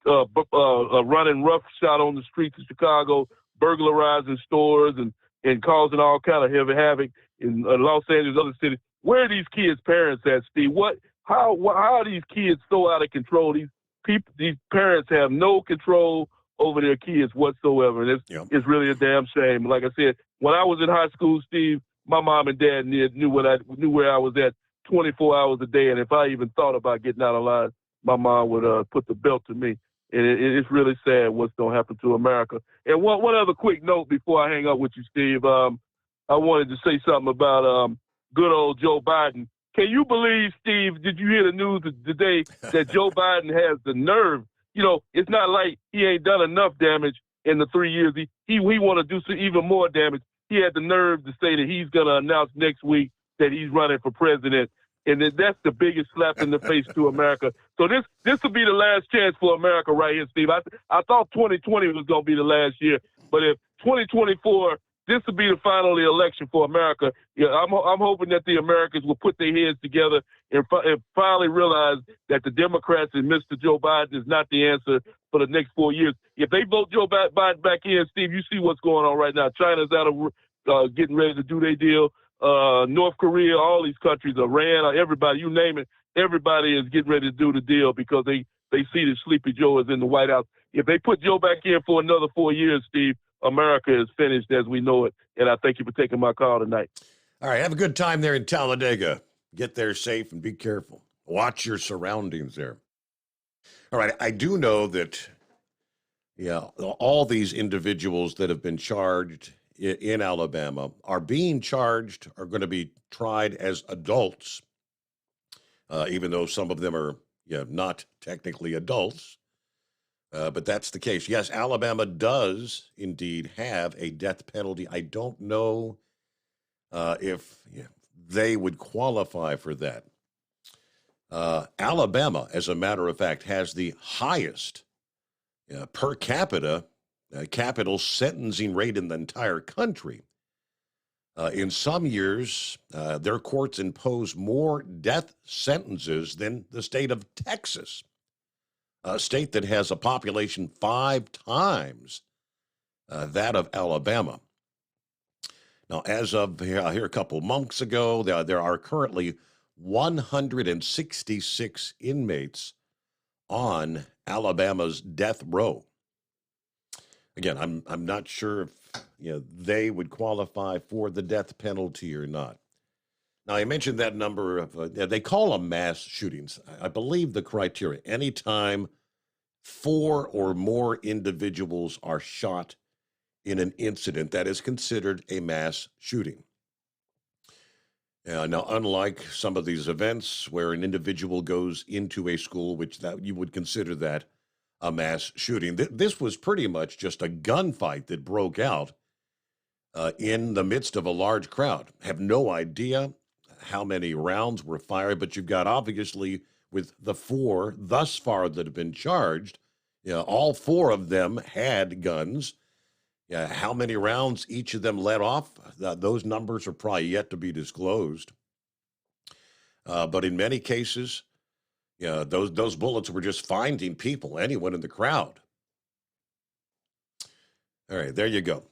running roughshod on the streets of Chicago, burglarizing stores and causing all kind of heavy havoc in Los Angeles, other cities. Where are these kids' parents at, Steve? How are these kids so out of control? These parents have no control over their kids whatsoever, and it's really a damn shame. Like I said, when I was in high school, Steve, my mom and dad knew where I was at 24 hours a day, and if I even thought about getting out of line, my mom would put the belt to me. And it's really sad what's going to happen to America. And one other quick note before I hang up with you, Steve. I wanted to say something about good old Joe Biden. Can you believe, Steve, did you hear the news today that Joe Biden has the nerve? It's not like he ain't done enough damage in the 3 years. He want to do some even more damage. He had the nerve to say that he's going to announce next week that he's running for president. And that's the biggest slap in the face to America. So this will be the last chance for America right here, Steve. I thought 2020 was going to be the last year, but if 2024, this will be the final election for America. Yeah, I'm hoping that the Americans will put their heads together and finally realize that the Democrats and Mr. Joe Biden is not the answer for the next 4 years. If they vote Joe Biden back in, Steve, you see what's going on right now. China's out of getting ready to do their deal. North Korea, all these countries, Iran, everybody, you name it, everybody is getting ready to do the deal because they see that Sleepy Joe is in the White House. If they put Joe back in for another 4 years, Steve, America is finished as we know it. And I thank you for taking my call tonight. All right, have a good time there in Talladega. Get there safe and be careful. Watch your surroundings there. All right, I do know that, all these individuals that have been charged in Alabama are going to be tried as adults, even though some of them are not technically adults. But that's the case. Yes, Alabama does indeed have a death penalty. I don't know if they would qualify for that. Alabama, as a matter of fact, has the highest per capita capital sentencing rate in the entire country. In some years, their courts impose more death sentences than the state of Texas, a state that has a population 5 times that of Alabama. Now, as of here a couple months ago, there are currently 166 inmates on Alabama's death row. Again, I'm not sure if they would qualify for the death penalty or not. Now, I mentioned that number of, they call them mass shootings. I believe the criteria, anytime 4 or more individuals are shot in an incident, that is considered a mass shooting. Now, unlike some of these events where an individual goes into a school, which that you would consider that a mass shooting, this was pretty much just a gunfight that broke out in the midst of a large crowd. Have no idea how many rounds were fired, but you've got, obviously, with the 4 thus far that have been charged, all 4 of them had guns. How many rounds each of them let off, those numbers are probably yet to be disclosed. But in many cases, those bullets were just finding people, anyone in the crowd. All right, there you go.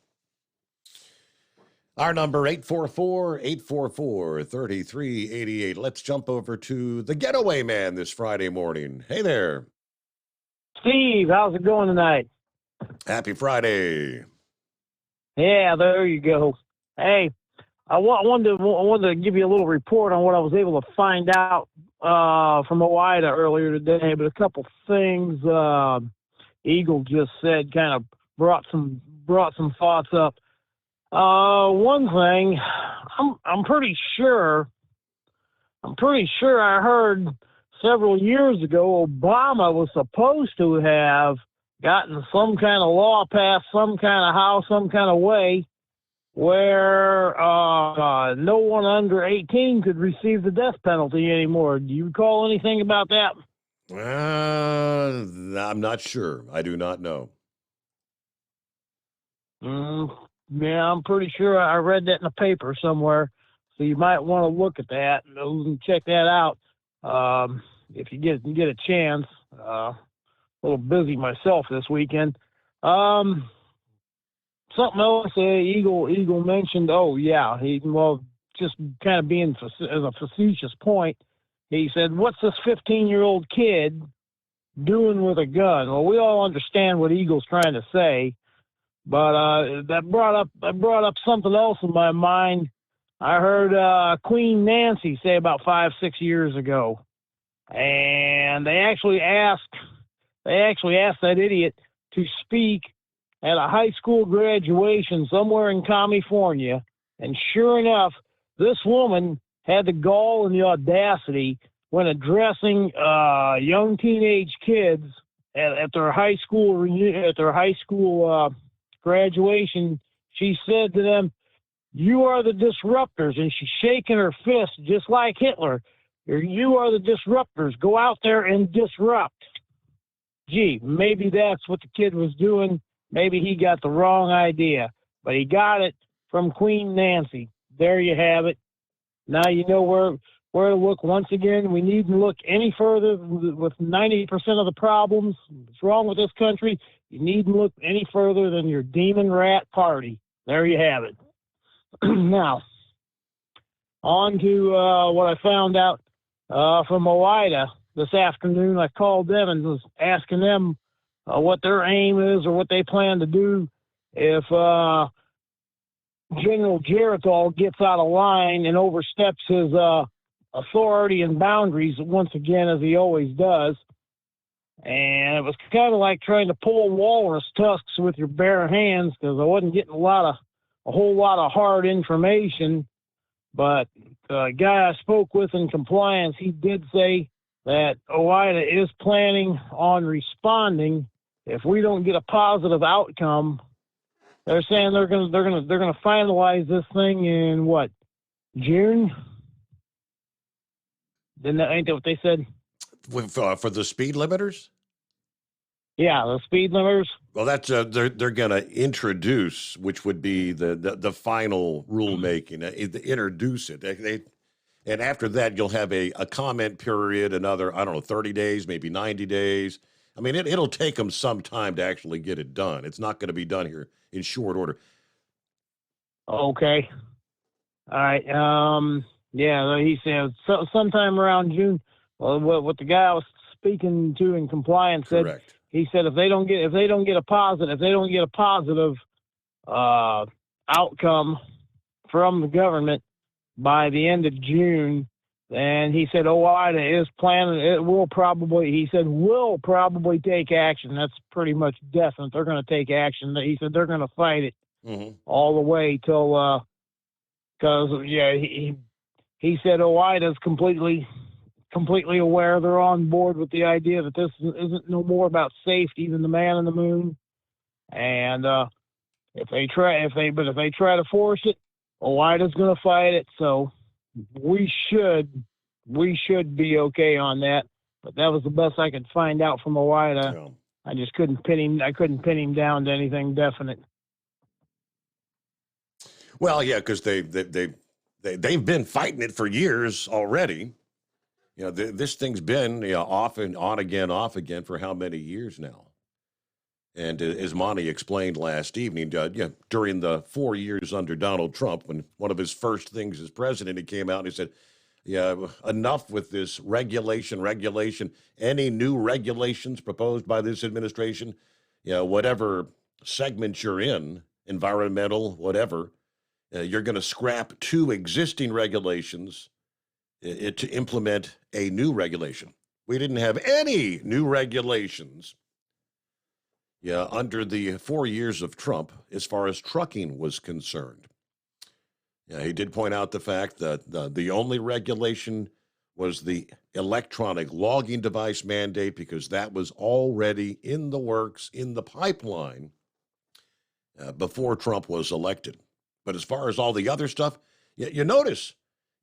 Our number, 844-844-3388. Let's jump over to the Getaway Man this Friday morning. Hey there. Steve, how's it going tonight? Happy Friday. Yeah, there you go. Hey, I wanted to give you a little report on what I was able to find out from OOIDA earlier today, but a couple things Eagle just said kind of brought some thoughts up. One thing, I'm pretty sure I'm pretty sure I heard several years ago Obama was supposed to have gotten some kind of law passed, some kind of how, some kind of way where no one under 18 could receive the death penalty anymore. Do you recall anything about that? I'm not sure. I do not know. Yeah, I'm pretty sure I read that in the paper somewhere. So you might want to look at that and check that out if you get a chance. A little busy myself this weekend. Something else Eagle mentioned. Oh yeah, just kind of being as a facetious point. He said, "What's this 15-year-old kid doing with a gun?" Well, we all understand what Eagle's trying to say, but that brought up something else in my mind. I heard Queen Nancy say about 5-6 years ago, and they actually asked that idiot to speak at a high school graduation somewhere in California, and sure enough, this woman had the gall and the audacity when addressing young teenage kids at their high school graduation. She said to them, "You are the disruptors," and she's shaking her fist just like Hitler. "You are the disruptors. Go out there and disrupt." Gee, maybe that's what the kid was doing. Maybe he got the wrong idea, but he got it from Queen Nancy. There you have it. Now you know where to look. Once again, we needn't look any further with 90% of the problems that's wrong with this country. You needn't look any further than your demon rat party. There you have it. Now, on to what I found out from OOIDA this afternoon. I called them and was asking them what their aim is or what they plan to do if General Geritol gets out of line and oversteps his authority and boundaries once again, as he always does. And it was kind of like trying to pull walrus tusks with your bare hands, because I wasn't getting a whole lot of hard information. But the guy I spoke with in compliance, he did say that OOIDA is planning on responding if we don't get a positive outcome. They're saying they're gonna finalize this thing in what, June? Ain't that what they said? For the speed limiters? Yeah, the speed limiters. Well, that's they're going to introduce, which would be the final rulemaking. Introduce it, and after that, you'll have a comment period, another 30 days, maybe 90 days. I mean, it'll take them some time to actually get it done. It's not going to be done here in short order. Okay. All right. Yeah, he said sometime around June. Well, what the guy I was speaking to in compliance said. Correct. He said if they don't get a positive outcome from the government by the end of June, then he said OOIDA is planning. Will probably take action. That's pretty much definite. They're going to take action. He said they're going to fight it all the way till because he said OOIDA is completely aware. They're on board with the idea that this isn't no more about safety than the man in the moon. And if they try to force it, OOIDA's going to fight it. So we should be okay on that. But that was the best I could find out from OOIDA. Yeah. I just couldn't pin him down to anything definite. Well, yeah, because they've been fighting it for years already. You know, this thing's been off and on again, off again for how many years now? And as Monty explained last evening, during the 4 years under Donald Trump, when one of his first things as president, he came out and he said, "Yeah, enough with this regulation. Any new regulations proposed by this administration, whatever segment you're in, environmental, whatever, you're going to scrap 2 existing regulations to implement a new regulation." We didn't have any new regulations under the 4 years of Trump as far as trucking was concerned. He did point out the fact that the only regulation was the electronic logging device mandate, because that was already in the works, in the pipeline, before Trump was elected. But as far as all the other stuff, you notice,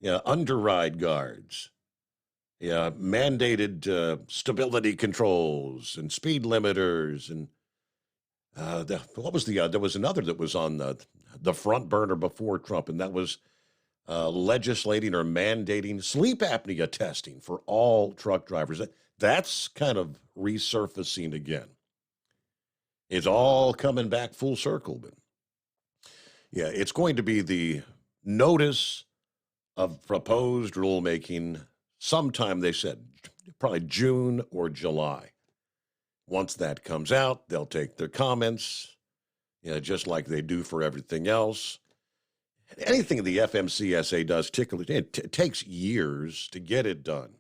underride guards, mandated stability controls and speed limiters, and what was there was another that was on the front burner before Trump, and that was legislating or mandating sleep apnea testing for all truck drivers. That's kind of resurfacing again. It's all coming back full circle. But yeah, it's going to be the notice of proposed rulemaking sometime, they said, probably June or July. Once that comes out, they'll take their comments, just like they do for everything else. Anything the FMCSA does, it takes years to get it done.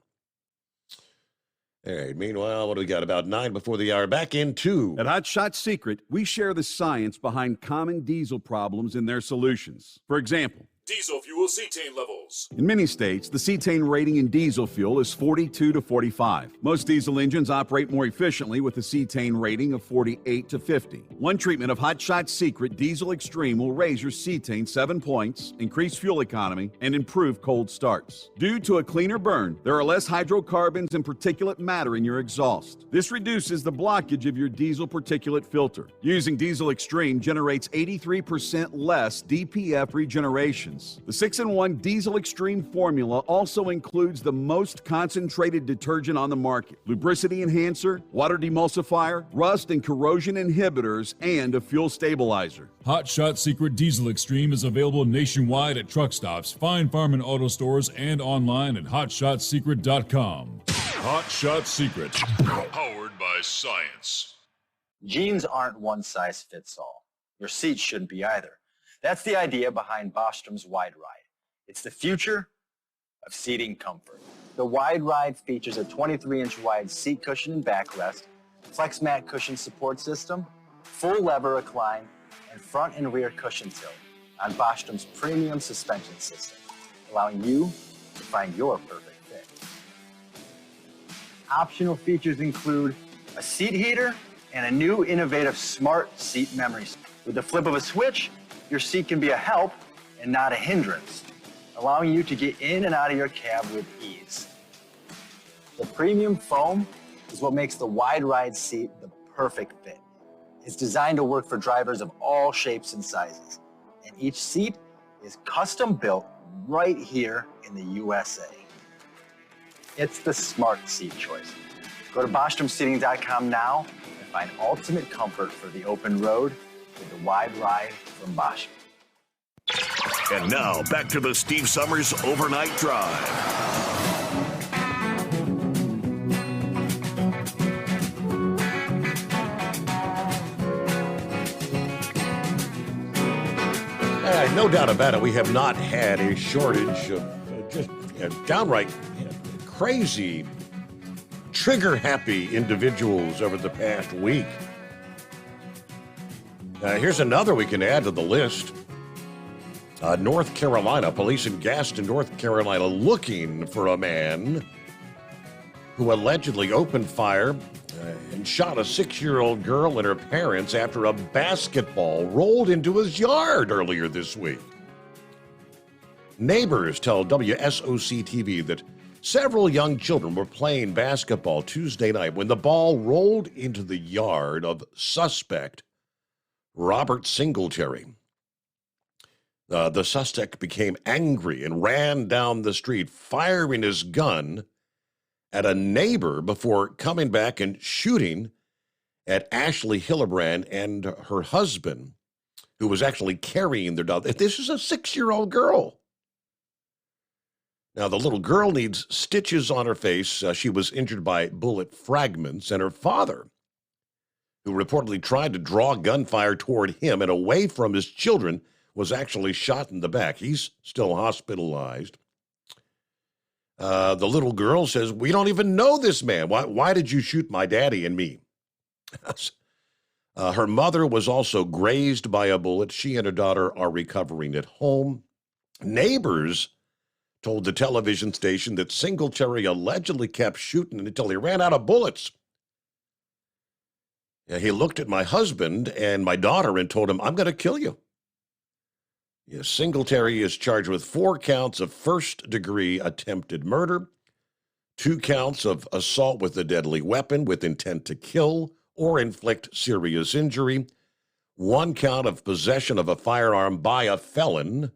All right, meanwhile, what do we got? About 9 before the hour. Back in 2. At Hot Shot Secret, we share the science behind common diesel problems and their solutions. For example, Diesel fuel cetane levels. in many states, the cetane rating in diesel fuel is 42 to 45. Most diesel engines operate more efficiently with a cetane rating of 48 to 50. One treatment of Hot Shot Secret Diesel Extreme will raise your cetane 7 points, increase fuel economy, and improve cold starts. Due to a cleaner burn, there are less hydrocarbons and particulate matter in your exhaust. This reduces the blockage of your diesel particulate filter. Using Diesel Extreme generates 83% less DPF regenerations. The 6-in-1 Diesel Extreme formula also includes the most concentrated detergent on the market, lubricity enhancer, water demulsifier, rust and corrosion inhibitors, and a fuel stabilizer. Hot Shot Secret Diesel Extreme is available nationwide at truck stops, Fine Farm and auto stores, and online at hotshotsecret.com. Hot Shot Secret, powered by science. Jeans aren't one size fits all. Your seats shouldn't be either. That's the idea behind Bostrom's Wide Ride. It's the future of seating comfort. The Wide Ride features a 23-inch wide seat cushion and backrest, flex mat cushion support system, full lever recline, and front and rear cushion tilt on Bostrom's premium suspension system, allowing you to find your perfect fit. Optional features include a seat heater and a new innovative smart seat memory. With the flip of a switch, your seat can be a help and not a hindrance, allowing you to get in and out of your cab with ease. The premium foam is what makes the Wide Ride seat the perfect fit. It's designed to work for drivers of all shapes and sizes, and each seat is custom built right here in the USA. It's the smart seat choice. Go to BostromSeating.com now and find ultimate comfort for the open road with the Wide Ride from Bosch. And now, back to the Steve Summers Overnight Drive. No doubt about it, we have not had a shortage of just downright crazy, trigger-happy individuals over the past week. Here's another we can add to the list. North Carolina, police in Gaston, North Carolina, looking for a man who allegedly opened fire and shot a 6-year-old girl and her parents after a basketball rolled into his yard earlier this week. Neighbors tell WSOC-TV that several young children were playing basketball Tuesday night when the ball rolled into the yard of suspect Robert Singletary. The suspect became angry and ran down the street, firing his gun at a neighbor before coming back and shooting at Ashley Hillebrand and her husband, who was actually carrying their dog. This is a 6-year-old girl. Now, the little girl needs stitches on her face. She was injured by bullet fragments, and her father, who reportedly tried to draw gunfire toward him and away from his children, was actually shot in the back. He's still hospitalized. The little girl says, "We don't even know this man. Why did you shoot my daddy and me?" Her mother was also grazed by a bullet. She and her daughter are recovering at home. Neighbors told the television station that Singletary allegedly kept shooting until he ran out of bullets. He looked at my husband and my daughter and told him, "I'm going to kill you." Yes, Singletary is charged with 4 counts of first-degree attempted murder, 2 counts of assault with a deadly weapon with intent to kill or inflict serious injury, 1 count of possession of a firearm by a felon.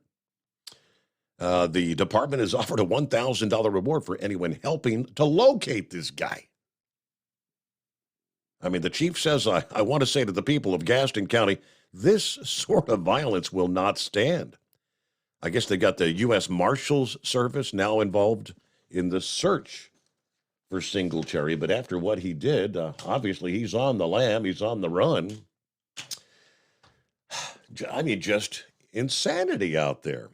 The department has offered a $1,000 reward for anyone helping to locate this guy. I mean, the chief says, I want to say to the people of Gaston County, this sort of violence will not stand. I guess they got the U.S. Marshals Service now involved in the search for Singletary. But after what he did, obviously he's on the lam, he's on the run. I mean, just insanity out there.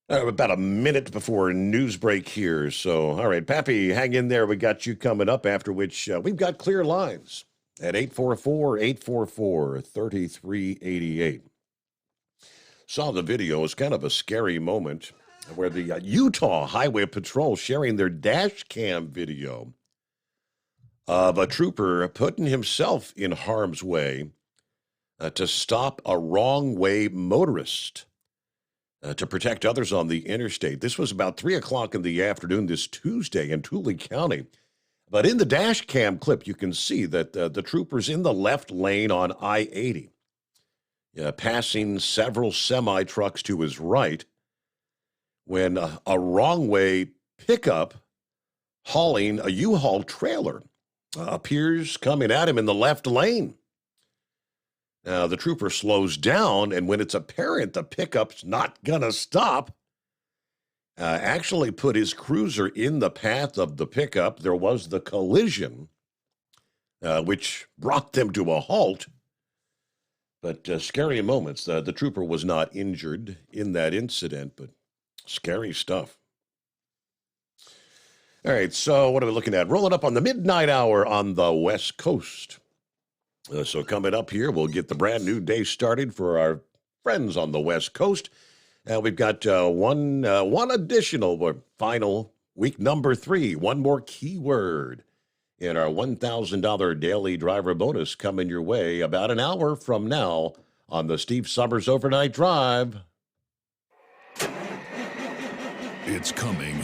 About a minute before news break here. So, all right, Pappy, hang in there. We got you coming up, after which we've got clear lines at 844-844-3388. Saw the video. It's kind of a scary moment where the Utah Highway Patrol sharing their dash cam video of a trooper putting himself in harm's way to stop a wrong-way motorist. To protect others on the interstate. This was about 3 o'clock in the afternoon this Tuesday in Tooele County. But in the dash cam clip, you can see that the trooper's in the left lane on I-80, passing several semi-trucks to his right, when a wrong-way pickup hauling a U-Haul trailer appears coming at him in the left lane. Now, the trooper slows down, and when it's apparent the pickup's not going to stop, actually put his cruiser in the path of the pickup. There was the collision, which brought them to a halt. But scary moments. The trooper was not injured in that incident, but scary stuff. All right, so what are we looking at? Rolling up on the midnight hour on the West Coast. So coming up here, we'll get the brand new day started for our friends on the West Coast. We've got one additional final week number 3, one more keyword in our $1,000 daily driver bonus coming your way about an hour from now on the Steve Summers Overnight Drive. It's coming.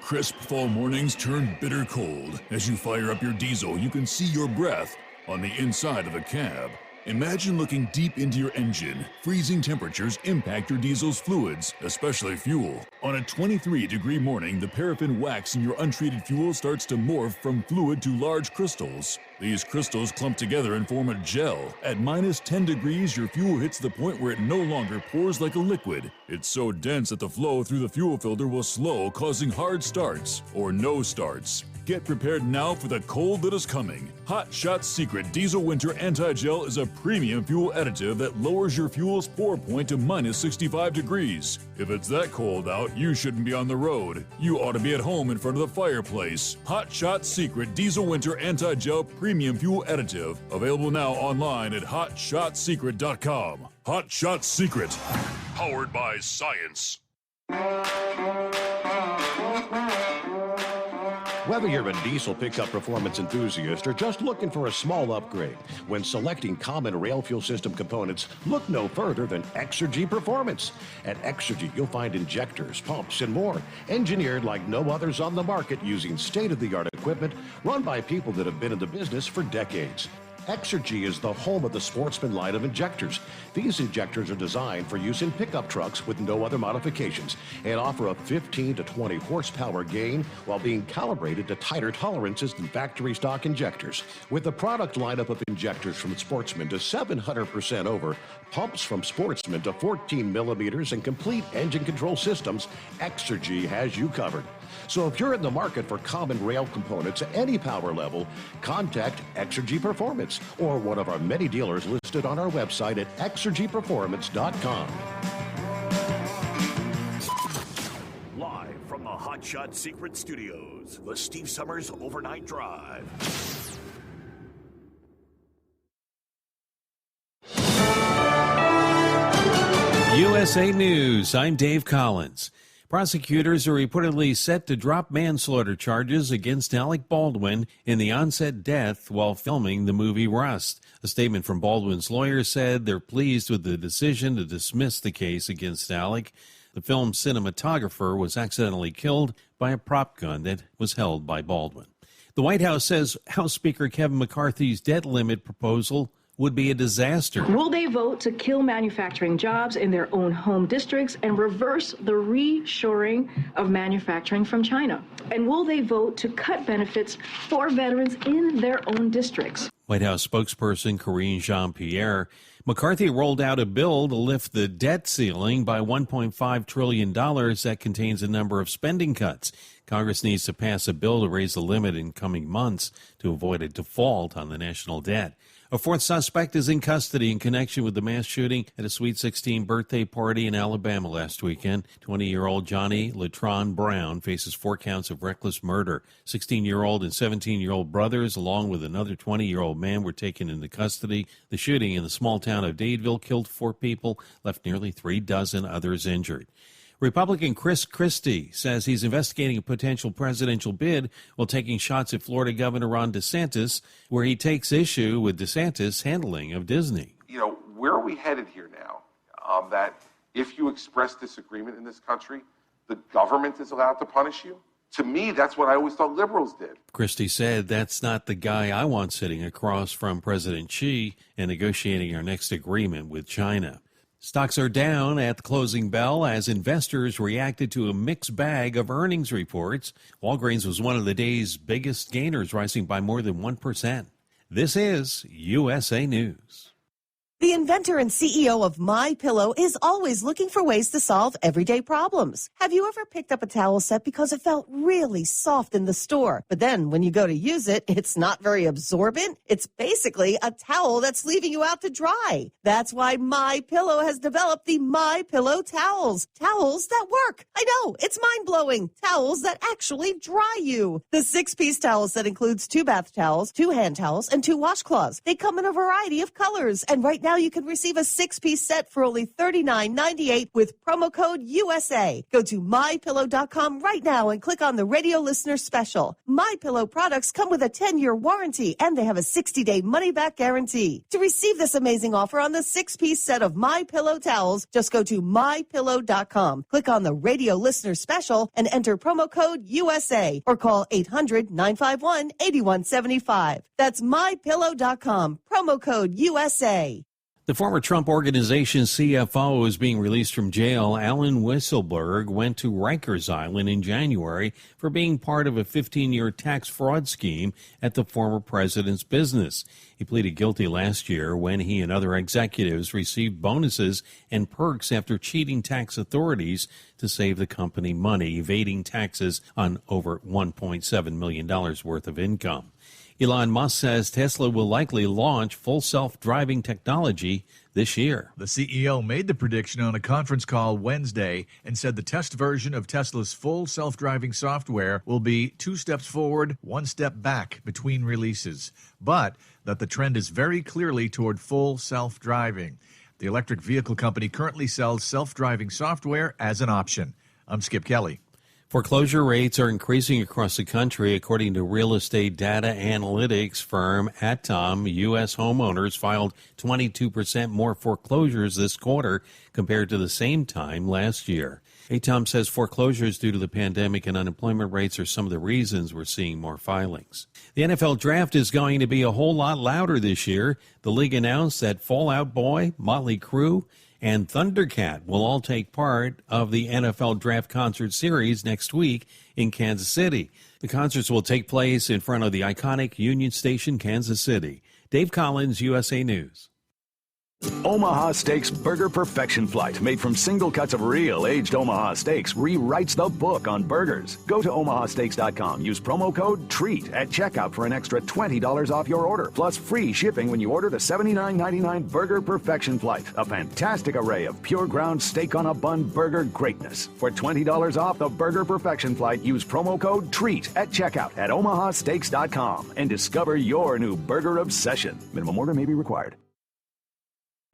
Crisp fall mornings turn bitter cold. As you fire up your diesel, you can see your breath on the inside of the cab. Imagine looking deep into your engine. Freezing temperatures impact your diesel's fluids, especially fuel. On a 23-degree morning, the paraffin wax in your untreated fuel starts to morph from fluid to large crystals. These crystals clump together and form a gel. At minus 10 degrees, your fuel hits the point where it no longer pours like a liquid. It's so dense that the flow through the fuel filter will slow, causing hard starts or no starts. Get prepared now for the cold that is coming. Hot Shot Secret Diesel Winter Anti-Gel is a premium fuel additive that lowers your fuel's pour point to minus 65 degrees. If it's that cold out, you shouldn't be on the road. You ought to be at home in front of the fireplace. Hot Shot Secret Diesel Winter Anti-Gel Premium Fuel Additive. Available now online at hotshotsecret.com. Hot Shot Secret. Powered by science. Whether you're a diesel pickup performance enthusiast or just looking for a small upgrade, when selecting common rail fuel system components, look no further than Exergy Performance. At Exergy, you'll find injectors, pumps, and more, engineered like no others on the market using state-of-the-art equipment run by people that have been in the business for decades. Exergy is the home of the Sportsman line of injectors. These injectors are designed for use in pickup trucks with no other modifications and offer a 15 to 20 horsepower gain while being calibrated to tighter tolerances than factory stock injectors. With a product lineup of injectors from Sportsman to 700% over, pumps from Sportsman to 14 millimeters, and complete engine control systems, Exergy has you covered. So if you're in the market for common rail components at any power level, contact Exergy Performance or one of our many dealers listed on our website at exergyperformance.com. Live from the Hot Shot Secret Studios, the Steve Summers Overnight Drive. USA News, I'm Dave Collins. Prosecutors are reportedly set to drop manslaughter charges against Alec Baldwin in the on-set death while filming the movie Rust. A statement from Baldwin's lawyer said they're pleased with the decision to dismiss the case against Alec. The film's cinematographer was accidentally killed by a prop gun that was held by Baldwin. The White House says House Speaker Kevin McCarthy's debt limit proposal would be a disaster. Will they vote to kill manufacturing jobs in their own home districts and reverse the reshoring of manufacturing from China? And will they vote to cut benefits for veterans in their own districts? White House spokesperson Karine Jean-Pierre. McCarthy rolled out a bill to lift the debt ceiling by $1.5 trillion that contains a number of spending cuts. Congress needs to pass a bill to raise the limit in coming months to avoid a default on the national debt. A fourth suspect is in custody in connection with the mass shooting at a Sweet 16 birthday party in Alabama last weekend. 20-year-old Johnny Latron Brown faces 4 counts of reckless murder. 16-year-old and 17-year-old brothers, along with another 20-year-old man, were taken into custody. The shooting in the small town of Dadeville killed 4 people, left nearly 3 dozen others injured. Republican Chris Christie says he's investigating a potential presidential bid while taking shots at Florida Governor Ron DeSantis, where he takes issue with DeSantis' handling of Disney. You know, where are we headed here now? That if you express disagreement in this country, the government is allowed to punish you? To me, that's what I always thought liberals did. Christie said, "That's not the guy I want sitting across from President Xi and negotiating our next agreement with China." Stocks are down at the closing bell as investors reacted to a mixed bag of earnings reports. Walgreens was one of the day's biggest gainers, rising by more than 1%. This is USA News. The inventor and CEO of MyPillow is always looking for ways to solve everyday problems. Have you ever picked up a towel set because it felt really soft in the store, but then when you go to use it, it's not very absorbent? It's basically a towel that's leaving you out to dry. That's why MyPillow has developed the MyPillow towels. Towels that work. I know, it's mind-blowing. Towels that actually dry you. The 6-piece towel set includes 2 bath towels, 2 hand towels, and 2 washcloths. They come in a variety of colors, and right now you can receive a 6-piece set for only $39.98 with promo code USA. Go to MyPillow.com right now and click on the radio listener special. MyPillow products come with a 10-year warranty and they have a 60-day money-back guarantee. To receive this amazing offer on the 6-piece set of MyPillow towels, just go to MyPillow.com. Click on the radio listener special and enter promo code USA or call 800-951-8175. That's MyPillow.com. Promo code USA. The former Trump Organization CFO is being released from jail. Alan Weisselberg went to Rikers Island in January for being part of a 15-year tax fraud scheme at the former president's business. He pleaded guilty last year when he and other executives received bonuses and perks after cheating tax authorities to save the company money, evading taxes on over $1.7 million worth of income. Elon Musk says Tesla will likely launch full self-driving technology this year. The CEO made the prediction on a conference call Wednesday and said the test version of Tesla's full self-driving software will be 2 steps forward, 1 step back between releases, but that the trend is very clearly toward full self-driving. The electric vehicle company currently sells self-driving software as an option. I'm Skip Kelly. Foreclosure rates are increasing across the country. According to real estate data analytics firm Atom, U.S. homeowners filed 22% more foreclosures this quarter compared to the same time last year. Atom says foreclosures due to the pandemic and unemployment rates are some of the reasons we're seeing more filings. The NFL draft is going to be a whole lot louder this year. The league announced that Fall Out Boy, Motley Crue, and Thundercat will all take part of the NFL Draft Concert Series next week in Kansas City. The concerts will take place in front of the iconic Union Station, Kansas City. Dave Collins, USA News. Omaha Steaks Burger Perfection Flight, made from single cuts of real aged Omaha steaks, rewrites the book on burgers. Go to omahasteaks.com. Use promo code TREAT at checkout for an extra $20 off your order, plus free shipping when you order the $79.99 Burger Perfection Flight, a fantastic array of pure ground steak on a bun burger greatness. For $20 off the Burger Perfection Flight, use promo code TREAT at checkout at omahasteaks.com and discover your new burger obsession. Minimum order may be required.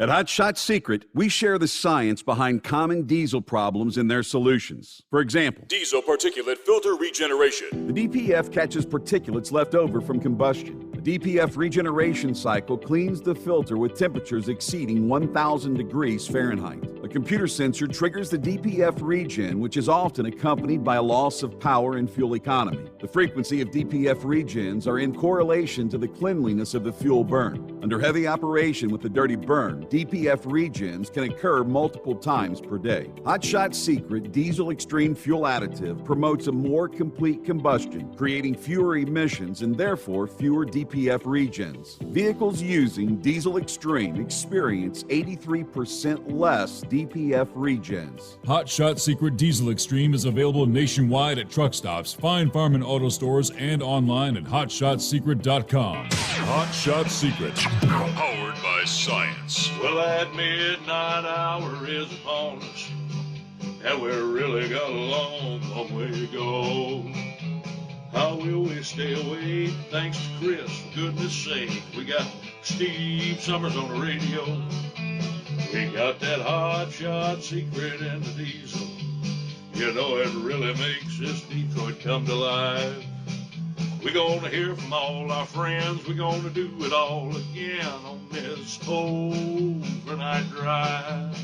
At Hot Shot Secret, we share the science behind common diesel problems and their solutions. For example, Diesel particulate filter regeneration. the DPF catches particulates left over from combustion. The DPF regeneration cycle cleans the filter with temperatures exceeding 1,000 degrees Fahrenheit. A computer sensor triggers the DPF regen, which is often accompanied by a loss of power and fuel economy. The frequency of DPF regens are in correlation to the cleanliness of the fuel burn. Under heavy operation with the dirty burn, DPF regens can occur multiple times per day. Hot Shot Secret Diesel Extreme Fuel Additive promotes a more complete combustion, creating fewer emissions and therefore fewer DPF regens. Vehicles using Diesel Extreme experience 83% less DPF regens. Hot Shot Secret Diesel Extreme is available nationwide at truck stops, Fine Farm and auto stores, and online at hotshotsecret.com. Hot Shot Secret, powered by science. Well, that midnight hour is upon us, and we're really got a long way to go. How will we stay awake? Thanks to Chris, for goodness sake. We got Steve Summers on the radio. We got that Hot Shot Secret and the diesel. You know, it really makes this Detroit come to life. We're gonna hear from all our friends. We're gonna do it all again on this overnight drive.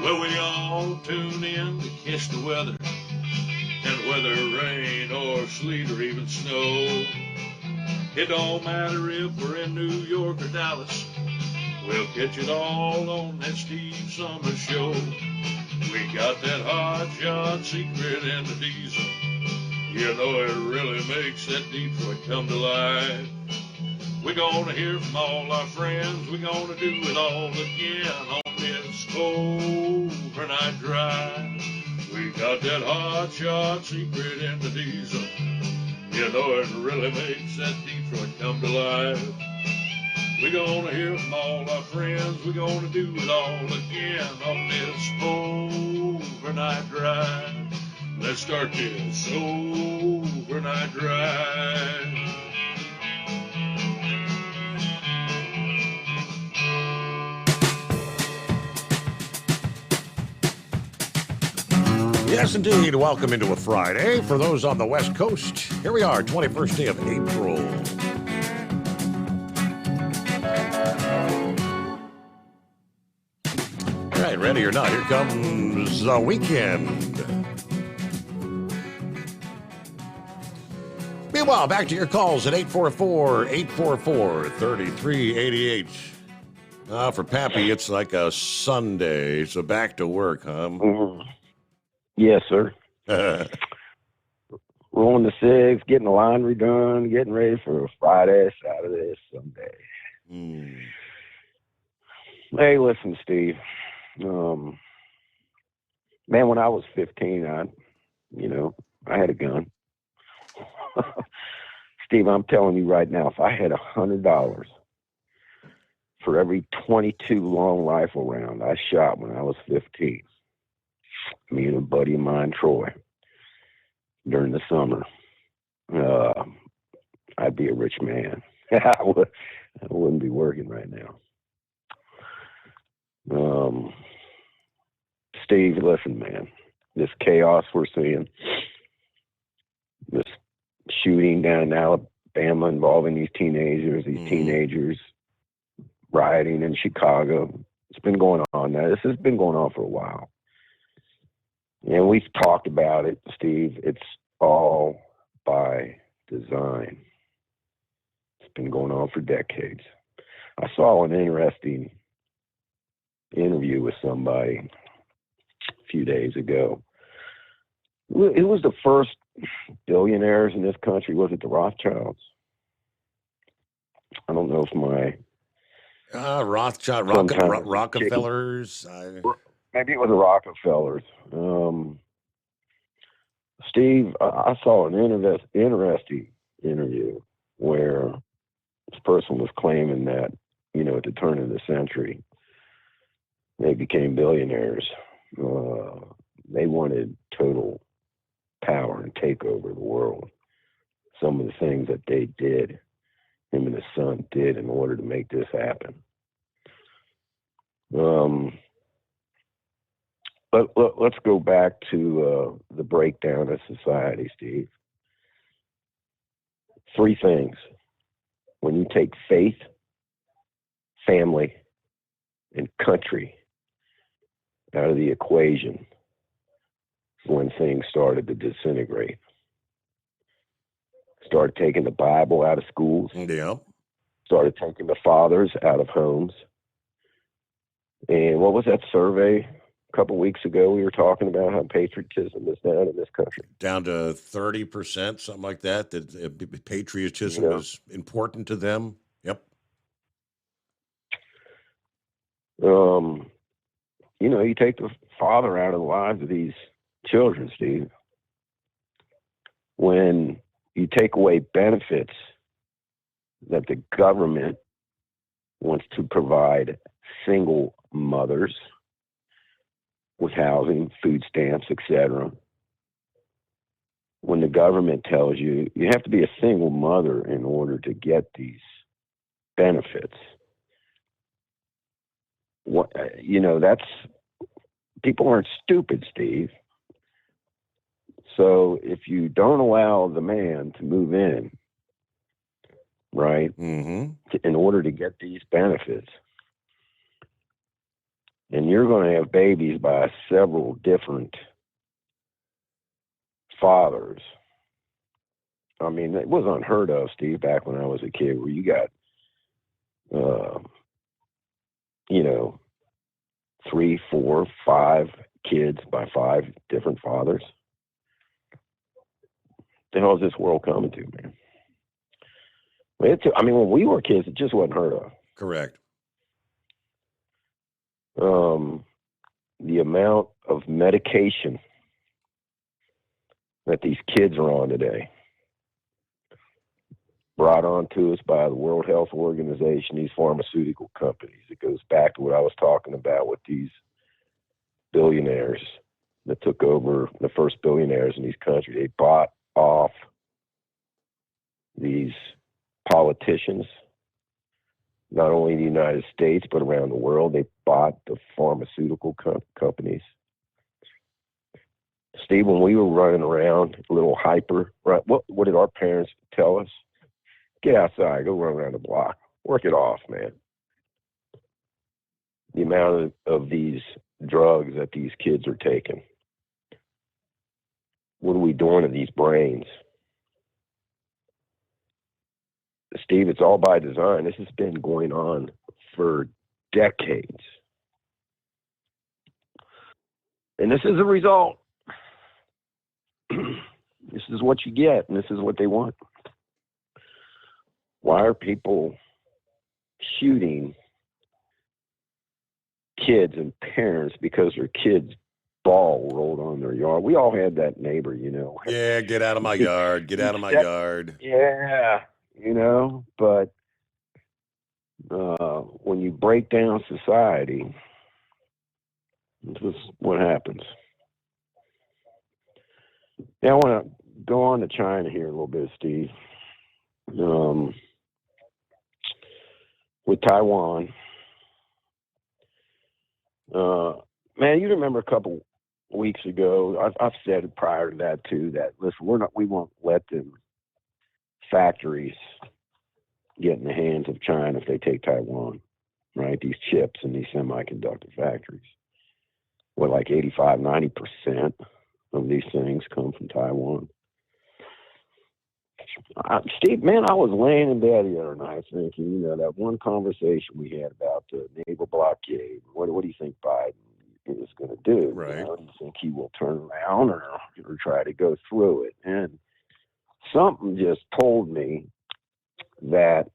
Well, we all tune in to catch the weather, and whether rain or sleet or even snow, it don't matter if we're in New York or Dallas, we'll catch it all on that Steve Summers Show. We got that Hot Shot Secret and the diesel. You know, it really makes that Detroit come to life. We're gonna hear from all our friends. We're gonna do it all again on this overnight drive. We got that Hot Shot Secret and the diesel. You know, it really makes that Detroit come to life. We're gonna hear from all our friends. We're gonna do it all again on this overnight drive. Let's start this overnight drive. Yes, indeed. Welcome into a Friday. For those on the West Coast, here we are, 21st day of April. All right, ready or not, here comes the weekend. Meanwhile, back to your calls at 844-844-3388. For Pappy, it's like a Sunday, so back to work, huh? Yes, sir. Rolling the cigs, getting the laundry done, getting ready for Friday, Saturday, Sunday. Hey, listen, Steve. Man, when I was 15, I had a gun. Steve, I'm telling you right now, if I had $100 for every 22 long rifle round I shot when I was 15, me and a buddy of mine, Troy, during the summer, I'd be a rich man. I wouldn't be working right now. Steve, listen, man, this chaos we're seeing, this shooting down in Alabama involving these teenagers rioting in Chicago, it's been going on now. This has been going on for a while. And we've talked about it, Steve. It's all by design. It's been going on for decades. I saw an interesting interview with somebody a few days ago. It was the first billionaires in this country. Was it the Rothschilds? I don't know if my... Rockefellers. Maybe it was the Rockefellers. Steve, I saw an interesting interview where person was claiming that, at the turn of the century, they became billionaires. They wanted total power and take over the world. Some of the things that they did, him and his son did in order to make this happen. But let's go back to the breakdown of society, Steve. 3 things. When you take faith, family, and country out of the equation, when things started to disintegrate. Started taking the Bible out of schools. Yeah. Started taking the fathers out of homes. And what was that survey a couple of weeks ago? We were talking about how patriotism is down in this country. Down to 30%, something like that, that patriotism is important to them. Yep. You take the father out of the lives of these children, Steve. When you take away benefits that the government wants to provide single mothers with housing, food stamps, etc. When the government tells you you have to be a single mother in order to get these benefits, that's, people aren't stupid, Steve. So if you don't allow the man to move in, right, in order to get these benefits, and you're going to have babies by several different fathers. I mean, it was unheard of, Steve, back when I was a kid, where you got, 3, 4, 5 kids by 5 different fathers. The hell is this world coming to, man? When we were kids, it just wasn't heard of. Correct. The amount of medication that these kids are on today, brought on to us by the World Health Organization, these pharmaceutical companies. It goes back to what I was talking about with these billionaires that took over, the first billionaires in these countries. They bought off these politicians, not only in the United States, but around the world. They bought the pharmaceutical companies. Steve, when we were running around a little hyper, right? What did our parents tell us? Get outside, go run around the block, work it off, man. The amount of these drugs that these kids are taking. What are we doing to these brains? Steve, it's all by design. This has been going on for decades. And this is a result. This is what you get, and this is what they want. Why are people shooting kids and parents because their kid's ball rolled on their yard? We all had that neighbor, Yeah, get out of my yard. Get out of my yard. Yeah, but when you break down society, this is what happens. Now, I want to go on to China here a little bit, Steve. With Taiwan, man, you remember a couple weeks ago, I've said it prior to that too, that listen, we won't let them factories get in the hands of China if they take Taiwan, right? These chips and these semiconductor factories. Like 85, 90% of these things come from Taiwan. Steve, man, I was laying in bed the other night thinking, that one conversation we had about the naval blockade. What do you think Biden is going to do? Right. Do you think he will turn around or try to go through it? And something just told me that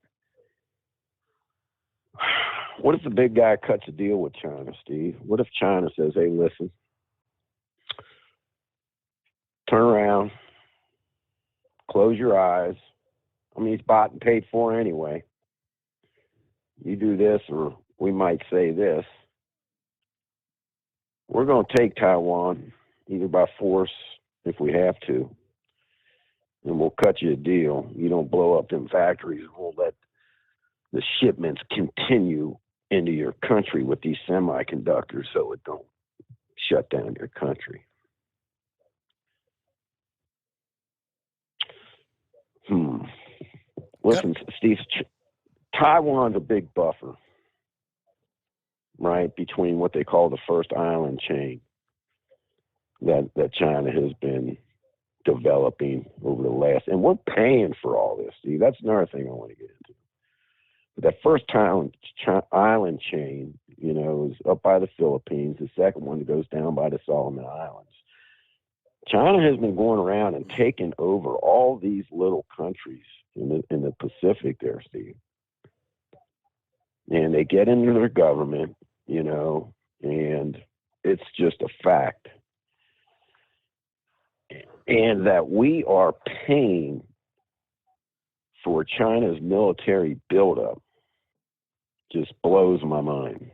what if the big guy cuts a deal with China, Steve? What if China says, hey, listen, turn around, close your eyes. I mean, he's bought and paid for anyway. you do this, or we might say this. We're going to take Taiwan, either by force if we have to, and we'll cut you a deal. You don't blow up them factories. We'll let the shipments continue into your country with these semiconductors so it don't shut down your country. Listen, Steve, Taiwan's a big buffer, right, between what they call the first island chain that China has been developing over the last, and we're paying for all this, Steve. That's another thing I want to get into. But that first island chain, you know, is up by the Philippines. The second one goes down by the Solomon Islands. China has been going around and taking over all these little countries in the Pacific there, Steve. And they get into their government, you know, and it's just a fact. And that we are paying for China's military buildup just blows my mind.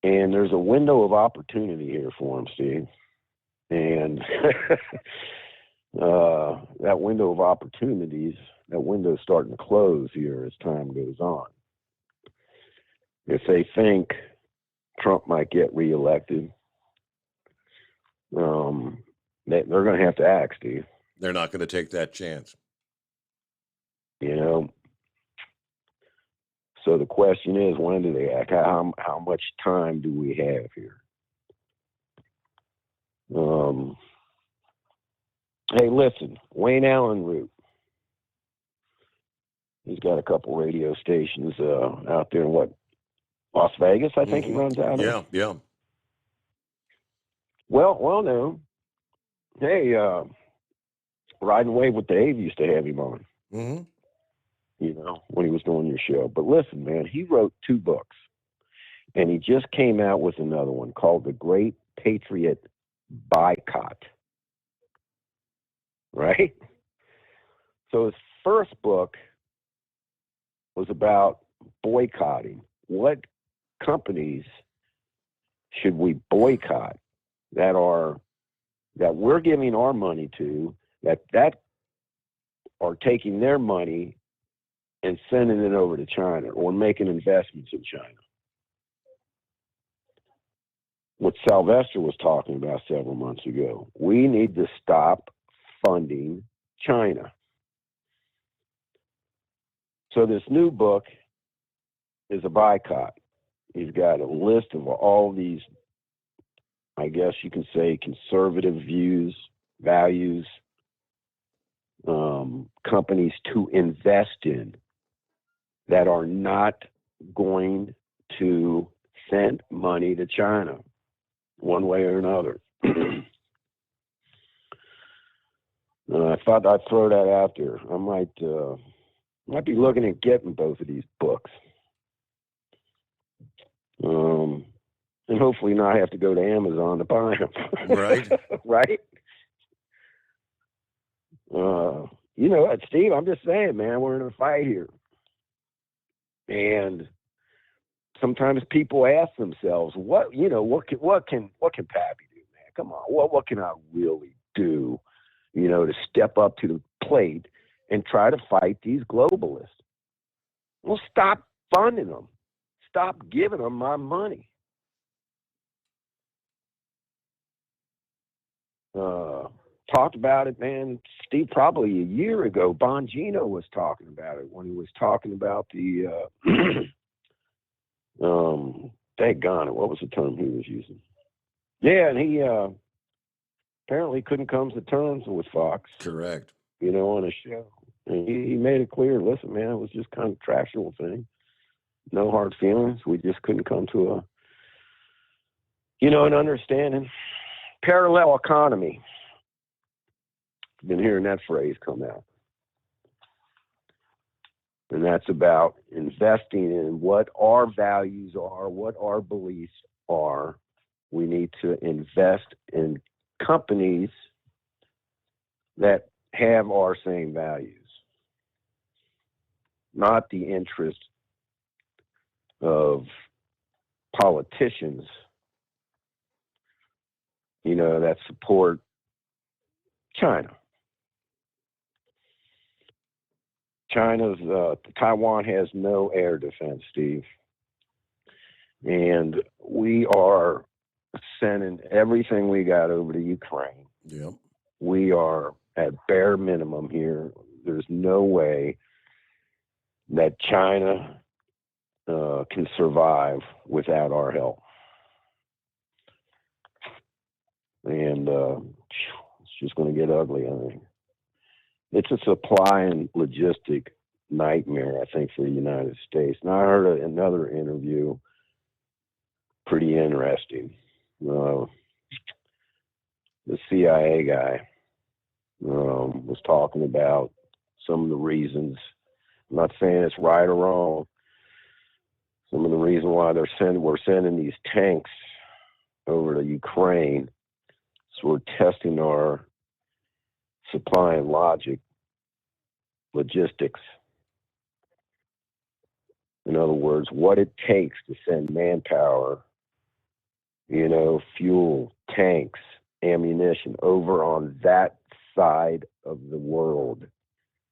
And there's a window of opportunity here for them, Steve. And that window of opportunities, that window's starting to close here as time goes on. If they think Trump might get reelected, they're going to have to act, Steve. They're not going to take that chance. You know? So the question is, when do they act? How much time do we have here? Hey, listen, Wayne Allen Root. He's got a couple radio stations out there in Las Vegas, I think he runs out of. Yeah. Well known. Hey, Riding Wave with Dave used to have him on. Mm-hmm. You know, when he was doing your show. But listen, man, he wrote 2 books. And he just came out with another one called The Great Patriot Boycott. Right? So his first book was about boycotting. What companies should we boycott that we're giving our money to, that are taking their money and sending it over to China or making investments in China? What Sylvester was talking about several months ago. We need to stop funding China. So this new book is a boycott. He's got a list of all these, I guess you can say, conservative views, values, companies to invest in that are not going to send money to China one way or another. I thought I'd throw that out there. I might be looking at getting both of these books. And hopefully not have to go to Amazon to buy them. Right. Right? You know what, Steve, I'm just saying, man, we're in a fight here. And sometimes people ask themselves, what can Pappy do, man? Come on, what can I really do, you know, to step up to the plate and try to fight these globalists? Well, stop funding them. Stop giving them my money. Talked about it, man, Steve, probably a year ago. Bongino was talking about it when he was talking about the daggone it, what was the term he was using? Yeah, and he apparently couldn't come to terms with Fox. Correct. You know, on a show. And he made it clear, listen, man, it was just kind of a contractual thing. No hard feelings. We just couldn't come to an understanding. Parallel economy. Been hearing that phrase come out. And that's about investing in what our values are, what our beliefs are. We need to invest in companies that have our same values. not the interest of politicians, that support China. Taiwan has no air defense, Steve. And we are sending everything we got over to Ukraine. Yep. We are at bare minimum here. There's no way that China can survive without our help. And it's just going to get ugly, I think. It's a supply and logistic nightmare, I think, for the United States. Now, I heard another interview, pretty interesting. The CIA guy was talking about some of the reasons. I'm not saying it's right or wrong. Some of the reason why we're sending these tanks over to Ukraine. So we're testing our supply and logistics. In other words, what it takes to send manpower, fuel, tanks, ammunition over on that side of the world.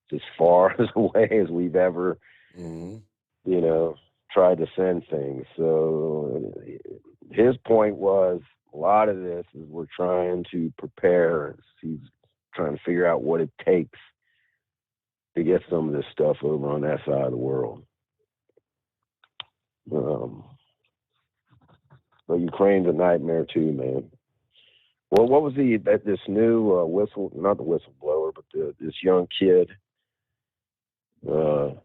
It's as far away as we've ever, tried to send things. So his point was, a lot of this is we're trying to prepare. He's trying to figure out what it takes to get some of this stuff over on that side of the world. But Ukraine's a nightmare too, man. Well, what was this new not the whistleblower, but this young kid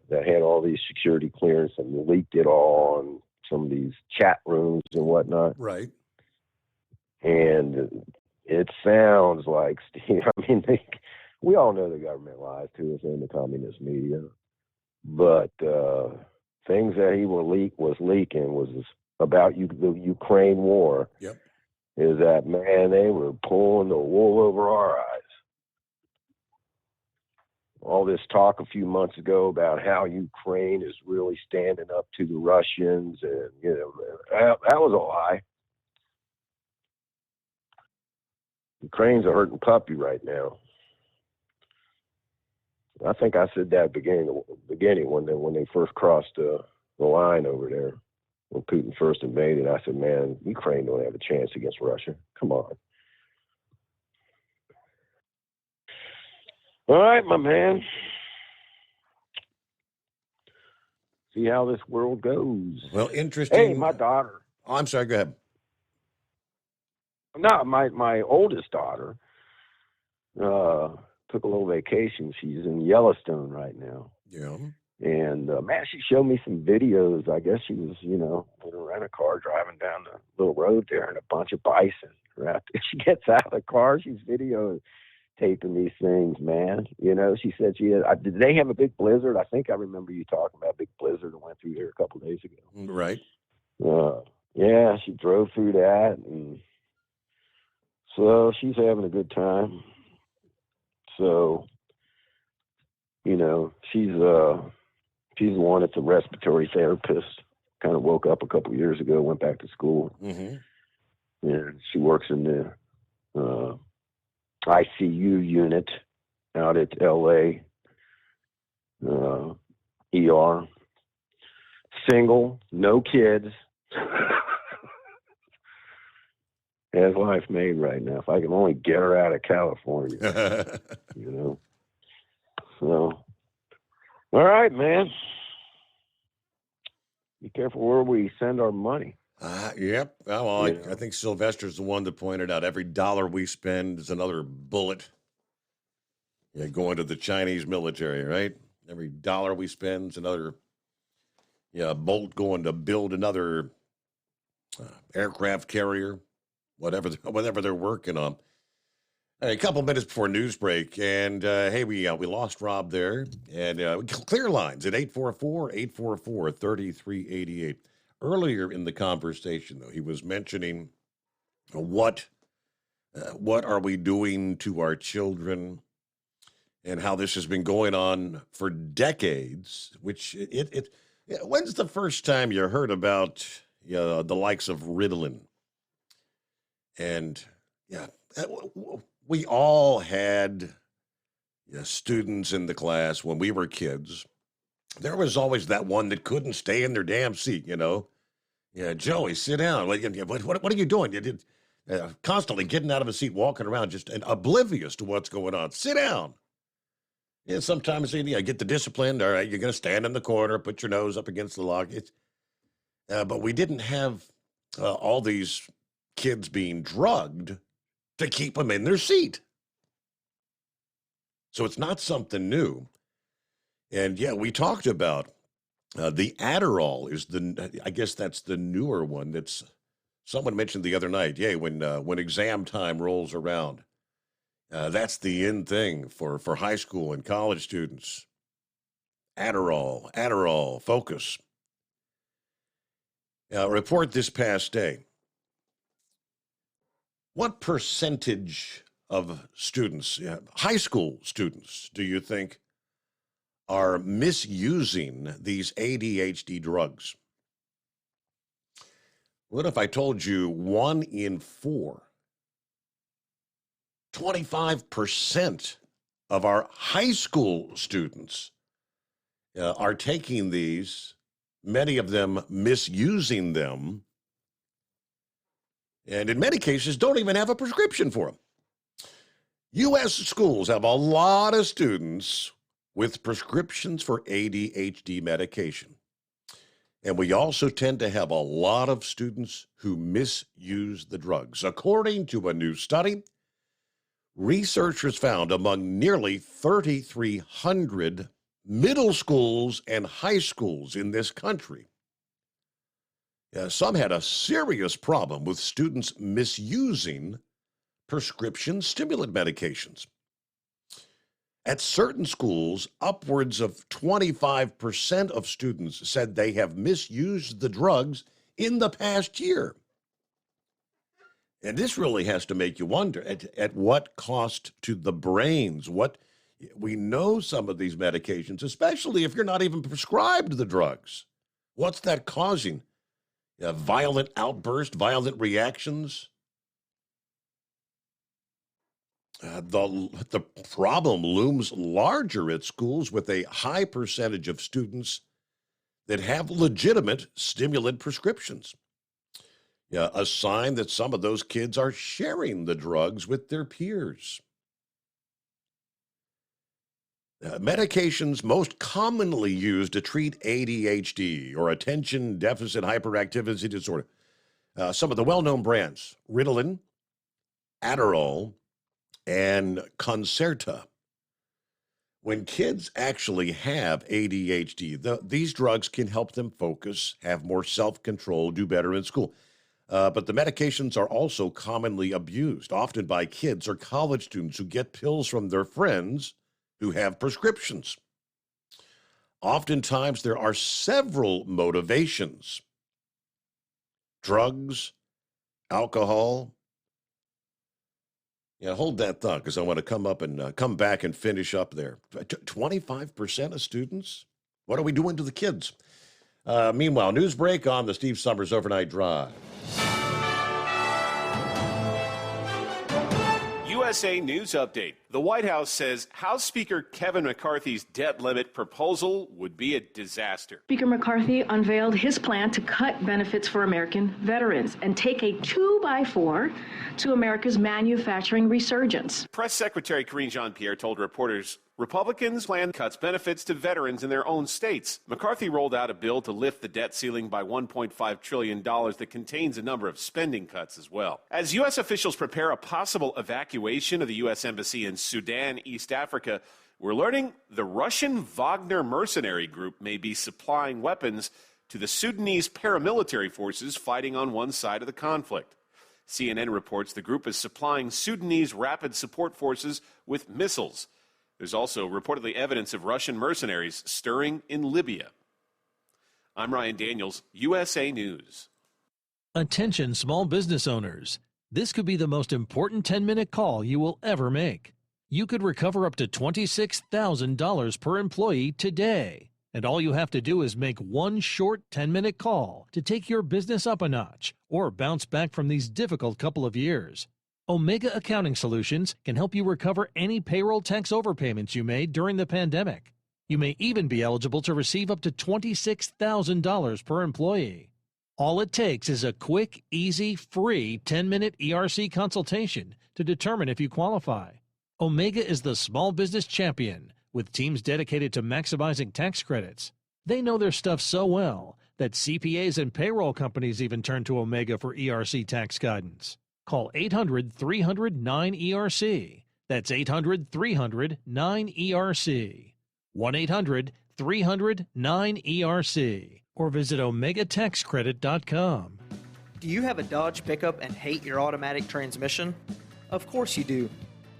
that had all these security clearance and leaked it all on some of these chat rooms and whatnot. Right. And it sounds like, Steve, we all know the government lies to us in the communist media, but things that he was leaking was about the Ukraine war. Yep. Is that, man, they were pulling the wool over our eyes. All this talk a few months ago about how Ukraine is really standing up to the Russians, and that was a lie. Ukraine's a hurting puppy right now. I think I said that at the beginning when they first crossed the line over there, when Putin first invaded. I said, man, Ukraine don't have a chance against Russia. Come on. All right, my man. See how this world goes. Well, interesting. Hey, my daughter. Oh, I'm sorry. Go ahead. No, my oldest daughter took a little vacation. She's in Yellowstone right now. Yeah. And, man, she showed me some videos. I guess she was, in a rent-a-car driving down the little road there, and a bunch of bison. Right? She gets out of the car. She's videotaping these things, man. She said did they have a big blizzard? I think I remember you talking about a big blizzard that went through there a couple of days ago. Right. Yeah, she drove through that, and so she's having a good time. So, she's the one that's a respiratory therapist. Kind of woke up a couple of years ago, went back to school. Mm-hmm. And she works in the ICU unit out at LA, ER. Single, no kids. Has life made right now. If I can only get her out of California, So, all right, man. Be careful where we send our money. Yep. Well, I think Sylvester's the one that pointed out every dollar we spend is another bullet. Going to the Chinese military, right? Every dollar we spend is another bolt going to build another aircraft carrier, whatever they're working on. A couple minutes before news break, and hey, we lost Rob there, and clear lines at 844-3388. Earlier in the conversation, though, he was mentioning what are we doing to our children, and how this has been going on for decades. Which when's the first time you heard about the likes of Ritalin? And yeah, we all had students in the class when we were kids. There was always that one that couldn't stay in their damn seat, Yeah, Joey, sit down. What are you doing? You did constantly getting out of a seat, walking around, just oblivious to what's going on. Sit down. Yeah, sometimes get the discipline. All right, you're going to stand in the corner, put your nose up against the log. But we didn't have all these kids being drugged to keep them in their seat. So it's not something new. And yeah, we talked about the Adderall is I guess that's the newer one. That's someone mentioned the other night. Yeah, when exam time rolls around, that's the in thing for high school and college students. Adderall, focus. Report this past day. What percentage of students, high school students, do you think are misusing these ADHD drugs? What if I told you 1 in 4, 25% of our high school students are taking these, many of them misusing them, and in many cases don't even have a prescription for them. U.S. schools have a lot of students with prescriptions for ADHD medication. And we also tend to have a lot of students who misuse the drugs. According to a new study, researchers found among nearly 3,300 middle schools and high schools in this country, some had a serious problem with students misusing prescription stimulant medications. At certain schools, upwards of 25% of students said they have misused the drugs in the past year. And this really has to make you wonder at what cost to the brains. We know some of these medications, especially if you're not even prescribed the drugs. What's that causing? Violent outbursts, violent reactions? The problem looms larger at schools with a high percentage of students that have legitimate stimulant prescriptions. A sign that some of those kids are sharing the drugs with their peers. Medications most commonly used to treat ADHD or attention deficit hyperactivity disorder. Some of the well-known brands, Ritalin, Adderall, and Concerta. When kids actually have ADHD, these drugs can help them focus, have more self-control, do better in school. But the medications are also commonly abused, often by kids or college students who get pills from their friends who have prescriptions. Oftentimes, there are several motivations: drugs, alcohol. Hold that thought, because I want to come back and finish up there. 25% of students? What are we doing to the kids? Meanwhile, news break on the Steve Summers Overnight Drive. USA News Update. The White House says House Speaker Kevin McCarthy's debt limit proposal would be a disaster. Speaker McCarthy unveiled his plan to cut benefits for American veterans and take a 2x4 to America's manufacturing resurgence. Press Secretary Karine Jean-Pierre told reporters Republicans plan cuts benefits to veterans in their own states. McCarthy rolled out a bill to lift the debt ceiling by $1.5 trillion that contains a number of spending cuts as well. As U.S. officials prepare a possible evacuation of the U.S. Embassy in Sudan, East Africa, we're learning the Russian Wagner mercenary group may be supplying weapons to the Sudanese paramilitary forces fighting on one side of the conflict. CNN reports the group is supplying Sudanese rapid support forces with missiles. There's also reportedly evidence of Russian mercenaries stirring in Libya. I'm Ryan Daniels, USA News. Attention small business owners. This could be the most important 10-minute call you will ever make. You could recover up to $26,000 per employee today. And all you have to do is make one short 10-minute call to take your business up a notch or bounce back from these difficult couple of years. Omega Accounting Solutions can help you recover any payroll tax overpayments you made during the pandemic. You may even be eligible to receive up to $26,000 per employee. All it takes is a quick, easy, free 10-minute ERC consultation to determine if you qualify. Omega is the small business champion with teams dedicated to maximizing tax credits. They know their stuff so well that CPAs and payroll companies even turn to Omega for ERC tax guidance. Call 800-300-9ERC. That's 800-300-9ERC. 1-800-300-9ERC. Or visit OmegaTaxCredit.com. Do you have a Dodge pickup and hate your automatic transmission? Of course you do.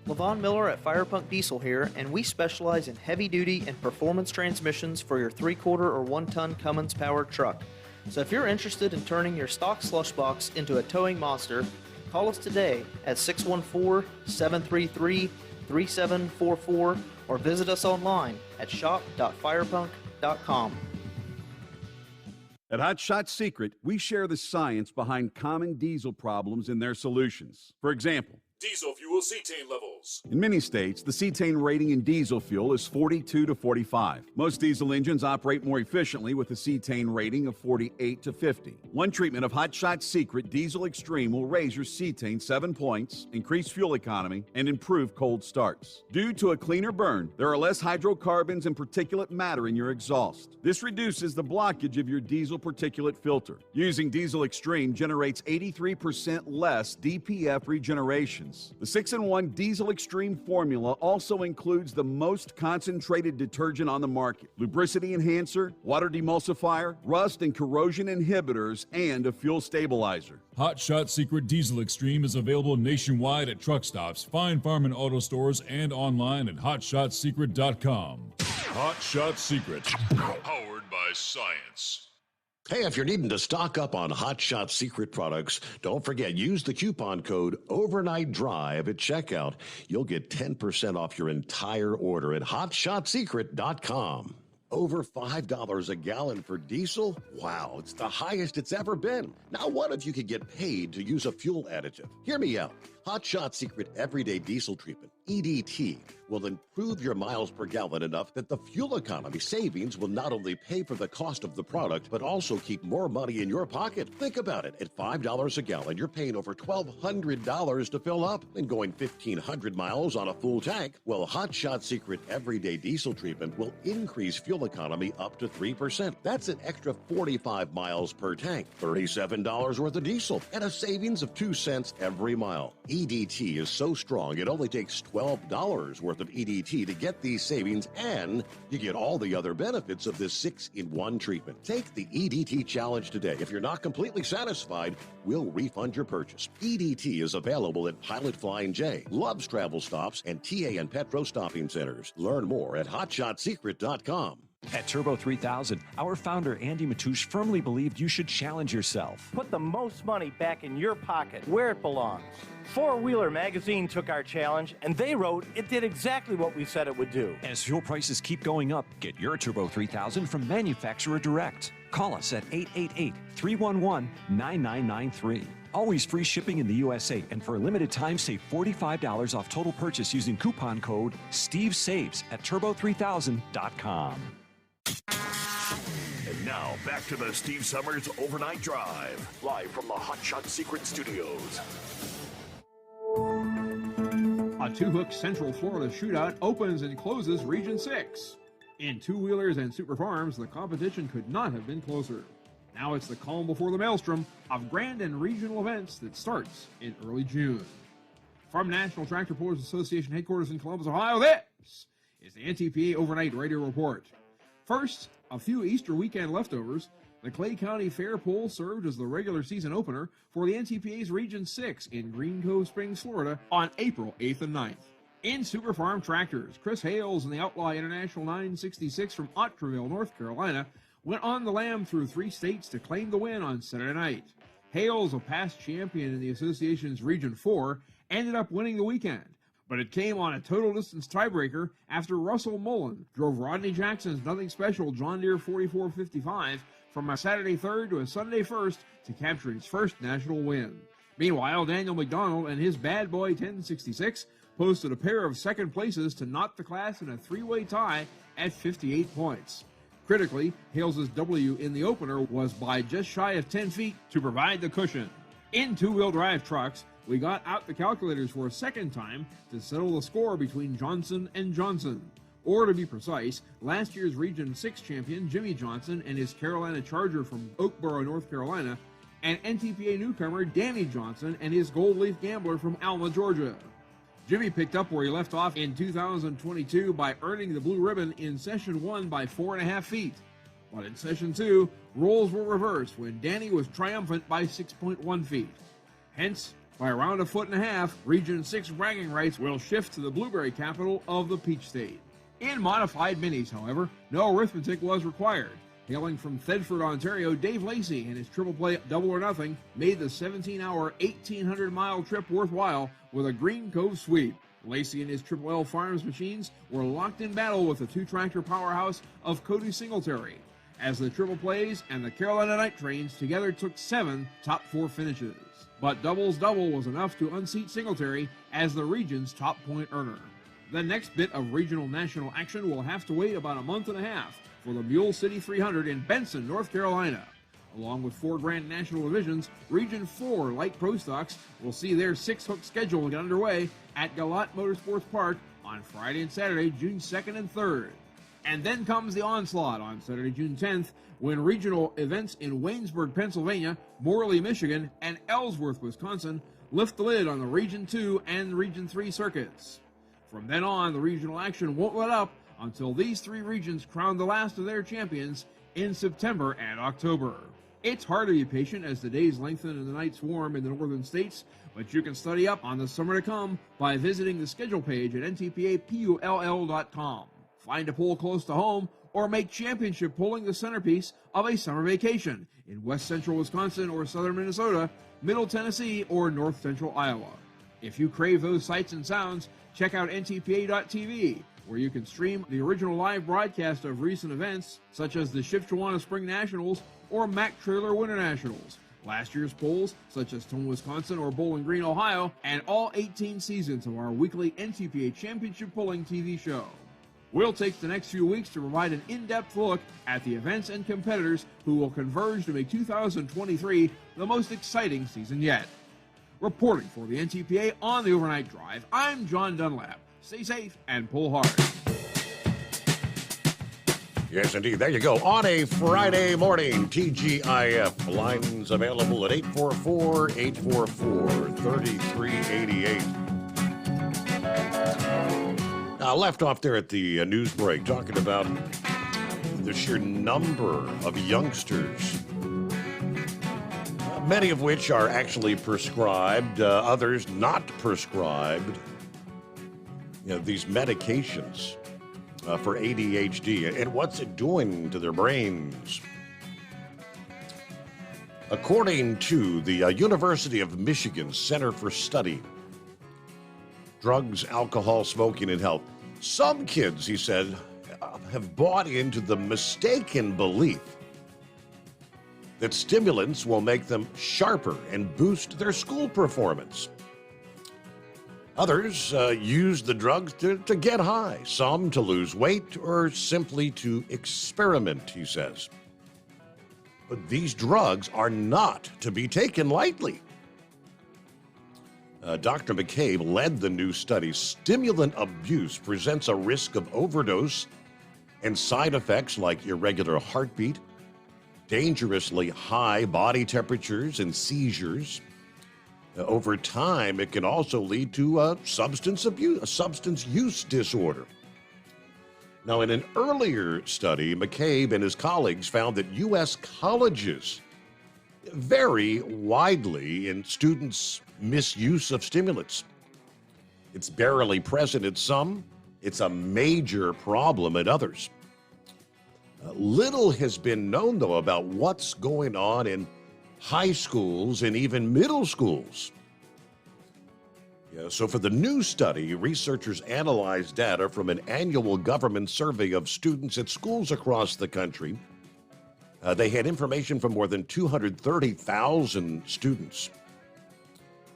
Levon Miller at Firepunk Diesel here, and we specialize in heavy-duty and performance transmissions for your 3/4 or 1-ton Cummins-powered truck. So if you're interested in turning your stock slush box into a towing monster, call us today at 614-733-3744 or visit us online at shop.firepunk.com. At Hot Shot Secret, we share the science behind common diesel problems and their solutions. For example, Diesel fuel cetane levels. in many states, the cetane rating in diesel fuel is 42 to 45. Most diesel engines operate more efficiently with a cetane rating of 48 to 50. One treatment of Hot Shot Secret Diesel Extreme will raise your cetane 7 points, increase fuel economy, and improve cold starts. Due to a cleaner burn, there are less hydrocarbons and particulate matter in your exhaust. This reduces the blockage of your diesel particulate filter. Using Diesel Extreme generates 83% less DPF regeneration. The 6-in-1 Diesel Extreme formula also includes the most concentrated detergent on the market, lubricity enhancer, water demulsifier, rust and corrosion inhibitors, and a fuel stabilizer. Hot Shot Secret Diesel Extreme is available nationwide at truck stops, Fine Farm and auto stores, and online at hotshotsecret.com. Hot Shot Secret, powered by science. Hey, if you're needing to stock up on Hot Shot Secret products, don't forget, use the coupon code OvernightDrive at checkout. You'll get 10% off your entire order at hotshotsecret.com. Over $5 a gallon for diesel? Wow, it's the highest it's ever been. Now, what if you could get paid to use a fuel additive? Hear me out. Hot Shot Secret Everyday Diesel Treatment, EDT, will improve your miles per gallon enough that the fuel economy savings will not only pay for the cost of the product, but also keep more money in your pocket. Think about it. At $5 a gallon, you're paying over $1,200 to fill up and going 1,500 miles on a full tank. Well, Hot Shot Secret Everyday Diesel Treatment will increase fuel economy up to 3%. That's an extra 45 miles per tank, $37 worth of diesel, and a savings of 2 cents every mile. EDT is so strong, it only takes $12 worth of EDT to get these savings, and you get all the other benefits of this 6-in-1 treatment. Take the EDT challenge today. If you're not completely satisfied, we'll refund your purchase. EDT is available at Pilot Flying J, Love's Travel Stops, and TA and Petro Stopping Centers. Learn more at hotshotsecret.com. At Turbo 3000, our founder Andy Matouche firmly believed you should challenge yourself. Put the most money back in your pocket, where it belongs. Four Wheeler magazine took our challenge, and they wrote it did exactly what we said it would do. As fuel prices keep going up, get your Turbo 3000 from manufacturer direct. Call us at 888-311-9993. Always free shipping in the USA, and for a limited time, save $45 off total purchase using coupon code STEVESAVES at turbo3000.com. And now, back to the Steve Summers Overnight Drive, live from the Hot Shot Secret Studios. A two-hook Central Florida shootout opens and closes Region 6. In two-wheelers and super farms, the competition could not have been closer. Now it's the calm before the maelstrom of grand and regional events that starts in early June. From National Tractor Pullers Association headquarters in Columbus, Ohio, this is the NTPA Overnight Radio Report. First, a few Easter weekend leftovers. The Clay County Fair Pull served as the regular season opener for the NTPA's Region 6 in Green Cove Springs, Florida on April 8th and 9th. In Super Farm Tractors, Chris Hales and the Outlaw International 966 from Otterville, North Carolina, went on the lam through 3 states to claim the win on Saturday night. Hales, a past champion in the association's Region 4, ended up winning the weekend. but it came on a total distance tiebreaker after Russell Mullen drove Rodney Jackson's nothing special John Deere 4455 from a Saturday third to a Sunday first to capture his first national win. Meanwhile, Daniel McDonald and his Bad Boy 1066 posted a pair of second places to knot the class in a three-way tie at 58 points. Critically, Hales' W in the opener was by just shy of 10 feet to provide the cushion. In two-wheel drive trucks, we got out the calculators for a second time to settle the score between Johnson and Johnson. Or to be precise, last year's Region 6 champion Jimmy Johnson and his Carolina Charger from Oakboro, North Carolina, and NTPA newcomer Danny Johnson and his Gold Leaf Gambler from Alma, Georgia. Jimmy picked up where he left off in 2022 by earning the blue ribbon in Session 1 by 4.5 feet. But in Session 2, roles were reversed when Danny was triumphant by 6.1 feet. Hence, by around a foot and a half, Region 6 bragging rights will shift to the blueberry capital of the Peach State. In modified minis, however, no arithmetic was required. Hailing from Thedford, Ontario, Dave Lacey and his Triple Play Double or Nothing made the 17-hour, 1,800-mile trip worthwhile with a Green Cove sweep. Lacey and his Triple L Farms machines were locked in battle with the two-tractor powerhouse of Cody Singletary, as the Triple Plays and the Carolina Night Trains together took 7 top 4 finishes. But Double's double was enough to unseat Singletary as the region's top point earner. The next bit of regional national action will have to wait about a month and a half for the Mule City 300 in Benson, North Carolina. Along with 4 Grand National Divisions, Region 4 Light Pro Stocks will see their 6-hook schedule get underway at Galat Motorsports Park on Friday and Saturday, June 2nd and 3rd. And then comes the onslaught on Saturday, June 10th, when regional events in Waynesburg, Pennsylvania, Morley, Michigan, and Ellsworth, Wisconsin lift the lid on the Region 2 and Region 3 circuits. From then on, the regional action won't let up until these 3 regions crown the last of their champions in September and October. It's hard to be patient as the days lengthen and the nights warm in the northern states, but you can study up on the summer to come by visiting the schedule page at ntpapull.com. Find a pool close to home or make championship pulling the centerpiece of a summer vacation in west central Wisconsin or southern Minnesota, middle Tennessee, or north central Iowa. If you crave those sights and sounds, check out ntpa.tv, where you can stream the original live broadcast of recent events, such as the Shipshewana Spring Nationals or Mack Trailer Winter Nationals, last year's polls, such as Tone, Wisconsin or Bowling Green, Ohio, and all 18 seasons of our weekly NTPA Championship Pulling TV show. We'll take the next few weeks to provide an in-depth look at the events and competitors who will converge to make 2023 the most exciting season yet. Reporting for the NTPA on the Overnight Drive, I'm John Dunlap. Stay safe and pull hard. Yes, indeed. There you go. On a Friday morning, TGIF. Lines available at 844-844-3388. Left off there at the news break, talking about the sheer number of youngsters, many of which are actually prescribed, others not prescribed, these medications for ADHD, and what's it doing to their brains. According to the University of Michigan Center for Study, Drugs, Alcohol, Smoking, and Health, some kids, he said, have bought into the mistaken belief that stimulants will make them sharper and boost their school performance. Others use the drugs to get high, some to lose weight, or simply to experiment, he says. But these drugs are not to be taken lightly. Dr. McCabe led the new study. Stimulant abuse presents a risk of overdose and side effects like irregular heartbeat, dangerously high body temperatures, and seizures. Over time, it can also lead to substance abuse, a substance use disorder. Now, in an earlier study, McCabe and his colleagues found that U.S. colleges vary widely in students' misuse of stimulants. It's barely present at some. It's a major problem at others. Little has been known, though, about what's going on in high schools and even middle schools. Yeah, so for the new study, researchers analyzed data from an annual government survey of students at schools across the country. They had information from more than 230,000 students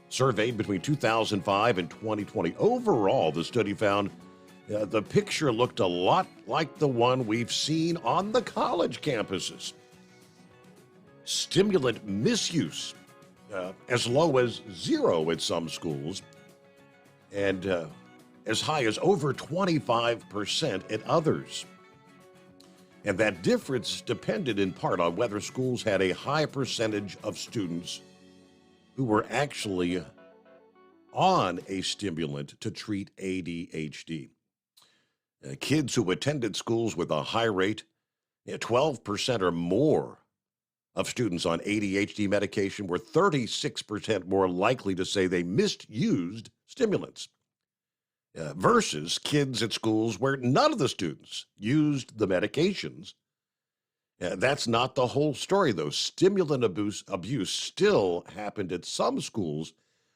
surveyed between 2005 and 2020. Overall, the study found the picture looked a lot like the one we've seen on the college campuses. Stimulant misuse, as low as 0 at some schools, and as high as over 25% at others. And that difference depended in part on whether schools had a high percentage of students who were actually on a stimulant to treat ADHD. Kids who attended schools with a high rate, 12% or more of students on ADHD medication were 36% more likely to say they misused stimulants, versus kids at schools where none of the students used the medications. That's not the whole story, though. Stimulant abuse still happened at some schools,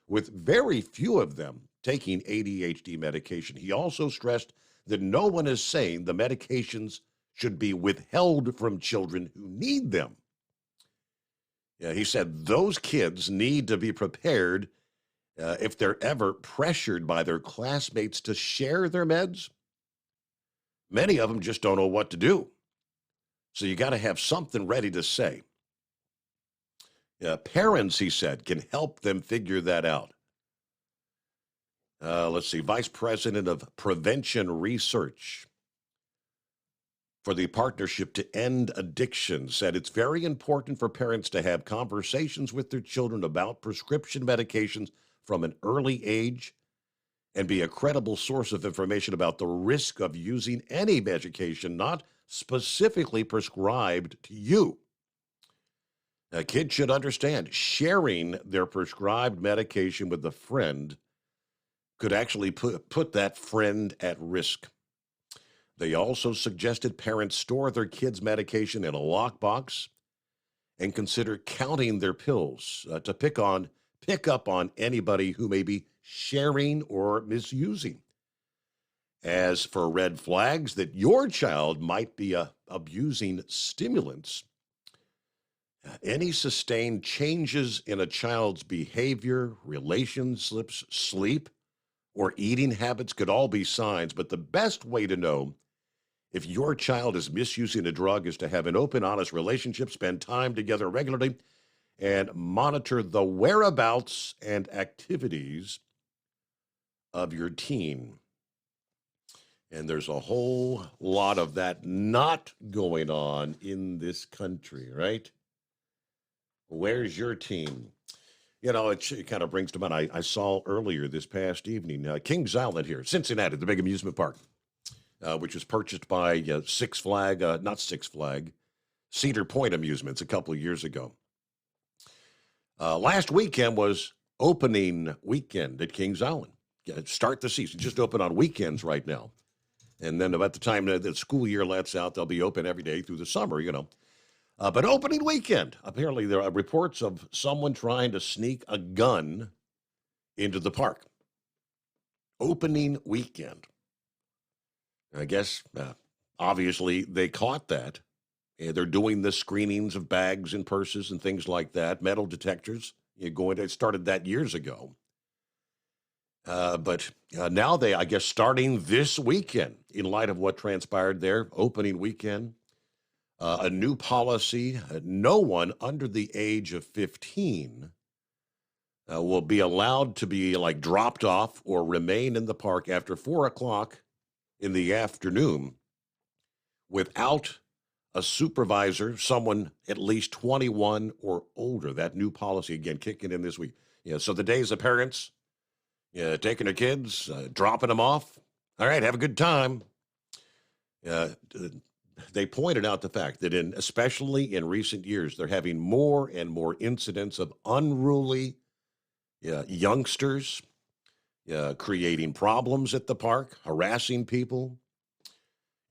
with very few of them taking ADHD medication. He also stressed that no one is saying the medications should be withheld from children who need them. He said those kids need to be prepared if they're ever pressured by their classmates to share their meds. Many of them just don't know what to do. So you got to have something ready to say. Parents, he said, can help them figure that out. Let's see, Vice President of Prevention Research for the Partnership to End Addiction said it's very important for parents to have conversations with their children about prescription medications from an early age and be a credible source of information about the risk of using any medication not specifically prescribed to you. Kids should understand sharing their prescribed medication with a friend could actually put that friend at risk. They also suggested parents store their kids' medication in a lockbox and consider counting their pills to pick up on anybody who may be sharing or misusing. As for red flags that your child might be abusing stimulants, any sustained changes in a child's behavior, relationships, sleep, or eating habits could all be signs, but the best way to know if your child is misusing a drug is to have an open, honest relationship, spend time together regularly, and monitor the whereabouts and activities of your teen. And there's a whole lot of that not going on in this country, right? Where's your teen? You know, it kind of brings to mind, I saw earlier this past evening, Kings Island here, Cincinnati, the big amusement park, which was purchased by Cedar Point Amusements a couple of years ago. Last weekend was opening weekend at Kings Island. Start the season, just open on weekends right now. And then about the time that the school year lets out, they'll be open every day through the summer, you know. But opening weekend, apparently there are reports of someone trying to sneak a gun into the park. Opening weekend. I guess, obviously, they caught that. They're doing the screenings of bags and purses and things like that, metal detectors. It started that years ago. But now they, I guess, starting this weekend, in light of what transpired there, opening weekend, a new policy, no one under the age of 15 will be allowed to be dropped off or remain in the park after 4 o'clock in the afternoon without a supervisor, someone at least 21 or older. That new policy, again, kicking in this week. So the days of parents taking their kids, dropping them off. All right, have a good time. They pointed out the fact that especially in recent years, they're having more and more incidents of unruly youngsters creating problems at the park, harassing people,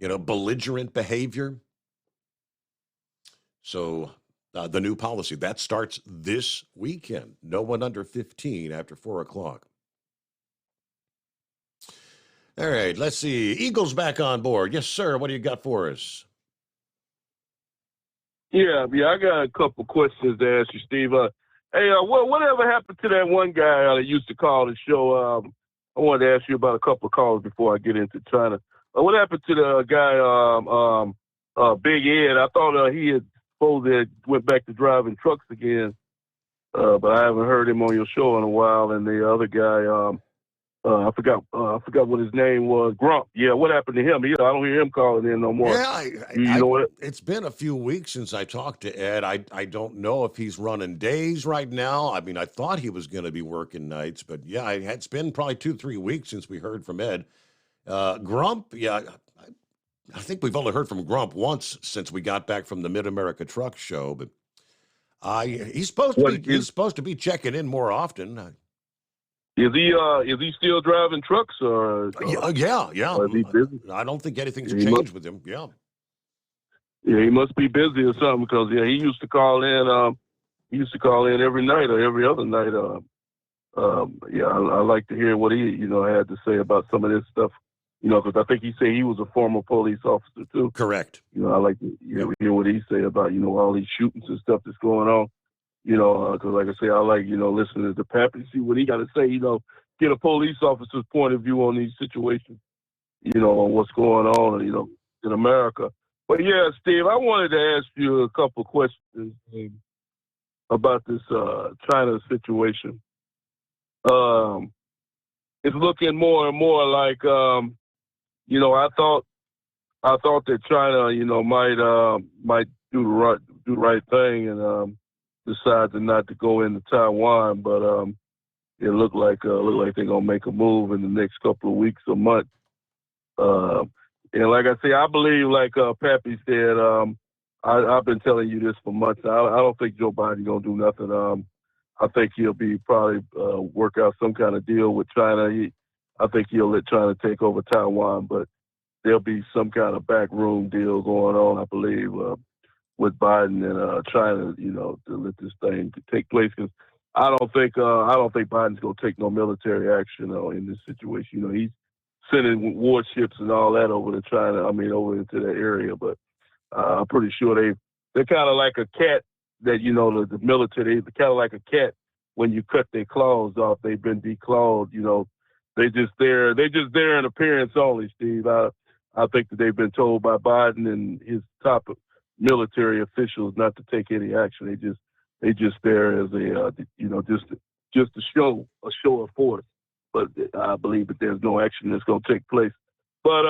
belligerent behavior. So the new policy, that starts this weekend. No one under 15 after 4 o'clock. All right, let's see. Eagle's back on board. Yes, sir. What do you got for us? Yeah, I got a couple questions to ask you, Steve. Whatever happened to that one guy that used to call the show? I wanted to ask you about a couple of calls before I get into China. What happened to the guy, Big Ed? I thought he had supposedly went back to driving trucks again, but I haven't heard him on your show in a while. And the other guy, I forgot what his name was. Grump. Yeah, what happened to him? I don't hear him calling in no more. Yeah, you know what? It's been a few weeks since I talked to Ed. I don't know if he's running days right now. I mean, I thought he was going to be working nights, but yeah, it's been probably 2-3 weeks since we heard from Ed. Grump, yeah, I think we've only heard from Grump once since we got back from the Mid-America Truck Show, but he's supposed to be checking in more often. Is he still driving trucks or? Yeah. Or is he busy? I don't think anything's changed with him. Yeah. Yeah, he must be busy or something because he used to call in. He used to call in every night or every other night. I like to hear what he had to say about some of this stuff. Because I think he said he was a former police officer too. Correct. I like to hear what he say about all these shootings and stuff that's going on. Because like I say, I like, listening to Pappy, see what he got to say, get a police officer's point of view on these situations, on what's going on, in America. But yeah, Steve, I wanted to ask you a couple of questions about this China situation. It's looking more and more like, I thought that China, might do the right thing and, decided not to go into Taiwan, but it looked like they're gonna make a move in the next couple of weeks or months. And like I say, I believe, like Pappy said, I've been telling you this for months. I don't think Joe Biden's gonna do nothing. I think he'll be probably work out some kind of deal with China. I think he'll let China take over Taiwan, but there'll be some kind of backroom deal going on, I believe. With Biden and China, to let this thing take place, because I don't think Biden's gonna take no military action in this situation. He's sending warships and all that over to China. Over into that area, but I'm pretty sure they're kind of like a cat that the military. They're kind of like a cat when you cut their claws off. They've been declawed. They're just there in appearance only, Steve. I think that they've been told by Biden and his top military officials not to take any action. They just there as a just a show of force. But I believe that there's no action that's going to take place. But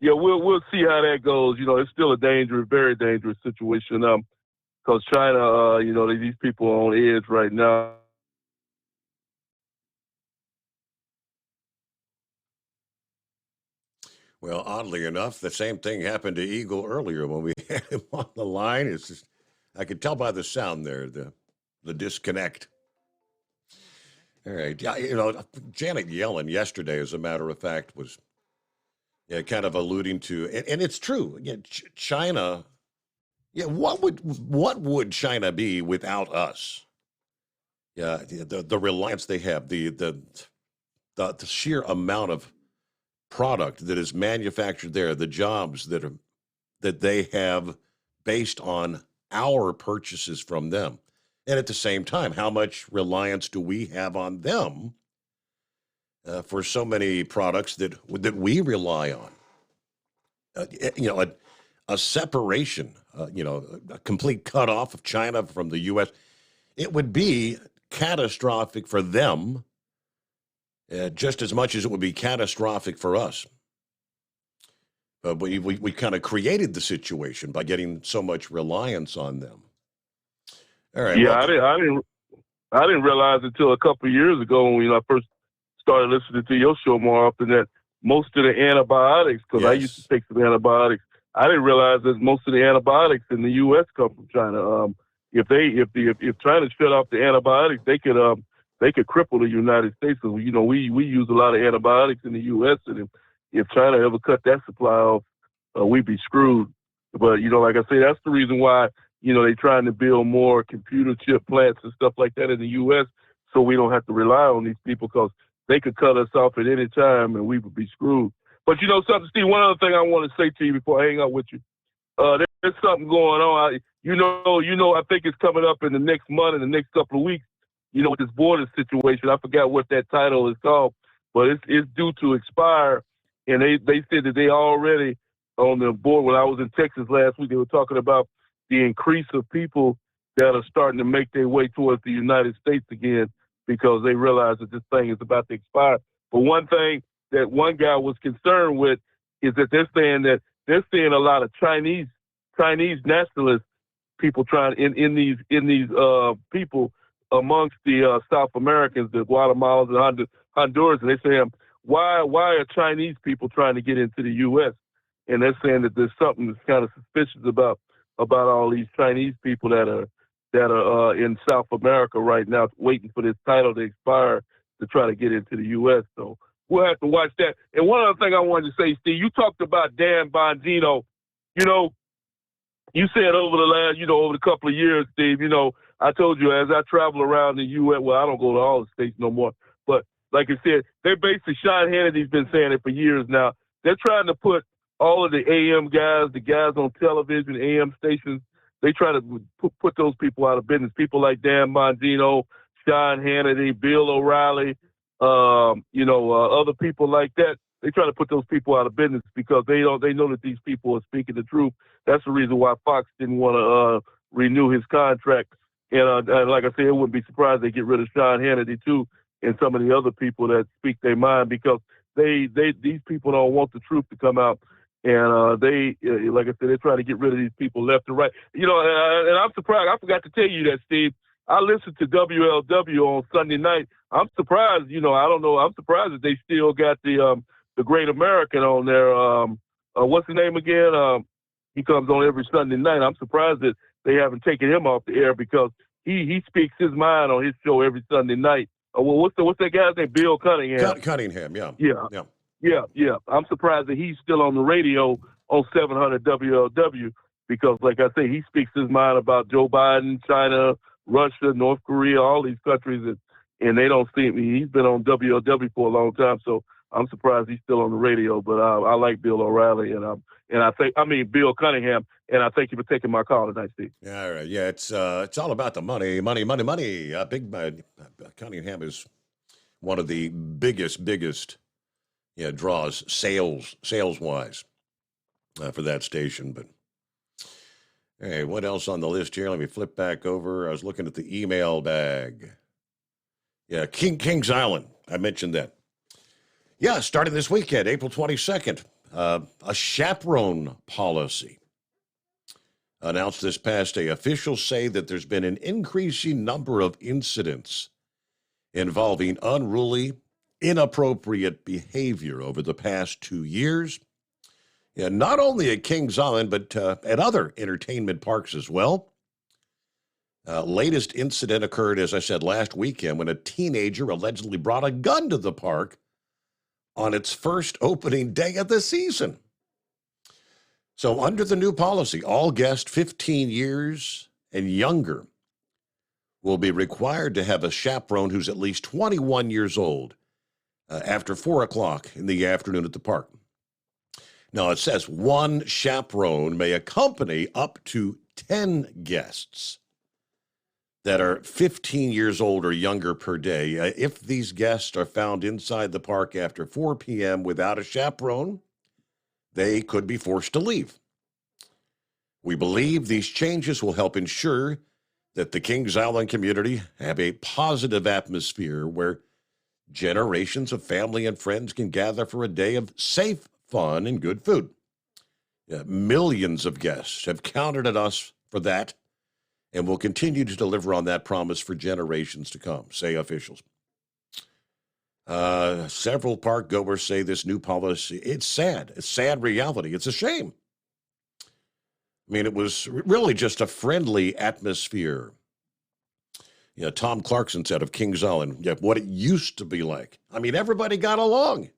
we'll see how that goes. It's still a very dangerous situation. Because China, these people are on edge right now. Well, oddly enough, the same thing happened to Eagle earlier when we had him on the line. It's just, I could tell by the sound there, the disconnect. All right. Yeah, Janet Yellen yesterday, as a matter of fact, was kind of alluding to, and it's true. China, what would China be without us? Yeah, the reliance they have, the sheer amount of product that is manufactured there, the jobs that they have based on our purchases from them. And at the same time, how much reliance do we have on them for so many products that we rely on? A separation, a complete cutoff of China from the U.S., it would be catastrophic for them just as much as it would be catastrophic for us. We kind of created the situation by getting so much reliance on them. All right. Yeah, I didn't realize until a couple of years ago when I first started listening to your show more often that most of the antibiotics, because I used to take some antibiotics, I didn't realize that most of the antibiotics in the U.S. come from China. If China shut off the antibiotics, they could cripple the United States. Because we use a lot of antibiotics in the U.S. and if China ever cut that supply off, we'd be screwed. But like I say, that's the reason why they're trying to build more computer chip plants and stuff like that in the U.S. so we don't have to rely on these people, because they could cut us off at any time and we would be screwed. But you know something, Steve, one other thing I want to say to you before I hang up with you. There's something going on. I think it's coming up in the next month, in the next couple of weeks, with this border situation. I forgot what that title is called, but it's due to expire. And they said that they already on the board. When I was in Texas last week, they were talking about the increase of people that are starting to make their way towards the United States again because they realize that this thing is about to expire. But one thing that one guy was concerned with is that they're seeing a lot of Chinese nationalist people trying in these people amongst the South Americans, the Guatemalans and Honduras, and they're saying why are Chinese people trying to get into the U.S. and they're saying that there's something that's kind of suspicious about all these Chinese people that are in South America right now, waiting for this title to expire to try to get into the U.S. So we'll have to watch that. And one other thing I wanted to say, Steve, you talked about Dan Bongino. You said over the couple of years, Steve, I told you as I travel around the U.S., well, I don't go to all the states no more, but like I said, they're basically, Sean Hannity's been saying it for years now. They're trying to put all of the AM guys, the guys on television, AM stations, they try to put those people out of business. People like Dan Bongino, Sean Hannity, Bill O'Reilly, other people like that. They try to put those people out of business because they know that these people are speaking the truth. That's the reason why Fox didn't want to renew his contract. And like I said, it wouldn't be surprised they get rid of Sean Hannity too, and some of the other people that speak their mind because these people don't want the truth to come out. And like I said, they're trying to get rid of these people left and right. And I'm surprised. I forgot to tell you that, Steve. I listened to WLW on Sunday night. I'm surprised. I don't know. I'm surprised that they still got the Great American on there. What's his name again? He comes on every Sunday night. I'm surprised that they haven't taken him off the air because he speaks his mind on his show every Sunday night. What's that guy's name? Bill Cunningham. Cunningham, yeah. Yeah. I'm surprised that he's still on the radio on 700 WLW because, like I say, he speaks his mind about Joe Biden, China, Russia, North Korea, all these countries, and they don't see him. He's been on WLW for a long time, so I'm surprised he's still on the radio. But I like Bill O'Reilly, and Bill Cunningham, and I thank you for taking my call tonight, Steve. Yeah, all right. Yeah, it's all about the money. Cunningham is one of the biggest draws sales-wise for that station. But hey, what else on the list here? Let me flip back over. I was looking at the email bag. Yeah, Kings Island. I mentioned that. Yeah, starting this weekend, April 22nd, a chaperone policy announced this past day. Officials say that there's been an increasing number of incidents involving unruly, inappropriate behavior over the past 2 years. Yeah, not only at Kings Island, but at other entertainment parks as well. Latest incident occurred, as I said, last weekend when a teenager allegedly brought a gun to the park on its first opening day of the season. So under the new policy, all guests 15 years and younger will be required to have a chaperone who's at least 21 years old after 4 o'clock in the afternoon at the park. Now, it says one chaperone may accompany up to 10 guests that are 15 years old or younger per day. If these guests are found inside the park after 4 p.m. without a chaperone, they could be forced to leave. We believe these changes will help ensure that the Kings Island community have a positive atmosphere where generations of family and friends can gather for a day of safe fun and good food. Millions of guests have counted on us for that and will continue to deliver on that promise for generations to come, say officials. Several park goers say this new policy, it's sad. It's sad reality. It's a shame. I mean, it was really just a friendly atmosphere. Tom Clarkson said of Kings Island, what it used to be like. I mean, everybody got along.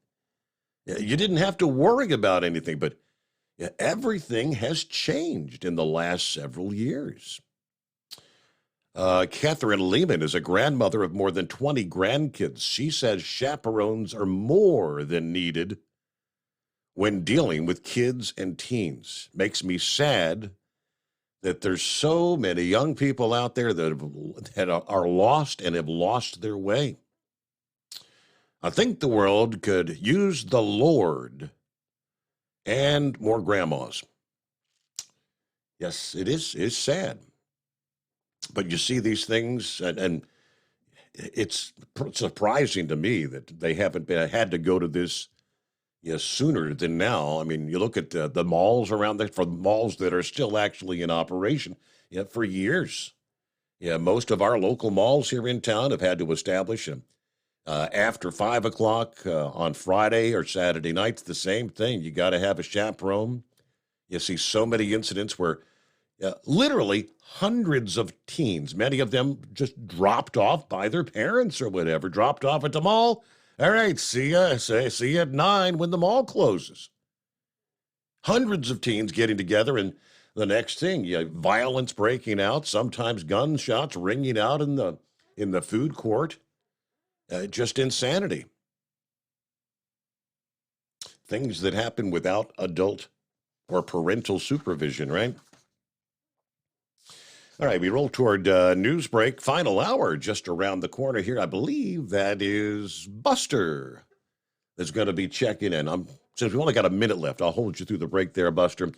You didn't have to worry about anything, but everything has changed in the last several years. Catherine Lehman is a grandmother of more than 20 grandkids. She says chaperones are more than needed when dealing with kids and teens. Makes me sad that there's so many young people out there that are lost and have lost their way. I think the world could use the Lord and more grandmas. Yes, it's sad. But you see these things, and it's surprising to me that they haven't had to go to this sooner than now. I mean, you look at the malls around there, for malls that are still actually in operation for years. Yeah, most of our local malls here in town have had to establish them. After 5 o'clock on Friday or Saturday nights, the same thing. You got to have a chaperone. You see so many incidents where literally hundreds of teens, many of them just dropped off by their parents or whatever, dropped off at the mall. All right, see you at 9 when the mall closes. Hundreds of teens getting together, and the next thing, violence breaking out, sometimes gunshots ringing out in the food court. Just insanity. Things that happen without adult or parental supervision, right? All right, we roll toward news break. Final hour just around the corner here. I believe that is Buster that's going to be checking in. Since we only got a minute left, I'll hold you through the break there, Buster.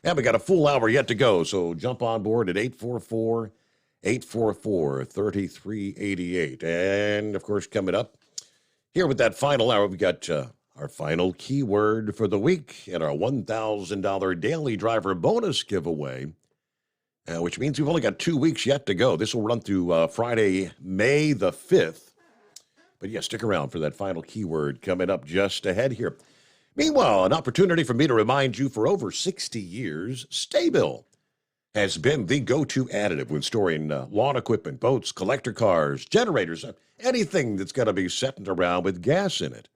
And we got a full hour yet to go, so jump on board at 844-3388. And, of course, coming up here with that final hour, we got our final keyword for the week and our $1,000 daily driver bonus giveaway. Which means we've only got 2 weeks yet to go. This will run through Friday, May the 5th. But yeah, stick around for that final keyword coming up just ahead here. Meanwhile, an opportunity for me to remind you, for over 60 years, Sta-Bil has been the go-to additive when storing lawn equipment, boats, collector cars, generators, anything that's going to be sitting around with gas in it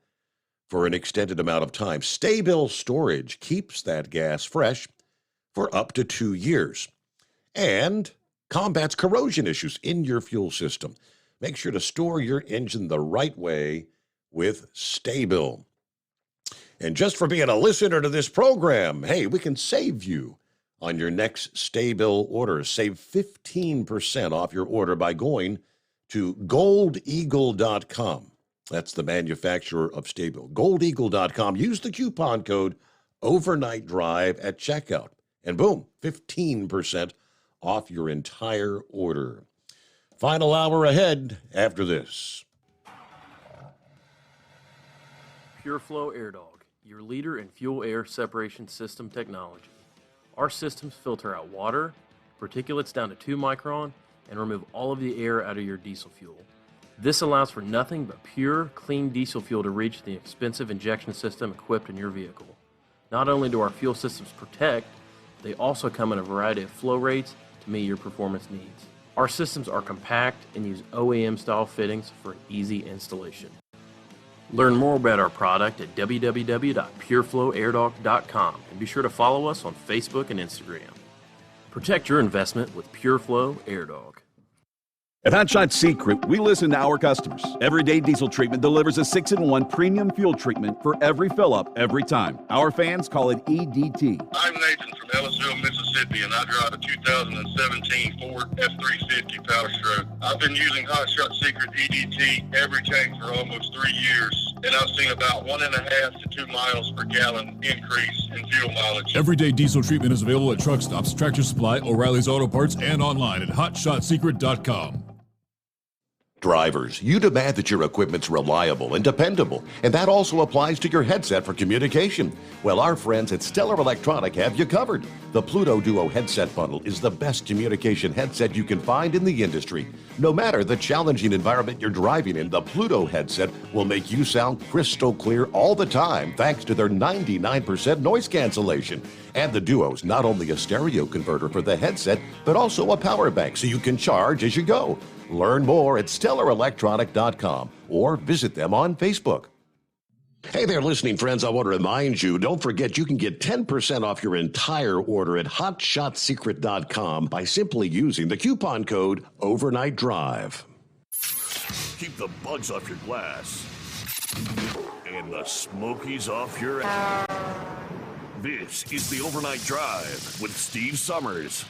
for an extended amount of time. Sta-Bil storage keeps that gas fresh for up to 2 years. And combats corrosion issues in your fuel system. Make sure to store your engine the right way with Sta-Bil. And just for being a listener to this program, hey, we can save you on your next Sta-Bil order. Save 15% off your order by going to goldeagle.com. That's the manufacturer of Sta-Bil. goldeagle.com. Use the coupon code Overnight Drive at checkout. And boom, 15% off your entire order. Final hour ahead after this. PureFlow Air Dog, your leader in fuel air separation system technology. Our systems filter out water, particulates down to 2 micron, and remove all of the air out of your diesel fuel. This allows for nothing but pure, clean diesel fuel to reach the expensive injection system equipped in your vehicle. Not only do our fuel systems protect, they also come in a variety of flow rates to meet your performance needs. Our systems are compact and use OEM-style fittings for easy installation. Learn more about our product at www.pureflowairdog.com and be sure to follow us on Facebook and Instagram. Protect your investment with PureFlow Air Dog. At Hot Shot Secret, we listen to our customers. Everyday Diesel Treatment delivers a 6-in-1 premium fuel treatment for every fill-up, every time. Our fans call it EDT. I'm Nathan from Ellisville, Mississippi, and I drive a 2017 Ford F-350 Power Stroke. I've been using Hot Shot Secret EDT every tank for almost 3 years, and I've seen about 1.5 to 2 miles per gallon increase in fuel mileage. Everyday Diesel Treatment is available at truck stops, Tractor Supply, O'Reilly's Auto Parts, and online at hotshotsecret.com. Drivers, you demand that your equipment's reliable and dependable, and that also applies to your headset for communication. Well, our friends at Stellar Electronic have you covered. The Pluto Duo headset bundle is the best communication headset you can find in the industry. No matter the challenging environment you're driving in, the Pluto headset will make you sound crystal clear all the time thanks to their 99% noise cancellation. And the Duo's not only a stereo converter for the headset, but also a power bank so you can charge as you go. Learn more at StellarElectronic.com or visit them on Facebook. Hey there, listening friends. I want to remind you, don't forget you can get 10% off your entire order at HotShotSecret.com by simply using the coupon code Overnight Drive. Keep the bugs off your glass and knocking the Smokies off your ass. This is the Overnight Drive with Steve Summers.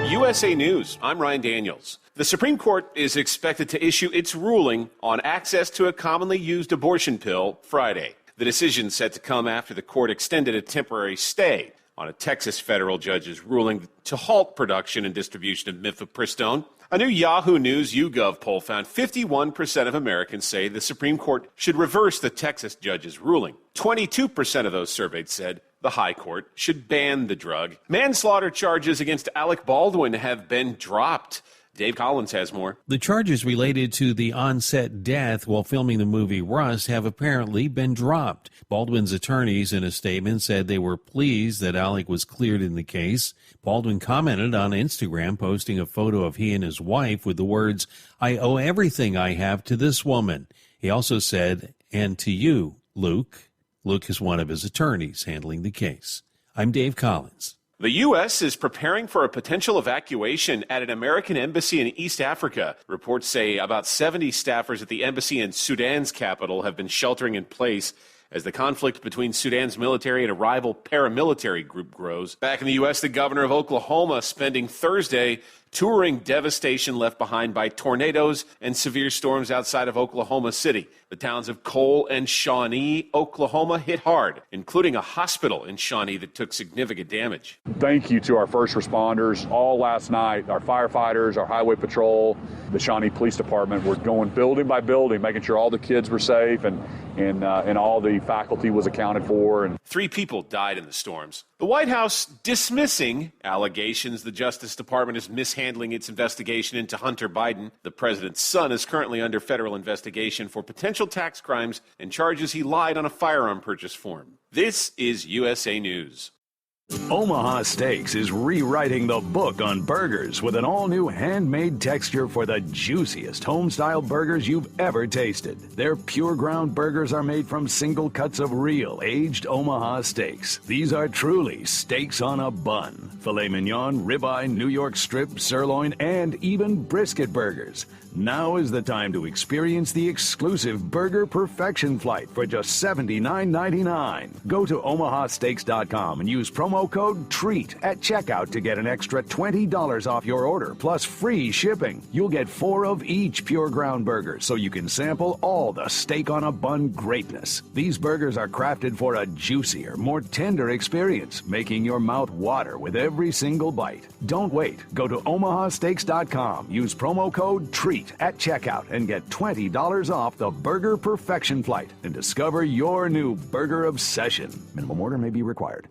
USA News, I'm Ryan Daniels. The Supreme Court is expected to issue its ruling on access to a commonly used abortion pill Friday. The decision set to come after the court extended a temporary stay on a Texas federal judge's ruling to halt production and distribution of mifepristone. A new Yahoo News YouGov poll found 51% of Americans say the Supreme Court should reverse the Texas judge's ruling. 22% of those surveyed said the High Court should ban the drug. Manslaughter charges against Alec Baldwin have been dropped. Dave Collins has more. The charges related to the on-set death while filming the movie Rust have apparently been dropped. Baldwin's attorneys in a statement said they were pleased that Alec was cleared in the case. Baldwin commented on Instagram, posting a photo of he and his wife with the words, "I owe everything I have to this woman." He also said, "And to you, Luke." Luke is one of his attorneys handling the case. I'm Dave Collins. The U.S. is preparing for a potential evacuation at an American embassy in East Africa. Reports say about 70 staffers at the embassy in Sudan's capital have been sheltering in place as the conflict between Sudan's military and a rival paramilitary group grows. Back in the U.S., the governor of Oklahoma spending Thursday touring devastation left behind by tornadoes and severe storms outside of Oklahoma City. The towns of Cole and Shawnee, Oklahoma, hit hard, including a hospital in Shawnee that took significant damage. Thank you to our first responders. All last night, our firefighters, our highway patrol, the Shawnee Police Department were going building by building, making sure all the kids were safe and all the faculty was accounted for. And 3 people died in the storms. The White House dismissing allegations the Justice Department is mishandling its investigation into Hunter Biden. The president's son is currently under federal investigation for potential tax crimes and charges he lied on a firearm purchase form. This is USA News. Omaha Steaks is rewriting the book on burgers with an all-new handmade texture for the juiciest home-style burgers you've ever tasted. Their pure ground burgers are made from single cuts of real aged Omaha steaks. These are truly steaks on a bun. Filet mignon, ribeye, New York strip, sirloin, and even brisket burgers. Now is the time to experience the exclusive Burger Perfection Flight for just $79.99. Go to omahasteaks.com and use promo code TREAT at checkout to get an extra $20 off your order, plus free shipping. You'll get 4 of each pure ground burger, so you can sample all the steak on a bun greatness. These burgers are crafted for a juicier, more tender experience, making your mouth water with every single bite. Don't wait. Go to omahasteaks.com. Use promo code TREAT at checkout and get $20 off the Burger Perfection Flight and discover your new burger obsession. Minimum order may be required.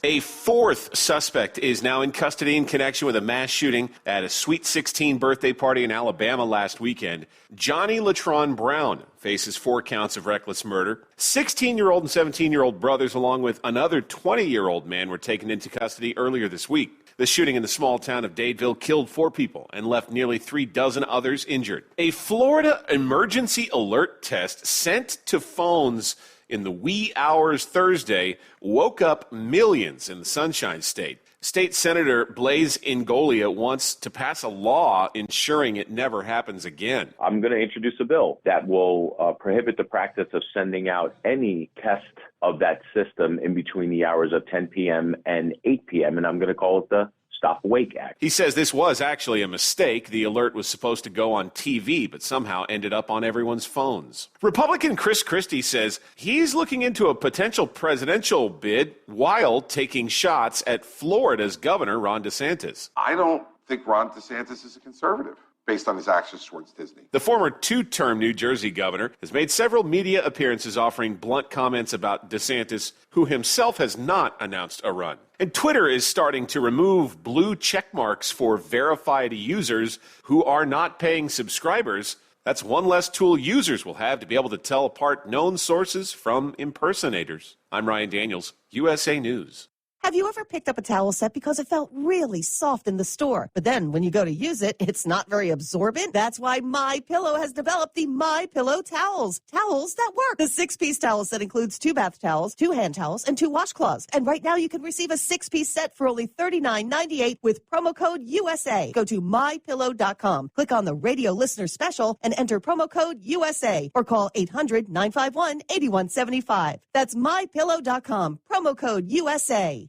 A 4th suspect is now in custody in connection with a mass shooting at a Sweet 16 birthday party in Alabama last weekend. Johnny Latron Brown faces 4 counts of reckless murder. 16-year-old and 17-year-old brothers, along with another 20-year-old man, were taken into custody earlier this week. The shooting in the small town of Dadeville killed 4 people and left nearly 36 others injured. A Florida emergency alert test sent to phones in the wee hours Thursday woke up millions in the Sunshine State. State Senator Blaise Ingoglia wants to pass a law ensuring it never happens again. I'm going to introduce a bill that will prohibit the practice of sending out any test of that system in between the hours of 10 p.m. and 8 p.m., and I'm going to call it the Stop Wake Act. He says this was actually a mistake. The alert was supposed to go on TV, but somehow ended up on everyone's phones. Republican Chris Christie says he's looking into a potential presidential bid while taking shots at Florida's Governor Ron DeSantis. I don't think Ron DeSantis is a conservative based on his actions towards Disney. The former 2-term New Jersey governor has made several media appearances offering blunt comments about DeSantis, who himself has not announced a run. And Twitter is starting to remove blue check marks for verified users who are not paying subscribers. That's one less tool users will have to be able to tell apart known sources from impersonators. I'm Ryan Daniels, USA News. Have you ever picked up a towel set because it felt really soft in the store, but then when you go to use it, it's not very absorbent? That's why MyPillow has developed the MyPillow towels. Towels that work. The 6-piece towel set includes 2 bath towels, 2 hand towels, and 2 washcloths. And right now you can receive a 6-piece set for only $39.98 with promo code USA. Go to MyPillow.com, click on the radio listener special, and enter promo code USA, or call 800-951-8175. That's MyPillow.com, promo code USA.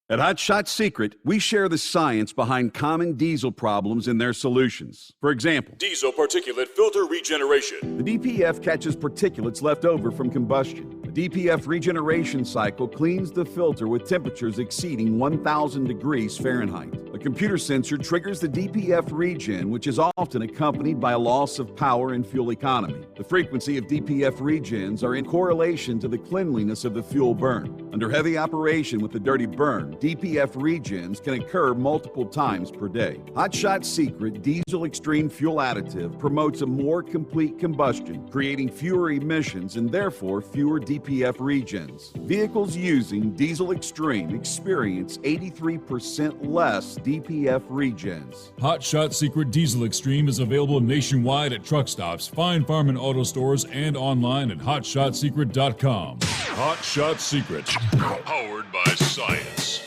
At Hot Shot Secret, we share the science behind common diesel problems and their solutions. For example, Diesel particulate filter regeneration. the DPF catches particulates left over from combustion. The DPF regeneration cycle cleans the filter with temperatures exceeding 1,000 degrees Fahrenheit. A computer sensor triggers the DPF regen, which is often accompanied by a loss of power and fuel economy. The frequency of DPF regens are in correlation to the cleanliness of the fuel burn. Under heavy operation with the dirty burn, DPF regens can occur multiple times per day. Hot Shot Secret Diesel Extreme Fuel Additive promotes a more complete combustion, creating fewer emissions and therefore fewer DPF regens. Vehicles using Diesel Extreme experience 83% less DPF regens. Hot Shot Secret Diesel Extreme is available nationwide at truck stops, Fine Farm and auto stores, and online at hotshotsecret.com. Hot Shot Secret, powered by science.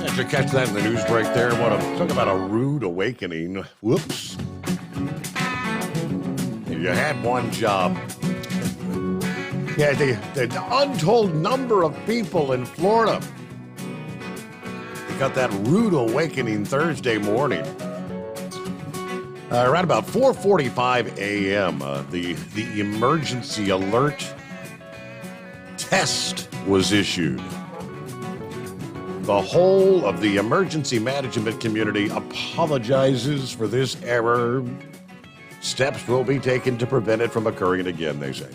Did you catch that in the news break there? Talk about a rude awakening. Whoops. You had one job. Yeah, the untold number of people in Florida. You got that rude awakening Thursday morning. Around about 4:45 a.m., the emergency alert test was issued. The whole of the emergency management community apologizes for this error. Steps will be taken to prevent it from occurring again, they say.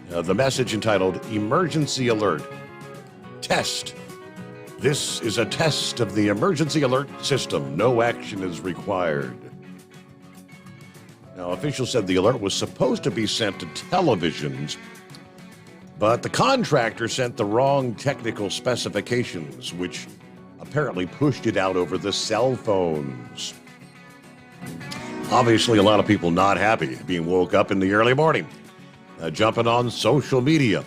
The message entitled Emergency Alert Test. This is a test of the emergency alert system. No action is required. Now, officials said the alert was supposed to be sent to televisions, but the contractor sent the wrong technical specifications, which apparently pushed it out over the cell phones. Obviously, a lot of people not happy being woke up in the early morning, jumping on social media.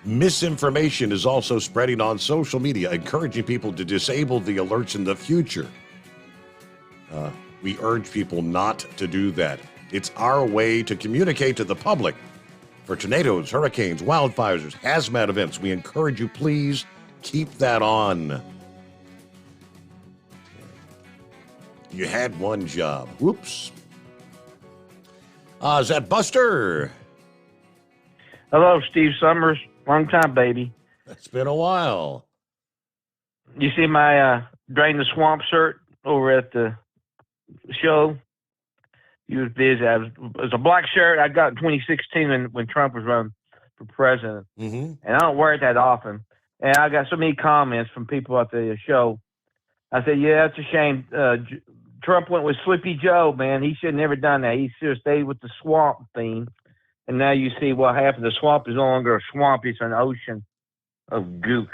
Misinformation is also spreading on social media, encouraging people to disable the alerts in the future. We urge people not to do that. It's our way to communicate to the public. For tornadoes, hurricanes, wildfires, hazmat events, we encourage you, please keep that on. You had one job. Whoops. Is that Buster? Hello, Steve Summers. Long time, baby. It's been a while. You see my Drain the Swamp shirt over at the show? You was busy. It was a black shirt I got in 2016 when Trump was running for president. Mm-hmm. And I don't wear it that often. And I got so many comments from people at the show. I said, yeah, it's a shame. Trump went with Sleepy Joe, man. He should have never done that. He should have stayed with the swamp theme. And now you see what happened. The swamp is no longer a swamp. It's an ocean of gook.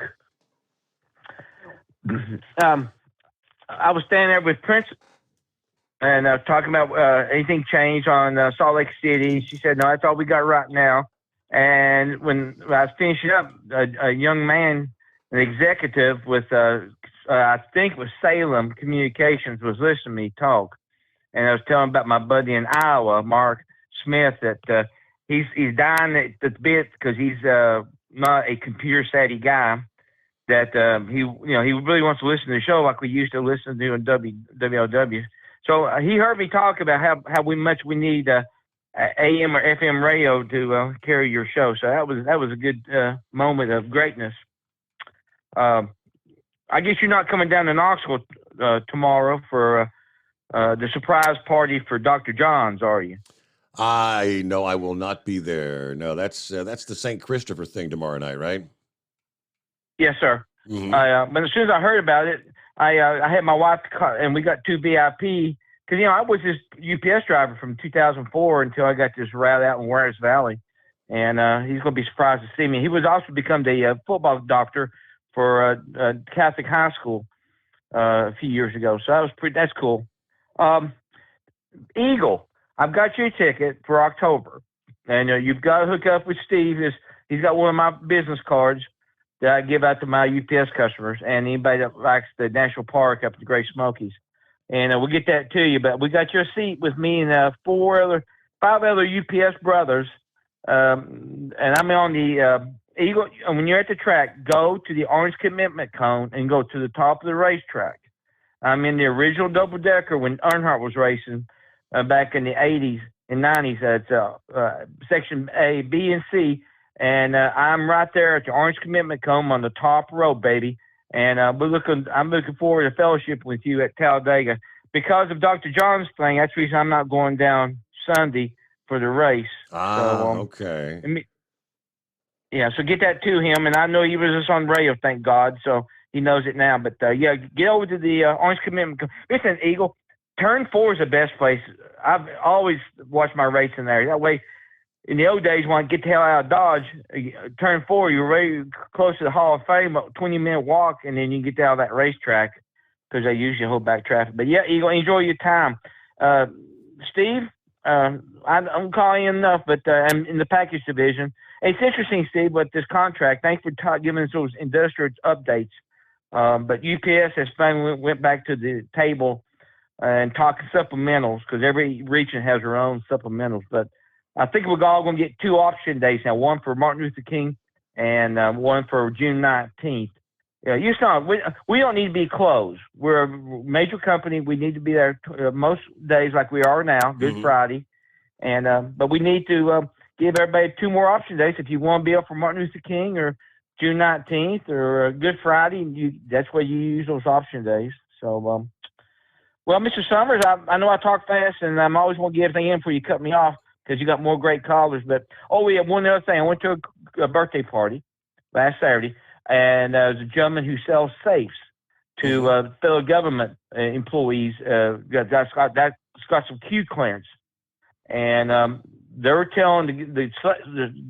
I was standing there with Prince and talking about anything changed on Salt Lake City. She said, no, that's all we got right now. And when I was finishing up, a young man, an executive with, I think it was Salem Communications, was listening to me talk. And I was telling about my buddy in Iowa, Mark Smith, that he's dying at the bit because he's not a computer savvy guy. That he really wants to listen to the show like we used to listen to in WLW. So he heard me talk about how much we need AM or FM radio to carry your show. So that was a good moment of greatness. I guess you're not coming down to Knoxville tomorrow for the surprise party for Dr. John's, are you? No, I will not be there. No, that's the St. Christopher thing tomorrow night, right? Yes, sir. Mm-hmm. But as soon as I heard about it, I had my wife and we got 2 VIP because I was this UPS driver from 2004 until I got this route out in Juarez Valley, and he's going to be surprised to see me. He was also become the football doctor for Catholic high school a few years ago, so that's cool. Eagle, I've got you a ticket for October, and you've got to hook up with Steve. He's got one of my business cards that I give out to my UPS customers and anybody that likes the national park up at the Great Smokies. And we'll get that to you. But we got your seat with me and 5 other UPS brothers. And I'm on the Eagle. And when you're at the track, go to the orange commitment cone and go to the top of the racetrack. I'm in the original double-decker when Earnhardt was racing back in the 80s and 90s. It's Section A, B, and C. And I'm right there at the orange commitment cone on the top row, baby. And I'm looking forward to fellowship with you at Talladega. Because of Dr. John's thing, that's the reason I'm not going down Sunday for the race. Okay. So get that to him. And I know he was just on radio, thank God, so he knows it now. But, get over to the orange commitment. Listen, Eagle, Turn 4 is the best place. I've always watched my racing there. That way, in the old days, when I get the hell out of Dodge, Turn 4, you're very close to the Hall of Fame, a 20-minute walk, and then you get out of that racetrack because they usually hold back traffic. But, Eagle, enjoy your time. Steve, I'm calling you enough, but I'm in the package division. It's interesting, Steve, but this contract, thanks for giving us those industrial updates. But UPS has finally went back to the table and talking supplementals because every region has their own supplementals. But I think we're all going to get 2 auction days now, one for Martin Luther King and one for June 19th. We don't need to be closed. We're a major company. We need to be there most days like we are now, Good Friday. And but we need to give everybody 2 more auction days. If you want to be up for Martin Luther King or June 19th or Good Friday, that's where you use those option days. So, well, Mr. Summers, I know I talk fast, and I'm always going to get everything in before you cut me off because you got more great callers. But, we have one other thing. I went to a birthday party last Saturday, and there's a gentleman who sells safes to fellow government employees. That's got some Q clearance. And they were telling the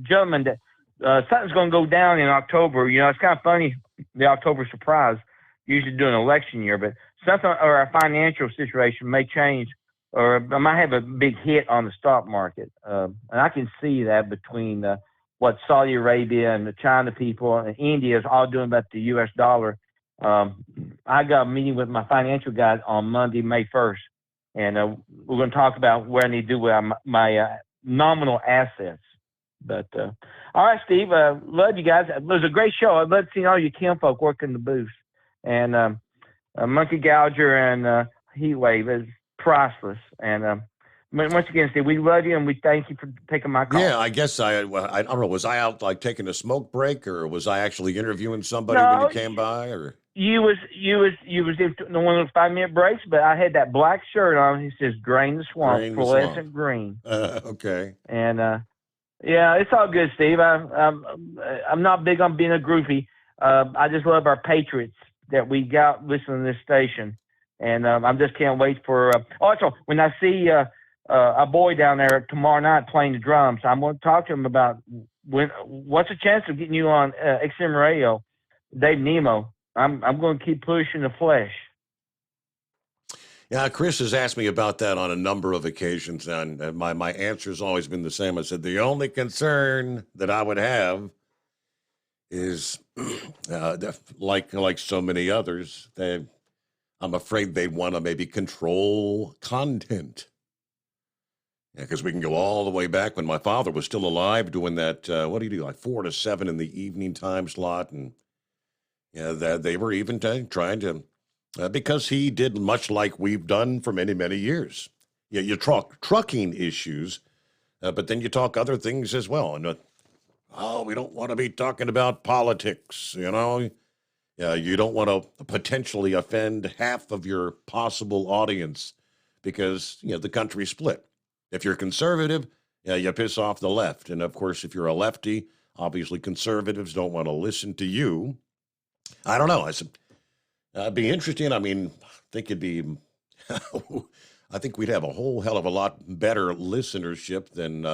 gentleman that something's going to go down in October. It's kind of funny, the October surprise, usually during an election year, but something or our financial situation may change, or I might have a big hit on the stock market. And I can see that between what Saudi Arabia and the China people and India is all doing about the U.S. dollar. I got a meeting with my financial guys on Monday, May 1st, and we're going to talk about what I need to do with my nominal assets. But all right, Steve, love you guys. It was a great show. I'd love to see all you kinfolk working the booth. And Monkey Gouger and Heatwave is priceless. And once again, Steve, we love you and we thank you for taking my call. Yeah, I guess I don't know. Was I out like taking a smoke break, or was I actually interviewing somebody when you came by? Or you was in one of those 5-minute breaks, but I had that black shirt on. It says "Drain the Swamp," fluorescent green. Okay. And yeah, it's all good, Steve. I'm not big on being a groupie. I just love our patriots that we got listening to this station, and I just can't wait for. Also, when I see a boy down there tomorrow night playing the drums, I'm going to talk to him about what's the chance of getting you on XM Radio, Dave Nemo. I'm going to keep pushing the flesh. Yeah, Chris has asked me about that on a number of occasions, and my answer has always been the same. I said the only concern that I would have is, like so many others, I'm afraid they want to maybe control content. Yeah, because we can go all the way back when my father was still alive, doing that. What do you do, like 4 to 7 in the evening time slot, and that they were even trying to. Because he did much like we've done for many, many years. Yeah, you talk trucking issues, but then you talk other things as well. And we don't want to be talking about politics, you don't want to potentially offend half of your possible audience because, the country's split. If you're conservative, you piss off the left. And, of course, if you're a lefty, obviously conservatives don't want to listen to you. I don't know. I said, It'd be interesting. I mean, I think it'd be, I think we'd have a whole hell of a lot better listenership than,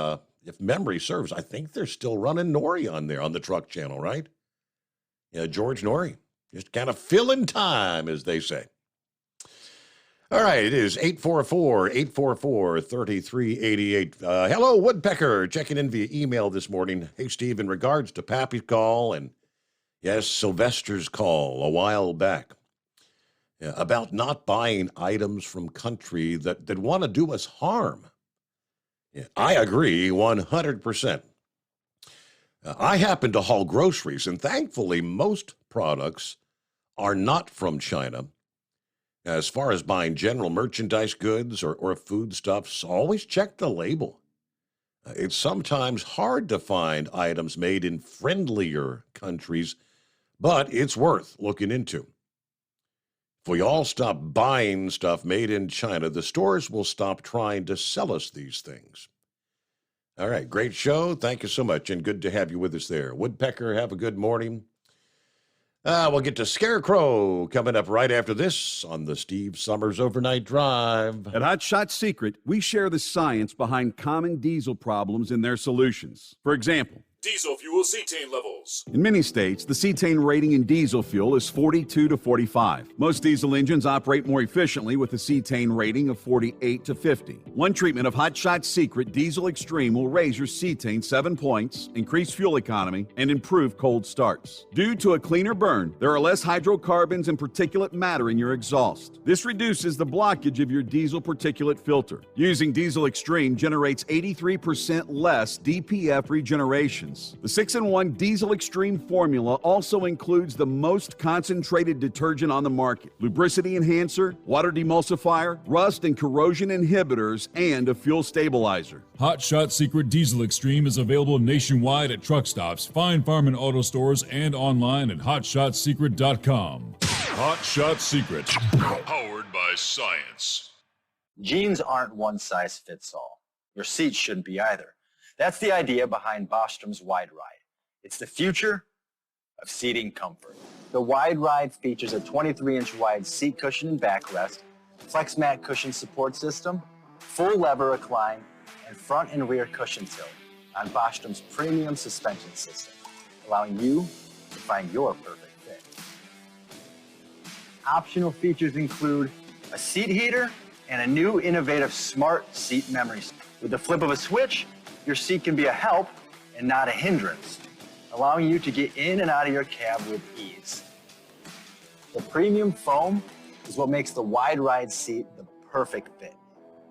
if memory serves. I think they're still running Nori on there on the truck channel, right? Yeah, George Nori. Just kind of filling time, as they say. All right, it is 844-844-3388. Hello, Woodpecker, checking in via email this morning. Hey, Steve, in regards to Pappy's call and, yes, Sylvester's call a while back about not buying items from country that want to do us harm. Yeah, I agree 100%. I happen to haul groceries, and thankfully most products are not from China. As far as buying general merchandise goods or foodstuffs, always check the label. It's sometimes hard to find items made in friendlier countries, but it's worth looking into. If we all stop buying stuff made in China, the stores will stop trying to sell us these things. All right, great show. Thank you so much, and good to have you with us there. Woodpecker, have a good morning. We'll get to Scarecrow coming up right after this on the Steve Summers Overnight Drive. At Hot Shot Secret, we share the science behind common diesel problems and their solutions. For example, Diesel fuel cetane levels. in many states, the cetane rating in diesel fuel is 42 to 45. Most diesel engines operate more efficiently with a cetane rating of 48 to 50. One treatment of Hot Shot Secret Diesel Extreme will raise your cetane 7 points, increase fuel economy, and improve cold starts. Due to a cleaner burn, there are less hydrocarbons and particulate matter in your exhaust. This reduces the blockage of your diesel particulate filter. Using Diesel Extreme generates 83% less DPF regenerations. The 6-in-1 Diesel Extreme formula also includes the most concentrated detergent on the market, lubricity enhancer, water demulsifier, rust and corrosion inhibitors, and a fuel stabilizer. Hot Shot Secret Diesel Extreme is available nationwide at truck stops, Fine Farm and auto stores, and online at hotshotsecret.com. Hot Shot Secret, powered by science. Jeans aren't one size fits all. Your seats shouldn't be either. That's the idea behind Bostrom's Wide Ride. It's the future of seating comfort. The Wide Ride features a 23-inch wide seat cushion and backrest, flex mat cushion support system, full lever recline, and front and rear cushion tilt on Bostrom's premium suspension system, allowing you to find your perfect fit. Optional features include a seat heater and a new innovative smart seat memory. With the flip of a switch, your seat can be a help and not a hindrance, allowing you to get in and out of your cab with ease. The premium foam is what makes the Wide Ride seat the perfect fit.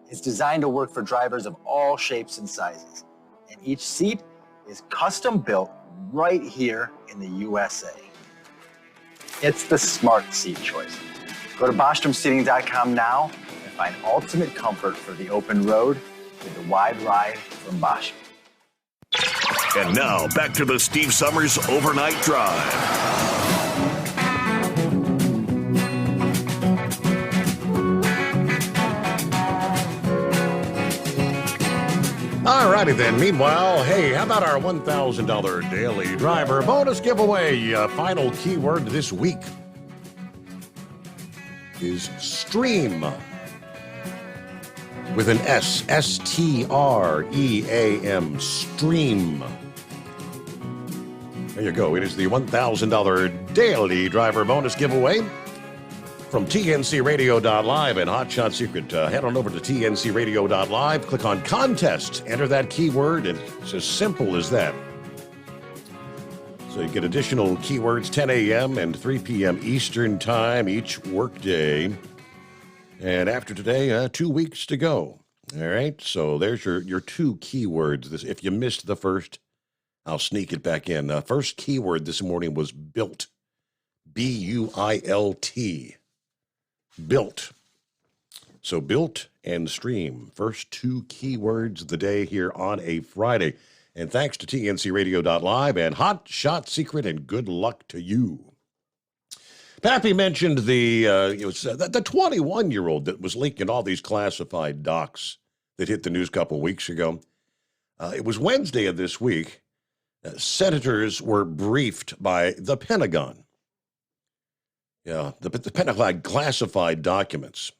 It's designed to work for drivers of all shapes and sizes, and each seat is custom built right here in the USA. It's the smart seat choice. Go to BostromSeating.com now and find ultimate comfort for the open road with the Wide Ride from Bosch. And now, back to the Steve Summers Overnight Drive. All righty then. Meanwhile, hey, how about our $1,000 daily driver bonus giveaway? Final keyword this week is stream. With an S, S-T-R-E-A-M, stream. There you go. It is the $1,000 daily driver bonus giveaway from TNCRadio.live and Hot Shot Secret. Head on over to TNCRadio.live, click on contest, enter that keyword, and it's as simple as that. So you get additional keywords 10 a.m. and 3 p.m. Eastern Time each workday. And after today, 2 weeks to go. All right, so there's your two keywords. If you missed the first, I'll sneak it back in. First keyword this morning was built. B-U-I-L-T. Built. So built and stream. First two keywords of the day here on a Friday. And thanks to TNCRadio.live and Hot Shot Secret, and good luck to you. Pappy mentioned the 21-year-old that was leaking all these classified docs that hit the news a couple weeks ago. It was Wednesday of this week. Senators were briefed by the Pentagon. Yeah, the Pentagon had classified documents.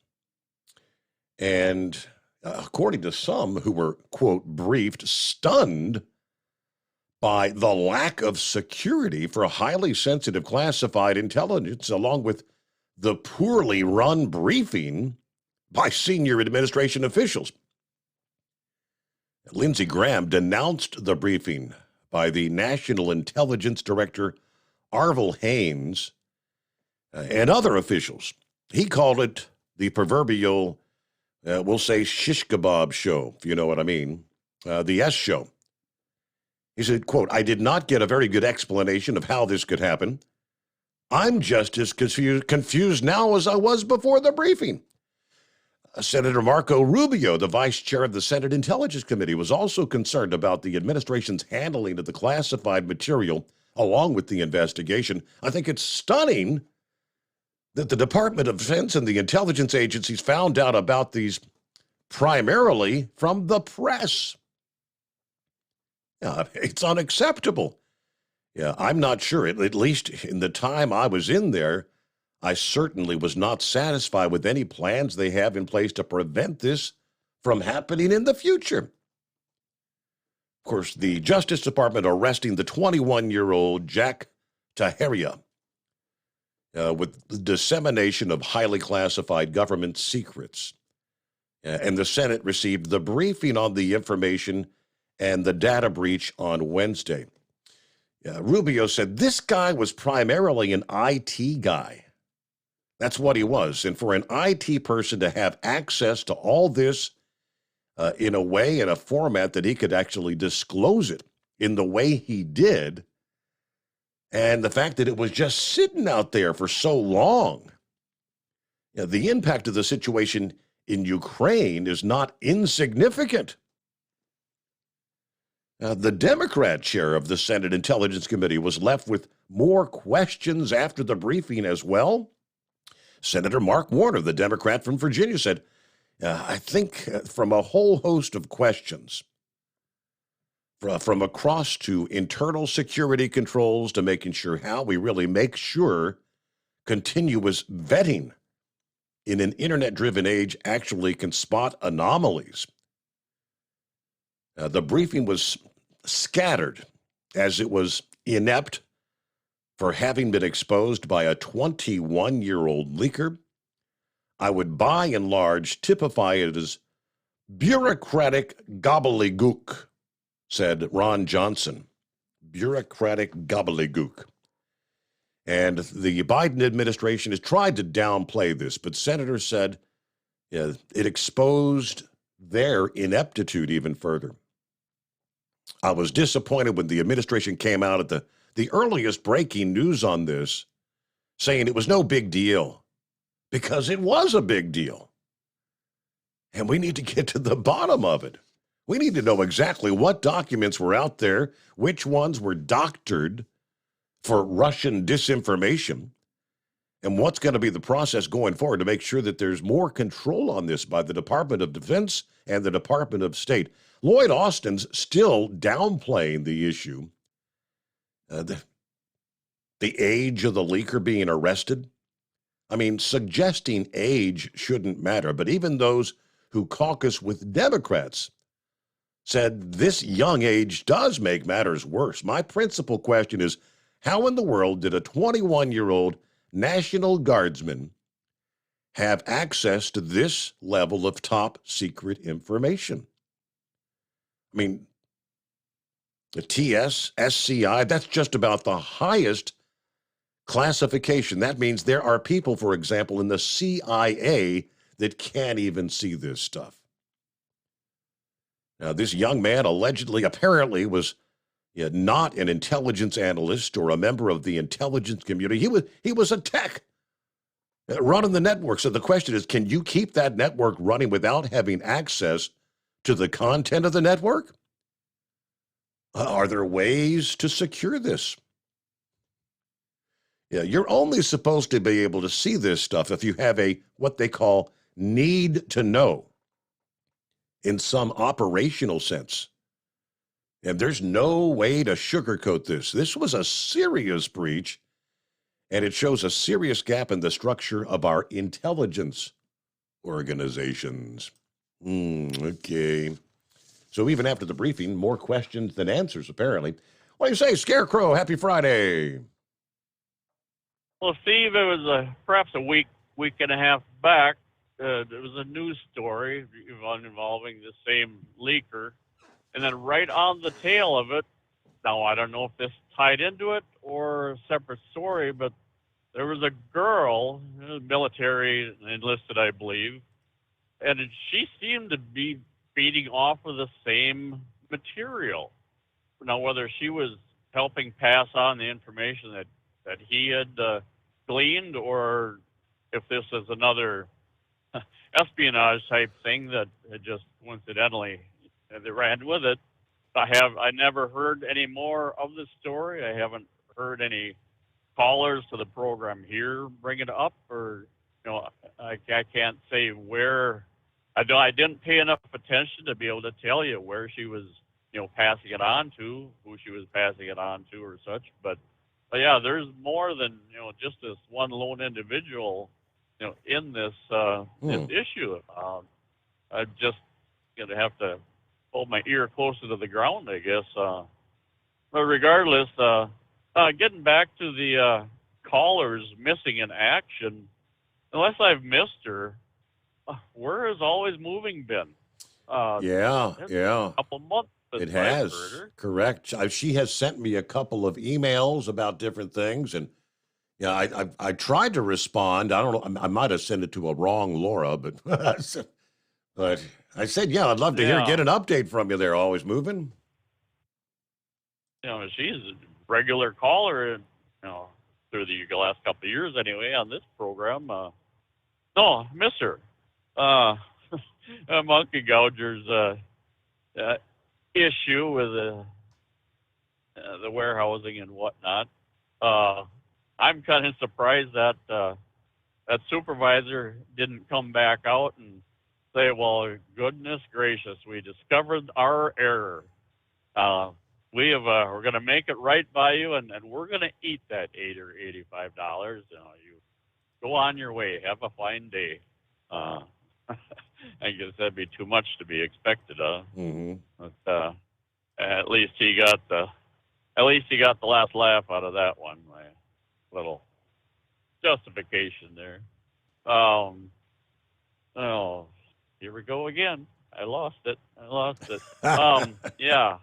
And according to some who were, quote, briefed, stunned by the lack of security for highly sensitive classified intelligence, along with the poorly run briefing by senior administration officials. Lindsey Graham denounced the briefing by the National Intelligence Director, Arvil Haines, and other officials. He called it the proverbial, we'll say, shish kebab show, if you know what I mean, the S show. He said, quote, "I did not get a very good explanation of how this could happen. I'm just as confused now as I was before the briefing." Senator Marco Rubio, the vice chair of the Senate Intelligence Committee, was also concerned about the administration's handling of the classified material along with the investigation. "I think it's stunning that the Department of Defense and the intelligence agencies found out about these primarily from the press. Yeah, it's unacceptable. Yeah, I'm not sure. At least in the time I was in there, I certainly was not satisfied with any plans they have in place to prevent this from happening in the future." Of course, the Justice Department arresting the 21-year-old Jack Taheria with the dissemination of highly classified government secrets. And the Senate received the briefing on the information and the data breach on Wednesday. Rubio said this guy was primarily an IT guy. That's what he was. And for an IT person to have access to all this in a way, in a format that he could actually disclose it in the way he did, and the fact that it was just sitting out there for so long, the impact of the situation in Ukraine is not insignificant. The Democrat chair of the Senate Intelligence Committee was left with more questions after the briefing as well. Senator Mark Warner, the Democrat from Virginia, said, "I think from a whole host of questions, from across to internal security controls to making sure how we really make sure continuous vetting in an internet-driven age actually can spot anomalies." The briefing was scattered as it was inept for having been exposed by a 21-year-old leaker. I would by and large typify it as bureaucratic gobbledygook, said Ron Johnson. Bureaucratic gobbledygook. And the Biden administration has tried to downplay this, but senators said it exposed their ineptitude even further. I was disappointed when the administration came out at the earliest breaking news on this, saying it was no big deal, because it was a big deal. And we need to get to the bottom of it. We need to know exactly what documents were out there, which ones were doctored for Russian disinformation, and what's going to be the process going forward to make sure that there's more control on this by the Department of Defense and the Department of State. Lloyd Austin's still downplaying the issue. The age of the leaker being arrested. I mean, suggesting age shouldn't matter, but even those who caucus with Democrats said this young age does make matters worse. My principal question is, how in the world did a 21-year-old National Guardsman have access to this level of top secret information? I mean, the TS, SCI, that's just about the highest classification. That means there are people, for example, in the CIA that can't even see this stuff. Now, this young man apparently was not an intelligence analyst or a member of the intelligence community. He was a tech running the network. So the question is, can you keep that network running without having access to the content of the network? Are there ways to secure this? You're only supposed to be able to see this stuff if you have what they call need to know in some operational sense. And there's no way to sugarcoat this. This was a serious breach, and it shows a serious gap in the structure of our intelligence organizations. Okay. So even after the briefing, more questions than answers, apparently. What do you say, Scarecrow? Happy Friday. Well, Steve, it was perhaps a week and a half back. There was a news story involving the same leaker. And then right on the tail of it, now I don't know if this tied into it or a separate story, but there was a girl, military enlisted, I believe, and she seemed to be feeding off of the same material. Now, whether she was helping pass on the information that he had gleaned, or if this is another espionage type thing that had just coincidentally they ran with it. I never heard any more of the story. I haven't heard any callers to the program here bring it up, or I can't say where. I didn't pay enough attention to be able to tell you where she was, passing it on to, who she was passing it on to, or such. But yeah, there's more than just this one lone individual, in this this issue. I just gonna have to hold my ear closer to the ground, I guess. But regardless, getting back to the callers missing in action, unless I've missed her, where has Always Moving been? Yeah. A couple months. It has, correct. She has sent me a couple of emails about different things, and I tried to respond. I don't know. I might have sent it to a wrong Laura, but but I said, I'd love to get an update from you there. Always Moving. She's a regular caller, through the last couple of years anyway on this program. No, I miss her. Monkey Gouger's issue with the warehousing and whatnot. I'm kind of surprised that that supervisor didn't come back out and say, "Well, goodness gracious, we discovered our error. We're going to make it right by you, and we're going to eat that $80 or $85. You go on your way. Have a fine day." I guess that'd be too much to be expected of. But at least he got the last laugh out of that one. My little justification there. Oh, here we go again. I lost it. Yeah.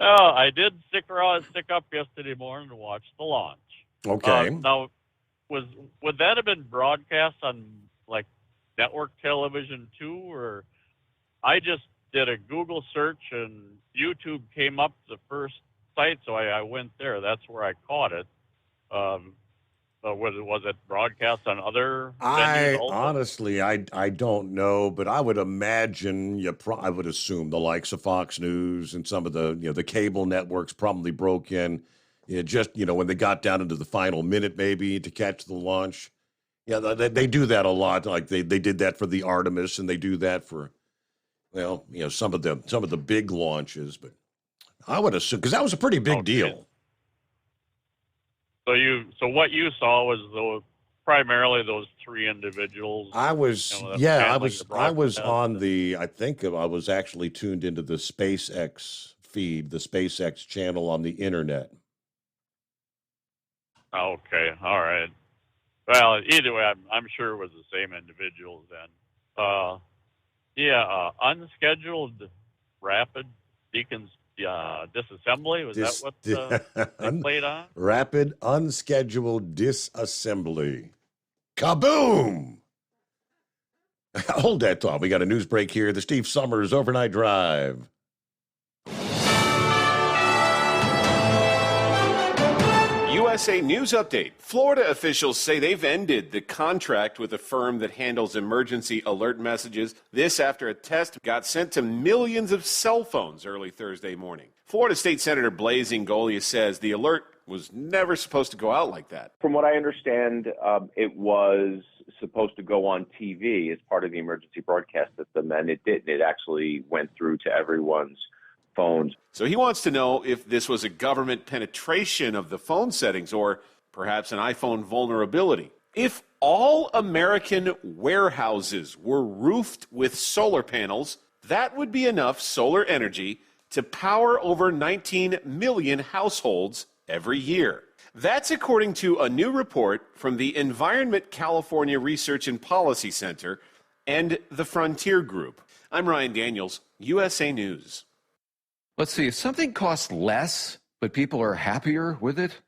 I did stick up yesterday morning to watch the launch. Okay. Now, would that have been broadcast on like network television too, or I just did a Google search and YouTube came up the first site, so I went there. That's where I caught it. Was it broadcast on other venues also? Honestly, I don't know, but I would imagine I would assume the likes of Fox News and some of the the cable networks probably broke in. Just when they got down into the final minute maybe to catch the launch. Yeah, they do that a lot. Like they did that for the Artemis, and they do that for some of the big launches. But I would assume because that was a pretty big deal. So what you saw was primarily those three individuals. I was on the. I think I was actually tuned into the SpaceX feed, the SpaceX channel on the internet. Okay, all right. Well, either way, I'm sure it was the same individuals then. Unscheduled rapid disassembly, was that what they played on? Rapid unscheduled disassembly. Kaboom! Hold that thought. We got a news break here. The Steve Summers Overnight Drive. USA News Update. Florida officials say they've ended the contract with a firm that handles emergency alert messages. This after a test got sent to millions of cell phones early Thursday morning. Florida State Senator Blaise Ingoglia says the alert was never supposed to go out like that. From what I understand, it was supposed to go on TV as part of the emergency broadcast system, and it didn't. It actually went through to everyone's phones. So he wants to know if this was a government penetration of the phone settings or perhaps an iPhone vulnerability. If all American warehouses were roofed with solar panels, that would be enough solar energy to power over 19 million households every year. That's according to a new report from the Environment California Research and Policy Center and the Frontier Group. I'm Ryan Daniels, USA News. Let's see, if something costs less, but people are happier with it,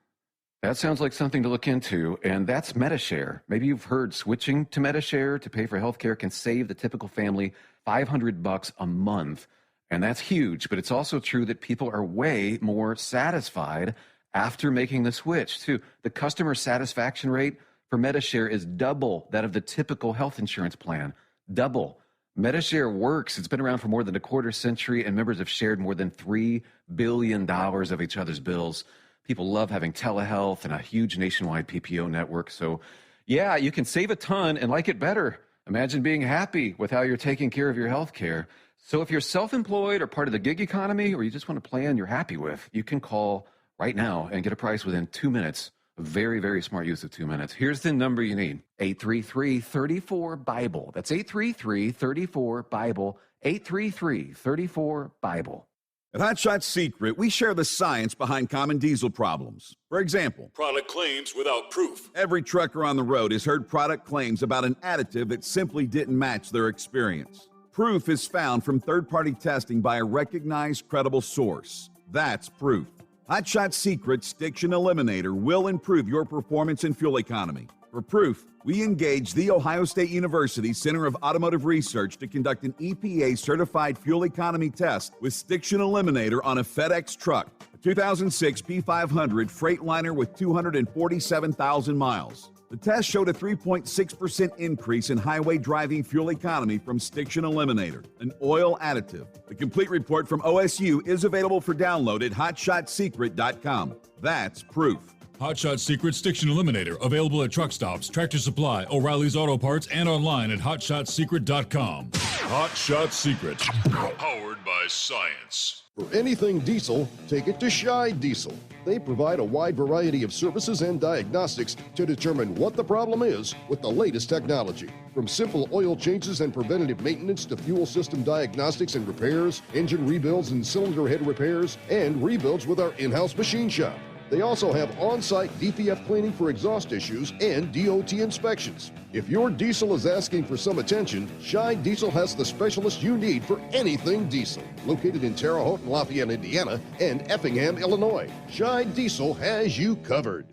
that sounds like something to look into, and that's Medi-Share. Maybe you've heard switching to Medi-Share to pay for healthcare can save the typical family $500 a month, and that's huge, but it's also true that people are way more satisfied after making the switch, too. The customer satisfaction rate for Medi-Share is double that of the typical health insurance plan. Double. Medi-Share works. It's been around for more than a quarter century, and members have shared more than $3 billion of each other's bills. People love having telehealth and a huge nationwide PPO network. So, yeah, you can save a ton and like it better. Imagine being happy with how you're taking care of your health care. So if you're self-employed or part of the gig economy, or you just want a plan you're happy with, you can call right now and get a price within 2 minutes. A very, very smart use of 2 minutes. Here's the number you need, 833-34-BIBLE. That's 833-34-BIBLE, 833-34-BIBLE. At Hot Shot Secret, we share the science behind common diesel problems. For example, product claims without proof. Every trucker on the road has heard product claims about an additive that simply didn't match their experience. Proof is found from third-party testing by a recognized, credible source. That's proof. Hot Shot Secret's Stiction Eliminator will improve your performance and fuel economy. For proof, we engaged the Ohio State University Center of Automotive Research to conduct an EPA-certified fuel economy test with Stiction Eliminator on a FedEx truck, a 2006 P500 Freightliner with 247,000 miles. The test showed a 3.6% increase in highway driving fuel economy from Stiction Eliminator, an oil additive. The complete report from OSU is available for download at hotshotsecret.com. That's proof. Hot Shot Secret Stiction Eliminator, available at truck stops, Tractor Supply, O'Reilly's Auto Parts, and online at hotshotsecret.com. Hot Shot Secret, powered by science. For anything diesel, take it to Scheid Diesel. They provide a wide variety of services and diagnostics to determine what the problem is with the latest technology. From simple oil changes and preventative maintenance to fuel system diagnostics and repairs, engine rebuilds and cylinder head repairs, and rebuilds with our in-house machine shop. They also have on-site DPF cleaning for exhaust issues and DOT inspections. If your diesel is asking for some attention, Scheid Diesel has the specialist you need for anything diesel. Located in Terre Haute and Lafayette, Indiana, and Effingham, Illinois, Scheid Diesel has you covered.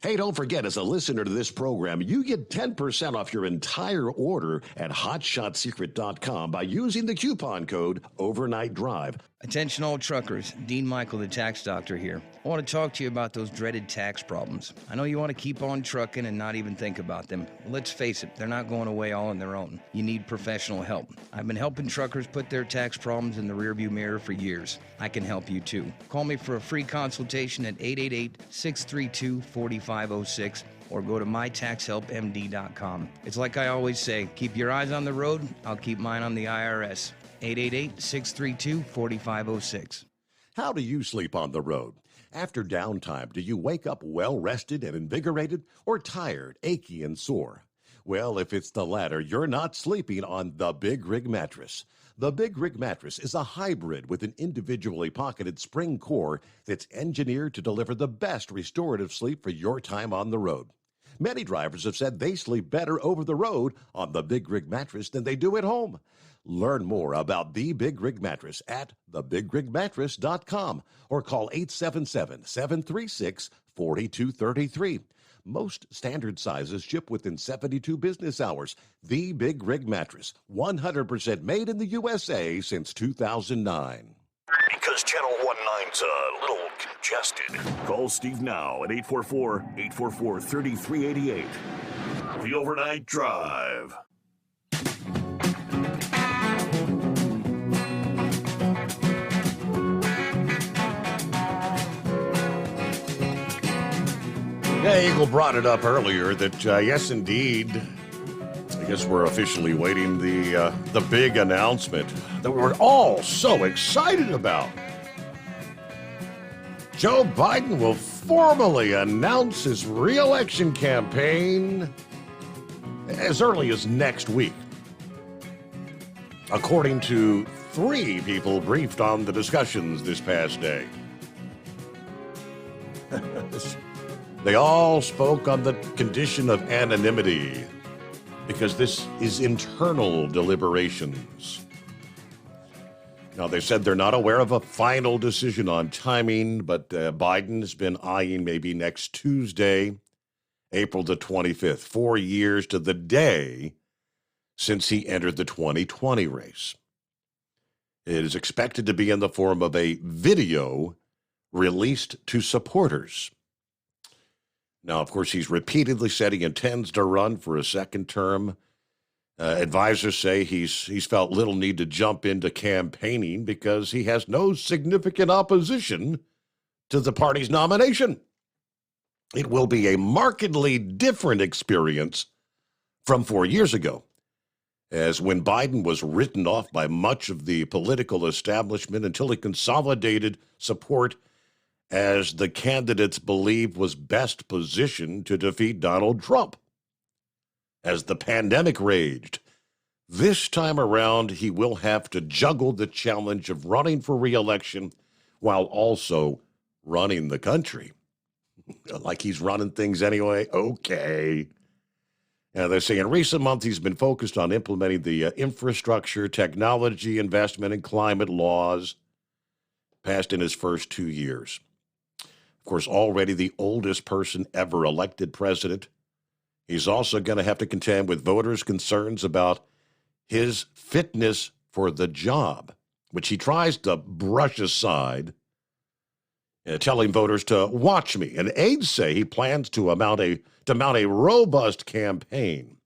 Hey, don't forget, as a listener to this program, you get 10% off your entire order at hotshotsecret.com by using the coupon code Overnight Drive. Attention all truckers, Dean Michael, the tax doctor here. I want to talk to you about those dreaded tax problems. I know you want to keep on trucking and not even think about them. Well, let's face it, they're not going away all on their own. You need professional help. I've been helping truckers put their tax problems in the rearview mirror for years. I can help you too. Call me for a free consultation at 888-632-4506 or go to mytaxhelpmd.com. It's like I always say, keep your eyes on the road, I'll keep mine on the IRS. 888-632-4506. How do you sleep on the road? After downtime, do you wake up well-rested and invigorated or tired, achy, and sore? Well, if it's the latter, you're not sleeping on the Big Rig Mattress. The Big Rig Mattress is a hybrid with an individually pocketed spring core that's engineered to deliver the best restorative sleep for your time on the road. Many drivers have said they sleep better over the road on the Big Rig Mattress than they do at home. Learn more about the Big Rig Mattress at thebigrigmattress.com or call 877-736-4233. Most standard sizes ship within 72 business hours. The Big Rig Mattress, 100% made in the USA since 2009. Because Channel 19's a little congested. Call Steve now at 844-844-3388. The Overnight Drive. Yeah, Eagle brought it up earlier that, yes, indeed, I guess we're officially waiting the big announcement that we're all so excited about. Joe Biden will formally announce his re-election campaign as early as next week. According to 3 people briefed on the discussions this past day. They all spoke on the condition of anonymity because this is internal deliberations. Now, they said they're not aware of a final decision on timing, but Biden has been eyeing maybe next Tuesday, April the 25th, 4 years to the day since he entered the 2020 race. It is expected to be in the form of a video released to supporters. Now, of course, he's repeatedly said he intends to run for a second term. Advisors say he's felt little need to jump into campaigning because he has no significant opposition to the party's nomination. It will be a markedly different experience from 4 years ago, as when Biden was written off by much of the political establishment until he consolidated support as the candidates believed was best positioned to defeat Donald Trump. As the pandemic raged, this time around, he will have to juggle the challenge of running for re-election while also running the country. Like he's running things anyway? Okay. Now, they're saying in recent months, he's been focused on implementing the infrastructure, technology, investment, and climate laws passed in his first 2 years. Of course, already the oldest person ever elected president. He's also going to have to contend with voters' concerns about his fitness for the job, which he tries to brush aside, telling voters to watch me. And aides say he plans to mount a robust campaign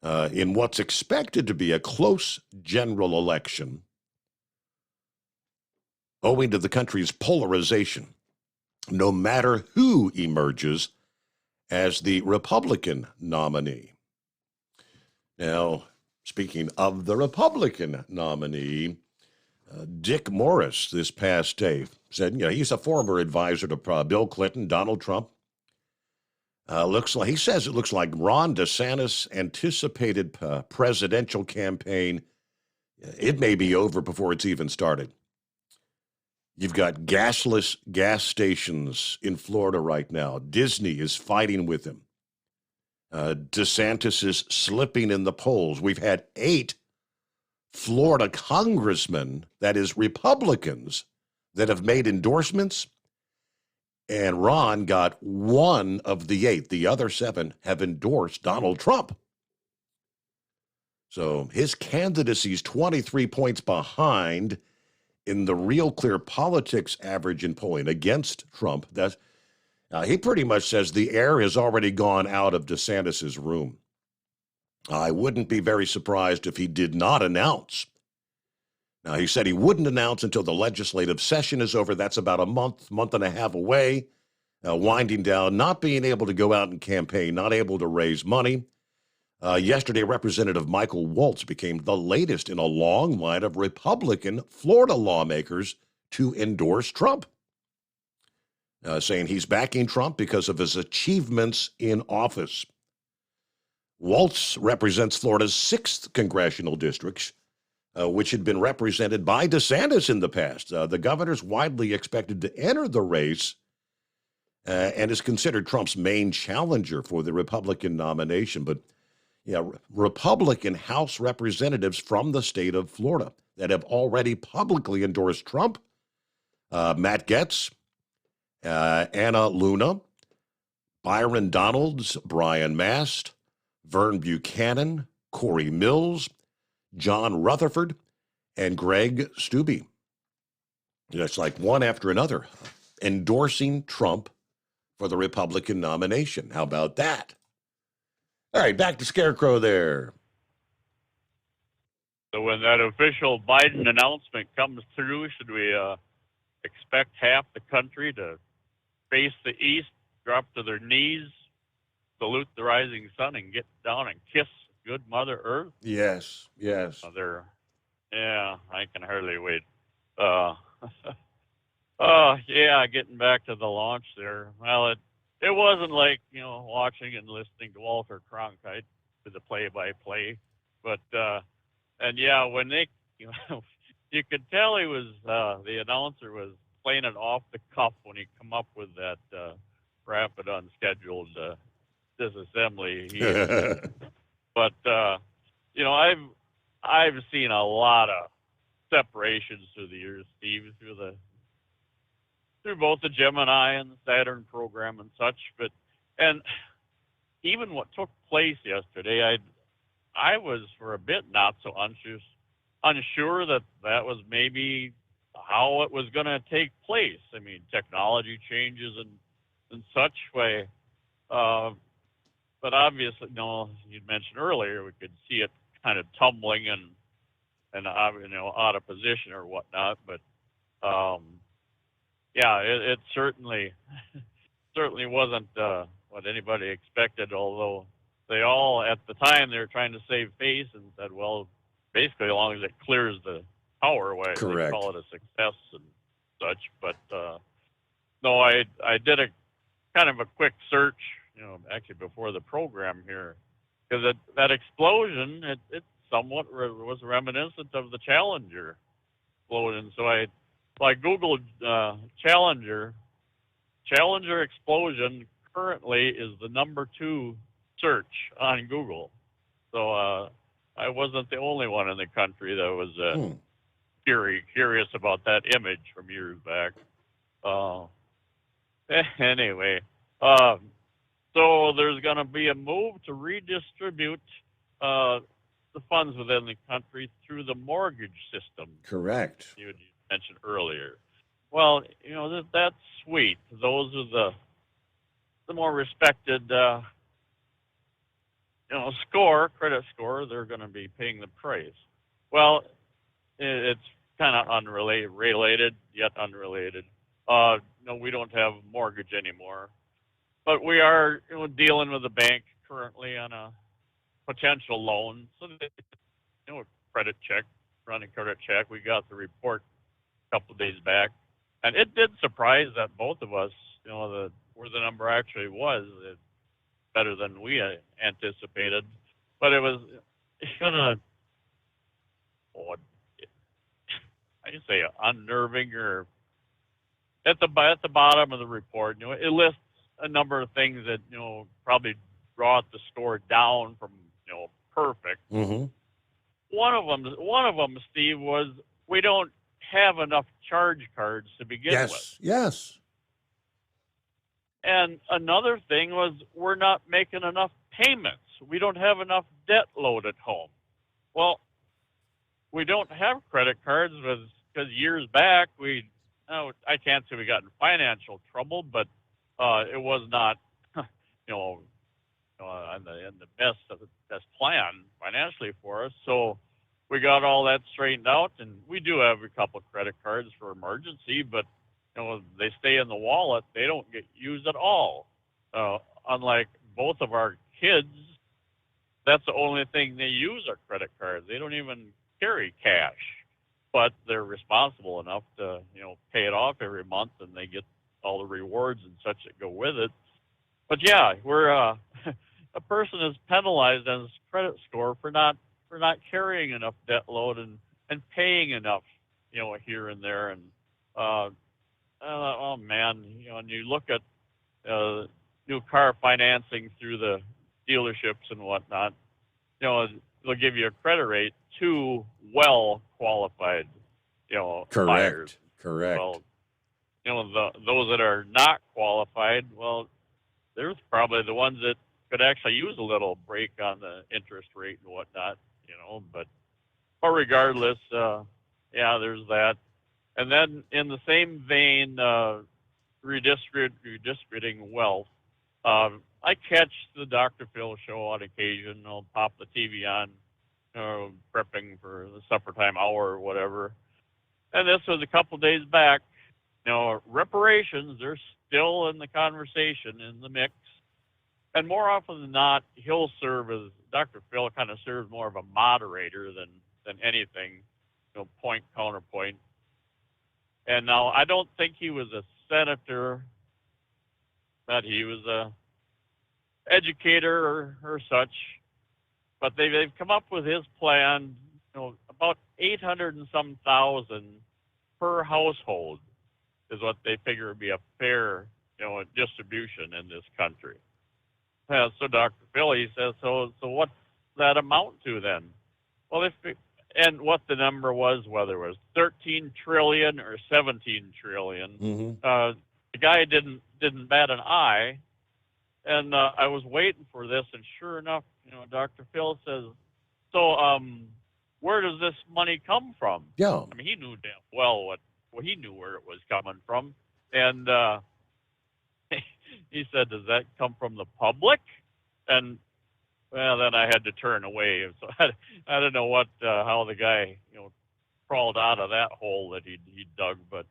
in what's expected to be a close general election, owing to the country's polarization, no matter who emerges as the Republican nominee. Now, speaking of the Republican nominee, Dick Morris this past day said, he's a former advisor to Bill Clinton, Donald Trump. He says it looks like Ron DeSantis' anticipated presidential campaign, it may be over before it's even started. You've got gasless gas stations in Florida right now. Disney is fighting with him. DeSantis is slipping in the polls. We've had 8 Florida congressmen, that is Republicans, that have made endorsements, and Ron got 1 of the 8. The other 7 have endorsed Donald Trump. So his candidacy is 23 points behind in the Real Clear Politics average in polling against Trump. He pretty much says the air has already gone out of DeSantis' room. I wouldn't be very surprised if he did not announce. Now, he said he wouldn't announce until the legislative session is over. That's about a month and a half away, winding down, not being able to go out and campaign, not able to raise money. Yesterday, Representative Michael Waltz became the latest in a long line of Republican Florida lawmakers to endorse Trump, saying he's backing Trump because of his achievements in office. Waltz represents Florida's 6th congressional district, which had been represented by DeSantis in the past. The governor's widely expected to enter the race and is considered Trump's main challenger for the Republican nomination. But Republican House representatives from the state of Florida that have already publicly endorsed Trump, Matt Gaetz, Anna Luna, Byron Donalds, Brian Mast, Vern Buchanan, Corey Mills, John Rutherford, and Greg Steube. It's like one after another endorsing Trump for the Republican nomination. How about that? All right, back to Scarecrow there. So when that official Biden announcement comes through, should we expect half the country to face the east, drop to their knees, salute the rising sun, and get down and kiss good Mother Earth? Yes. I can hardly wait. Yeah, getting back to the launch there. Well, it wasn't like, watching and listening to Walter Cronkite to the play-by-play, but and yeah, when they, you could tell he was the announcer was playing it off the cuff when he come up with that rapid unscheduled disassembly. But I've seen a lot of separations through the years, Steve, through both the Gemini and the Saturn program and such. And even what took place yesterday, I was for a bit not so unsure that was maybe how it was going to take place. I mean, technology changes and such way. But obviously, you'd mentioned earlier, we could see it kind of tumbling and out of position or whatnot. But yeah, it certainly wasn't what anybody expected. Although they all, at the time, they were trying to save face and said, well, basically, as long as it clears the power away, they call it a success and such. But no, I did a kind of a quick search, actually before the program here, because that explosion, it somewhat was reminiscent of the Challenger explosion. So I Googled Challenger explosion. Currently is the number 2 search on Google. So I wasn't the only one in the country that was curious about that image from years back. Anyway, so there's going to be a move to redistribute the funds within the country through the mortgage system. Correct. You mentioned earlier. Well, that's sweet. Those are the more respected, credit score. They're going to be paying the price. Well, it's kind of unrelated, yet unrelated. No, we don't have mortgage anymore, but we are dealing with the bank currently on a potential loan. So, credit check, running credit check. We got the report a couple of days back, and it did surprise that both of us, where the number actually was, better than we anticipated. But it was kind of, unnerving, or at the bottom of the report, it lists a number of things that probably brought the score down from perfect. Mm-hmm. One of them, Steve, was we don't have enough charge cards to begin with. Yes. And another thing was we're not making enough payments. We don't have enough debt load at home. Well, we don't have credit cards because years back I can't say we got in financial trouble, but it was not, in the best plan financially for us. So we got all that straightened out, and we do have a couple of credit cards for emergency, but they stay in the wallet. They don't get used at all. Unlike both of our kids, that's the only thing they use are credit cards. They don't even carry cash, but they're responsible enough to, pay it off every month, and they get all the rewards and such that go with it. But yeah, we're a person is penalized on his credit score for not carrying enough debt load and paying enough, here and there. And oh man, and you look at new car financing through the dealerships and whatnot, they'll give you a credit rate to well qualified, buyers. Correct. Well, those that are not qualified, well, there's probably the ones that could actually use a little break on the interest rate and whatnot, but regardless, there's that. And then in the same vein, redistributing wealth, I catch the Dr. Phil show on occasion. I'll pop the TV on, prepping for the supper time hour or whatever. And this was a couple days back. Reparations, they're still in the conversation, in the mix. And more often than not, he'll serve as, Dr. Phil kind of serves more of a moderator than anything, point, counterpoint. And now I don't think he was a senator, but he was a educator or such. But they've come up with his plan, about 800 and some thousand per household is what they figure would be a fair, distribution in this country. So Dr. Phil, he says, so what's that amount to then? Well, and what the number was, whether it was 13 trillion or 17 trillion, the guy didn't bat an eye. And I was waiting for this, and sure enough, Dr. Phil says, so where does this money come from? Yeah. I mean, he knew damn well he knew where it was coming from. And he said, does that come from the public? And, well, then I had to turn away. So I don't know how the guy, crawled out of that hole that he dug. But,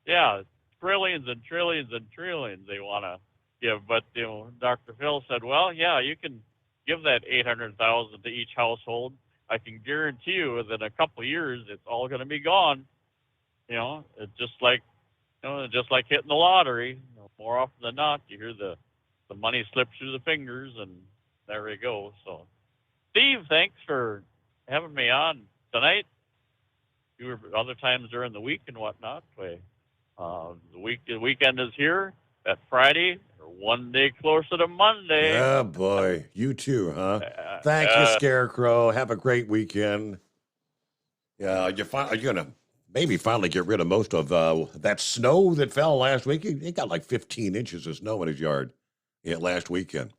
yeah, trillions and trillions and trillions they want to give. But, Dr. Phil said, well, yeah, you can give that 800,000 to each household. I can guarantee you within a couple of years, it's all going to be gone. It's just like hitting the lottery. More often than not, you hear the money slip through the fingers, and there we go. So, Steve, thanks for having me on tonight. You were other times during the week and whatnot. The weekend is here. That Friday, we're one day closer to Monday. Yeah, boy. You too, huh? Thank you, Scarecrow. Have a great weekend. Yeah, are you going to maybe finally get rid of most of that snow that fell last week? He got like 15 inches of snow in his yard last weekend.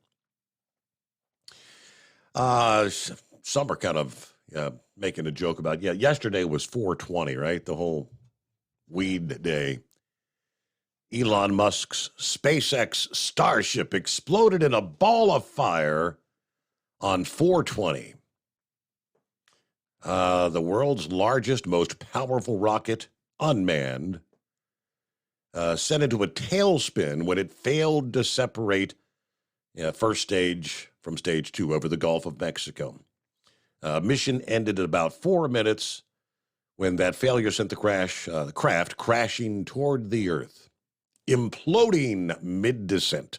Some are kind of making a joke about, yesterday was 420, right? The whole weed day. Elon Musk's SpaceX Starship exploded in a ball of fire on 420. The world's largest, most powerful rocket, unmanned, sent into a tailspin when it failed to separate first stage from stage 2 over the Gulf of Mexico. Mission ended at about 4 minutes when that failure sent the craft crashing toward the Earth, imploding mid-descent.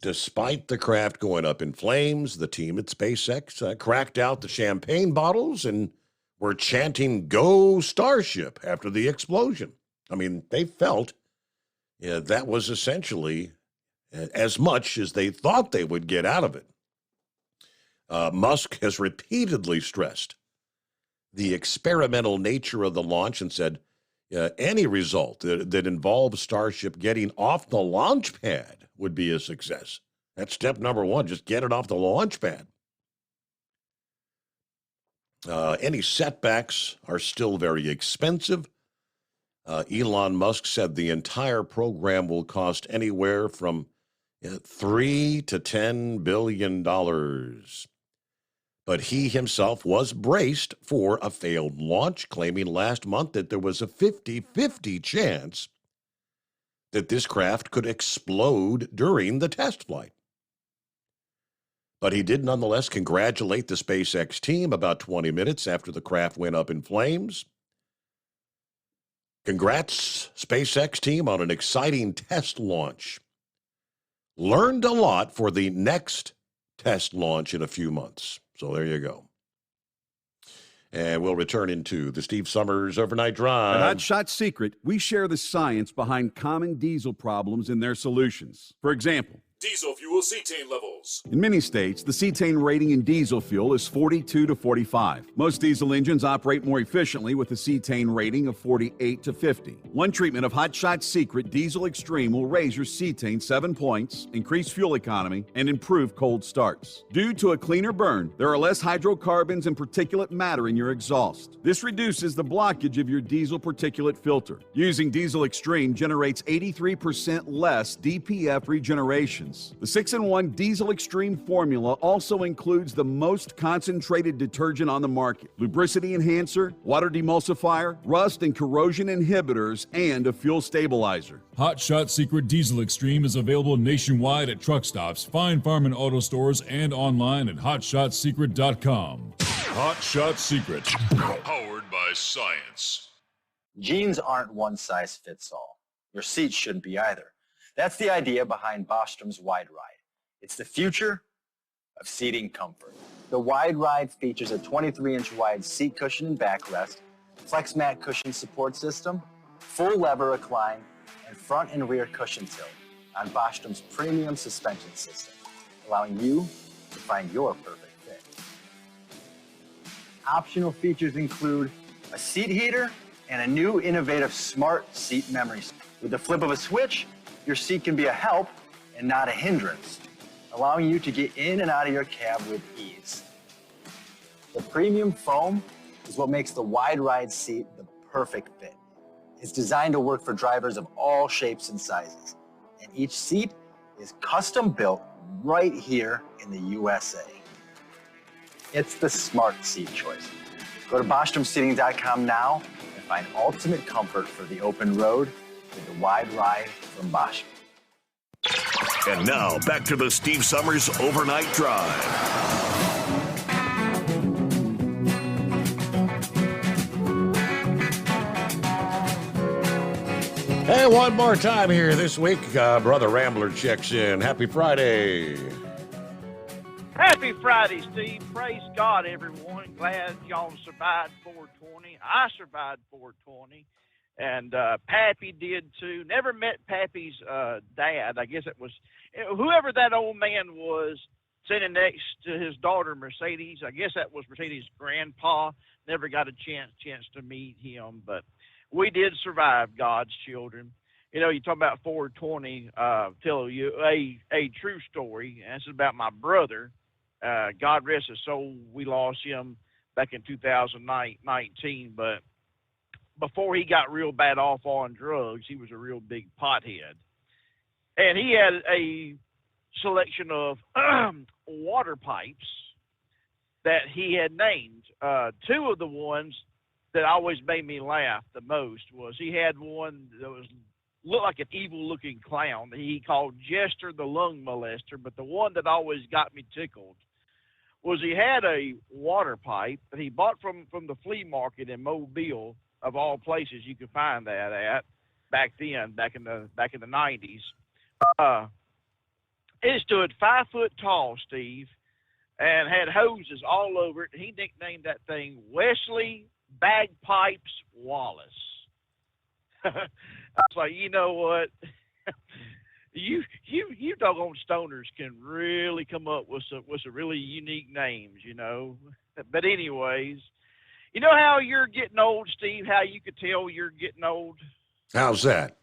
Despite the craft going up in flames, the team at SpaceX cracked out the champagne bottles and were chanting, "Go Starship," after the explosion. I mean, they felt that was essentially as much as they thought they would get out of it. Musk has repeatedly stressed the experimental nature of the launch and said any result that involves Starship getting off the launch pad would be a success. That's step number one, just get it off the launch pad. Any setbacks are still very expensive. Elon Musk said the entire program will cost anywhere from $3 to $10 billion. But he himself was braced for a failed launch, claiming last month that there was a 50-50 chance that this craft could explode during the test flight. But he did nonetheless congratulate the SpaceX team about 20 minutes after the craft went up in flames. Congrats, SpaceX team, on an exciting test launch. Learned a lot for the next test launch in a few months. So there you go. And we'll return into the Steve Summers Overnight Drive. At Hot Shot Secret, we share the science behind common diesel problems and their solutions. For example, Diesel fuel cetane levels. in many states, the cetane rating in diesel fuel is 42 to 45. Most diesel engines operate more efficiently with a cetane rating of 48 to 50. One treatment of Hot Shot Secret Diesel Extreme will raise your cetane 7 points, increase fuel economy, and improve cold starts. Due to a cleaner burn, there are less hydrocarbons and particulate matter in your exhaust. This reduces the blockage of your diesel particulate filter. Using Diesel Extreme generates 83% less DPF regeneration. The 6-in-1 Diesel Extreme formula also includes the most concentrated detergent on the market, lubricity enhancer, water demulsifier, rust and corrosion inhibitors, and a fuel stabilizer. Hot Shot Secret Diesel Extreme is available nationwide at truck stops, Fine Farm and auto stores, and online at hotshotsecret.com. Hot Shot Secret, powered by science. Jeans aren't one size fits all. Your seats shouldn't be either. That's the idea behind Bostrom's Wide Ride. It's the future of seating comfort. The Wide Ride features a 23-inch wide seat cushion and backrest, flex mat cushion support system, full lever recline, and front and rear cushion tilt on Bostrom's premium suspension system, allowing you to find your perfect fit. Optional features include a seat heater and a new innovative smart seat memory. With the flip of a switch, your seat can be a help and not a hindrance, allowing you to get in and out of your cab with ease. The premium foam is what makes the Wide Ride seat the perfect fit. It's designed to work for drivers of all shapes and sizes, and each seat is custom built right here in the USA. It's the smart seat choice. Go to BostromSeating.com now and find ultimate comfort for the open road with the Wide Ride from Bostrom. And now, back to the Steve Summers Overnight Drive. Hey, one more time here this week. Brother Rambler checks in. Happy Friday. Happy Friday, Steve. Praise God, everyone. Glad y'all survived 420. I survived 420. And Pappy did too. Never met Pappy's dad. I guess it was whoever that old man was sitting next to his daughter, Mercedes. I guess that was Mercedes' grandpa. Never got a chance to meet him. But we did survive, God's children. You know, you talk about 420, tell you a true story. And it's about my brother. God rest his soul. We lost him back in 2019. But before he got real bad off on drugs, he was a real big pothead. And he had a selection of water pipes that he had named. Two of the ones that always made me laugh the most was he had one that looked like an evil-looking clown that he called Jester the Lung Molester, but the one that always got me tickled was he had a water pipe that he bought from the flea market in Mobile, of all places you could find that at back then, back in the 90s. It stood 5 foot tall, Steve, and had hoses all over it. He nicknamed that thing Wesley Bagpipes Wallace. I was like, you know what? you doggone stoners can really come up with some really unique names, you know. But anyways, you know how you're getting old, Steve? How you could tell you're getting old? How's that?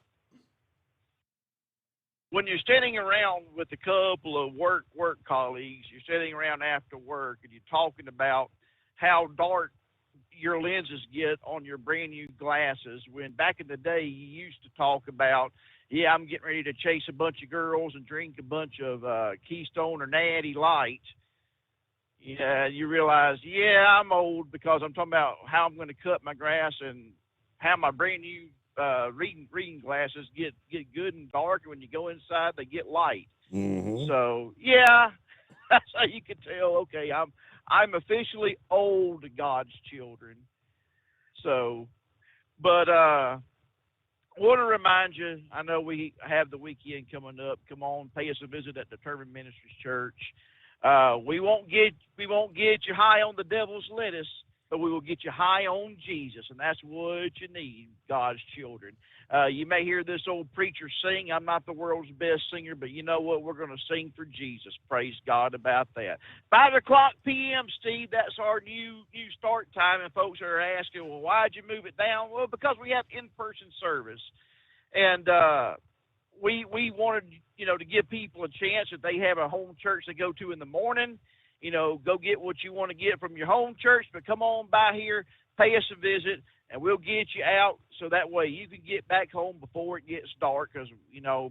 When you're standing around with a couple of work colleagues, you're sitting around after work and you're talking about how dark your lenses get on your brand new glasses, when back in the day you used to talk about, yeah, I'm getting ready to chase a bunch of girls and drink a bunch of Keystone or Natty Light. Yeah, you realize, yeah, I'm old because I'm talking about how I'm going to cut my grass and how my brand new reading glasses get good and dark, and when you go inside they get light. Mm-hmm. So yeah, that's how you can tell. Okay, I'm officially old, God's children. So, but want to remind you, I know we have the weekend coming up. Come on, pay us a visit at Determined Ministries Church. We won't get you high on the devil's lettuce, but we will get you high on Jesus, and that's what you need, God's children. You may hear this old preacher sing, I'm not the world's best singer, but you know what? We're going to sing for Jesus. Praise God about that. 5:00 p.m., Steve, that's our new start time, and folks are asking, well, why'd you move it down? Well, because we have in-person service, and we wanted, to give people a chance if they have a home church they go to in the morning. Go get what you want to get from your home church, but come on by here, pay us a visit, and we'll get you out so that way you can get back home before it gets dark, because,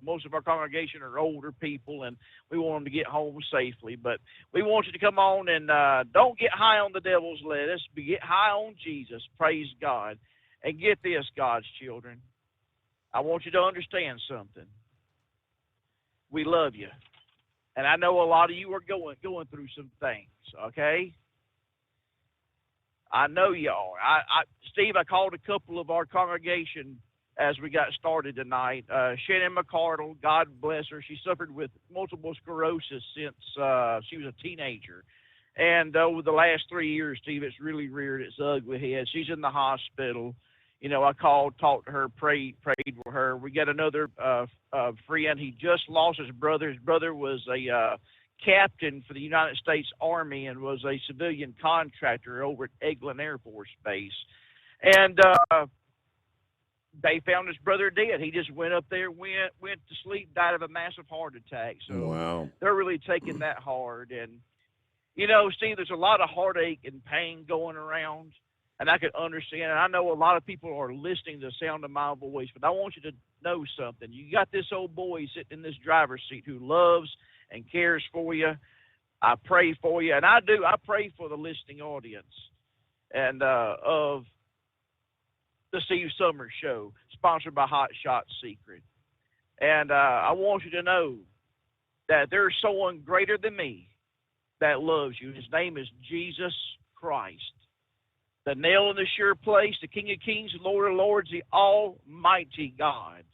most of our congregation are older people, and we want them to get home safely. But we want you to come on and don't get high on the devil's lettuce, but get high on Jesus. Praise God. And get this, God's children. I want you to understand something. We love you. And I know a lot of you are going through some things, okay? I know y'all. Steve, I called a couple of our congregation as we got started tonight. Shannon McCardle, God bless her. She suffered with multiple sclerosis since she was a teenager. And over the last 3 years, Steve, it's really reared its ugly head. She's in the hospital. You know, I called, talked to her, prayed for her. We got another friend. He just lost his brother. His brother was a captain for the United States Army and was a civilian contractor over at Eglin Air Force Base. And they found his brother dead. He just went up there, went to sleep, died of a massive heart attack. So wow. They're really taking that hard. And, you know, Steve, there's a lot of heartache and pain going around, and I can understand. And I know a lot of people are listening to the sound of my voice, but I want you to know something. You got this old boy sitting in this driver's seat who loves and cares for you. I pray for you, and I do. I pray for the listening audience and of the Steve Summers Show, sponsored by Hot Shot Secret. And I want you to know that there's someone greater than me that loves you. His name is Jesus Christ, the nail in the sure place, the King of Kings, Lord of Lords, the Almighty God,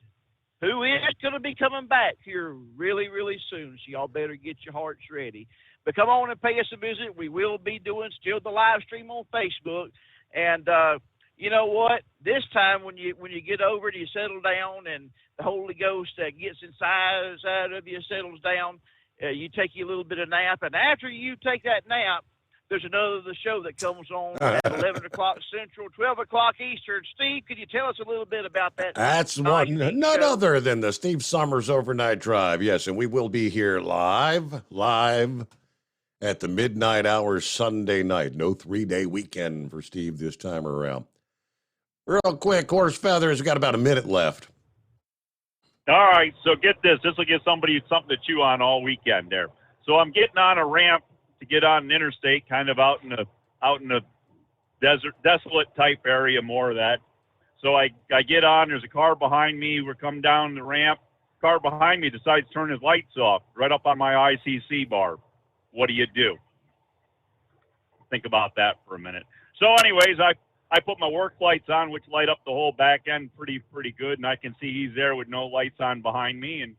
who is going to be coming back here really, really soon. So y'all better get your hearts ready. But come on and pay us a visit. We will be doing still the live stream on Facebook. And you know what? This time when you get over it, you settle down, and the Holy Ghost gets inside of you, settles down. You take you a little bit of nap, and after you take that nap, there's another show that comes on at 11 o'clock Central, 12 o'clock Eastern. Steve, could you tell us a little bit about that? That's none other than the Steve Summers Overnight Drive. Yes, and we will be here live at the midnight hour Sunday night. No 3-day weekend for Steve this time around. Real quick, Horse Feathers, got about a minute left. All right, so get this. This will give somebody something to chew on all weekend there. So I'm getting on a ramp to get on an interstate, kind of out in a desert, desolate type area, more of that. So I get on. There's a car behind me. We're coming down the ramp. Car behind me decides to turn his lights off right up on my ICC bar. What do you do? Think about that for a minute. So anyways, I put my work lights on, which light up the whole back end pretty good, and I can see he's there with no lights on behind me. And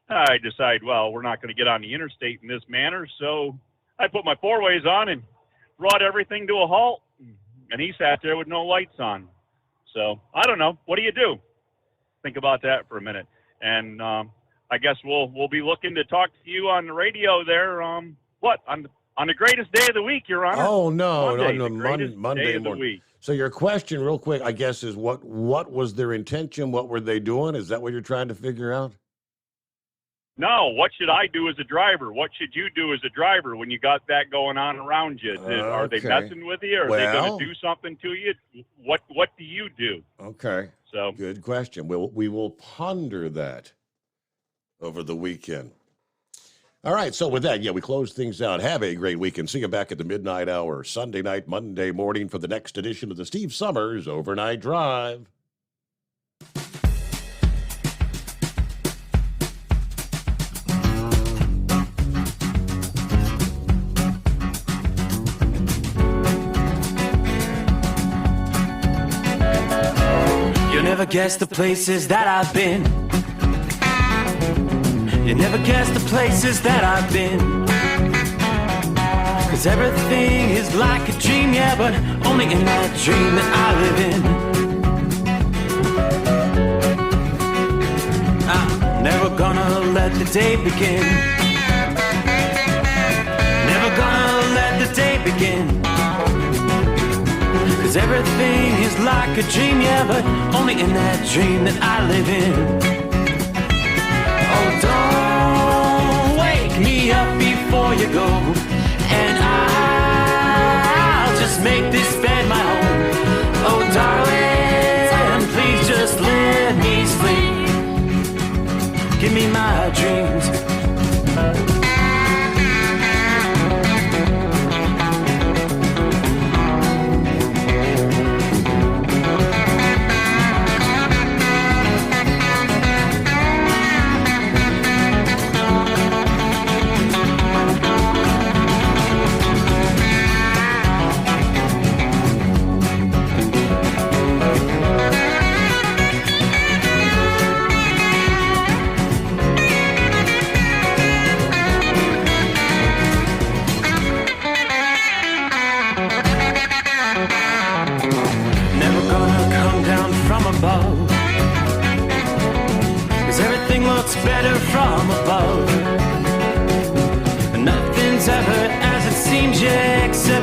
I decide, well, we're not going to get on the interstate in this manner, so I put my four-ways on and brought everything to a halt, and he sat there with no lights on. So I don't know. What do you do? Think about that for a minute. And I guess we'll be looking to talk to you on the radio there. On the greatest day of the week, Your Honor. Oh no, Monday morning. So your question, real quick, I guess, is what was their intention? What were they doing? Is that what you're trying to figure out? No, what should I do as a driver? What should you do as a driver when you got that going on around you? Are they messing with you? Are they going to do something to you? What do you do? Okay. So good question. We will ponder that over the weekend. All right. So with that, we close things out. Have a great weekend. See you back at the midnight hour, Sunday night, Monday morning for the next edition of the Steve Summers Overnight Drive. You'll never guess the places that I've been. You never guess the places that I've been. 'Cause everything is like a dream, yeah, but only in that dream that I live in. I'm never gonna let the day begin. Never gonna let the day begin. 'Cause everything is like a dream, yeah, but only in that dream that I live in. Oh, don't wake me up before you go, and I'll just make this bed my home. Oh, darling, please just let me sleep. Give me my dreams.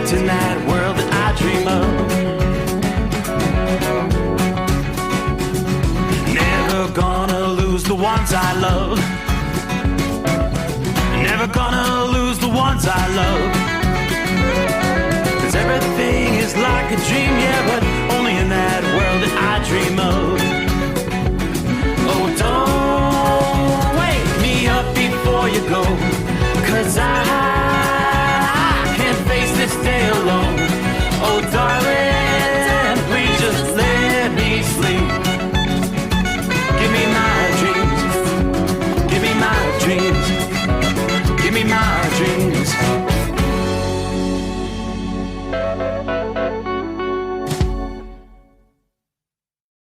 trapped in that world that I dream of. Never gonna lose the ones I love. Never gonna lose the ones I love. 'Cause everything is like a dream, yeah, but